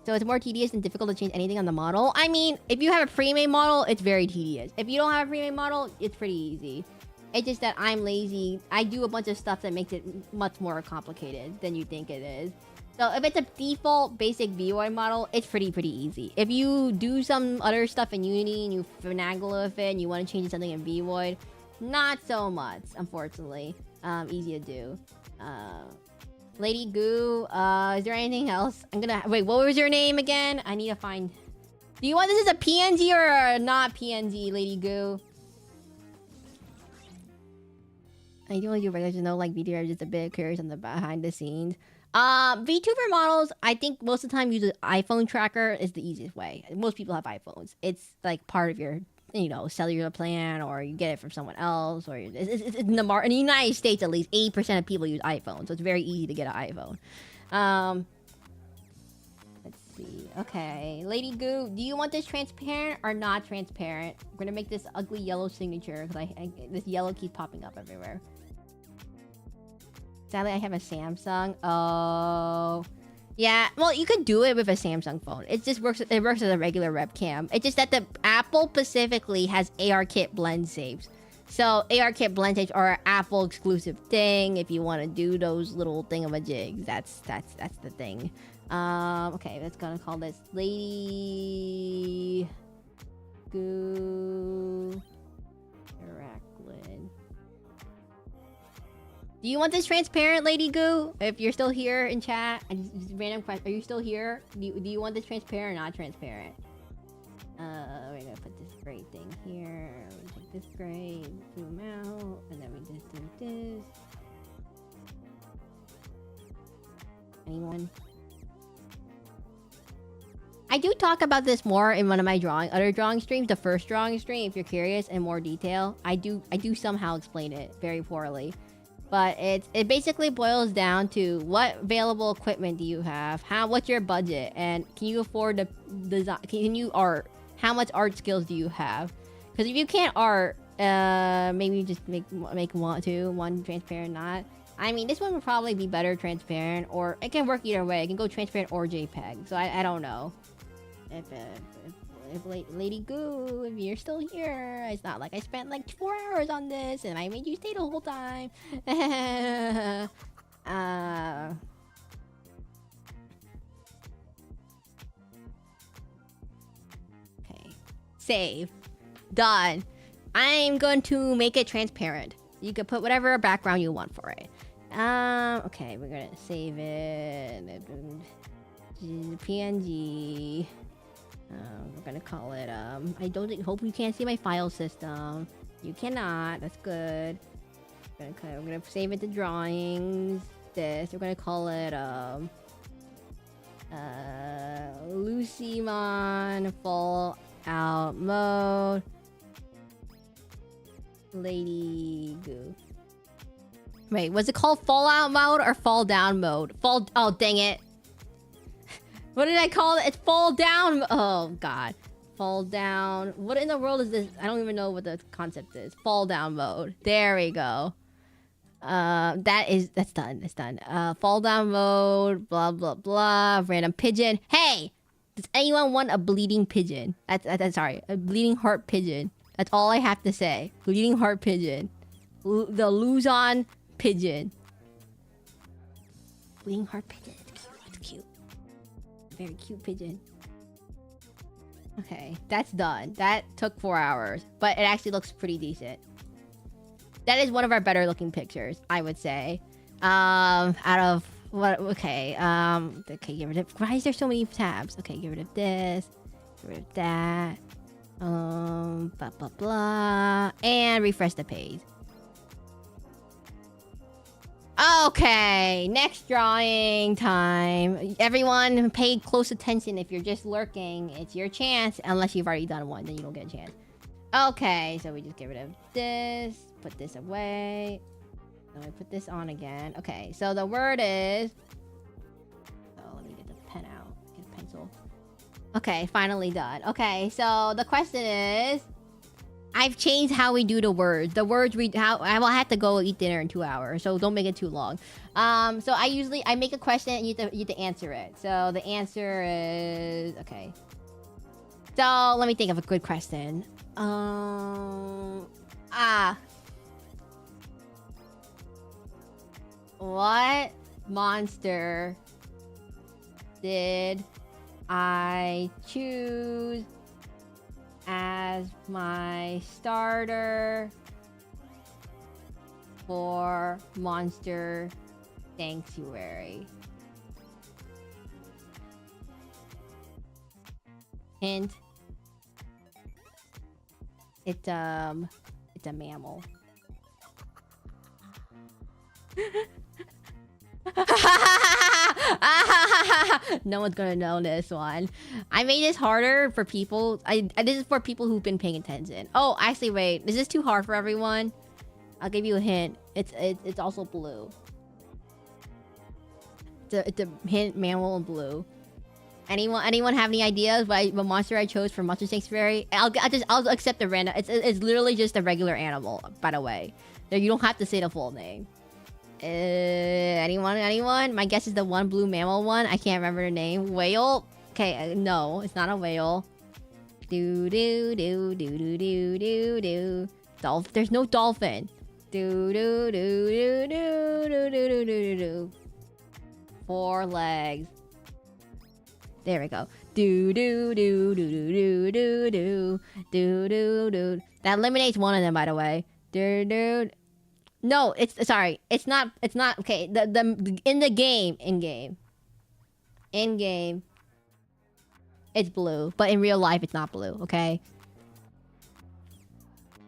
So it's more tedious and difficult to change anything on the model. I mean, if you have a pre-made model, it's very tedious. If you don't have a pre-made model, it's pretty easy. It's just that I'm lazy. I do a bunch of stuff that makes it much more complicated than you think it is. So if it's a default basic VOI model, it's pretty easy. If you do some other stuff in Unity and you finagle with it and you want to change something in VOid, not so much, unfortunately. Easy to do. Lady Goo, is there anything else? Wait, what was your name again? I need to find... Do you want this as a PNG or a not PNG, Lady Goo? I do want you guys to know, like, VTuber just a bit curious on the behind the scenes. VTuber models, I think most of the time use an iPhone tracker is the easiest way. Most people have iPhones. It's like part of your, cellular plan, or you get it from someone else, or it's in the United States, at least 80% of people use iPhones, so it's very easy to get an iPhone. Let's see. Okay, Lady Goo, do you want this transparent or not transparent? I'm gonna make this ugly yellow signature because this yellow keeps popping up everywhere. Sadly, I have a Samsung. Oh, yeah. Well, you could do it with a Samsung phone. It just works. It works as a regular webcam. It's just that the Apple specifically has ARKit blend shapes. So ARKit blend shapes are an Apple exclusive thing. If you want to do those little thingamajigs, that's the thing. Okay, let's gonna call this Lady Goo Seraclin. Do you want this transparent, Lady Goo? If you're still here in chat, just random question. Are you still here? Do you want this transparent or not transparent? We're gonna put this gray thing here. We take this gray, zoom out, and then we just do this. Anyone? I do talk about this more in one of my other drawing streams, the first drawing stream. If you're curious in more detail, I do somehow explain it very poorly. But it basically boils down to what available equipment do you have, what's your budget, and can you afford to design? Can you art? How much art skills do you have? Because if you can't art, maybe just make one transparent, not. I mean, this one would probably be better transparent, or it can work either way. It can go transparent or JPEG. So I don't know. If Lady Goo, if you're still here, it's not like I spent like 4 hours on this and I made you stay the whole time. Okay. Save. Done. I'm going to make it transparent. You could put whatever background you want for it. Okay, we're gonna save it. PNG. We're gonna call it, hope you can't see my file system. You cannot, that's good. We're gonna save it to drawings. We're gonna call it, Lucymon Fallout Mode. Lady Goo. Wait, was it called Fallout Mode or Fall Down Mode? Oh, dang it. What did I call it? It's Fall Down. Oh, God. Fall Down. What in the world is this? I don't even know what the concept is. Fall Down Mode. There we go. That's done. That's done. Fall Down Mode. Blah, blah, blah. Random pigeon. Hey! Does anyone want a bleeding pigeon? Sorry. A bleeding heart pigeon. That's all I have to say. Bleeding heart pigeon. The Luzon pigeon. Bleeding heart pigeon. It's cute. Very cute pigeon. Okay, that's done. That took 4 hours, but it actually looks pretty decent. That is one of our better looking pictures, I would say. Out of what? Okay, okay, get rid of. Why is there so many tabs? Okay, get rid of this. Get rid of that. Blah blah blah, and refresh the page. Okay, next drawing time. Everyone pay close attention. If you're just lurking, it's your chance. Unless you've already done one, then you don't get a chance. Okay, so we just get rid of this. Put this away. Then we put this on again. Okay, so the word is... Oh, let me get the pen out. Get a pencil. Okay, finally done. Okay, so the question is... I've changed how we do the words. The words I will have to go eat dinner in 2 hours, so don't make it too long. So I make a question and you have to answer it. So the answer is okay. So let me think of a good question. What monster did I choose as my starter for Monster Sanctuary? Hint. It's a mammal. No one's gonna know this one. I made this harder for people. This is for people who've been paying attention. Oh, actually, wait. Is this too hard for everyone? I'll give you a hint. It's also blue. It's a hint, mammal and blue. Anyone have any ideas what monster I chose for Monster Sanctuary? I'll accept the random. It's literally just a regular animal, by the way. You don't have to say the full name. Anyone? My guess is the one blue mammal one. I can't remember the name. Whale? Okay, no, it's not a whale. Do. There's no dolphin. Do. 4 legs. There we go. Do. That eliminates one of them, by the way. No, sorry. It's not okay. The in game, it's blue, but in real life it's not blue, okay?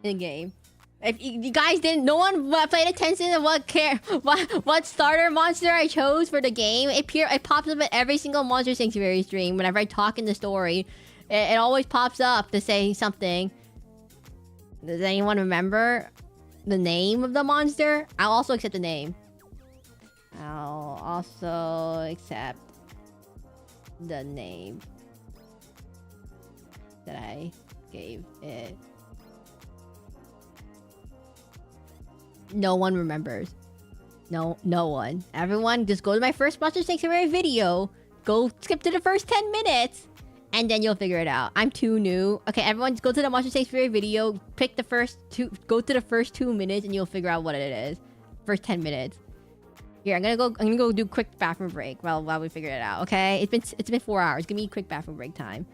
In game. If you guys didn't, no one paid attention to what starter monster I chose for the game. It pops up at every single Monster Sanctuary stream whenever I talk in the story. It always pops up to say something. Does anyone remember the name of the monster? I'll also accept the name. I'll also accept the name that I gave it. No one remembers. No one. Everyone, just go to my first Monster Sanctuary video. Go skip to the first 10 minutes. And then you'll figure it out. I'm too new. Okay, everyone, just go to the Monster Sanctuary video. Pick the first two. Go to the first 2 minutes, and you'll figure out what it is. First 10 minutes. Here, I'm gonna go do a quick bathroom break while we figure it out. Okay, it's been 4 hours. Give me a quick bathroom break time.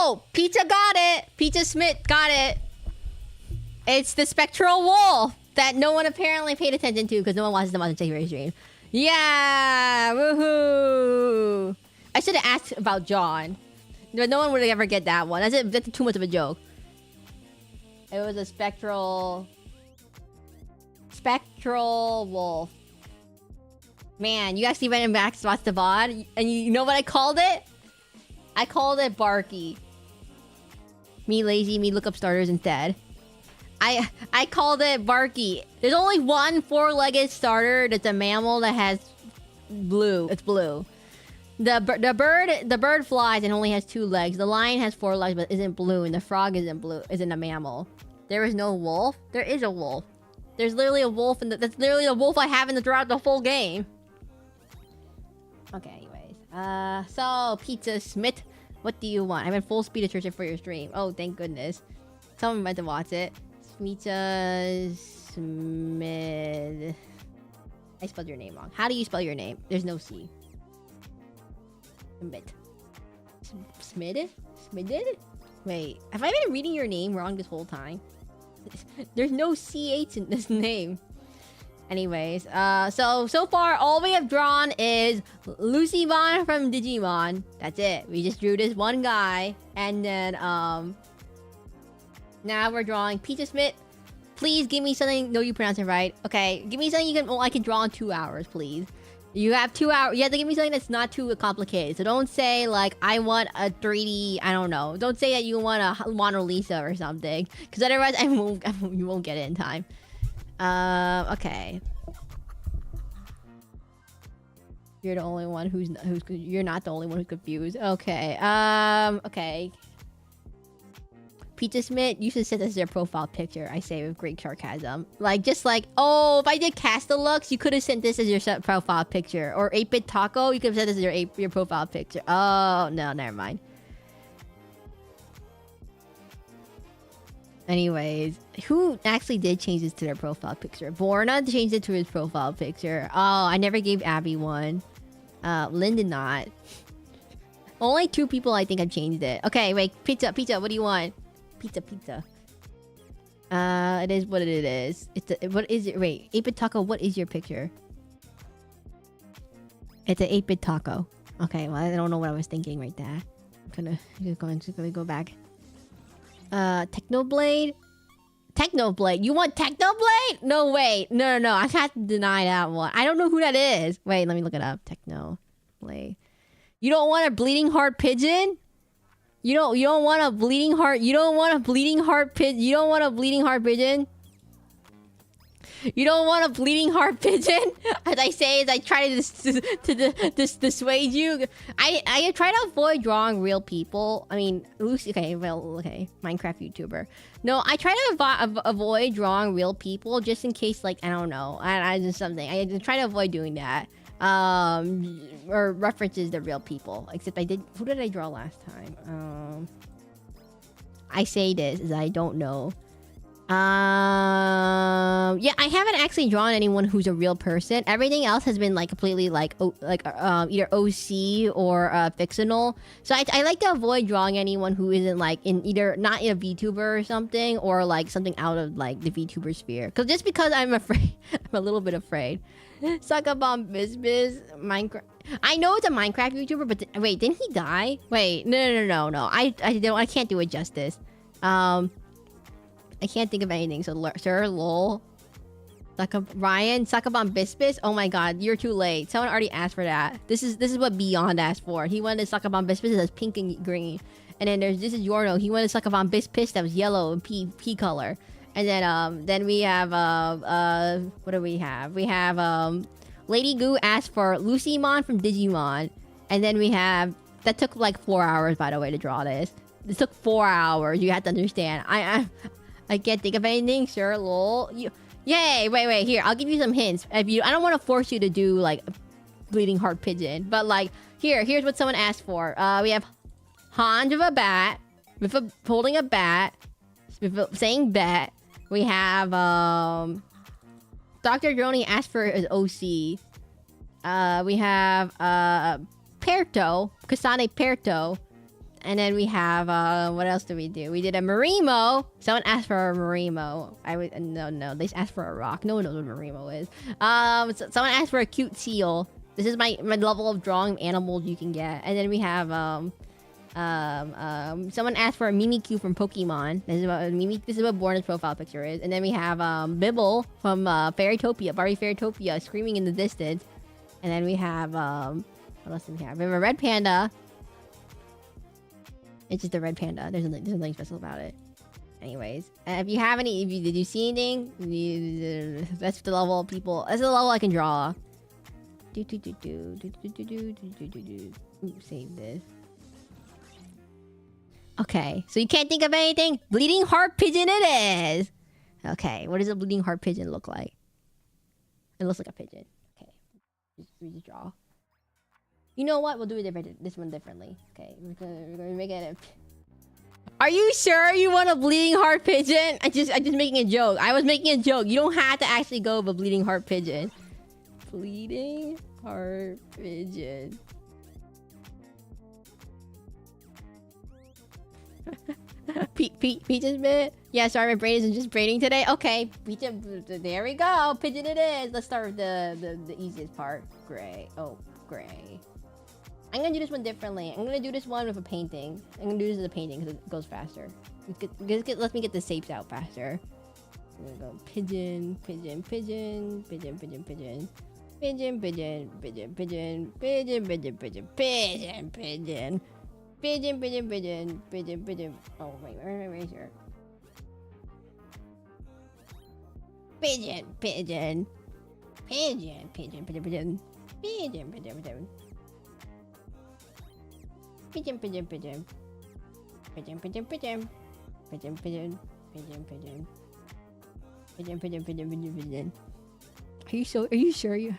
Oh, Pizza got it. Pizza Smith got it. It's the spectral wolf that no one apparently paid attention to because no one watches them on the January stream. Yeah, woohoo! I should have asked about John, but no one would ever get that one. That's too much of a joke. It was a spectral wolf. Man, you actually went and back to watch the VOD, and you know what I called it? I called it Barky. Me lazy, me look up starters instead. I called it Barky. There's only one 4-legged starter that's a mammal that has blue. It's blue. The bird flies and only has 2 legs. The lion has 4 legs but isn't blue, and the frog isn't blue. Isn't a mammal. There is no wolf. There is a wolf. There's literally a wolf, and that's literally a wolf I have throughout the full game. Okay, anyways. So Pizza Smith, what do you want? I'm in full speed of searching for your stream. Oh, thank goodness. Someone meant to watch it. Pizza Smith. I spelled your name wrong. How do you spell your name? There's no C. Smith. Smith? Smith? Wait, have I been reading your name wrong this whole time? There's no CH in this name. Anyways, so far all we have drawn is Lucymon from Digimon. That's it. We just drew this one guy, and then now we're drawing Pizza Smith. Please give me something. No, you pronounce it right. Okay, give me something I can draw in 2 hours, please. You have 2 hours. You have to give me something that's not too complicated. So don't say like I want a 3D. I don't know. Don't say that you want a Mona Lisa or something, because otherwise you won't get it in time. Okay. You're the only one who's you're not the only one who's confused. Okay. Okay. Pizza Smith, you should set this as your profile picture, I say with great sarcasm. Like, just like, oh, if I did Castellux, you could have sent this as your profile picture. Or 8-Bit Taco, you could have set this as your profile picture. Oh, no, never mind. Anyways, who actually did change this to their profile picture? Borna changed it to his profile picture. Oh, I never gave Abby one. Lynn did not. Only 2 people I think have changed it. Okay, wait, pizza, what do you want? Pizza. It is what it is. What is it? Wait, 8-Bit Taco, what is your picture? It's an 8-Bit Taco. Okay, well, I don't know what I was thinking right there. I'm gonna go back. Technoblade? Technoblade? You want Technoblade? No, wait. No. I have to deny that one. I don't know who that is. Wait, let me look it up. Technoblade. You don't want a bleeding heart pigeon? You don't want a bleeding heart. You don't want a bleeding heart pigeon. You don't want a bleeding heart pigeon. You don't want a bleeding heart pigeon. As I say, as I try to dissuade you, I try to avoid drawing real people. I mean, Lucy. Okay, well, okay, Minecraft YouTuber. No, I try to avoid drawing real people just in case, like, I don't know, I just something. I try to avoid doing that. Or references to real people. Except I did. Who did I draw last time? I say this as I don't know. Yeah, I haven't actually drawn anyone who's a real person. Everything else has been like completely like either OC or fictional. So I like to avoid drawing anyone who isn't like in either not a VTuber or something, or like something out of like the VTuber sphere. Just because I'm afraid, I'm a little bit afraid. Suckabomb Bizbiz, Minecraft. I know it's a Minecraft YouTuber, but wait, didn't he die? Wait, no. I can't do it justice. I can't think of anything. So, Sir, lol. Ryan, Suckabomb Bispis. Oh my god, you're too late. Someone already asked for that. This is what Beyond asked for. He wanted Suckabomb Bispis that's pink and green. And then this is Yorno. He wanted Suckabomb Bispis that was yellow and pea color. And then we have what do we have? We have Lady Goo asked for Lucymon from Digimon. And then we have that took like 4 hours, by the way, to draw this. This took 4 hours. You have to understand. I can't think of anything, sure, lol. Yay, wait, here, I'll give you some hints. I don't want to force you to do, like, Bleeding Heart Pigeon. But, like, here's what someone asked for. We have Hans with a bat, holding a bat, saying bat. We have, Dr. Droney asked for his OC. We have, Perto, Kasane Perto. And then we have what else did we do? We did a Marimo. Someone asked for a Marimo. No, they asked for a rock. No one knows what a Marimo is. Someone asked for a cute seal. This is my level of drawing animals you can get. And then we have someone asked for a Mimikyu from Pokemon. This is what Borna's profile picture is. And then we have Bibble from Fairytopia, Barbie Fairytopia, screaming in the distance. And then we have what else do we have? We have a red panda. It's just a red panda. There's nothing special about it. Anyways, if you have any, did you see anything? That's the level of people. That's the level I can draw. Save this. Okay, so you can't think of anything? Bleeding heart pigeon it is! Okay, what does a bleeding heart pigeon look like? It looks like a pigeon. Okay, we just draw. You know what? We'll do this one differently. Okay, we're gonna make it a... Are you sure you want a bleeding heart pigeon? I'm just making a joke. I was making a joke. You don't have to actually go with a bleeding heart pigeon. Bleeding heart pigeon. Pigeon's bit? Yeah, sorry, my brain isn't just braining today. Okay, pigeon, there we go. Pigeon it is. Let's start with the easiest part. Gray. Oh, gray. I'm gonna do this one differently. I'm gonna do this one with a painting. I'm gonna do this as a painting because it goes faster. Let me get the shapes out faster. I'm gonna go pigeon, pigeon, pigeon, pigeon, pigeon, pigeon. Pigeon, pigeon, pigeon, pigeon, pigeon, pigeon, pigeon, pigeon, pigeon. Pigeon, pigeon, pigeon, pigeon, pigeon. Oh, wait, where's my razor? Pigeon, pigeon. Pigeon, pigeon, pigeon, pigeon. Pigeon, pigeon, pigeon. Pigeon, pigeon, pigeon. Pigeon, pigeon, pigeon. Pigeon, pigeon, pigeon, pigeon. Pigeon, pigeon, pigeon, pigeon, pigeon. Are you sure you...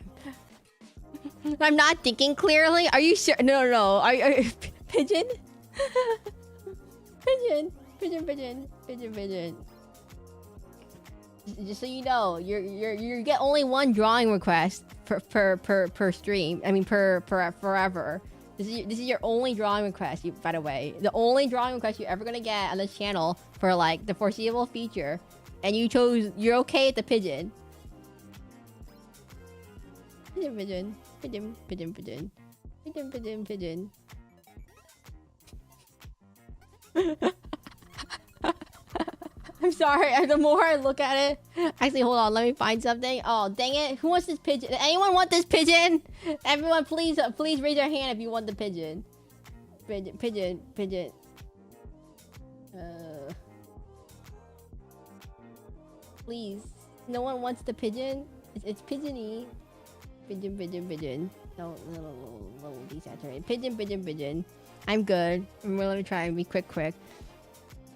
I'm not thinking clearly. Are you sure? No. Are pigeon? Pigeon, pigeon, pigeon, pigeon, pigeon. Just so you know, you get only one drawing request per stream. I mean per forever. This is your only drawing request. By the way, the only drawing request you're ever gonna get on this channel for like the foreseeable future, and you're okay with the pigeon. Pigeon, pigeon, pigeon, pigeon, pigeon, pigeon, pigeon, pigeon. I'm sorry. The more I look at it, actually, hold on. Let me find something. Oh, dang it! Who wants this pigeon? Anyone want this pigeon? Everyone, please raise your hand if you want the pigeon. Pigeon, pigeon, pigeon. Please. No one wants the pigeon. It's pigeony. Pigeon, pigeon, pigeon. No, little desaturated. Pigeon, pigeon, pigeon. I'm good. I'm really try and be quick.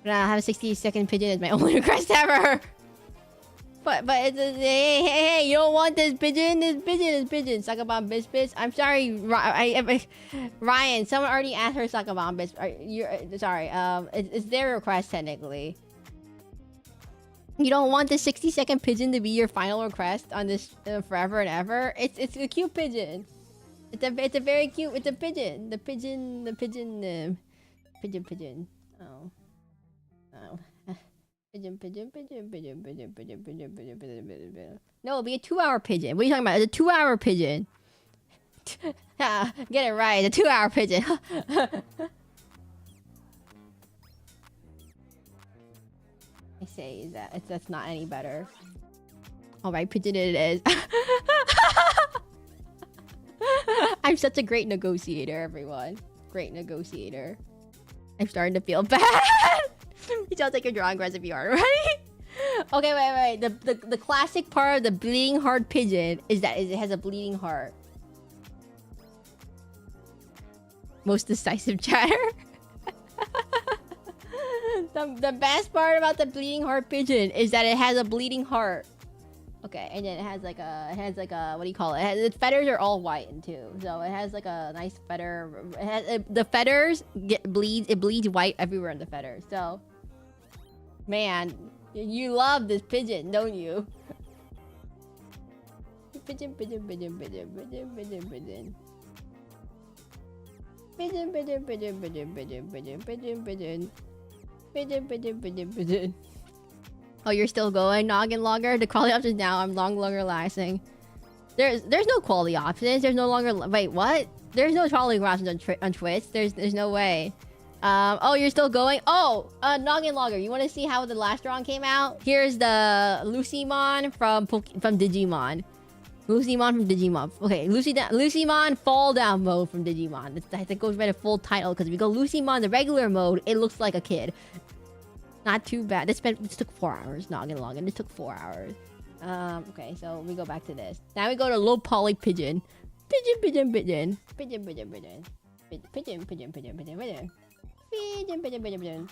But I have a 60-second pigeon as my only request ever. But it's a, hey, you don't want this pigeon? This pigeon is pigeon. Suckabomb biscuits. I'm sorry, Ryan. Someone already asked her suckabomb biscuits. Sorry. It's their request technically. You don't want the 60-second pigeon to be your final request on this forever and ever? It's a cute pigeon. It's a very cute. It's a pigeon. The pigeon. Pigeon. Oh. Pigeon. No, it'll be a 2-hour pigeon. What are you talking about? It's a 2-hour pigeon. Get it right. It's a 2-hour pigeon. I say that's not any better. All right, pigeon it is. I'm such a great negotiator, everyone. Great negotiator. I'm starting to feel bad. You sounds like you're drawing recipe art, right? Okay, wait. The classic part of the bleeding heart pigeon is that it has a bleeding heart. Most decisive chatter. The best part about the bleeding heart pigeon is that it has a bleeding heart. Okay, and then it has like a what do you call it? Its feathers are all white too, so it has like a nice feather. The feathers bleeds white everywhere in the feathers. So, man, you love this pigeon, don't you? Pigeon. Pigeon, pigeon, pigeon, pigeon, pigeon, pigeon, pigeon, pigeon. Pigeon, pigeon, pigeon, pigeon. Oh, you're still going? Noggin logger? The quality options now. I'm long longer lasting. There's no quality options. There's no longer... Wait, what? There's no quality options on Twitch. There's no way. Oh, you're still going? Oh, Noggin logger. You want to see how the last drawing came out? Here's the Lucymon from Digimon. Lucymon from Digimon. Okay, Lucymon fall down mode from Digimon. That goes by the full title, because if you go Lucymon the regular mode, it looks like a kid. Not too bad. This took 4 hours. Noggin login. It took 4 hours. Okay, so we go back to this. Now we go to low poly pigeon. Pigeon, pigeon, pigeon. Pigeon, pigeon, pigeon. Pigeon, pigeon, pigeon, pigeon, pigeon. Pigeon, pigeon, pigeon, pigeon.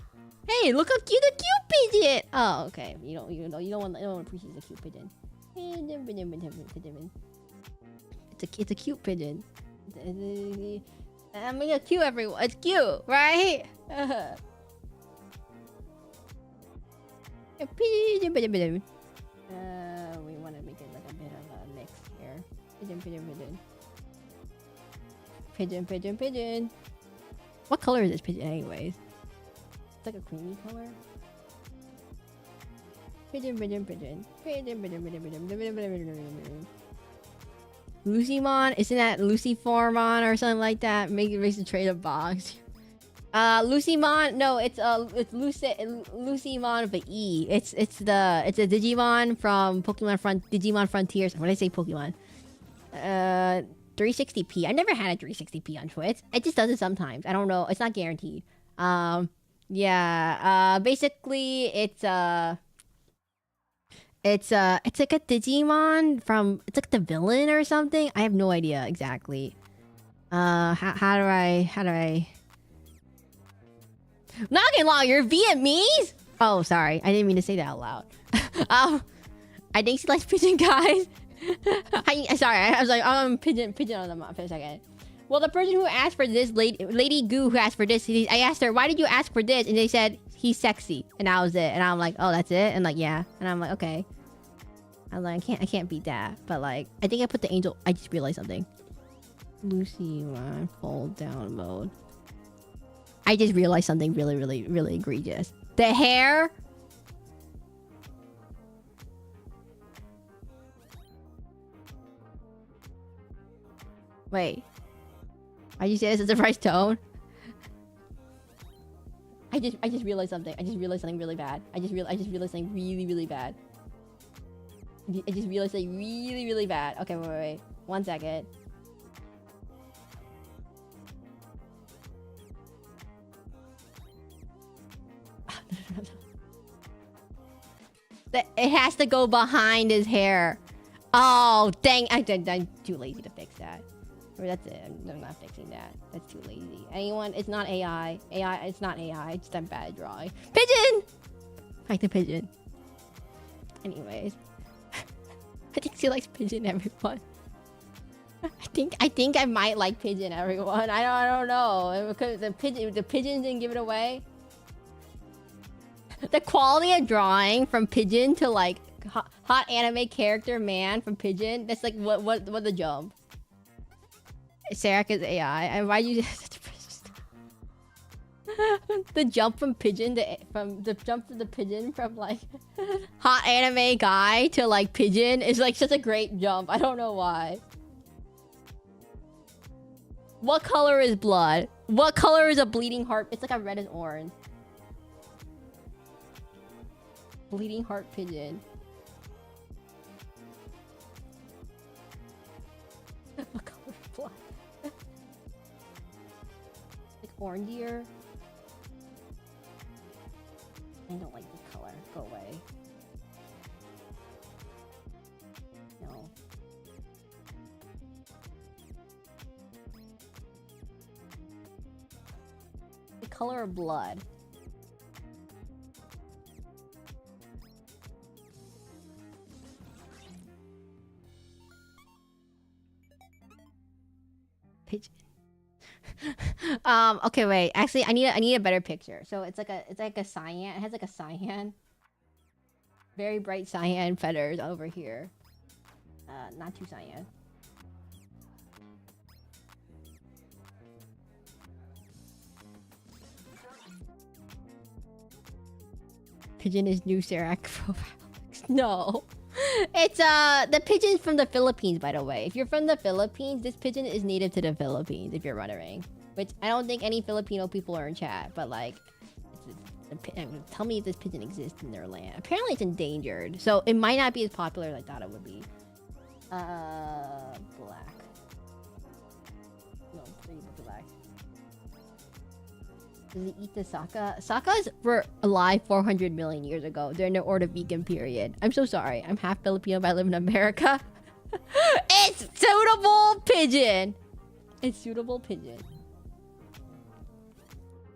Hey, look how cute the cute pigeon! Oh, okay. You don't want to appreciate the cute pigeon. Pigeon, pigeon, pigeon, pigeon. It's a cute pigeon. I'm gonna cute everyone. It's cute, right? Pigeon, pigeon, pigeon. We want to make it like a bit of a mix here. Pigeon, pigeon, pigeon. Pigeon, pigeon, pigeon. What color is this pigeon, anyways? It's like a creamy color. Pigeon, pigeon, pigeon. Pigeon, pigeon, pigeon, pigeon, pigeon, pigeon, pigeon. Lucymon? Isn't that Luciformon or something like that? Make it raise the trade of box. Lucymon? No, it's Lucymon with an E. It's a Digimon from Digimon Frontiers. When I say Pokemon, 360p. I never had a 360p on Twitch. It just does it sometimes. I don't know. It's not guaranteed. Yeah. Basically, it's like a Digimon from... It's like the villain or something. I have no idea exactly. How do I... Noggin log, you're Vietnamese? Oh, sorry. I didn't mean to say that out loud. I think she likes pigeon guys. Sorry, I was like, pigeon on them for a second. Well, the person who asked for this, Lady Goo, who asked for this, I asked her, why did you ask for this? And they said, he's sexy. And that was it. And I'm like, oh, that's it? And like, yeah. And I'm like, okay. I'm like, I can't beat that. But like, I think I put the angel... I just realized something. Lucymon fold down mode. I just realized something really, really, really egregious. The hair... Wait. Why'd you say this is the right tone? I just realized something. I just realized something really bad. I just realized something really, really bad. I just realized something really, really bad. Okay, wait. 1 second. It has to go behind his hair. Oh, dang. I'm too lazy to fix that. Or that's it. I'm not fixing that. That's too lazy. Anyone? It's not AI. It's not AI. It's just I'm bad at drawing. Pigeon! Like the pigeon. Anyways. I think she likes pigeon, everyone. I think I might like pigeon, everyone. I don't know. Because the pigeon didn't give it away. The quality of drawing from pigeon to like hot anime character man from pigeon. That's like what the jump. Seraclin is AI. And why you the jump from pigeon to the pigeon from like hot anime guy to like pigeon is like such a great jump. I don't know why. What color is blood? What color is a bleeding heart? It's like a red and orange. Bleeding heart pigeon. What color is blood? Like orangier. I don't like this color. Go away. No. The color of blood. Pigeon. Okay, wait. Actually, I need a better picture. So it's like a cyan. It has like a cyan. Very bright cyan feathers over here. Not too cyan. Pigeon is new Serac profile. No. It's the pigeon's from the Philippines, by the way. If you're from the Philippines, this pigeon is native to the Philippines, if you're wondering. Which I don't think any Filipino people are in chat, but like tell me if this pigeon exists in their land. Apparently it's endangered, so it might not be as popular as I thought it would be. Black. No, pretty black. Does he eat the Saka? Sakas were alive 400 million years ago during the Ordovician period. I'm so sorry. I'm half Filipino, but I live in America. It's suitable pigeon. It's suitable pigeon.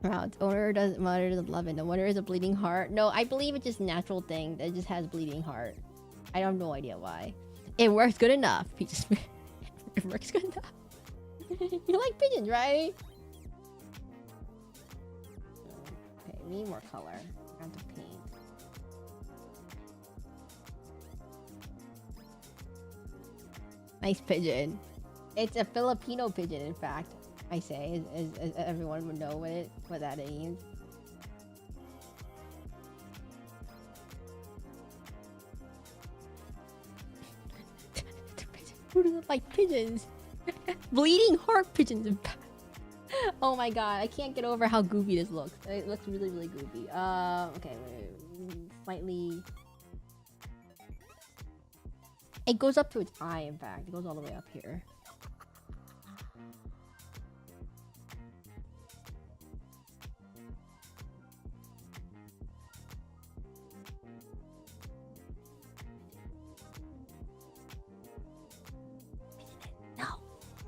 Wow, its owner doesn't, mother doesn't love it. The wonder is a bleeding heart. No, I believe it's just a natural thing that just has bleeding heart. I have no idea why. It works good enough. It works good enough. You like pigeons, right? Okay, we need more color. I have to paint. Nice pigeon. It's a Filipino pigeon, in fact. I say, as everyone would know what that means. Who doesn't like pigeons? Bleeding heart pigeons. Oh my god, I can't get over how goofy this looks. It looks really, really goofy. Okay, wait, slightly. It goes up to its eye, in fact. It goes all the way up here.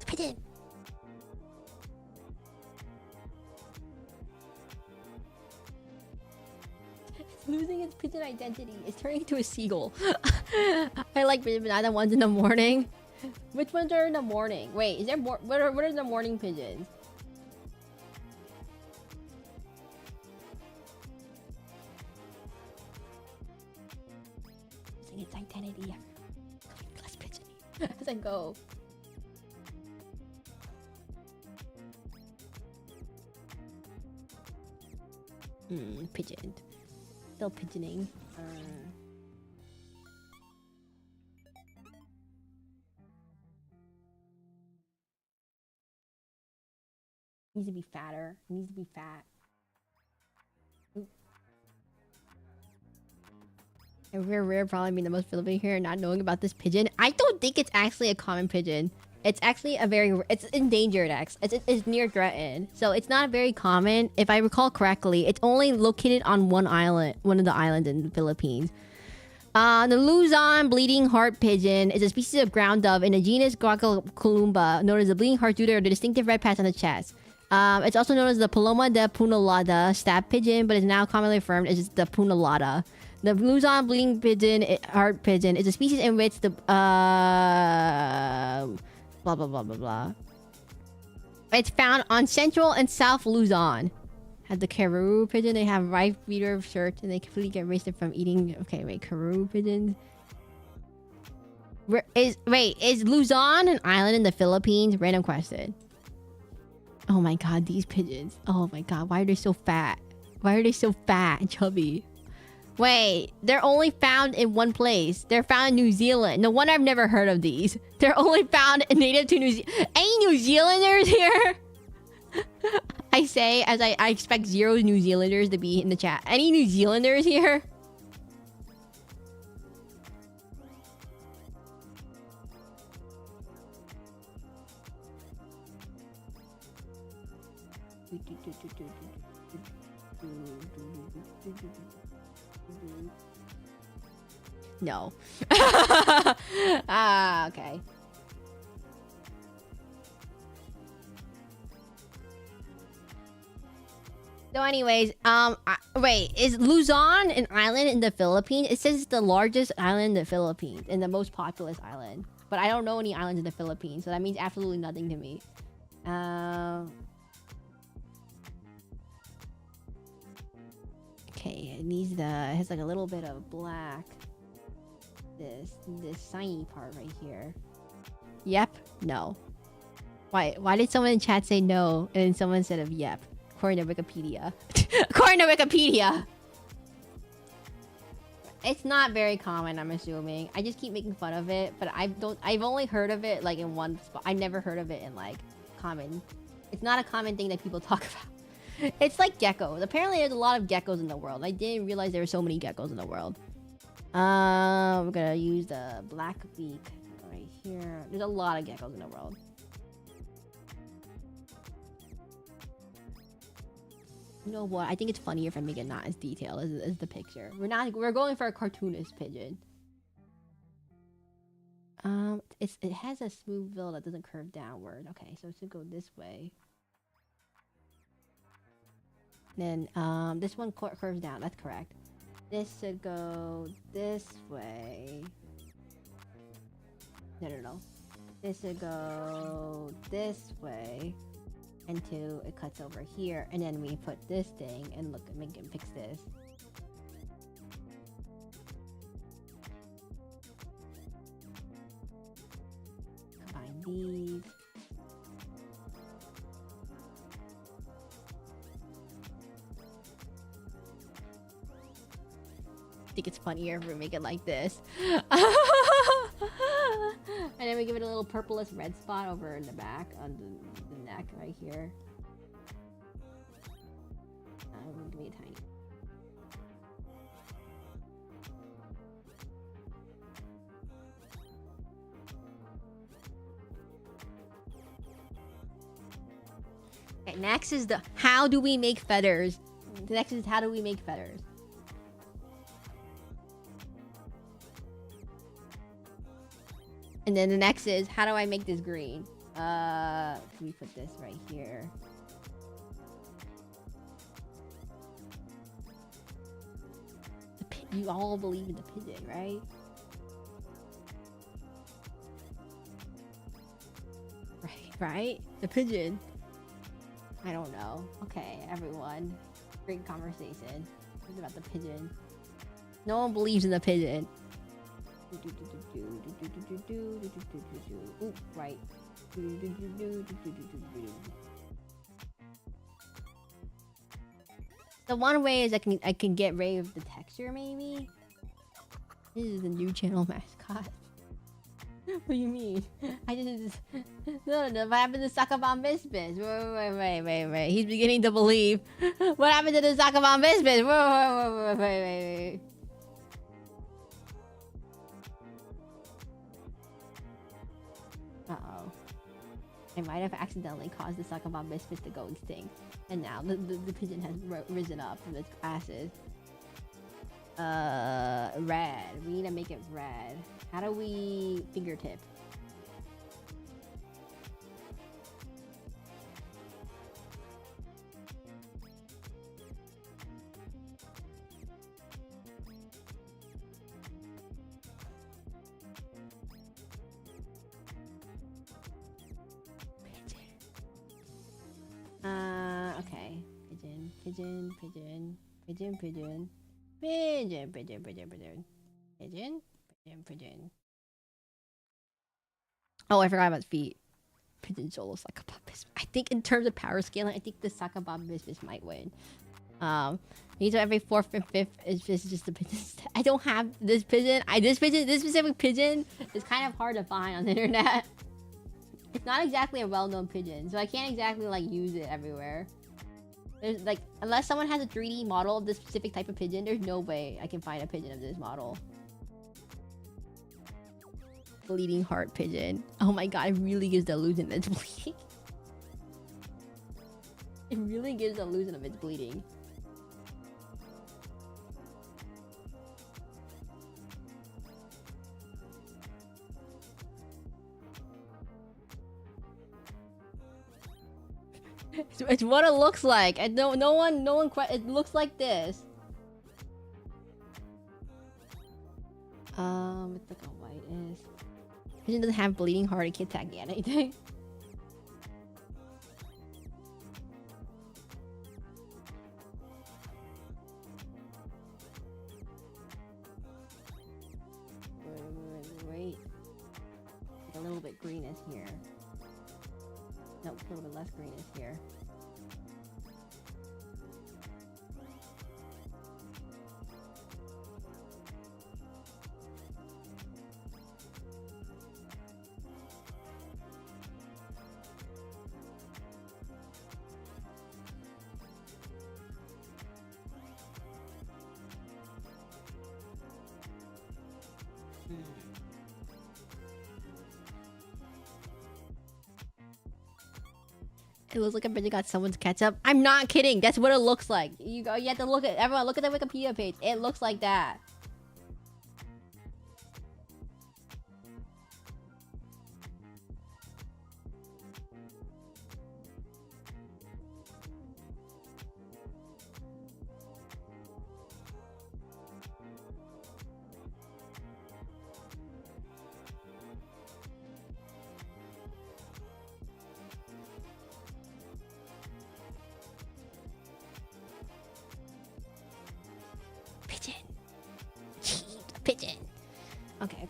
Pigeon. It's losing its pigeon identity. It's turning into a seagull. I like banana ones in the morning. Which ones are in the morning? Wait, is there more? What are the morning pigeons? Losing its identity. Less pigeon as I go. Pigeon. Still pigeoning. Needs to be fatter. Needs to be fat. And we're probably being the most Filipino here, not knowing about this pigeon. I don't think it's actually a common pigeon. It's actually a very... It's endangered, it's near threatened. So it's not very common. If I recall correctly, it's only located on one island. One of the islands in the Philippines. The Luzon bleeding heart pigeon is a species of ground dove in the genus Guacalcolumba, known as the bleeding heart due to the distinctive red patch on the chest. It's also known as the Paloma de Punalada stab pigeon, but is now commonly affirmed as the Punalada. The Luzon bleeding heart pigeon is a species in which the... blah blah blah blah blah. It's found on central and south Luzon. Have the Karoo pigeon. They have ripe feeder shirts and they completely get wasted from eating. Okay, wait, Karoo pigeons. Is Luzon an island in the Philippines? Random question. Oh my god, these pigeons. Oh my god, why are they so fat? Why are they so fat and chubby? Wait, they're only found in one place. They're found in New Zealand. No wonder I've never heard of these. They're only found native to New Zealand. Any New Zealanders here? I say as I expect 0 New Zealanders to be in the chat. Any New Zealanders here? No. Okay. So anyways, wait, is Luzon an island in the Philippines? It says it's the largest island in the Philippines and the most populous island. But I don't know any islands in the Philippines, so that means absolutely nothing to me. Okay, it has like a little bit of black. This shiny part right here. Yep. No. Why did someone in chat say no and then someone said of yep? According to Wikipedia. According to Wikipedia. It's not very common, I'm assuming. I just keep making fun of it, but I've only heard of it like in one spot. I've never heard of it in like common. It's not a common thing that people talk about. It's like geckos. Apparently there's a lot of geckos in the world. I didn't realize there were so many geckos in the world. We're gonna use the black beak right here. There's a lot of geckos in the world. You know what? I think it's funnier if I make it not as detailed as the picture. We're going for a cartoonist pigeon. It has a smooth bill that doesn't curve downward. Okay, so it should go this way. Then this one curves down. That's correct. This should go this way. No. This should go this way. Until it cuts over here, and then we put this thing and look and make it fix this. Combine these. I think it's funnier if we make it like this. And then we give it a little purplish red spot over in the back on the neck right here. Give me a tiny. Okay, next is the how do we make feathers? The next is how do we make feathers? And then the next is, how do I make this green? We put this right here. You all believe in the pigeon, right? Right? The pigeon. I don't know. Okay, everyone. Great conversation. It's about the pigeon. No one believes in the pigeon. Ooh, right. The one way is I can get rid of the texture, maybe. This is the new channel mascot. What do you mean? I just no. What happened to Suckabomb Bisbis? Wait. He's beginning to believe. What happened to the Suckabomb Bisbis? Wait. Uh-oh. I might have accidentally caused the Suckabomb Biscuit to go extinct. And now the pigeon has risen up from its ashes. Red. We need to make it red. How do we fingertip? Okay. Pigeon. Oh, I forgot about feet. Pigeon solo Suckabomb Bisbis. I think in terms of power scaling, I think the Suckabomb Bisbis might win. These are every 4th and 5th is just the pigeon. I don't have this pigeon. This specific pigeon is kind of hard to find on the internet. It's not exactly a well-known pigeon, so I can't exactly like use it everywhere. There's like, unless someone has a 3D model of this specific type of pigeon, there's no way I can find a pigeon of this model. Bleeding heart pigeon. Oh my god, it really gives the illusion that it's bleeding. It really gives the illusion of it's bleeding. It's what it looks like. And no one. It looks like this. It's like a white-ish. Pigeon doesn't have bleeding heart. It can't tag me at anything. Wait. A little bit greenish here. Nope, a little bit less greenish here. It looks like a pigeon got someone's ketchup. I'm not kidding. That's what it looks like. You have to look at everyone. Look at the Wikipedia page. It looks like that. Pigeon. Okay.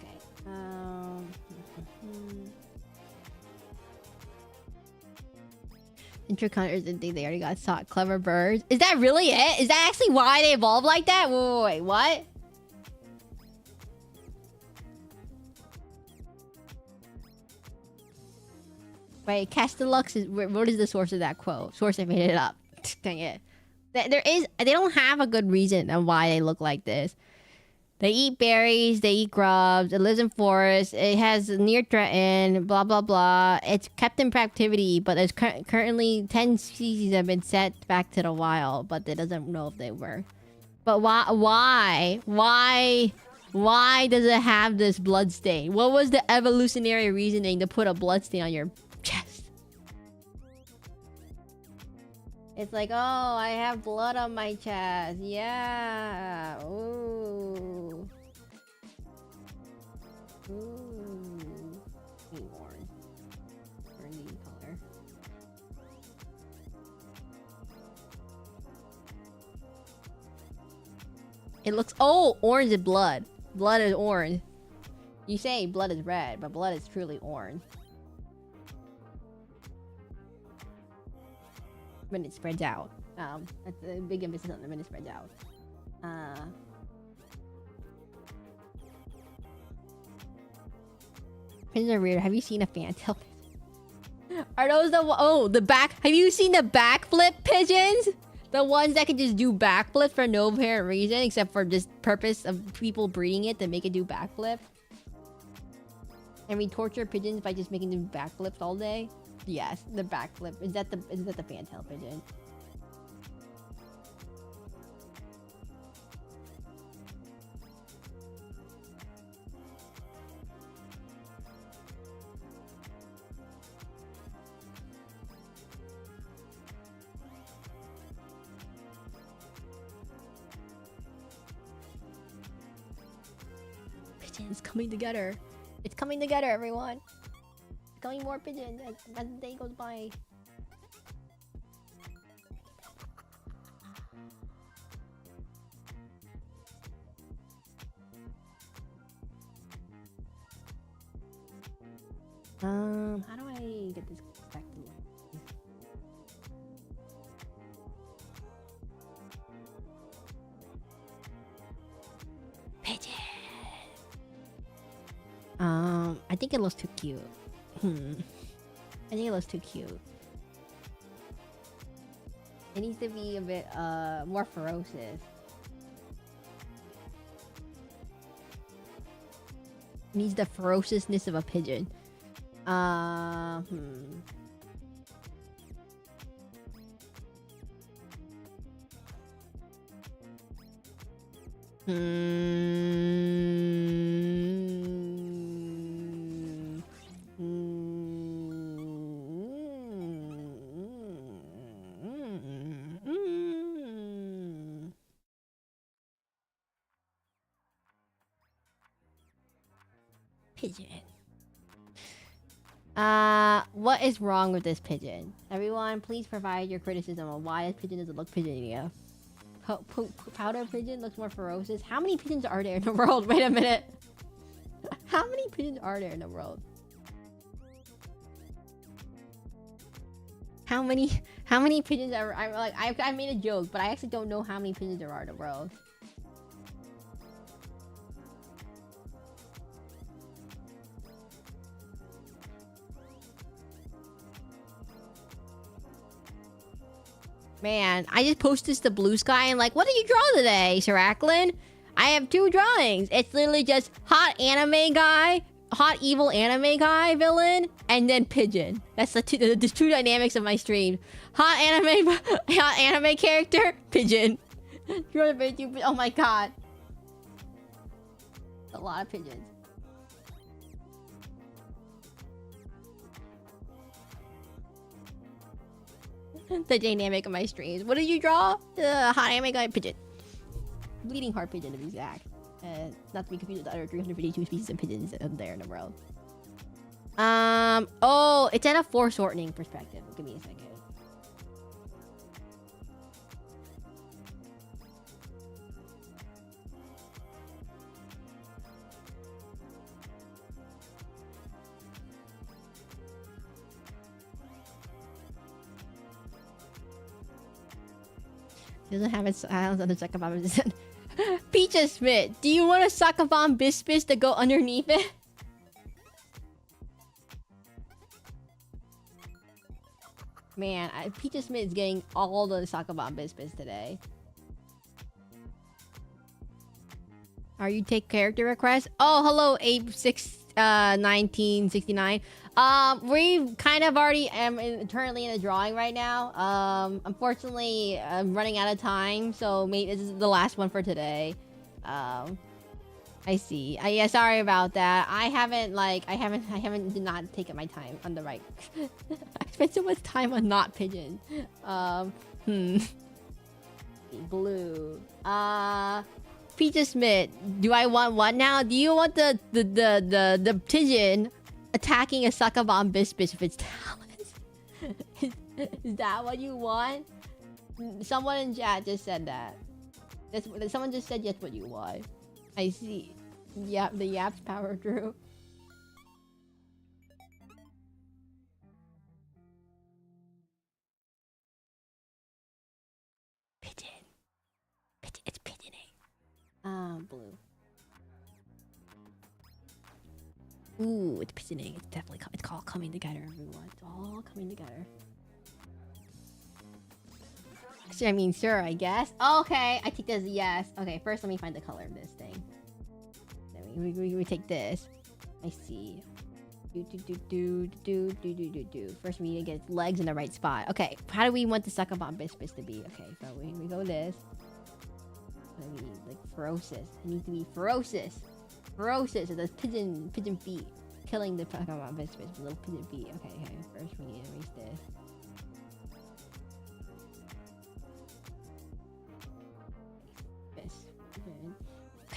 Interconnectors and think they already got sought. Clever birds. Is that really it? Is that actually why they evolved like that? Wait, what? Wait, Castellux is... What is the source of that quote? Source, I made it up. Dang it. They don't have a good reason on why they look like this. They eat berries, they eat grubs, it lives in forests, it has near threatened, blah blah blah. It's kept in captivity, but there's currently 10 species have been set back to the wild, but they doesn't know if they were. But why does it have this blood stain? What was the evolutionary reasoning to put a blood stain on your chest? It's like, oh, I have blood on my chest. Yeah. Ooh. Orange. Orangey color. It looks... Oh, orange is blood. Blood is orange. You say blood is red, but blood is truly orange. When it spreads out. That's a big emphasis on the when it spreads out. Pigeons are weird. Have you seen a fantail? Are those the back? Have you seen the backflip pigeons? The ones that can just do backflips for no apparent reason except for just purpose of people breeding it to make it do backflip. And we torture pigeons by just making them backflips all day. Yes, the backflip. Is that the fantail pigeon? Pigeons coming together. It's coming together, everyone. Becoming more pigeons as the day goes by. How do I get this back to life? Pigeon. I think it looks too cute. I think it looks too cute. It needs to be a bit more ferocious. It needs the ferociousness of a pigeon. Pigeon. What is wrong with this pigeon? Everyone, please provide your criticism on why this pigeon doesn't look pigeon-y. Powder pigeon looks more ferocious. How many pigeons are there in the world? Wait a minute. How many pigeons are there in the world? How many pigeons are... I made a joke, but I actually don't know how many pigeons there are in the world. Man, I just posted this to Blue Sky and like, what did you draw today, Seraclin? I have 2 drawings. It's literally just hot anime guy hot evil anime guy villain, and then pigeon. That's the two dynamics of my stream. Hot anime character, pigeon. Oh my god, a lot of pigeons. The dynamic of my streams. What did you draw? Hot anime guy, pigeon. Bleeding heart pigeon to be exact. Not to be confused with the other 352 species of pigeons there in the world. Oh, it's at a foreshortening perspective. Give me a second. Doesn't have its islands on the second bomb. Peaches Smith, do you want a soccer bomb biscuits to go underneath it? Man, Peaches Smith is getting all the soccer bomb biscuits today. Are you take character requests? Oh, hello, Ape1969. We kind of already currently in the drawing right now. Unfortunately, I'm running out of time, so maybe this is the last one for today. I see. Yeah, sorry about that. I haven't did not taken my time on the right. I spent so much time on not pigeon. Blue. Peter Smith, do I want what now? Do you want the pigeon attacking a sucker bomb biscuit with its talons? Is that what you want? Someone in chat just said that. Someone just said yes, what you want. I see. Yep, the yaps power through. Pigeon. It's pigeoning. Blue. Ooh, it's pigeoning. It's definitely it's all coming together, everyone. It's all coming together. I mean, sure, I guess. Okay, I take this as a yes. Okay, first let me find the color of this thing. Then we take this. I see. First we need to get its legs in the right spot. Okay, how do we want the sucker bomb biscuits to be? Okay, so we go this. We need like ferocious. It needs to be ferocious. Ferocious. So the pigeon feet killing the sucker bomb biscuits with little pigeon feet. Okay. First we need to erase this.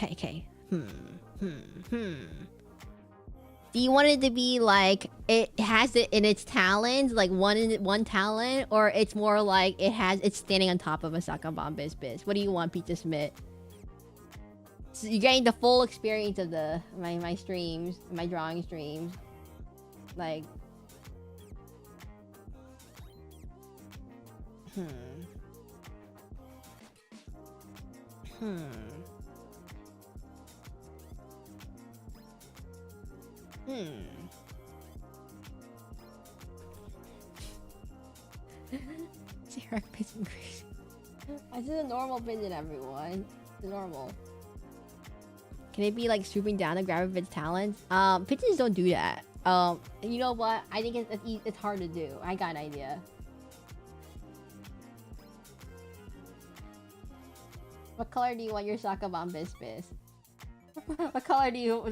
Okay. Do you want it to be like it has it in its talons, like one talon, or it's more like it's standing on top of a sucker bomb biscuit? What do you want, Peter Smith? So you're getting the full experience of my streams, my drawing streams, like. Sarah pigeon grease. I said a normal pigeon, everyone. The normal. Can it be like swooping down to grab its talons? Pigeons don't do that. You know what? I think it's hard to do. I got an idea. What color do you want your soccer bomb biscuits? What color do you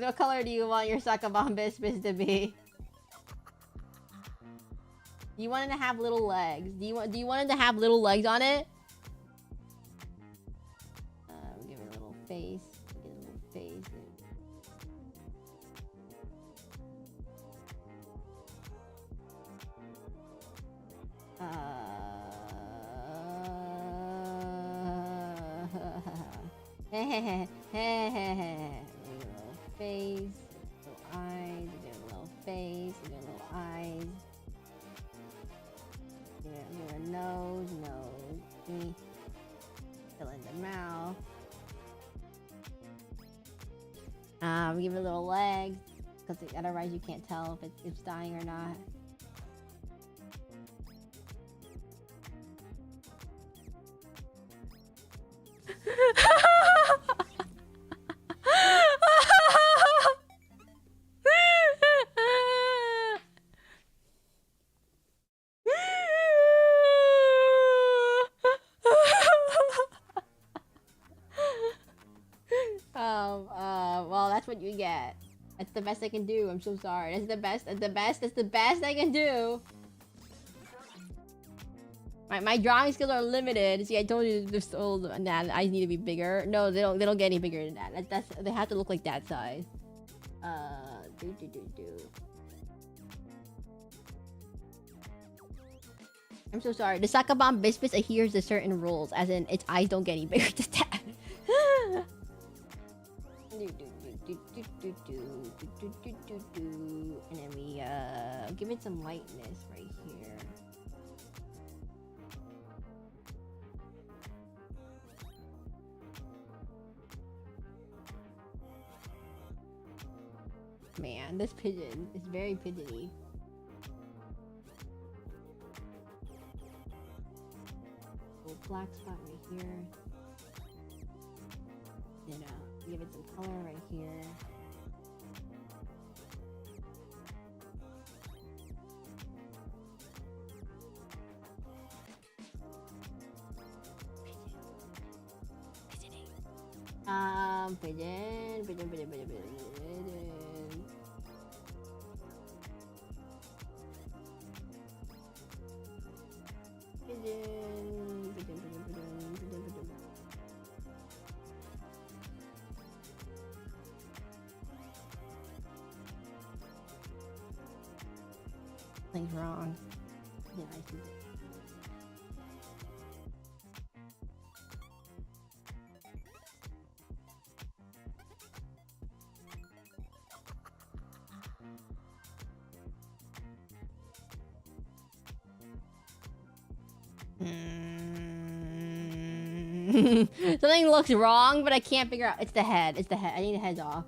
want your sucker bomb biscuits to be? Do you want it to have little legs? Do you want it to have little legs on it? Give it a little face. Give it a little face. Little face, little eyes, give it a little face, give it little eyes. Give it a nose. Fill in the mouth. Give it little legs, because otherwise you can't tell if it's dying or not. Well, that's what you get. That's the best I can do. I'm so sorry. That's the best. That's the best. That's the best I can do. My drawing skills are limited. See, I told you this old. Nah, I need to be bigger. No, they don't get any bigger than that. That's they have to look like that size. I'm so sorry. The Sakabon Biscuits adheres to certain rules, as in its eyes don't get any bigger than that. And then we give it some lightness right here. Man, this pigeon is very pigeony. Little black spot right here. Then give it some color right here. Pigeon. Something's wrong. Yeah, I see it. Something looks wrong, but I can't figure out. It's the head. It's the head. I need the heads off.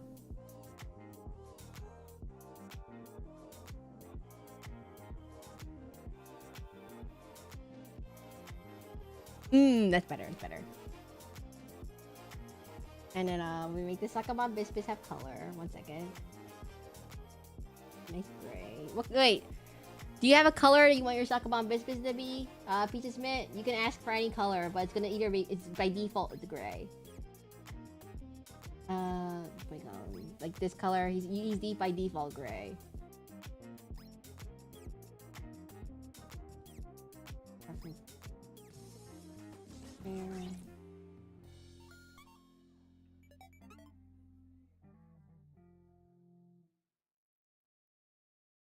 That's better. It's better. And then we make the Sakabon Biscuits have color. 1 second. Nice gray. Wait. Do you have a color that you want your Sakabon Biscuits to be? Pizza Smith? You can ask for any color, but it's gonna either be... It's by default, it's gray. Like this color, he's deep by default gray.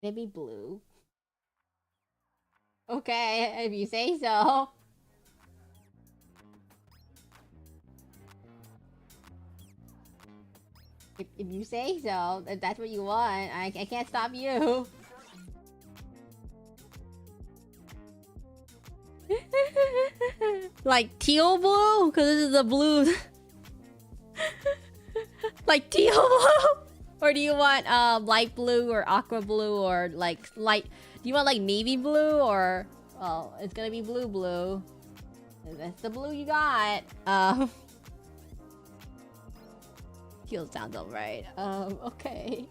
Maybe blue. Okay, if you say so. If you say so, if that's what you want, I can't stop you. Like teal blue? Because this is the blue. Like teal blue? Or do you want light blue or aqua blue or like light... Do you want like navy blue or... Well, it's gonna be blue. That's the blue you got. Teal sounds alright. Okay.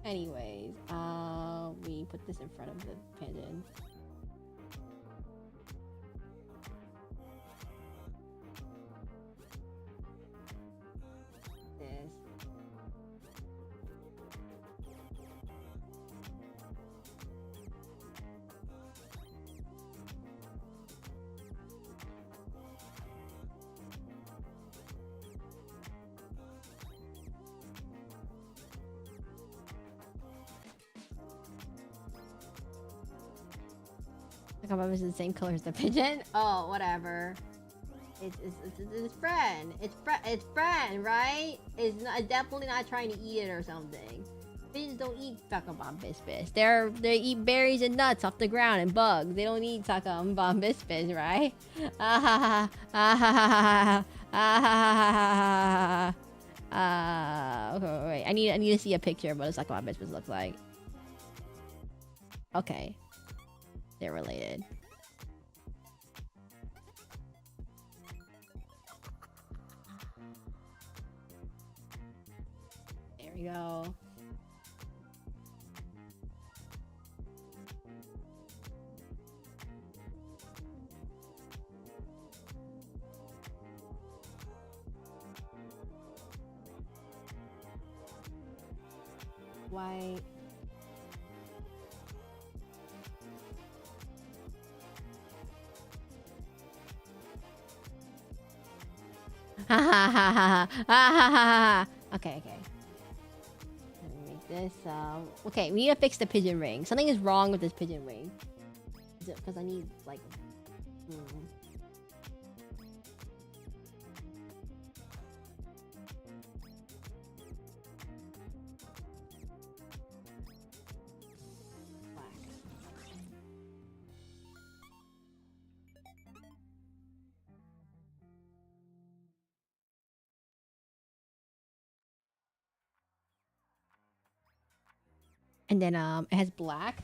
Anyways, we put this in front of the pigeon. It's the same color as the pigeon. Oh, whatever. It's friend. It's friend, right? It's definitely not trying to eat it or something. Pigeons don't eat Sakabon Biscuits. They eat berries and nuts off the ground and bugs. They don't eat Sakabon Biscuits, right? Okay, wait. I need to see a picture of what a Sakabon Biscuits looks like. Okay. They're related. There we go. white. Ha ha ha ha ha ha ha ha. Okay, okay. Let me make this. Okay, we need to fix the pigeon ring. Something is wrong with this pigeon wing. Is it because I need like? And then it has black.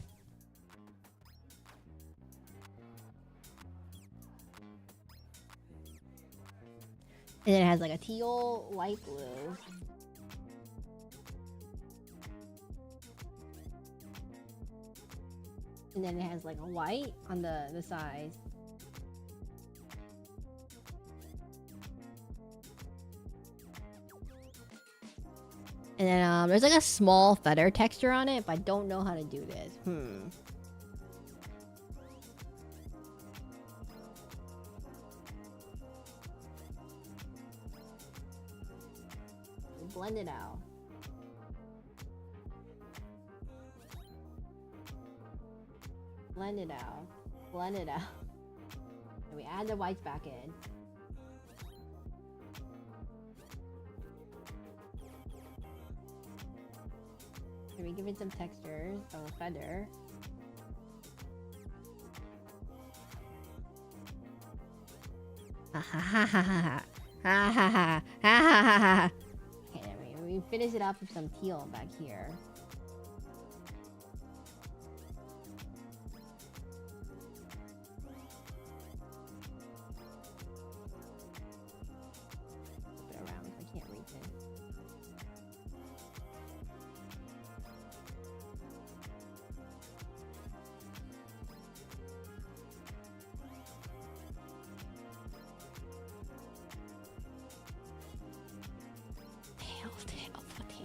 And then it has like a teal, light blue. And then it has like a white on the sides. And then there's like a small feather texture on it, but I don't know how to do this. Blend it out. Blend it out. Blend it out. And we add the whites back in. And we give it some textures of a feather. Ha ha ha ha ha ha ha ha ha ha ha. Okay, then we finish it up with some teal back here. Flip it around because I can't reach it.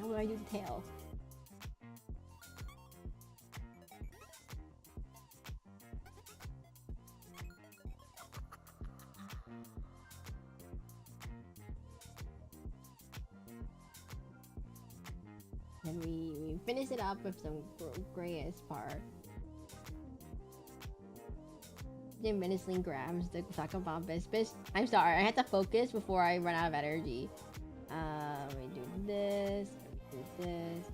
What do I do the tail? Then we finish it up with some grayish part. Then menacing grams the second bombus. I'm sorry, I had to focus before I run out of energy. We do this. Do this.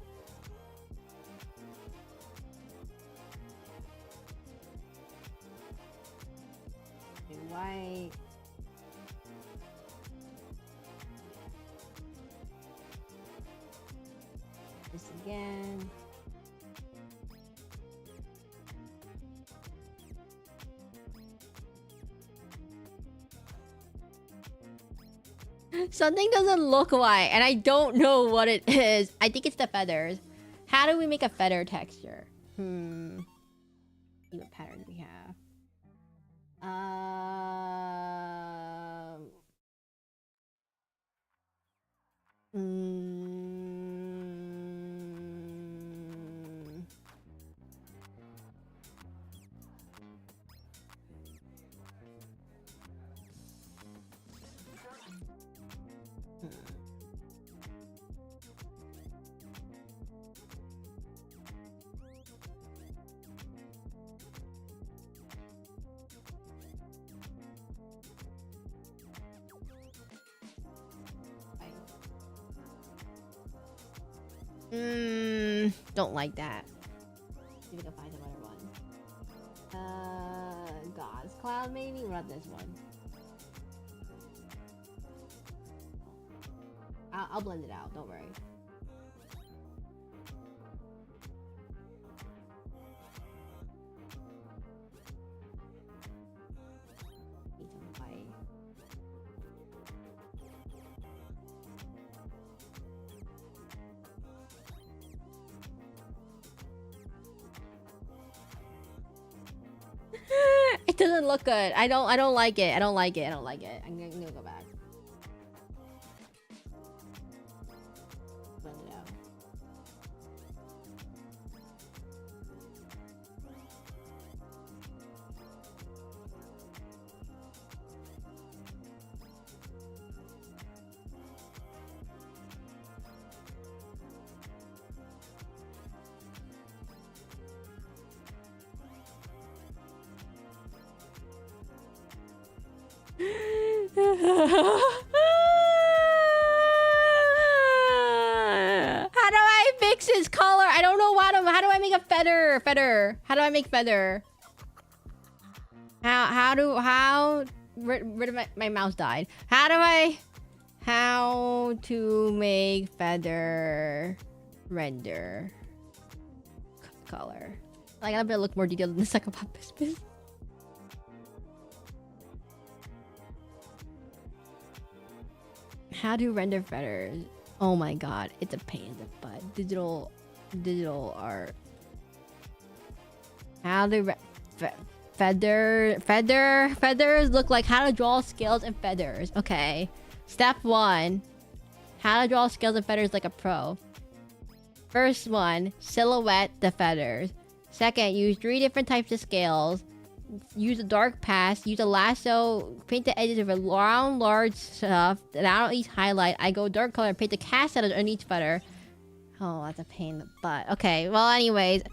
Do white. This again. Something doesn't look white, and I don't know what it is. I think it's the feathers. How do we make a feather texture? See what pattern we have. Don't like that. See if we can find some other one. God's Cloud maybe? What about this one? I'll blend it out, don't worry. Need some white. It doesn't look good. I don't like it. I don't like it. I'm gonna go back. Blend it out. How do I fix his color? I don't know how do I make a feather? How do I make feather? Rid of my mouse died. How to make feather render color. Like, I'm gonna look more detailed in the second part. How to render feathers. Oh my god, it's a pain in the butt. Digital art. How to feathers look like. How to draw scales and feathers. Okay. Step 1. How to draw scales and feathers like a pro. First one, silhouette the feathers. Second, use 3 different types of scales. Use a dark pass. Use a lasso. Paint the edges with a round, large stuff. And I don't each highlight. I go dark color. Paint the cast out on each feather. Oh, that's a pain in the butt. Okay, well, anyways.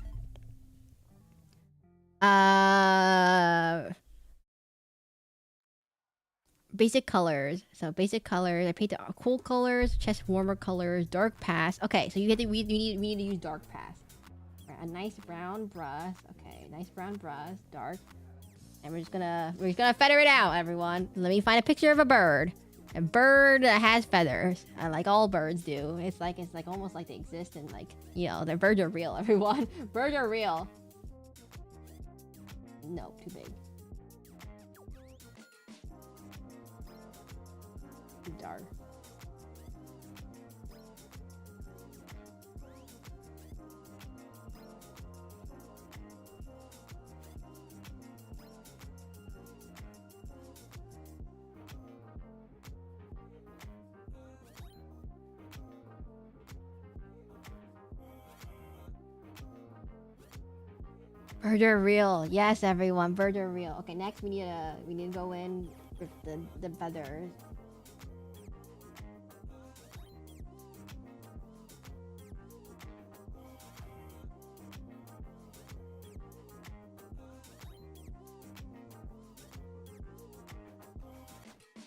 Basic colors. So basic colors. I paint the cool colors, chest warmer colors, dark pass. Okay, so we need to use dark pass. Right, a nice brown brush. Okay, nice brown brush, dark. And we're just gonna feather it out, everyone. Let me find a picture of a bird. A bird that has feathers. Like all birds do. It's like almost like they exist and like, you know, the birds are real, everyone. Birds are real. No, too big. Too dark. Birds are real. Yes, everyone. Birds are real. Okay, next we need to go in with the feathers.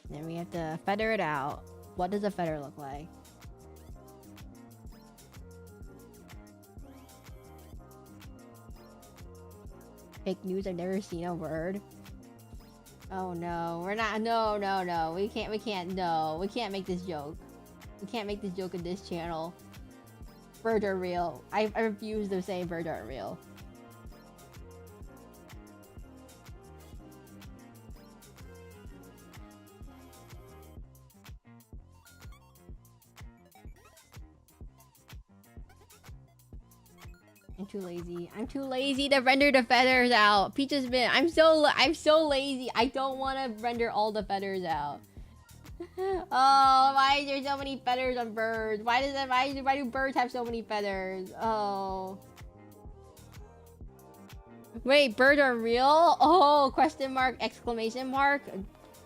Then we have to feather it out. What does a feather look like? Fake news, I've never seen a word. Oh no, we're not. No. We can't. No, we can't make this joke. We can't make this joke in this channel. Birds are real. I refuse to say birds aren't real. I'm too lazy. I'm too lazy to render the feathers out. Peach's been. I'm so lazy. I don't want to render all the feathers out. Oh, why is there so many feathers on birds? Why do birds have so many feathers? Oh. Wait, birds are real? Oh, question mark, exclamation mark.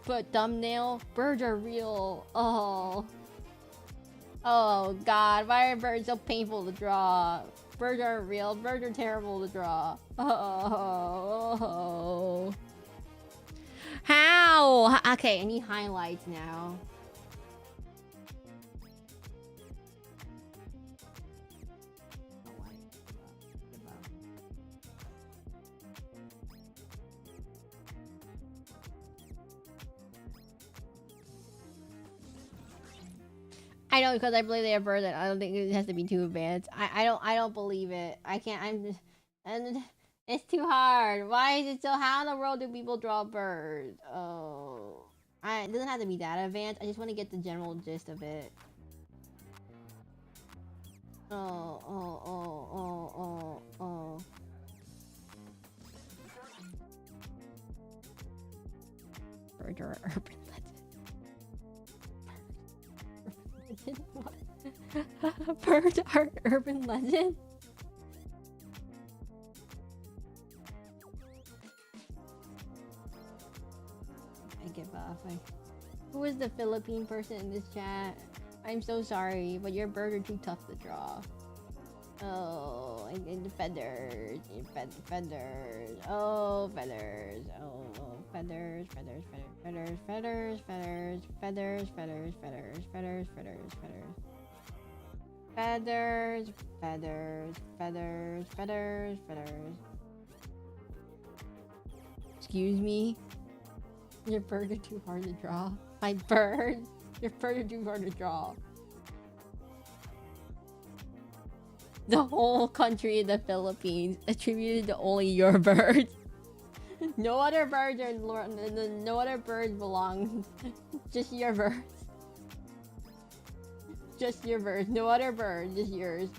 Put thumbnail. Birds are real. Oh. Oh god, why are birds so painful to draw? Birds aren't real. Birds are terrible to draw. Oh. How? Okay, I need highlights now. I know, because I believe they have birds. I don't think it has to be too advanced. I don't believe it. I can't. And it's too hard. Why is it so? How in the world do people draw birds? Oh, it doesn't have to be that advanced. I just want to get the general gist of it. Oh. Birds are urban legend. What? Birds are urban legend? I give up. Who is the Philippine person in this chat? I'm so sorry, but your birds are too tough to draw. Oh, and the feathers. Feathers. Oh, feathers. Oh, feathers. Feathers. Feathers. Feathers. Feathers. Feathers. Feathers. Feathers. Feathers. Feathers. Feathers. Feathers. Feathers. Feathers. Feathers. Excuse me. Your birds are too hard to draw. My birds. Your birds are too hard to draw. The whole country of the Philippines attributed to only your birds. No other birds are no other birds belong. Just your birds. Just your birds. No other bird. Just yours.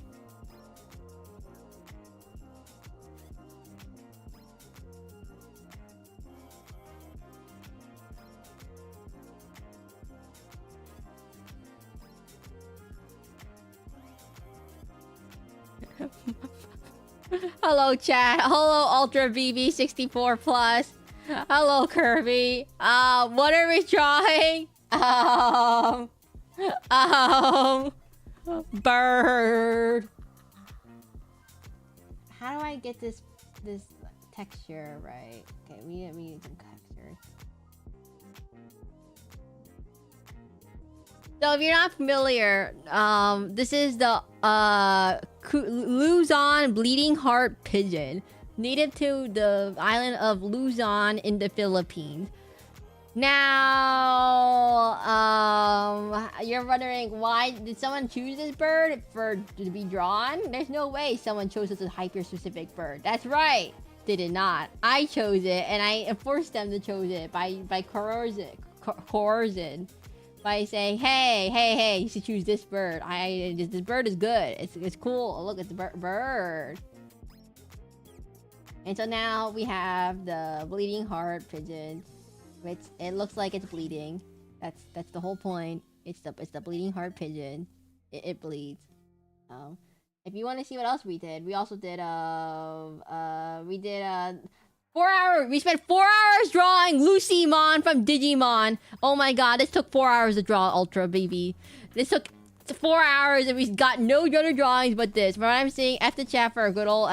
Hello chat. Hello Ultra BB 64 plus. Hello Kirby. What are we drawing? Bird. How do I get this texture right? Okay, we need some texture. So if you're not familiar, this is the Luzon bleeding heart pigeon, native to the island of Luzon in the Philippines. Now, you're wondering why did someone choose this bird to be drawn? There's no way someone chose such a hyper-specific bird. That's right, they did not. I chose it, and I forced them to choose it by coercion. By saying, hey, you should choose this bird. This bird is good. It's cool. Look, it's a bird. And so now we have the bleeding heart pigeon, which it looks like it's bleeding. That's the whole point. It's the bleeding heart pigeon. It bleeds. If you want to see what else we did, we also did 4 hours. We spent 4 hours drawing Lucymon from Digimon. Oh my god, this took 4 hours to draw Ultra Baby. This took 4 hours and we got no other drawings but this. From what I'm seeing, F the chat for a good old.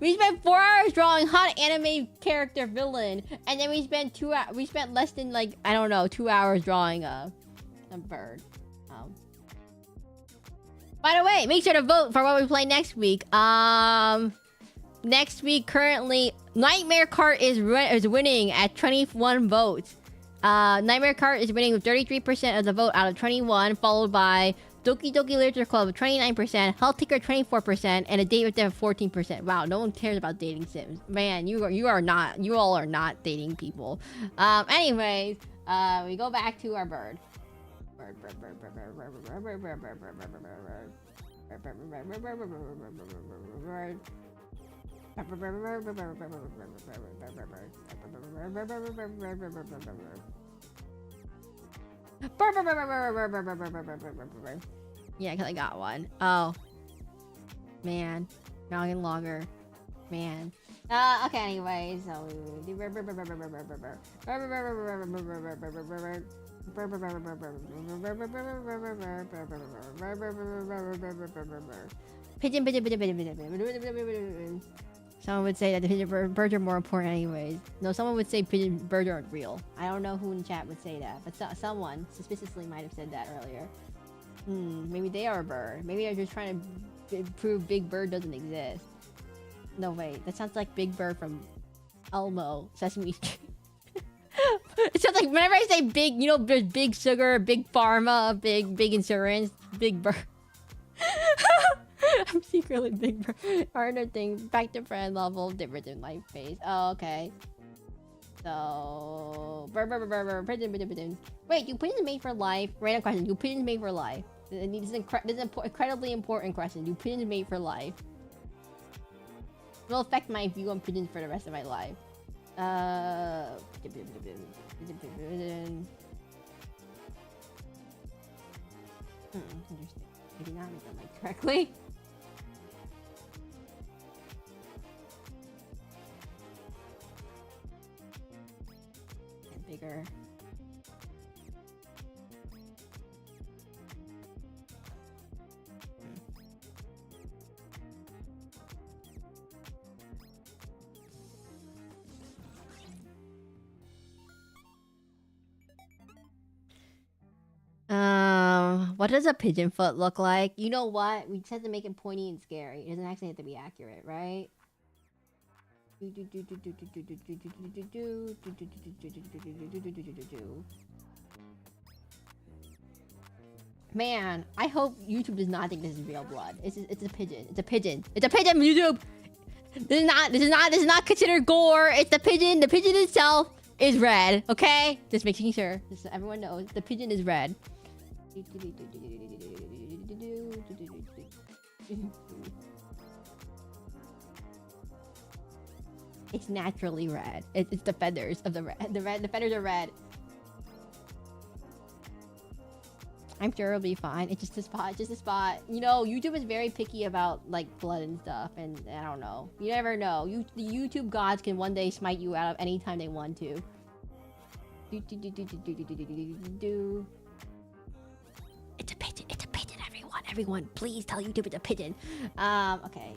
We spent 4 hours drawing hot anime character villain, and then we spent we spent less than 2 hours drawing a bird. By the way, make sure to vote for what we play next week. Next week, currently, Nightmare Cart is winning at 21 votes. Nightmare Cart is winning with 33% of the vote out of 21, followed by Doki Doki Literature Club with 29%, Health Ticker 24%, and A Date with Them 14%. Wow, no one cares about dating sims. Man, you all are not dating people. Anyways, we go back to our bird. Yeah, because I got one. Oh. Man. Not getting longer. Man. Okay, anyway, so pigeon. Someone would say that the pigeon birds are more important anyways. No, someone would say pigeon birds aren't real. I don't know who in chat would say that, but someone suspiciously might have said that earlier. Maybe they are a bird. Maybe they're just trying to prove Big Bird doesn't exist. No, wait. That sounds like Big Bird from Elmo, Sesame Street. It sounds like whenever I say big, there's Big Sugar, Big Pharma, Big Insurance, Big Bird. I'm secretly Big Bird. Harder thing. Back to friend level, different in life phase. Oh, okay. So, pigeon. Wait, do pigeons mate for life? Random question. Do pigeons mate for life? This is an incredibly important question. Do pigeons mate for life? It will affect my view on pigeons for the rest of my life. Interesting. Maybe not make them like correctly. And bigger. What does a pigeon foot look like? You know what? We just have to make it pointy and scary. It doesn't actually have to be accurate, right? Man, I hope YouTube does not think this is real blood. It's a pigeon. It's a pigeon. It's a pigeon, YouTube. This is not considered gore. It's the pigeon. The pigeon itself is red. Okay, just making sure. Just so everyone knows, the pigeon is red. It's naturally red. It's the feathers of the red. The feathers are red. I'm sure it'll be fine. It's just a spot. It's just a spot. You know, YouTube is very picky about like blood and stuff, and I don't know. You never know. The YouTube gods can one day smite you out of any time they want to. It's a pigeon. It's a pigeon. Everyone, please tell YouTube it's a pigeon. Okay.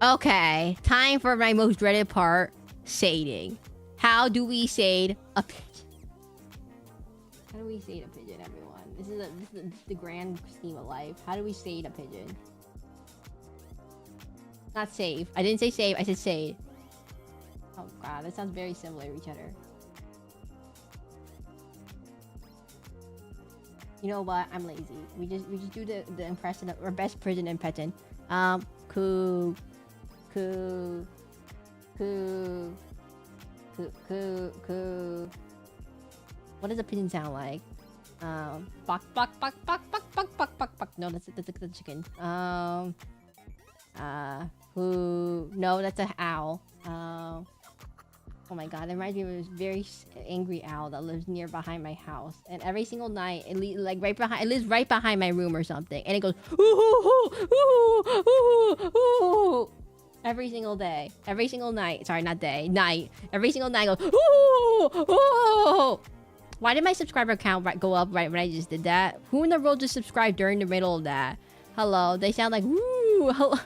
Okay, time for my most dreaded part: shading. How do we shade a pigeon? How do we shade a pigeon, everyone? This is the grand scheme of life. How do we shade a pigeon? Not save. I didn't say save. I said shade. Oh god, that sounds very similar to each other. You know what? I'm lazy. We just do the impression of our best pigeon impression. Coo. What does a pigeon sound like? Bok. No, that's the chicken. Who? No, that's an owl. Oh my god, that reminds me of this very angry owl that lives near behind my house. And every single night, it lives right behind my room or something. And it goes, ooh, ooh, ooh, ooh, ooh. Every single day. Every single night. Sorry, not day. Night. Every single night goes, ooh, ooh. Why did my subscriber count go up right when I just did that? Who in the world just subscribed during the middle of that? Hello. They sound like, ooh, hello.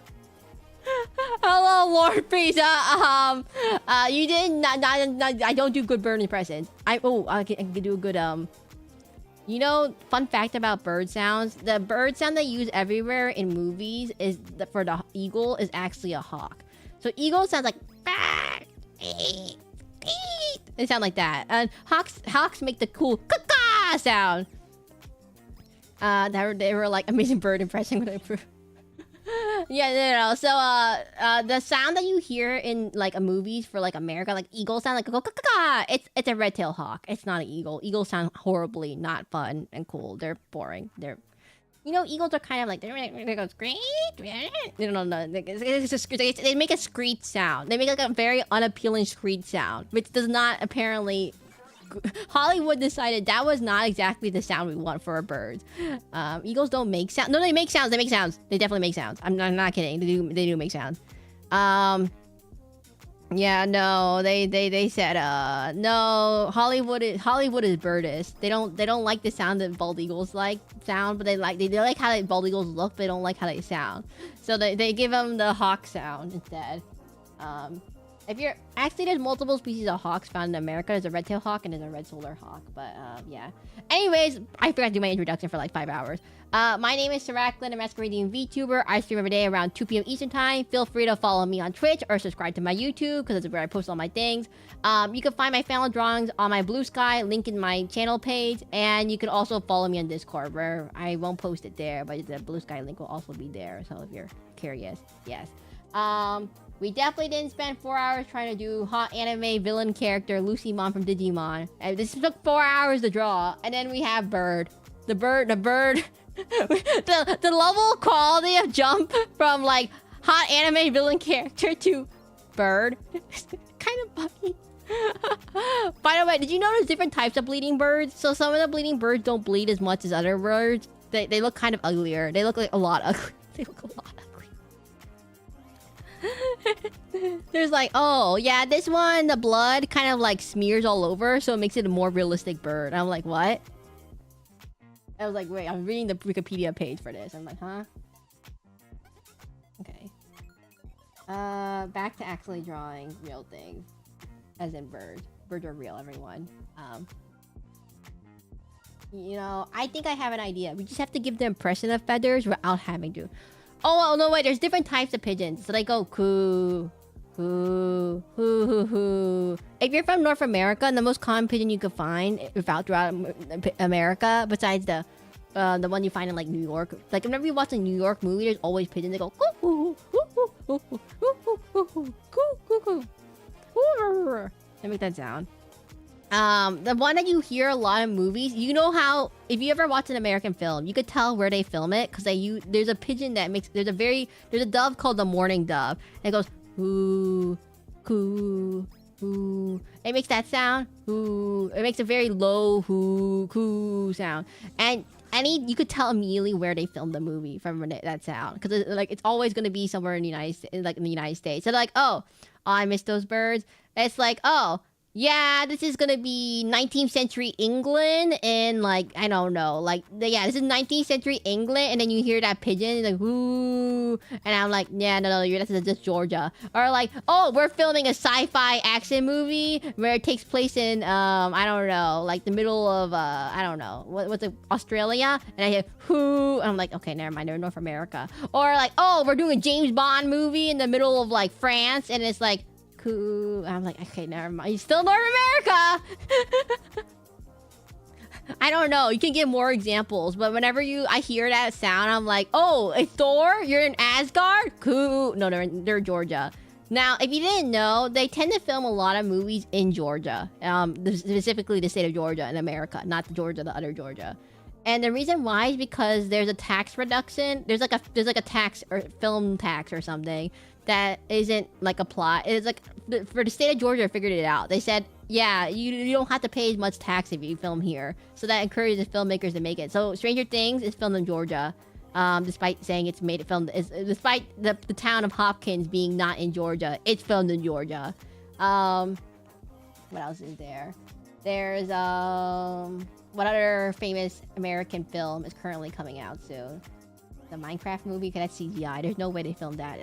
Hello, Lord Pizza. You did not. I don't do good bird impressions. I can do a good You know, fun fact about bird sounds: the bird sound they use everywhere in movies is for the eagle is actually a hawk. So eagle sounds like they sound like that, and hawks make the cool caw sound. They were like amazing bird impression when I proved. Yeah, no. So, the sound that you hear in like a movies for like America, like eagles sound like it's a red-tailed hawk. It's not an eagle. Eagles sound horribly not fun and cool. They're boring. You know, eagles are kind of like they go screech. No. They make a screech sound. They make like a very unappealing screech sound, which does not apparently. Hollywood decided that was not exactly the sound we want for our birds. Eagles don't make sound. No, they make sounds. They make sounds. They definitely make sounds. I'm not kidding. They do make sounds. Yeah, no. They said no. Hollywood is birdist. They don't like the sound that bald eagles sound, but they like how bald eagles look. But they don't like how they sound. So they give them the hawk sound instead. If you're actually, there's multiple species of hawks found in America. There's a red-tailed hawk and there's a red solar hawk. But yeah. Anyways, I forgot to do my introduction for like 5 hours. My name is Seraclin, a masquerading VTuber. I stream every day around 2 p.m. Eastern time. Feel free to follow me on Twitch or subscribe to my YouTube because that's where I post all my things. You can find my final drawings on my Blue Sky, link in my channel page, and you can also follow me on Discord where I won't post it there, but the Blue Sky link will also be there. So if you're curious, yes. We definitely didn't spend 4 hours trying to do hot anime villain character Lucymon from Digimon. And this took 4 hours to draw. And then we have Bird. The bird. the level of quality of jump from like hot anime villain character to Bird. Kind of funny. By the way, did you know there's different types of bleeding birds? So some of the bleeding birds don't bleed as much as other birds. They look kind of uglier. They look like a lot ugly. They look a lot ugly. There's like, oh yeah, this one the blood kind of like smears all over, so it makes it a more realistic bird. I'm like, what? I was like, wait, I'm reading the Wikipedia page for this. I'm like, huh? Okay. Back to actually drawing real things, as in birds. Birds are real, everyone. You know, I think I have an idea. We just have to give the impression of feathers without having to. Oh, no, wait. There's different types of pigeons. So they go coo, coo, hoo, hoo, hoo. If you're from North America, the most common pigeon you could find throughout America, besides the one you find in like New York. Like whenever you watch a New York movie, there's always pigeons. They go coo, coo, coo, coo, coo, coo, coo, coo, coo, coo, coo. Let me make that sound. The one that you hear a lot in movies, you know how if you ever watch an American film, you could tell where they film it because there's a pigeon that makes there's a dove called the mourning dove, and it goes ooh, coo, ooh. It makes that sound. Ooh. It makes a very low hoo, coo sound, and you could tell immediately where they filmed the movie from that sound because it's always gonna be somewhere in the United States. So like, oh, I miss those birds. It's like, oh. Yeah, this is gonna be 19th century England, and like I don't know, like yeah, this is 19th century England, and then you hear that pigeon like whoo, and I'm like, yeah, no, that's just Georgia, or like, oh, we're filming a sci-fi action movie where it takes place in I don't know, like the middle of I don't know, what's it, Australia, and I hear whoo, and I'm like, okay, never mind, they're in North America, or like, oh, we're doing a James Bond movie in the middle of like France, and it's like. Cool. I'm like, okay, never mind. You're still North America. I don't know. You can give more examples, but whenever I hear that sound, I'm like, oh, it's Thor. You're in Asgard. Cool. No, they're Georgia. Now, if you didn't know, they tend to film a lot of movies in Georgia, specifically the state of Georgia in America, not Georgia, the other Georgia. And the reason why is because there's a tax reduction. There's like a tax or film tax or something that isn't like applied. It's like for the state of Georgia figured it out. They said, yeah, you don't have to pay as much tax if you film here. So that encourages filmmakers to make it. So Stranger Things is filmed in Georgia, despite saying despite the town of Hopkins being not in Georgia, it's filmed in Georgia. What else is there? There's what other famous American film is currently coming out soon? The Minecraft movie? Cause that's CGI. There's no way they filmed that.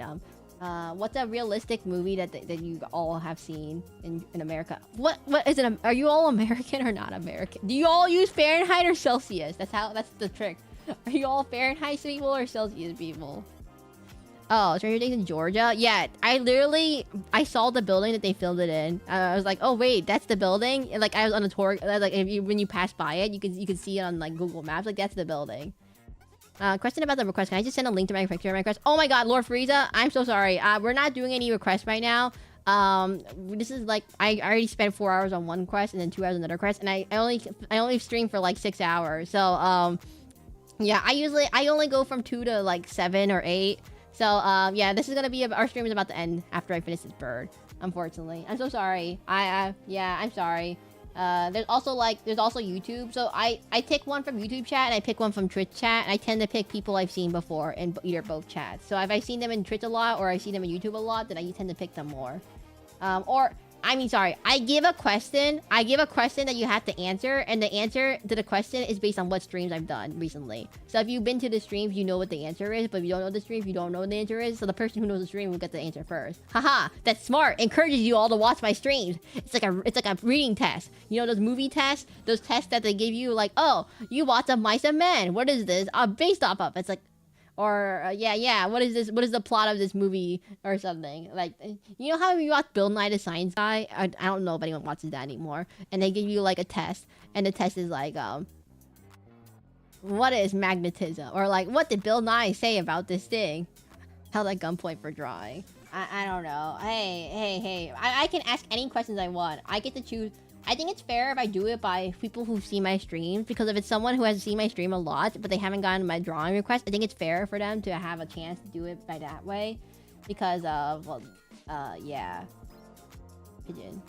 What's a realistic movie that you all have seen in America? What is it? Are you all American or not American? Do you all use Fahrenheit or Celsius? That's the trick. Are you all Fahrenheit people or Celsius people? Oh, Stranger Things in Georgia? Yeah, I saw the building that they filmed it in. I was like, oh wait, that's the building. And, like I was on a tour. Like when you pass by it, you could see it on like Google Maps. Like that's the building. Question about the request. Can I just send a link to my request? Oh my god, Lord Frieza, I'm so sorry. We're not doing any requests right now. This is like I already spent 4 hours on one quest and then 2 hours on another quest, and I only stream for like 6 hours. So yeah, I only go from 2 to like 7 or 8. So yeah, this is gonna be our stream is about to end after I finish this bird. Unfortunately, I'm so sorry. Yeah, I'm sorry. There's also YouTube. So I pick one from YouTube chat and I pick one from Twitch chat, and I tend to pick people I've seen before in either both chats. So if I've seen them in Twitch a lot or I see them in YouTube a lot, then I tend to pick them more. I give a question that you have to answer, and the answer to the question is based on what streams I've done recently. So if you've been to the streams, you know what the answer is, but if you don't know the streams, you don't know what the answer is. So the person who knows the stream will get the answer first. Haha, that's smart. Encourages you all to watch my streams. It's like a reading test. You know those movie tests? Those tests that they give you like, oh, you watch of Mice and Men. What is this? Based off of. It's like, or yeah, what is this? What is the plot of this movie or something? Like, you know how you watch Bill Nye the Science Guy? I don't know if anyone watches that anymore. And they give you like a test, and the test is like, what is magnetism? Or like, what did Bill Nye say about this thing? Held at gunpoint for drawing. I don't know. Hey. I can ask any questions I want. I get to choose. I think it's fair if I do it by people who see my streams, because if it's someone who has seen my stream a lot but they haven't gotten my drawing request, I think it's fair for them to have a chance to do it by that way, because yeah, pigeon.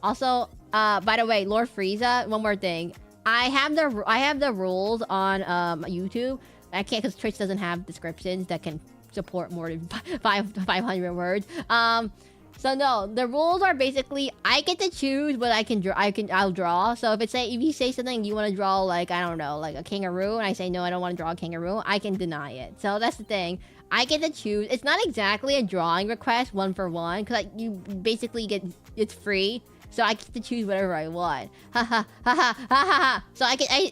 Also, by the way, Lord Frieza, one more thing. I have the rules on YouTube. I can't because Twitch doesn't have descriptions that can support more than 500 words. So no, the rules are basically I get to choose what I can draw. I'll draw. So if you say something you want to draw, like I don't know, like a kangaroo, and I say no, I don't want to draw a kangaroo, I can deny it. So that's the thing. I get to choose. It's not exactly a drawing request, one for one, because you basically get it's free, so I get to choose whatever I want. Ha ha ha ha ha ha ha. So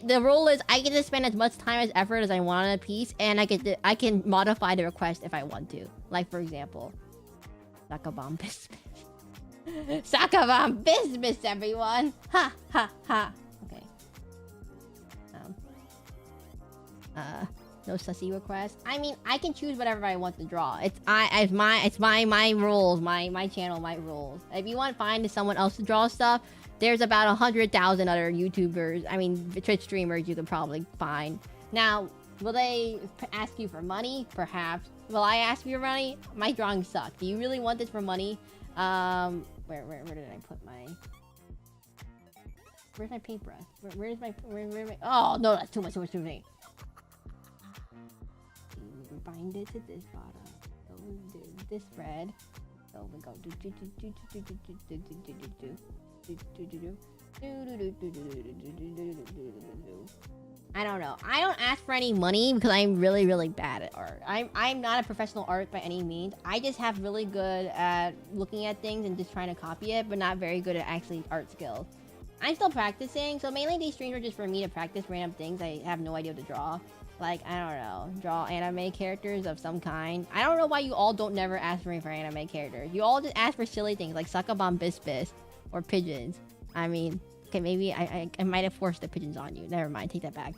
the rule is I get to spend as much time as effort as I want on a piece, and I can modify the request if I want to. Like for example, Sakabam Bisbis. Sakabam Bisbis, everyone. Ha ha ha. Okay. No sussy request. I mean, I can choose whatever I want to draw. It's my rules, my channel, my rules. If you want to find someone else to draw stuff, there's about 100,000 other YouTubers. I mean, Twitch streamers you can probably find. Now, will they ask you for money? Perhaps. Will I ask you for money? My drawings suck. Do you really want this for money? Where did I put my? Where's my paintbrush? Where's my? Oh no, that's too much. Bind it to this bottom. So do this red. So we go I don't know. I don't ask for any money because I'm really, really bad at art. I'm not a professional art by any means. I just have really good at looking at things and just trying to copy it, but not very good at actually art skills. I'm still practicing, so mainly these streams are just for me to practice random things I have no idea what to draw. Like, I don't know, draw anime characters of some kind. I don't know why you all don't never ask for me for anime characters. You all just ask for silly things like Sakabam Bisbis or pigeons. I mean, okay, maybe I might have forced the pigeons on you. Never mind, take that back.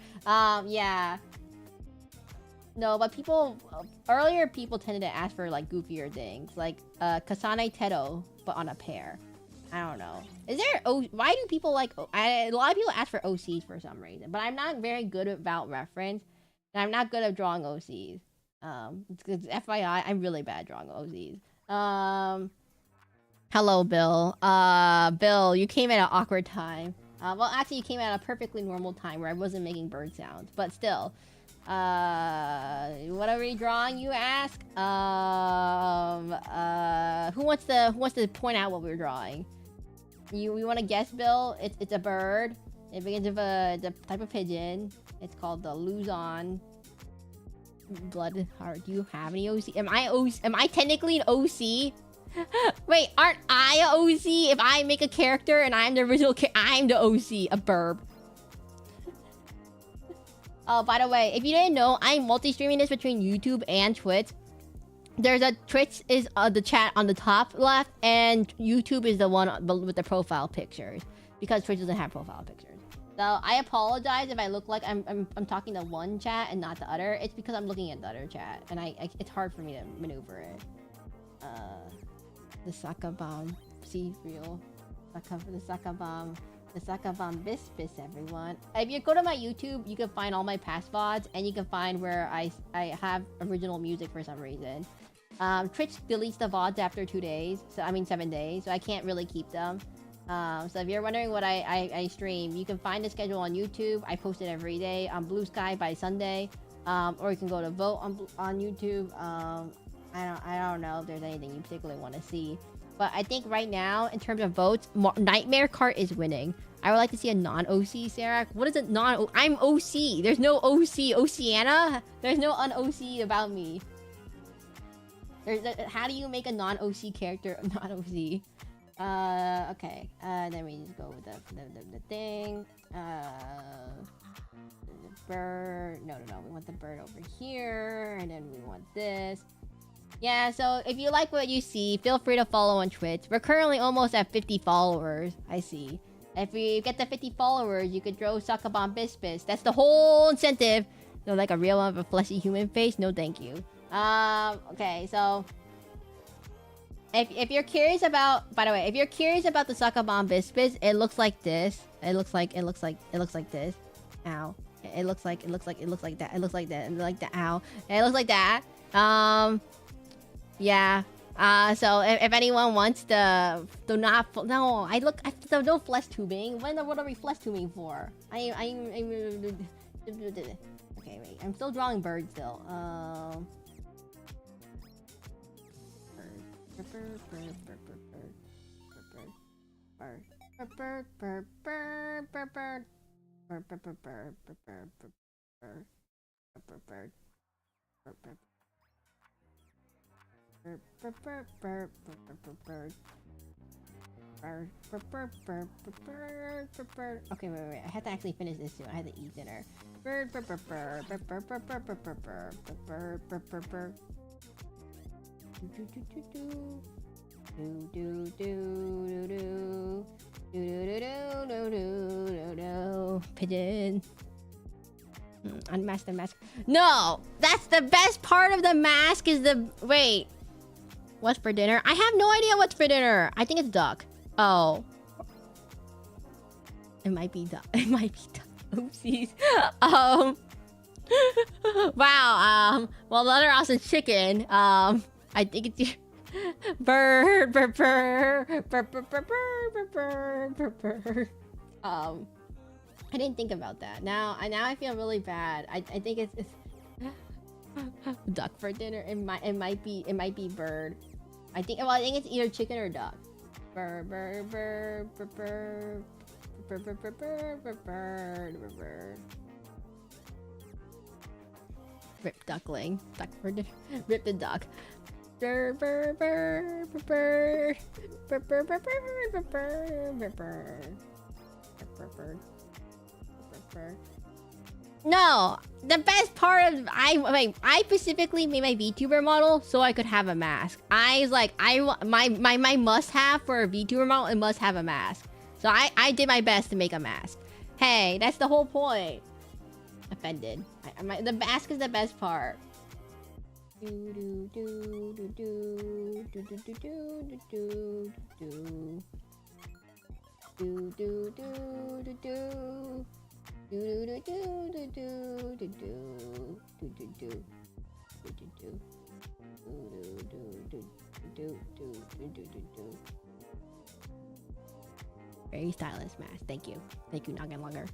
Yeah. No, but earlier people tended to ask for like goofier things. Like, Kasane Teto, but on a pear. I don't know. Why do people like... a lot of people ask for OCs for some reason. But I'm not very good about reference. And I'm not good at drawing OCs. It's FYI, I'm really bad at drawing OCs. Hello, Bill. Bill, you came at an awkward time. Well, actually, you came at a perfectly normal time where I wasn't making bird sounds. But still. What are we drawing, you ask? Who wants to point out what we're drawing? You want to guess, Bill? It's a bird. It begins with the type of pigeon. It's called the Luzon Blood Heart. Do you have any OC? Am I technically an OC? Wait, aren't I a OC? If I make a character and I'm the original I'm the OC, a burb. Oh, by the way, if you didn't know, I'm multi-streaming this between YouTube and Twitch. There's a Twitch is the chat on the top left, and YouTube is the one with the profile pictures, because Twitch doesn't have profile pictures. So I apologize if I look like I'm talking to one chat and not the other. It's because I'm looking at the other chat, and it's hard for me to maneuver it. The Sakabam, see real, the Sakabam Bisbis, everyone. If you go to my YouTube, you can find all my past VODs, and you can find where I have original music for some reason. Twitch deletes the VODs after 2 days, so I mean 7 days, so I can't really keep them. So if you're wondering what I stream, you can find the schedule on YouTube. I post it every day on Blue Sky by Sunday, or you can go to vote on YouTube. I don't know if there's anything you particularly want to see. But I think right now, in terms of votes, Nightmare Cart is winning. I would like to see a non-OC, Serac. What is it I'm OC. There's no OC. Oceana? There's no un-OC about me. How do you make a non-OC character non-OC? Okay. Then we just go with the thing. The bird. No. We want the bird over here. And then we want this. Yeah, so if you like what you see, feel free to follow on Twitch. We're currently almost at 50 followers, I see. If we get to 50 followers, you could draw Sakabam Bisbis. That's the whole incentive. No, like a real one with a fleshy human face? No, thank you. Okay, so... If you're curious about... By the way, if you're curious about the Sakabam Bisbis, it looks like this. It looks like this. Ow. It looks like that. It looks like that. Ow. It looks like that. Yeah. So if anyone wants to no flesh tubing. What are we flesh tubing for? Okay, wait. I'm still drawing birds still. Okay, wait. I have to actually finish this soon. I have to eat dinner. Pigeon. Unmask the mask. No! That's the best part of the mask is the... Wait. What's for dinner? I have no idea what's for dinner. I think it's duck. Oh. It might be duck. It might be duck. Oopsies. Wow. Well, the other option's chicken. I think it's... Bird. I didn't think about that. Now I feel really bad. I think it's duck for dinner. It might be bird. I think it's either chicken or duck. Rip duckling. Duck for dinner. Rip the duck. No, the best part of I specifically made my VTuber model so I could have a mask. I was like, my must have for a VTuber model, it must have a mask. So I did my best to make a mask. Hey, that's the whole point. Offended. The mask is the best part. Very stylish mask. Thank you, Noggin Longer.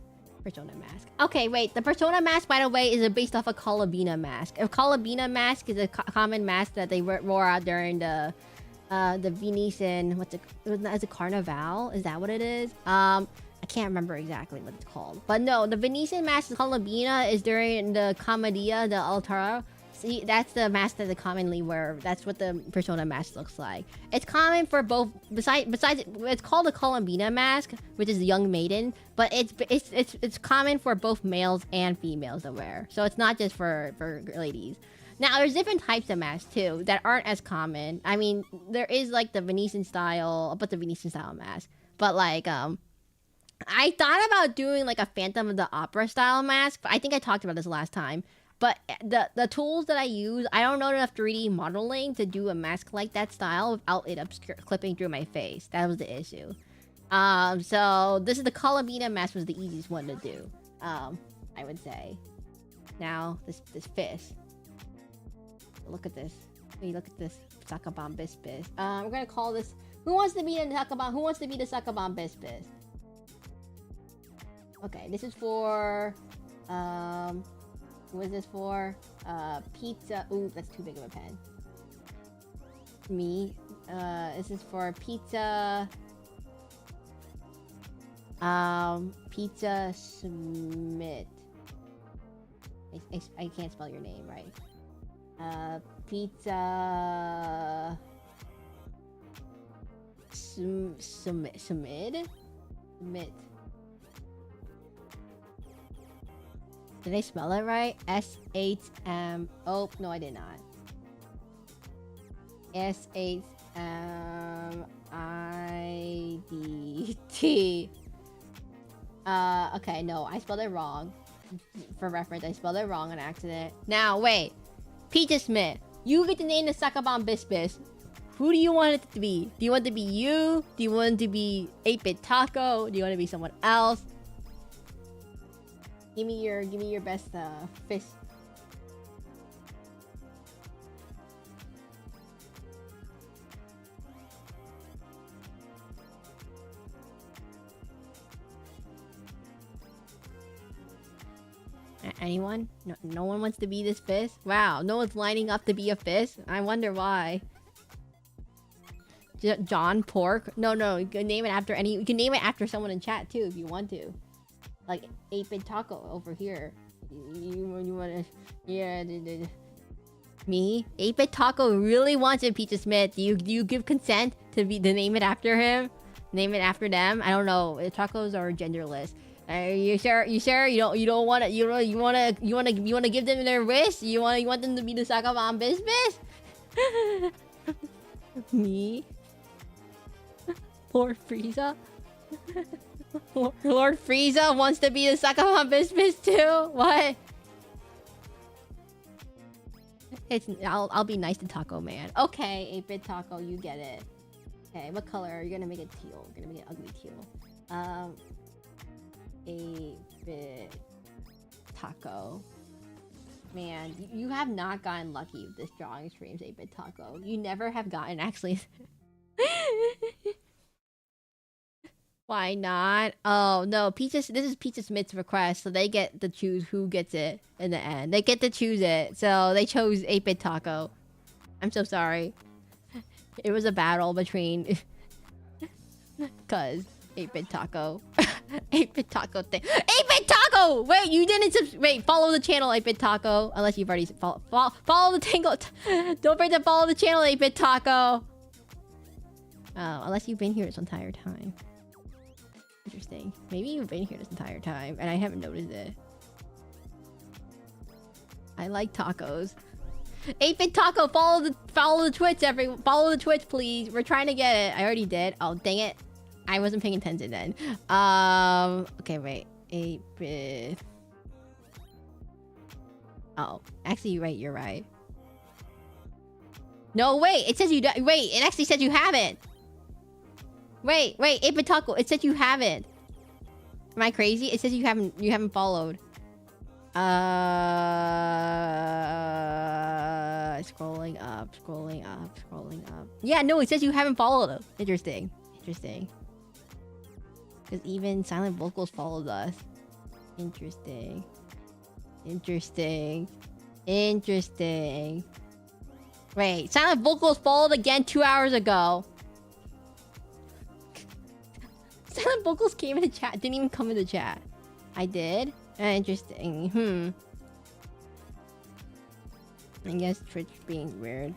Persona mask. Okay, wait. The Persona mask, by the way, is based off a Colabina mask. A Colabina mask is a common mask that they wore out during the Venetian. Is it Carnival? Is that what it is? I can't remember exactly what it's called. But no, the Venetian mask, Colabina, is during the Commedia dell'arte. See, that's the mask that they commonly wear. That's what the Persona mask looks like. It's common for both. Besides, it's called a Columbina mask, which is the young maiden. But it's common for both males and females to wear. So it's not just for ladies. Now, there's different types of masks too that aren't as common. I mean, there is like the Venetian style, but the Venetian style mask. But like, I thought about doing like a Phantom of the Opera style mask. But I think I talked about this last time. But the tools that I use, I don't know enough 3D modeling to do a mask like that style without it clipping through my face. That was the issue. So this is the Colabina mask was the easiest one to do. I would say. Now this fist. Look at this. Hey, look at this Succubon Bispis. We're gonna call this. Who wants to be the Succubon? Who wants to be the Succubon Bispis? Okay, this is for what is this for? Pizza. Ooh, that's too big of a pen. Me. This is for pizza. Pizza Smith. I can't spell your name right. Pizza. Smith. Smith. Did I spell it right? S-H-M... Oh, no, I did not. S-H-M-I-D-T. Okay, no, I spelled it wrong. For reference, I spelled it wrong on accident. Now, wait. Pizza Smith, you get to name the Succubon Bispis. Who do you want it to be? Do you want it to be you? Do you want it to be 8-Bit Taco? Do you want it to be someone else? Give me your best fish. Anyone? No one wants to be this fish? Wow, no one's lining up to be a fish? I wonder why. John Pork? No, you can name it after you can name it after someone in chat too if you want to. Like 8-Bit Taco over here. You wanna... Yeah. Me? 8-Bit Taco really wants it, Pizza Smith. Do you give consent to name it after him? Name it after them? I don't know. Tacos are genderless. You sure? You sure? You don't want to? You want to give them their wish? You want them to be the Sakaman business? Me? Lord Frieza? Lord Frieza wants to be the Sakaman business too? What? I'll be nice to Taco Man. Okay, 8-Bit Taco, you get it. Okay, what color? Are you gonna make it teal? You're gonna make it ugly teal. 8-Bit Taco. Man, you have not gotten lucky with this drawing streams, 8-Bit Taco. You never have gotten actually. Why not? Oh no, this is Pizza Smith's request, so they get to choose who gets it in the end. They get to choose it, so they chose 8-Bit Taco. I'm so sorry. It was a battle between... Cause 8-Bit Taco. 8-Bit Taco thing. 8-Bit Taco! Wait, you didn't wait, follow the channel, 8-Bit Taco. Unless you've already follow the tangle. Don't forget to follow the channel, 8-Bit Taco. Oh, unless you've been here this entire time. Interesting. Maybe you've been here this entire time and I haven't noticed it. I like tacos. 8-Bit Taco, follow the Twitch, follow the Twitch, please. We're trying to get it. I already did. Oh, dang it. I wasn't paying attention then. Okay, wait. 8-Bit. Oh, actually, you're right. No, wait. It says you wait. It actually said you haven't. Wait, 8-Bit Taco. It said you haven't. Am I crazy? It says you haven't followed. Scrolling up. Yeah, no, it says you haven't followed us. Interesting. Because even Silent Vocals followed us. Interesting. Wait, Silent Vocals followed again 2 hours ago. Silent Vocals came in the chat. Didn't even come in the chat. I did? Interesting. I guess Twitch being weird.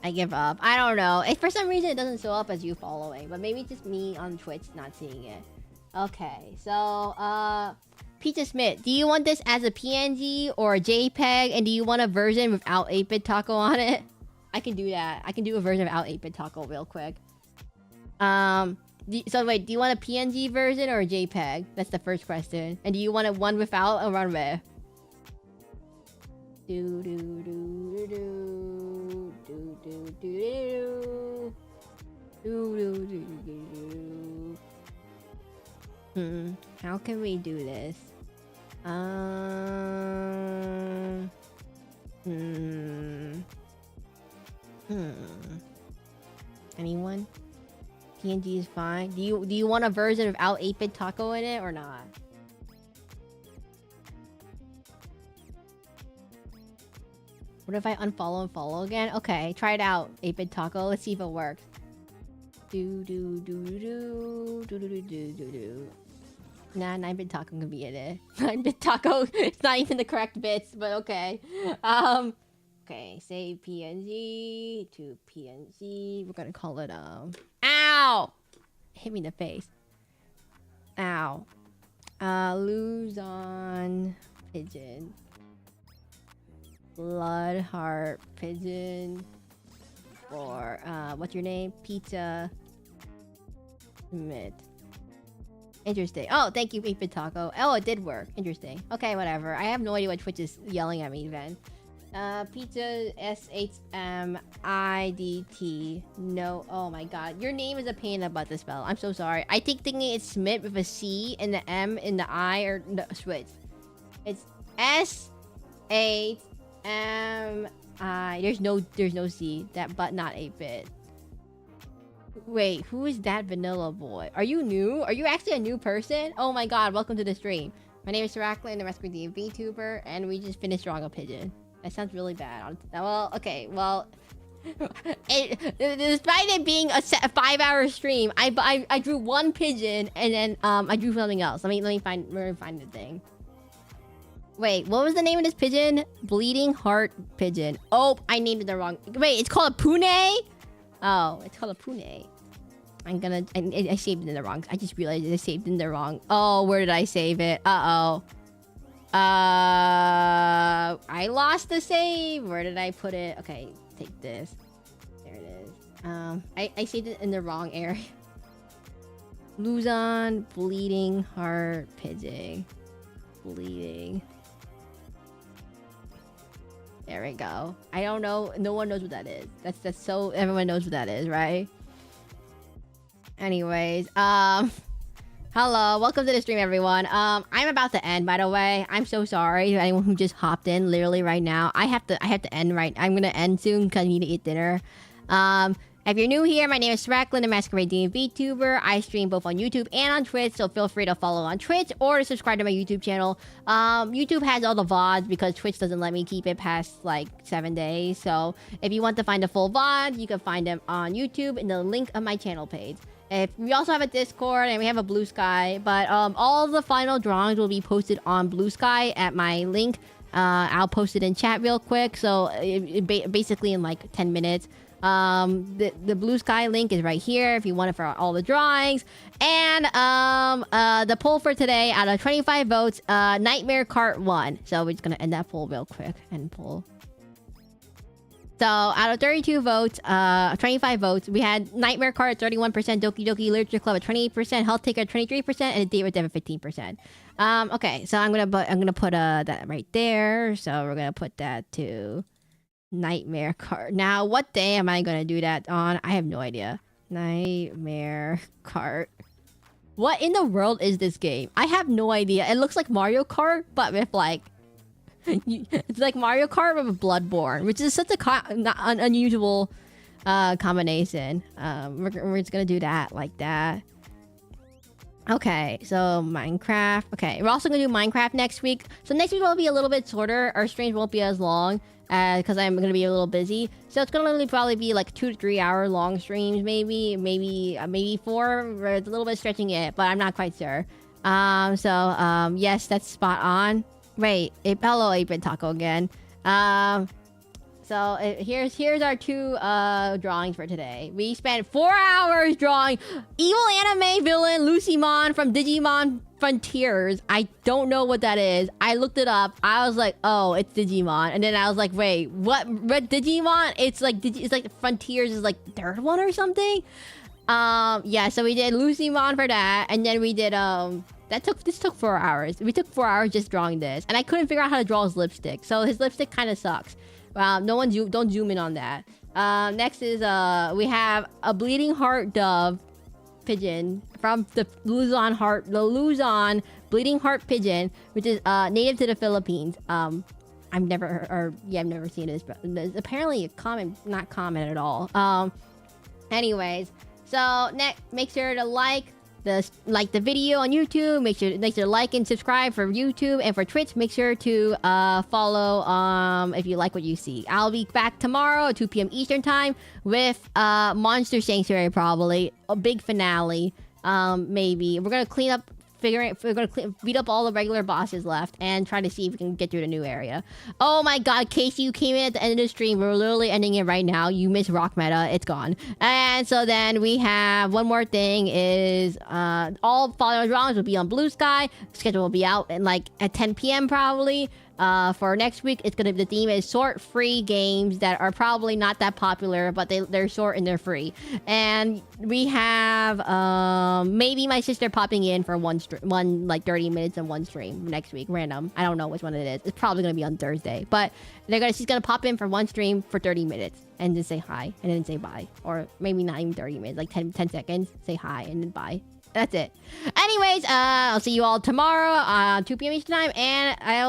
I give up. I don't know. For some reason, it doesn't show up as you following. But maybe it's just me on Twitch not seeing it. Okay. So, Pizza Smith, do you want this as a PNG or a JPEG? And do you want a version without 8-Bit Taco on it? I can do that. I can do a version without 8-Bit Taco real quick. So wait, do you want a PNG version or a JPEG? That's the first question. And do you want one without or one with? How can we do this? Anyone? PNG is fine. Do you want a version without 8-Bit Taco in it or not? What if I unfollow and follow again? Okay, try it out. 8-Bit Taco. Let's see if it works. Nah, 9-Bit Taco can be in it. 9-Bit Taco. It's not even the correct bits, but okay. Okay, save PNG to PNG. We're gonna call it Ow! Hit me in the face. Ow. Luzon Pigeon. Blood Heart Pigeon. Or what's your name? Pizza Smith. Interesting. Oh, thank you, 8-Bit Taco. Oh, it did work. Interesting. Okay, whatever. I have no idea what Twitch is yelling at me then. Pizza SHMIDT. No, oh my god. Your name is a pain in the butt to spell. I'm so sorry. I think thinking it's Smith with a C and the M and the I or no, switch. It's SHMI. There's no C. That but not 8-Bit. Wait, who is that vanilla boy? Are you new? Are you actually a new person? Oh my god, welcome to the stream. My name is Seraclin, the masquerade VTuber, and we just finished drawing a pigeon. That sounds really bad. Well, okay, well... despite it being a 5-hour stream, I drew one pigeon, and then I drew something else. Let me find the thing. Wait, what was the name of this pigeon? Bleeding Heart Pigeon. Oh, I named it the wrong... Wait, it's called a pune? Oh, it's called a pune. I saved it in the wrong... I just realized I saved it in the wrong... Oh, where did I save it? Uh-oh. I lost the save. Where did I put it? Okay, take this. There it is. I saved it in the wrong area. Luzon, Bleeding Heart Pigeon. Bleeding... There we go. I don't know. No one knows what that is. That's so... Everyone knows what that is, right? Anyways, hello. Welcome to the stream, everyone. I'm about to end, by the way. I'm so sorry to anyone who just hopped in literally right now. I have to end right... I'm gonna end soon because I need to eat dinner. If you're new here, my name is Seraclin, the masquerade VTuber. I stream both on YouTube and on Twitch, so feel free to follow on Twitch or to subscribe to my YouTube channel. YouTube has all the VODs because Twitch doesn't let me keep it past like 7 days. So if you want to find the full VOD, you can find them on YouTube in the link of my channel page. We also have a Discord and we have a Blue Sky, but all of the final drawings will be posted on Blue Sky at my link. I'll post it in chat real quick, so basically in like 10 minutes. The Blue Sky link is right here if you want it for all the drawings. And the poll for today, out of 25 votes, Nightmare Cart won. So we're just gonna end that poll real quick and poll. So out of 32 votes, 25 votes, we had Nightmare Cart at 31%, Doki Doki Literature Club at 28%, Health Taker at 23%, and a Date with Dev at 15%. Okay, so I'm gonna put that right there. So we're gonna put that to Nightmare Cart. Now, what day am I gonna do that on? I have no idea. Nightmare Cart. What in the world is this game? I have no idea. It looks like Mario Kart, but with like... it's like Mario Kart with Bloodborne, which is such an unusual combination. We're just gonna do that like that. Okay, so Minecraft. Okay, we're also gonna do Minecraft next week. So next week will be a little bit shorter. Our streams won't be as long because I'm gonna be a little busy. So it's gonna literally probably be like 2 to 3 hour long streams, maybe 4. It's a little bit stretching it, but I'm not quite sure. Yes, that's spot on. Wait, hello, 8-Bit Taco again. Here's our 2 drawings for today. We spent 4 hours drawing evil anime villain Lucymon from Digimon Frontiers. I don't know what that is. I looked it up. I was like, oh, it's Digimon. And then I was like, wait, what Digimon? It's like Frontiers is like the 3rd one or something. Yeah, so we did Lucymon for that, and then we did this took 4 hours. We took 4 hours just drawing this, and I couldn't figure out how to draw his lipstick. So his lipstick kind of sucks. Don't zoom in on that. Next is we have a Bleeding Heart Dove pigeon from the Luzon Bleeding Heart Pigeon, which is native to the Philippines. I've never seen this, but it's apparently not common at all. Anyways, so make sure to like the video on YouTube. Make sure to like and subscribe for YouTube, and for Twitch, make sure to follow if you like what you see. I'll be back tomorrow at 2 p.m. Eastern time with Monster Sanctuary, probably a big finale. Maybe we're gonna clean up. We're gonna beat up all the regular bosses left and try to see if we can get through the new area. Oh my god, Casey, you came in at the end of the stream. We're literally ending it right now. You missed Rock Meta. It's gone. And so then we have one more thing is all following drawings will be on Blue Sky. Schedule will be out at 10 p.m. probably. For next week, the theme is short, free games that are probably not that popular, but they're short and they're free. And we have maybe my sister popping in for one 30 minutes in one stream next week, random. I don't know which one it is. It's probably gonna be on Thursday, but she's gonna pop in for one stream for 30 minutes and just say hi and then say bye, or maybe not even 30 minutes, like 10 seconds, say hi and then bye. That's it. Anyways, I'll see you all tomorrow, 2 p.m. Eastern time, and I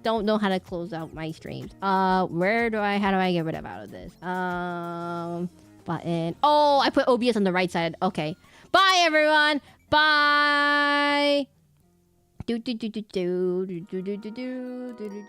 don't know how to close out my streams. How do I get rid of this? Button. Oh, I put OBS on the right side. Okay. Bye, everyone. Bye. Do do do do do do do do do do do.